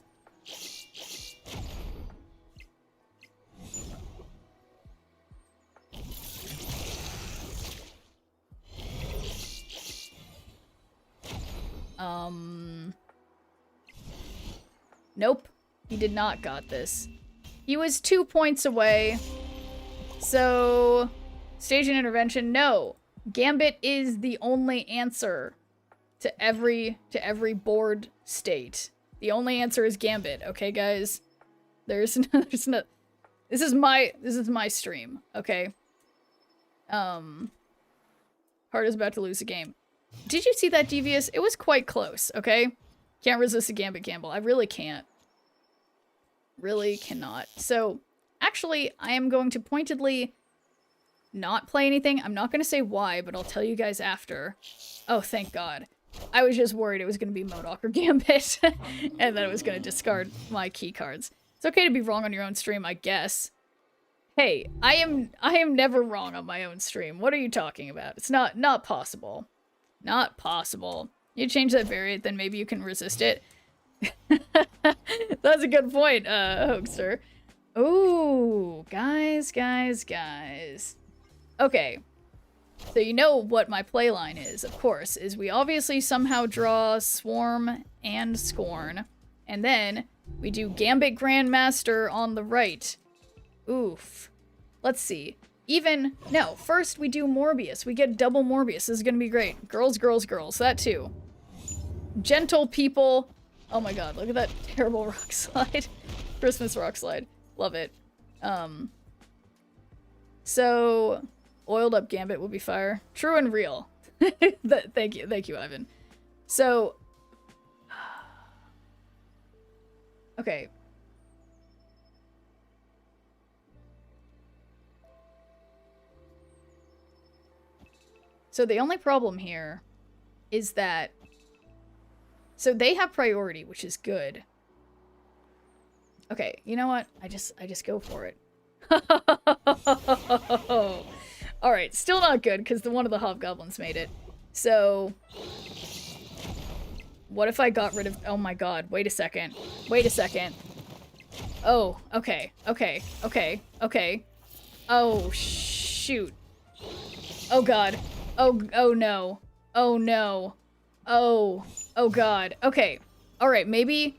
S2: Nope. He did not got this. He was 2 points away. So, stage and intervention, no. Gambit is the only answer to every board state. The only answer is Gambit, okay, guys? There's no, this is my stream, okay? Heart is about to lose a game. Did you see that, Devious? It was quite close, okay? Can't resist a Gambit gamble. I really can't. Really cannot. So, actually, I am going to pointedly not play anything. I'm not going to say why, but I'll tell you guys after. Oh, thank God. I was just worried it was going to be MODOK or Gambit, and that it was going to discard my key cards. It's okay to be wrong on your own stream, I guess. Hey, I am never wrong on my own stream. What are you talking about? It's not possible. Not possible. You change that variant, then maybe you can resist it. That's a good point, Hoaxer. Ooh, guys. Okay. So you know what my playline is, of course, is we obviously somehow draw Swarm and Scorn, and then we do Gambit Grandmaster on the right. Oof. Let's see. No, first we do Morbius. We get double Morbius. This is gonna be great. Girls, that too. Gentle people. Oh my god, look at that terrible rock slide. Christmas rock slide. Love it. So, oiled up Gambit will be fire. True and real. Thank you, Ivan. So, okay. So the only problem here is that, so they have priority, which is good. Okay, you know what? I just go for it. All right, still not good because one of the hobgoblins made it. So, what if I got rid of? Oh my god! Wait a second. Oh, okay. Oh shoot. Oh god. Oh no. Oh no. Oh god. Okay. All right. Maybe.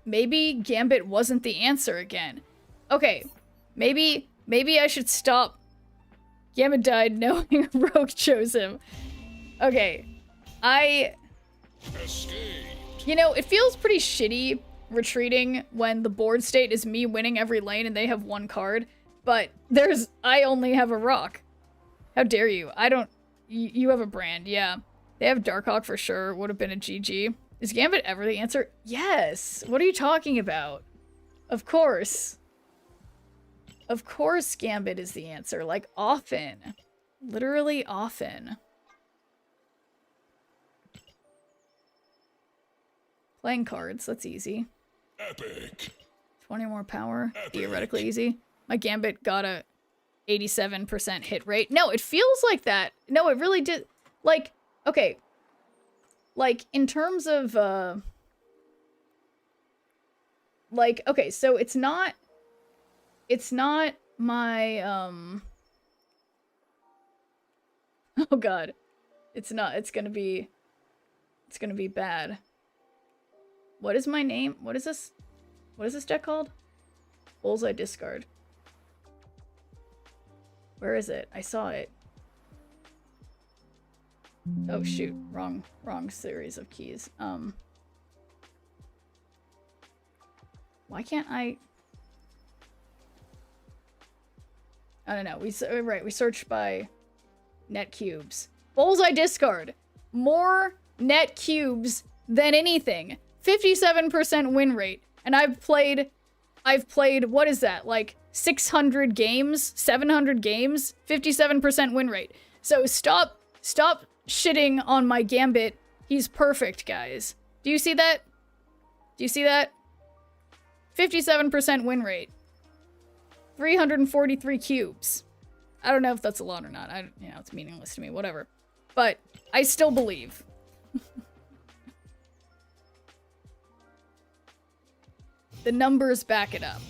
S2: Maybe Gambit wasn't the answer again. Okay, maybe I should stop. Gambit died knowing Rogue chose him. Okay, you know, it feels pretty shitty retreating when the board state is me winning every lane and they have one card, but I only have a rock. How dare you? You have a brand, yeah. They have Darkhawk for sure, would have been a GG. Is Gambit ever the answer? Yes! What are you talking about? Of course. Of course Gambit is the answer. Like, often. Literally often. Playing cards, that's easy.
S6: Epic.
S2: 20 more power, theoretically easy. My Gambit got a 87% hit rate. No, it feels like that. No, it really did. Like, okay. Like, in terms of, like, okay, so it's not my, oh god. It's gonna be bad. What is my name? What is this deck called? Bullseye Discard. Where is it? I saw it. Oh shoot, wrong series of keys. Why can't I don't know. We searched by net cubes. Bullseye Discard. More net cubes than anything. 57% win rate. And I've played, what is that? Like 600 games, 700 games, 57% win rate. So stop shitting on my Gambit. He's perfect, guys. Do you see that? 57% win rate. 343 cubes. I don't know if that's a lot or not. It's meaningless to me, whatever. But I still believe. The numbers back it up.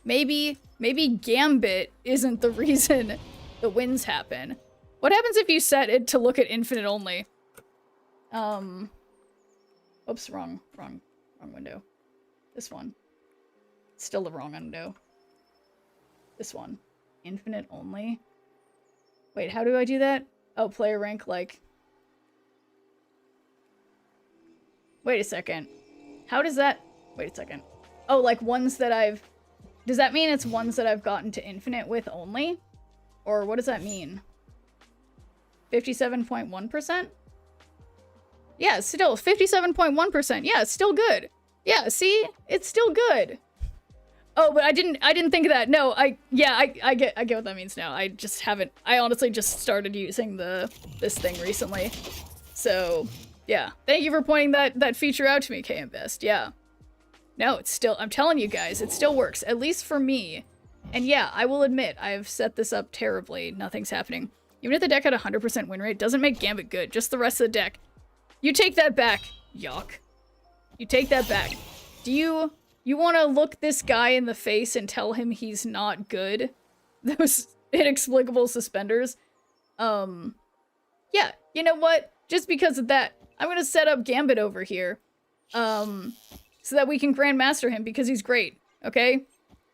S2: Maybe Gambit isn't the reason the wins happen. What happens if you set it to look at infinite only? Oops, wrong window. This one. Still the wrong window. This one. Infinite only. Wait, how do I do that? Oh, player rank, like... Wait a second. How does that... Wait a second. Oh, like ones that I've... Does that mean it's ones that I've gotten to infinite with only? Or what does that mean? 57.1%? Yeah, still 57.1%. Yeah, it's still good. Yeah, see? It's still good. Oh, but I didn't think of that. No, I get what that means now. I honestly just started using this thing recently. So, yeah. Thank you for pointing that feature out to me, KM Best. Yeah. No, it's still, I'm telling you guys, it still works. At least for me. And yeah, I will admit, I've set this up terribly. Nothing's happening. Even if the deck had 100% win rate, doesn't make Gambit good. Just the rest of the deck. You take that back. Yuck. You take that back. Do you want to look this guy in the face and tell him he's not good? Those inexplicable suspenders. Yeah, you know what? Just because of that, I'm gonna set up Gambit over here. So that we can Grandmaster him because he's great, okay?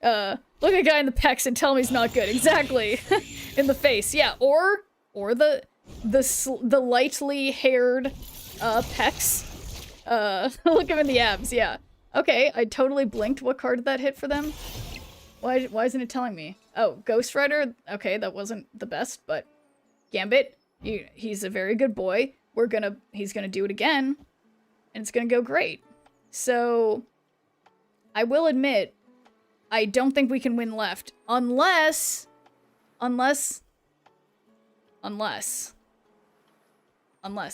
S2: Look at a guy in the pecs and tell him he's not good. Exactly. In the face, yeah. Or the lightly haired, pecs. Look him in the abs, yeah. Okay, I totally blinked. What card did that hit for them? Why isn't it telling me? Oh, Ghost Rider? Okay, that wasn't the best, but Gambit, he's a very good boy. He's gonna do it again, and it's gonna go great. So, I will admit, I don't think we can win left. Unless,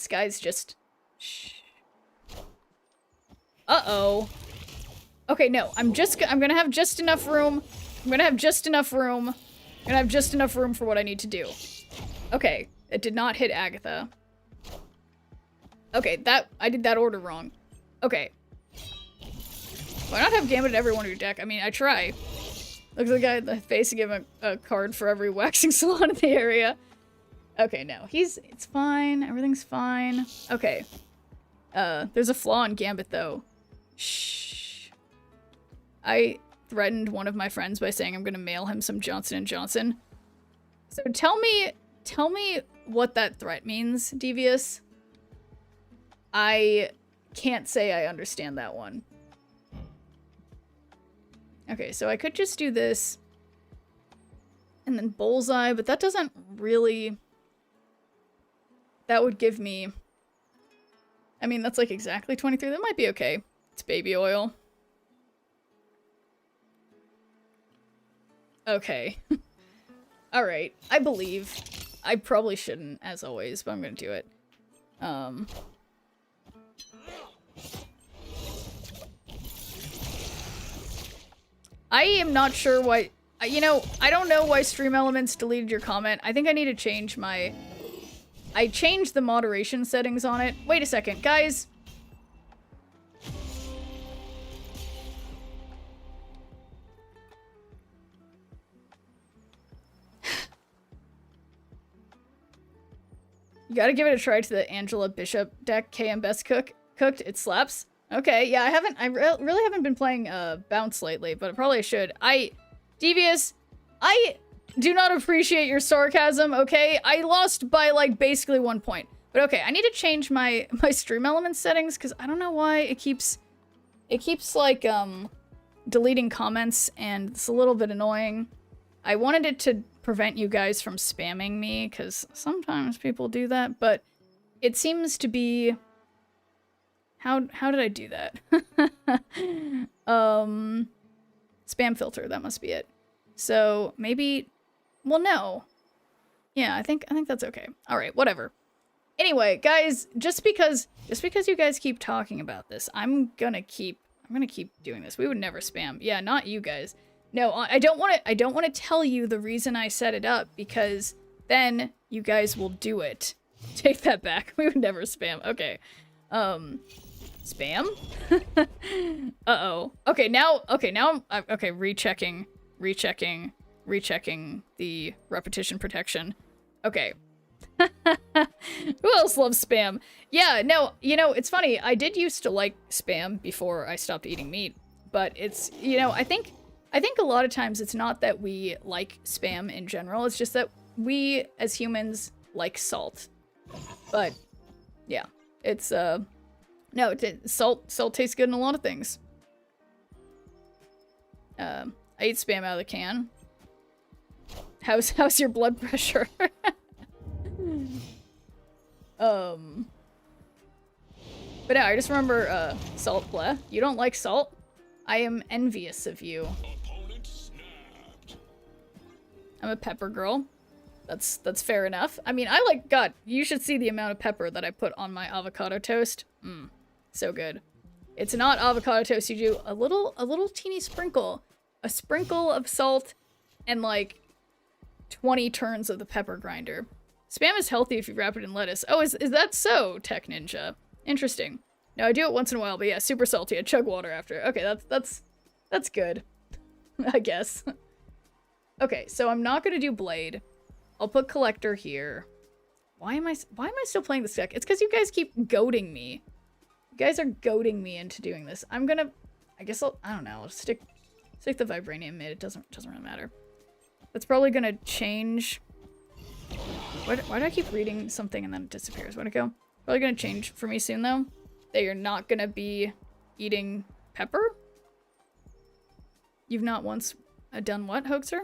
S2: guys, just, shh. Uh-oh. Okay, no, I'm gonna have just enough room. I'm gonna have just enough room for what I need to do. Okay, it did not hit Agatha. Okay, I did that order wrong. Okay. Why not have Gambit in every one of your deck? I mean, I try. Looks like the guy in the face to give him a card for every waxing salon in the area. Okay, no. It's fine. Everything's fine. Okay. There's a flaw in Gambit, though. Shh. I threatened one of my friends by saying I'm gonna mail him some Johnson & Johnson. So tell me what that threat means, Devious. I can't say I understand that one. Okay, so I could just do this and then Bullseye, but that doesn't really... That would give me... I mean, that's like exactly 23. That might be okay. It's baby oil. Okay. Alright, I believe. I probably shouldn't, as always, but I'm gonna do it. I am not sure why... You know, I don't know why Stream Elements deleted your comment. I think I need to change my... I changed the moderation settings on it. Wait a second, guys. You gotta give it a try to the Angela Bishop deck KM Best cooked. It slaps. Okay, yeah, I really haven't been playing Bounce lately, but probably I should. Devious, I do not appreciate your sarcasm, okay? I lost by, like, basically 1 point. But okay, I need to change my Stream Elements settings, because I don't know why it keeps, like, deleting comments, and it's a little bit annoying. I wanted it to prevent you guys from spamming me, because sometimes people do that, but it seems to be... How did I do that? Spam filter, that must be it. So, maybe... Well, no. Yeah, I think that's okay. Alright, whatever. Anyway, guys, just because you guys keep talking about this, I'm gonna keep doing this. We would never spam. Yeah, not you guys. No, I don't want to tell you the reason I set it up, because then you guys will do it. Take that back. We would never spam. Okay. Spam? Uh-oh. Okay, now I'm rechecking the repetition protection. Okay. Who else loves spam? Yeah, no, you know, it's funny. I did used to like spam before I stopped eating meat, but it's, you know, I think a lot of times it's not that we like spam in general, it's just that we as humans like salt. But yeah, it's no, salt tastes good in a lot of things. I eat spam out of the can. How's your blood pressure? But no, I just remember salt play. You don't like salt? I am envious of you.
S6: Opponent snapped.
S2: I'm a pepper girl. That's fair enough. I mean, God, you should see the amount of pepper that I put on my avocado toast. So good. It's not avocado toast, you do a little teeny sprinkle. A sprinkle of salt and like 20 turns of the pepper grinder. Spam is healthy if you wrap it in lettuce. Oh, is that so, Tech Ninja? Interesting. No, I do it once in a while, but yeah, super salty. I chug water after. Okay, that's good. I guess. Okay, so I'm not gonna do Blade. I'll put Collector here. Why am I still playing this deck? It's because you guys keep goading me. You guys are goading me into doing this. I don't know. I'll stick the Vibranium mid. It doesn't really matter. That's probably gonna change. Why do I keep reading something and then it disappears? Where'd it go? Probably gonna change for me soon though. That you're not gonna be eating pepper? You've not once done what, Hoaxer?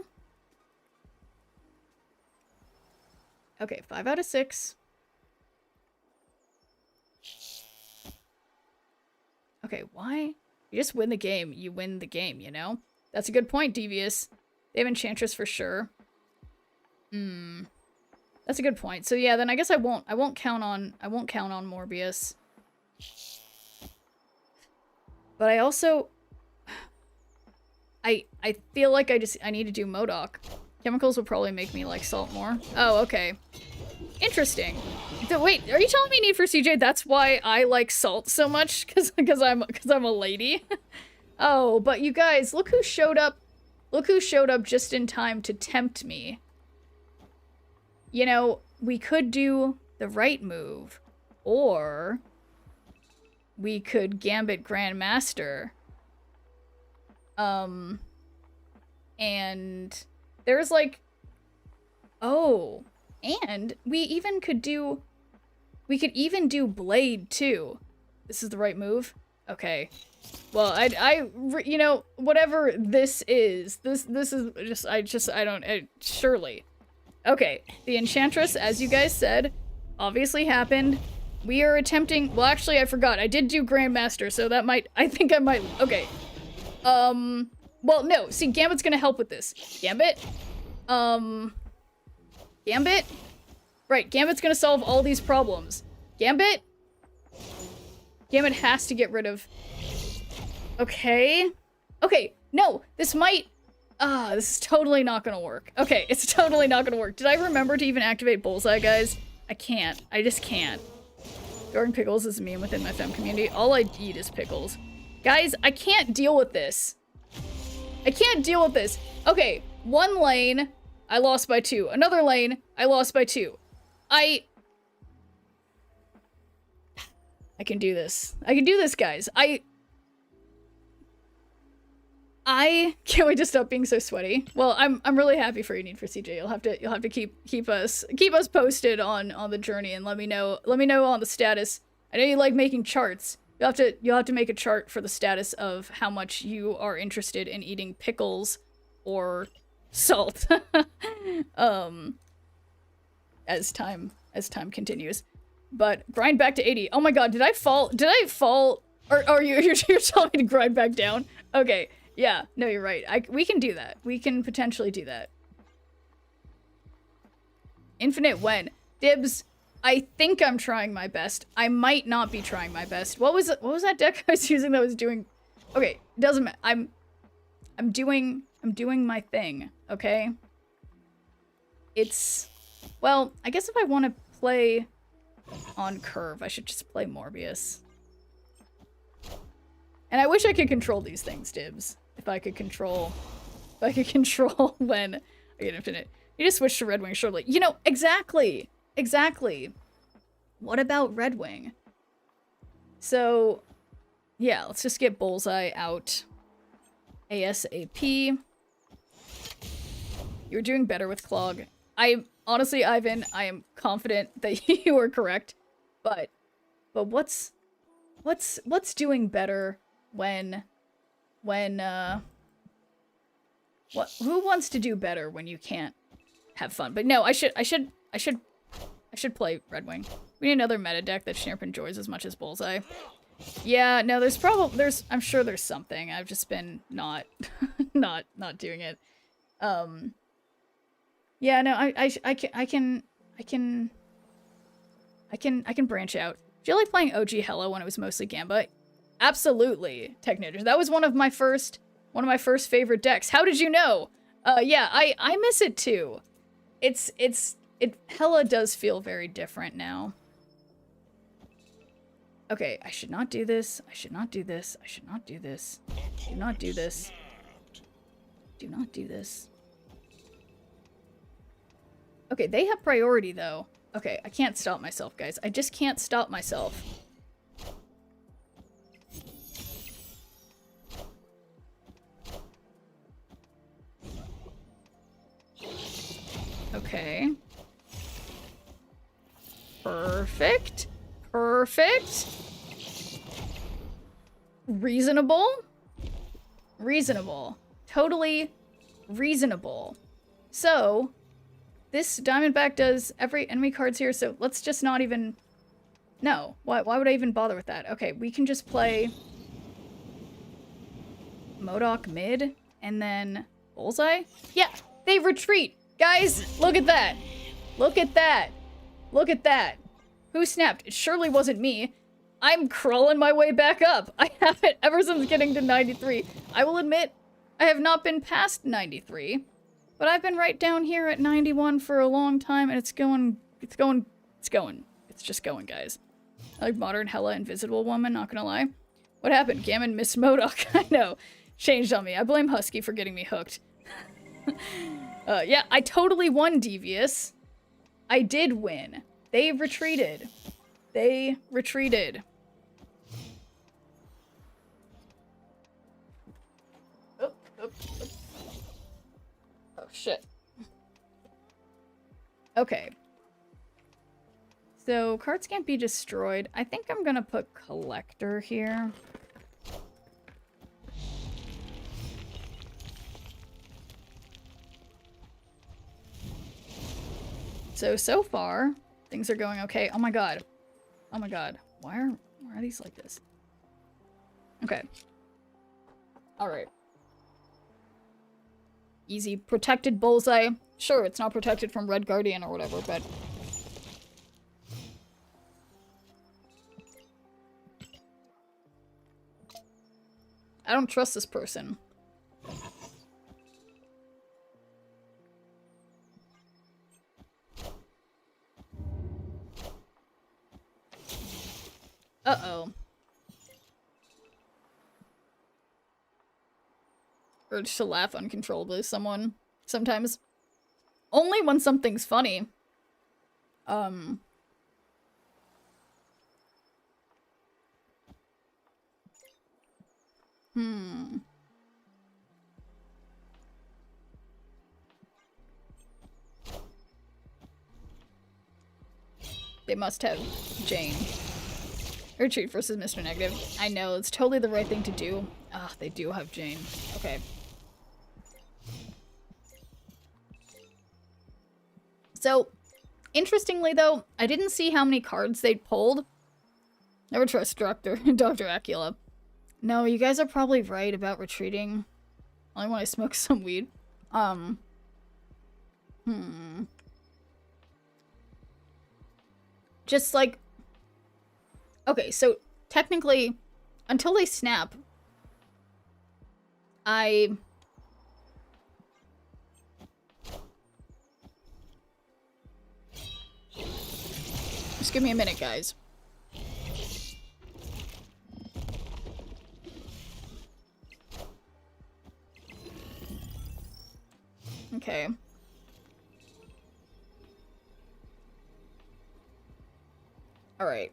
S2: Okay, 5 out of 6. Okay, why? You just win the game. You win the game, you know? That's a good point, Devious. They have Enchantress for sure. That's a good point. So yeah, then I guess I won't count on Morbius. But I also I feel like I need to do MODOK. Chemicals will probably make me like salt more. Oh, okay. Interesting. Wait, are you telling me Need for CJ that's why I like salt so much? Cause I'm a lady? Oh, but you guys, look who showed up. Look who showed up just in time to tempt me. You know, we could do the right move, or we could Gambit Grandmaster. And there's like, oh, and we could even do Blade too. This is the right move? Okay. Well, you know, whatever this is surely. Okay, the Enchantress, as you guys said, obviously happened. We are attempting, well, actually, I forgot. I did do Grandmaster, so that I think I might, okay. Well, no, see, Gambit's gonna help with this. Gambit? Gambit? Right, Gambit's gonna solve all these problems. Gambit? Gambit has to get rid of... Okay. Okay, no, this is totally not gonna work. Okay, it's totally not gonna work. Did I remember to even activate Bullseye, guys? I can't. I just can't. Jordan Pickles is a meme within my femme community. All I eat is pickles. Guys, I can't deal with this. I can't deal with this. Okay, one lane, I lost by 2. Another lane, I lost by 2. I can do this. I can do this, guys. I can't wait to stop being so sweaty. Well, I'm really happy for you, Need for CJ. You'll have to keep us posted on the journey and let me know on the status. I know you like making charts. You'll have to make a chart for the status of how much you are interested in eating pickles or salt. As time continues. But grind back to 80. Oh my god, did I fall? Or you're telling me to grind back down? Okay. Yeah, no, you're right. We can do that. We can potentially do that. Infinite when? Dibs, I think I'm trying my best. I might not be trying my best. What was that deck I was using that was doing... Okay, doesn't matter. I'm doing my thing, okay? It's... Well, I guess if I want to play on curve, I should just play Morbius. And I wish I could control these things, Dibs. If I could control when I get infinite. You just switch to Red Wing, surely. You know, exactly. What about Red Wing? So, yeah, let's just get Bullseye out ASAP. You're doing better with Clog. Honestly, Ivan, I am confident that you are correct. But what's doing better when who wants to do better when you can't have fun? But no, I should play Red Wing. We need another meta deck that Schnirp enjoys as much as Bullseye. Yeah, no, I'm sure there's something. I've just been not doing it. Yeah, no, I can branch out. Do you like playing OG Hello when it was mostly Gambit? Absolutely, Techniders. That was one of my first favorite decks. How did you know? Yeah, I miss it too. It hella does feel very different now. Okay, I should not do this. I should not do this. I should not do this. Do not do this. Do not do this. Okay, they have priority, though. Okay, I can't stop myself, guys. I just can't stop myself. Okay. Perfect. Perfect. Reasonable. Reasonable. Totally reasonable. So, this Diamondback does every enemy cards here, so let's just not even... No. Why would I even bother with that? Okay, we can just play MODOK mid, and then Bullseye? Yeah, they retreat! Guys, look at that! Look at that! Look at that! Who snapped? It surely wasn't me. I'm crawling my way back up. I haven't ever since getting to 93. I will admit, I have not been past 93. But I've been right down here at 91 for a long time, and it's going. It's just going, guys. I like modern Hella Invisible Woman, not gonna lie. What happened? Gammon missed MODOK. I know. Changed on me. I blame Husky for getting me hooked. Yeah, I totally won, Devious. I did win. They retreated. They retreated. Oh, shit. Okay. So, cards can't be destroyed. I think I'm gonna put Collector here. So far, things are going okay. Oh my god. Oh my god. Why are these like this? Okay. Alright. Easy. Protected Bullseye. Sure, it's not protected from Red Guardian or whatever, but... I don't trust this person. Uh-oh. Urge to laugh uncontrollably someone. Sometimes. Only when something's funny. They must have Jane. Retreat versus Mr. Negative. I know, it's totally the right thing to do. Ah, they do have Jane. Okay. So, interestingly though, I didn't see how many cards they'd pulled. Never trust Dr. Acula. No, you guys are probably right about retreating. Only when I smoke some weed. Just like... Okay, so technically, until they snap, Just give me a minute, guys. Okay. Alright.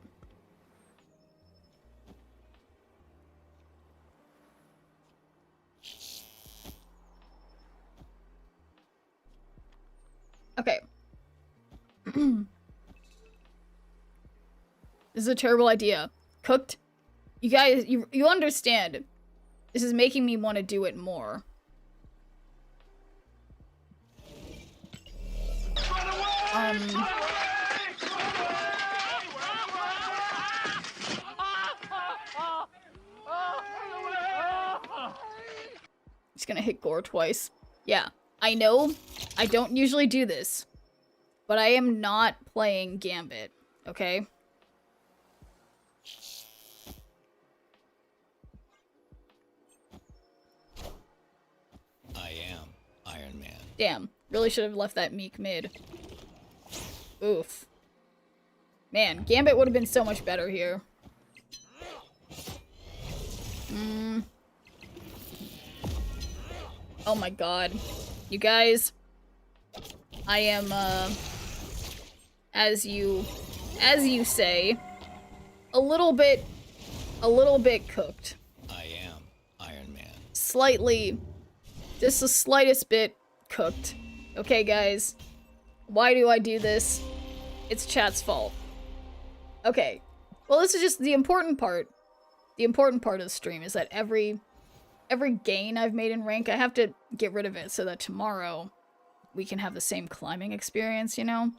S2: Okay. This is a terrible idea. Cooked? You guys, you understand. This is making me want to do it more. Just gonna hit Gore twice. Yeah, I know. I don't usually do this. But I am not playing Gambit, okay?
S3: I am Iron Man.
S2: Damn, really should have left that Meek mid. Oof. Man, Gambit would have been so much better here. Oh my god. You guys, I am, as you say, a little bit cooked.
S3: I am Iron Man.
S2: Slightly, just the slightest bit cooked. Okay, guys, why do I do this? It's chat's fault. Okay, well, this is just the important part. The important part of the stream is that every gain I've made in rank, I have to get rid of it so that tomorrow we can have the same climbing experience, you know?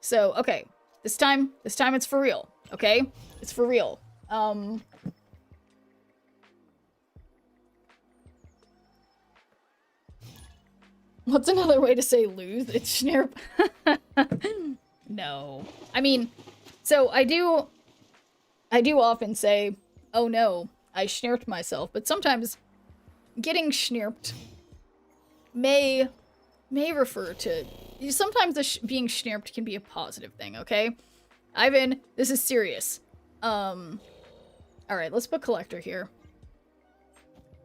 S2: So, okay, this time it's for real, okay? It's for real. What's another way to say lose? It's Schnirp. No. I mean, so I do often say, oh no, I schnirped myself, but sometimes getting schnirped may refer to, sometimes being schnirped can be a positive thing, okay? Ivan, this is serious. Alright, let's put collector here.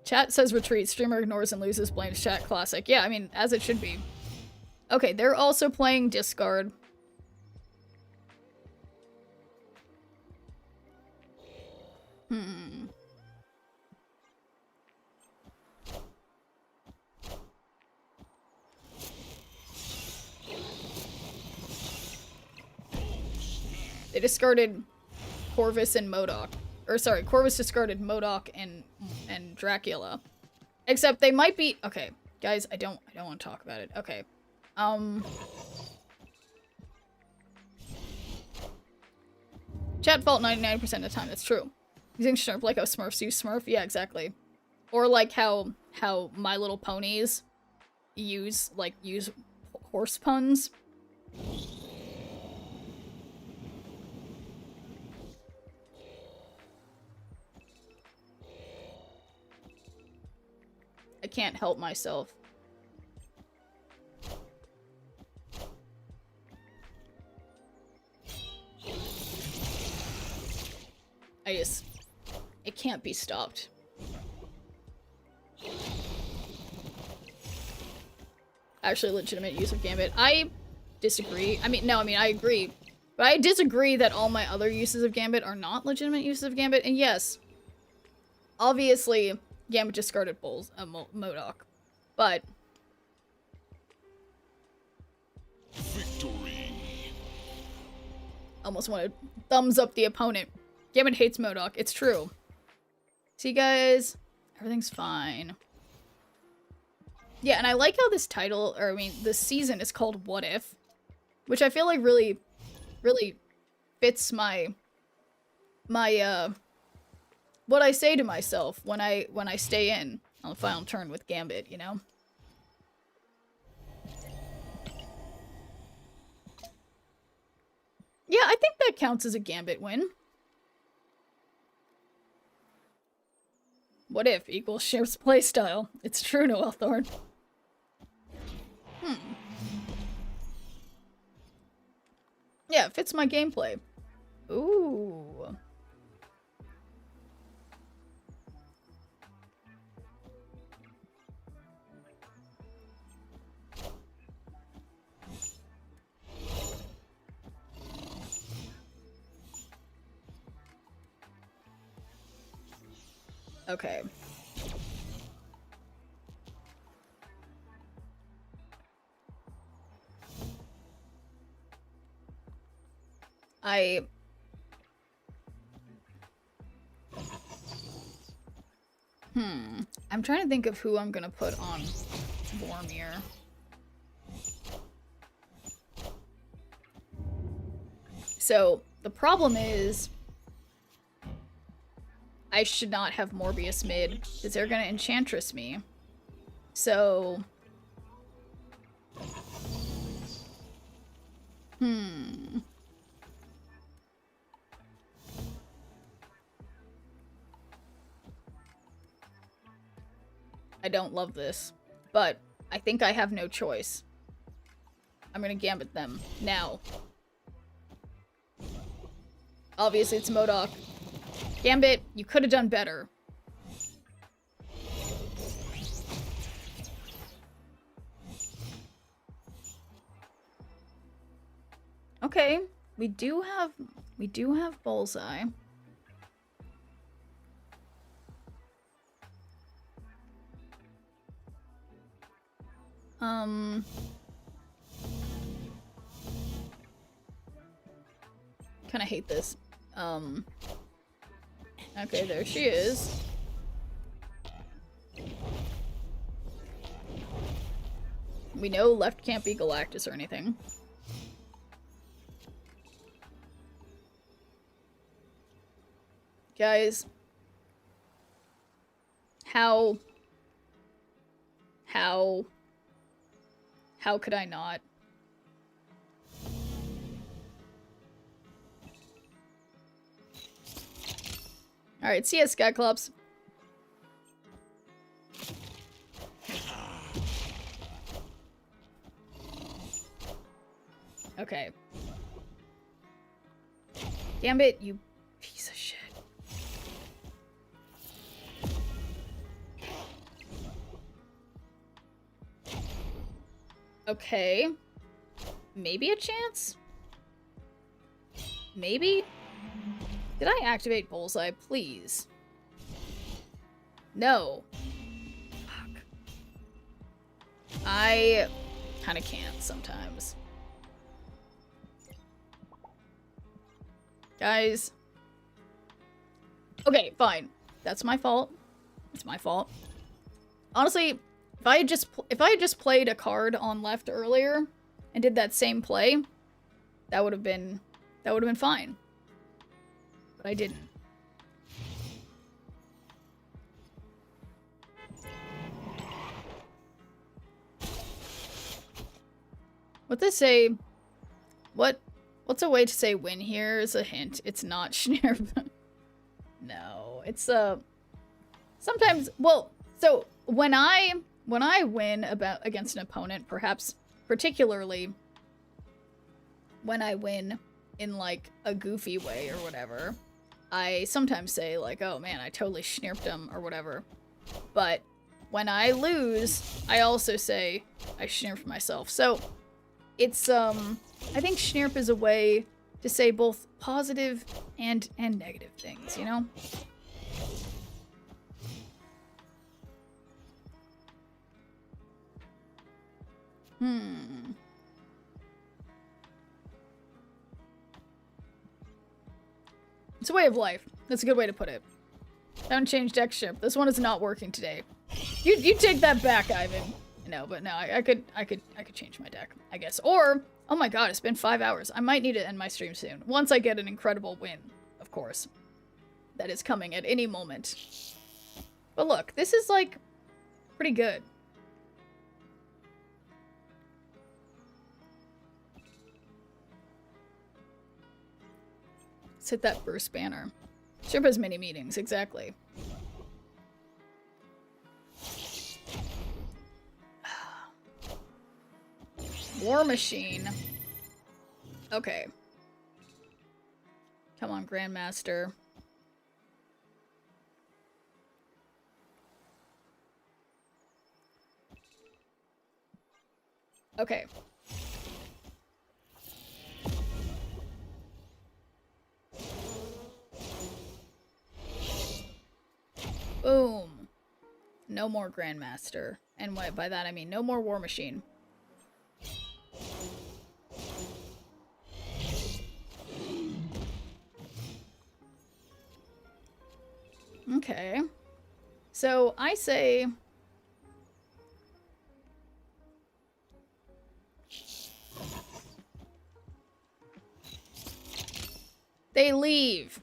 S2: Chat says retreat, streamer ignores and loses, blames chat, classic. Yeah, I mean, as it should be. Okay, they're also playing discard. They discarded Corvus and MODOK. Or sorry, Corvus discarded MODOK and Dracula. Except they might be, okay, guys, I don't want to talk about it. Okay. Chat fault 99% of the time, that's true. Using Schnurp like how Smurfs use Smurf? Yeah, exactly. Or like how My Little Ponies use horse puns. I can't help myself. It can't be stopped. Actually, legitimate use of Gambit. I disagree. I agree. But I disagree that all my other uses of Gambit are not legitimate uses of Gambit. And yes, obviously, Gambit discarded MODOK. But
S6: Victory.
S2: almost want to thumbs up the opponent. Gambit hates MODOK. It's true. See, guys? Everything's fine. Yeah, and I like how this title, or I mean, this season is called What If? Which I feel like really fits my what I say to myself when I stay in on the final turn with Gambit, you know? Yeah, I think that counts as a Gambit win. What if equals Sheriff's playstyle? It's true, Noel Thorne. Yeah, it fits my gameplay. Ooh. Okay. I'm trying to think of who I'm gonna put on Vormir. So, the problem is I should not have Morbius mid, because they're gonna Enchantress me. So... I don't love this, but I think I have no choice. I'm gonna Gambit them now. Obviously, it's MODOK. Gambit, you could have done better. Okay, we do have Bullseye. Kind of hate this. Okay, there she is. We know left can't be Galactus or anything. Guys, how could I not? Alright, see ya, Skyclops. Okay. Gambit, you piece of shit. Okay. Maybe a chance? Maybe? Did I activate Bullseye, please? No. Fuck. I kinda can't sometimes. Guys. Okay, fine. That's my fault. It's my fault. Honestly, if I had just played a card on left earlier and did that same play, that would have been fine. But I didn't. What they say? What's a way to say win here is a hint. It's not Schnirp. No, it's sometimes, well, so when I win against an opponent, perhaps particularly when I win in like a goofy way or whatever, I sometimes say like, oh man, I totally Schnirped him or whatever. But when I lose, I also say I Schnirped myself. So it's I think Schnirp is a way to say both positive and negative things, you know? It's a way of life. That's a good way to put it. Haven't changed deck ship. This one is not working today. You take that back, Ivan. No, but no, I could change my deck, I guess. Or, oh my god, it's been 5 hours. I might need to end my stream soon. Once I get an incredible win, of course. That is coming at any moment. But look, this is like pretty good. Let's hit that burst banner. Sherpa's mini meetings, exactly. War Machine. Okay. Come on, Grandmaster. Okay. Boom. No more Grandmaster. And by that I mean no more War Machine. Okay. So I say they leave.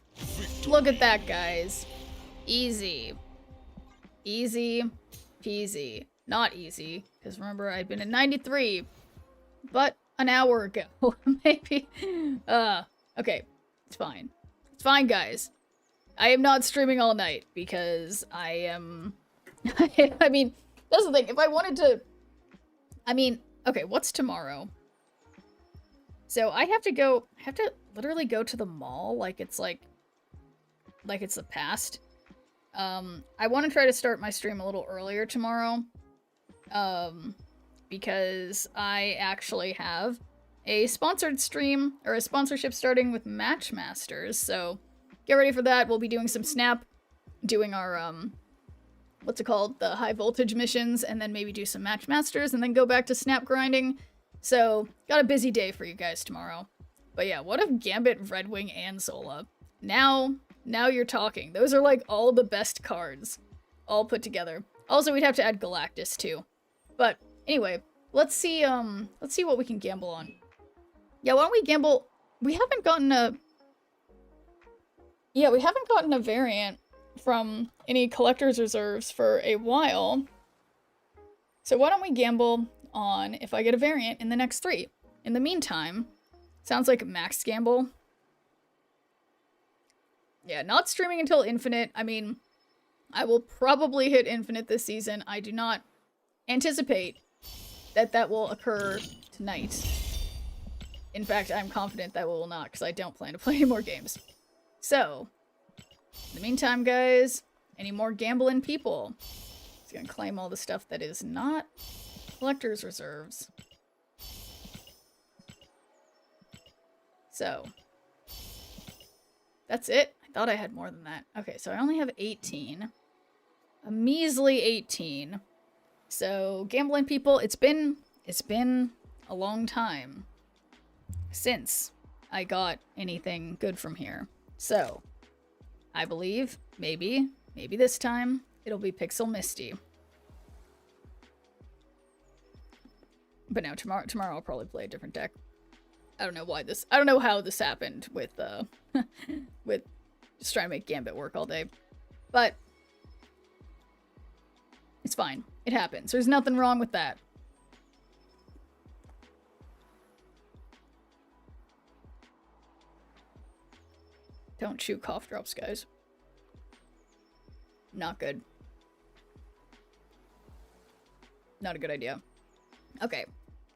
S2: Look at that, guys. Easy. Easy peasy. Not easy, because remember I'd been at 93, but an hour ago. Maybe. Okay. It's fine. It's fine, guys. I am not streaming all night because I am... I mean, that's the thing. If I wanted to... I mean, okay, what's tomorrow? So I have to literally go to the mall like it's it's the past. I want to try to start my stream a little earlier tomorrow. Because I actually have a sponsored stream, or a sponsorship starting with Matchmasters, so get ready for that. We'll be doing some Snap, doing our, what's it called? The high voltage missions, and then maybe do some Matchmasters, and then go back to Snap grinding. So, got a busy day for you guys tomorrow. But yeah, what if Gambit, Redwing, and Zola? Now you're talking. Those are like all the best cards, all put together. Also, we'd have to add Galactus too. But anyway, let's see what we can gamble on. Yeah, why don't we gamble? We haven't gotten a variant from any collector's reserves for a while. So why don't we gamble on if I get a variant in the next 3? In the meantime, sounds like max gamble. Yeah, not streaming until infinite. I mean, I will probably hit infinite this season. I do not anticipate that will occur tonight. In fact, I'm confident that will not, because I don't plan to play any more games. So, in the meantime, guys, any more gambling people? He's gonna claim all the stuff that is not collector's reserves. So, that's it. I thought I had more than that. Okay, so I only have 18. A measly 18. So, gambling people, it's been a long time since I got anything good from here. So, I believe, maybe this time, it'll be Pixel Misty. But no, tomorrow I'll probably play a different deck. I don't know how this happened with, with just trying to make Gambit work all day. But, it's fine. It happens. There's nothing wrong with that. Don't chew cough drops, guys. Not good. Not a good idea. Okay.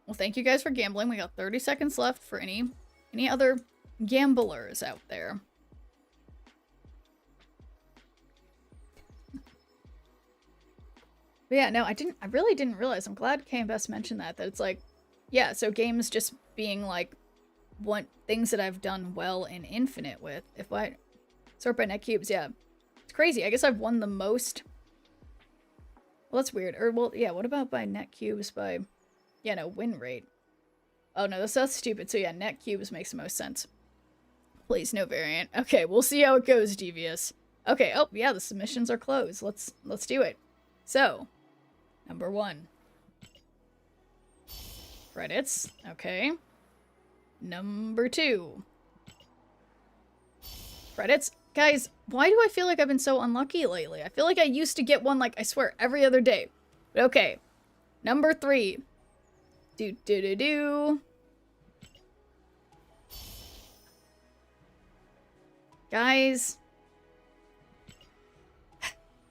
S2: Well, thank you guys for gambling. We got 30 seconds left for any other gamblers out there. But yeah, no, I really didn't realize. I'm glad KMBest mentioned that it's like, yeah, so games just being like what things that I've done well in Infinite with. If I sort by net cubes, yeah. It's crazy. I guess I've won the most. Well, that's weird. Or, well, yeah, what about by net cubes by, yeah, no, win rate. Oh, no, that's stupid. So, yeah, net cubes makes the most sense. Please, no variant. Okay, we'll see how it goes, Devious. Okay, oh, yeah, the submissions are closed. Let's do it. So, number 1. Credits. Okay. Number 2. Credits. Guys, why do I feel like I've been so unlucky lately? I feel like I used to get one, like, I swear, every other day. But okay. Number 3. Guys.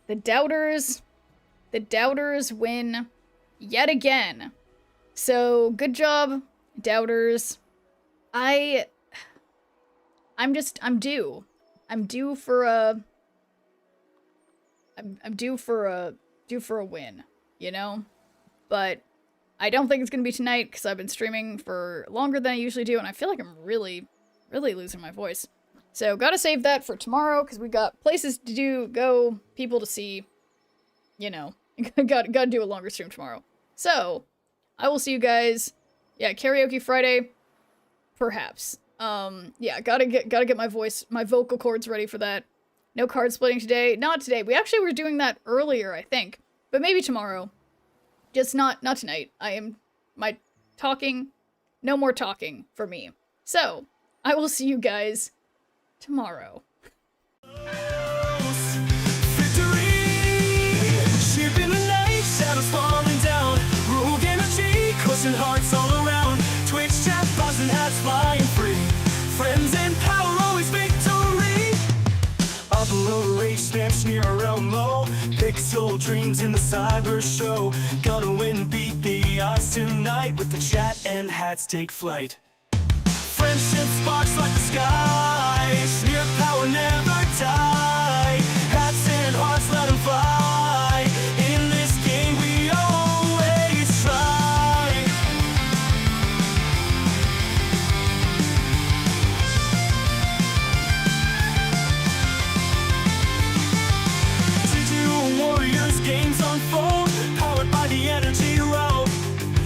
S2: The doubters win yet again. So, good job, doubters. I'm due. I'm due for a win, you know? But I don't think it's gonna be tonight because I've been streaming for longer than I usually do, and I feel like I'm really losing my voice. So gotta save that for tomorrow because we got places to go, people to see, you know. gotta do a longer stream tomorrow. So I will see you guys. Yeah, karaoke Friday, perhaps. Yeah, gotta get my vocal cords ready for that. No card splitting today. Not today. We actually were doing that earlier, I think. But maybe tomorrow. Just not tonight. No more talking for me. So, I will see you guys tomorrow.
S1: Hearts all around. Twitch chat, buzzing hats flying free. Friends and power, always victory. Upload rage stamps near a realm low. Pixel dreams in the cyber show. Gonna win, beat the odds tonight. With the chat and hats take flight. Friendship sparks like the sky. Sheer power never die. Hats and hearts, let them fly. In this game we always try. the energy rope.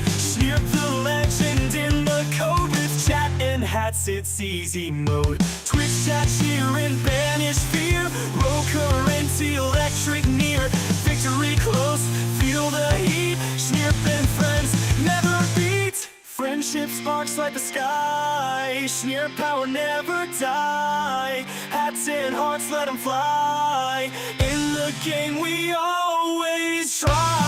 S1: Snip the legend in the code with chat and hats, it's easy mode. Twitch chat cheer and banish fear. Roll current, electric near. Victory close, feel the heat. Snip and friends never beat. Friendship sparks like the sky. Sneer power never die. Hats and hearts, let them fly. In the game we always try.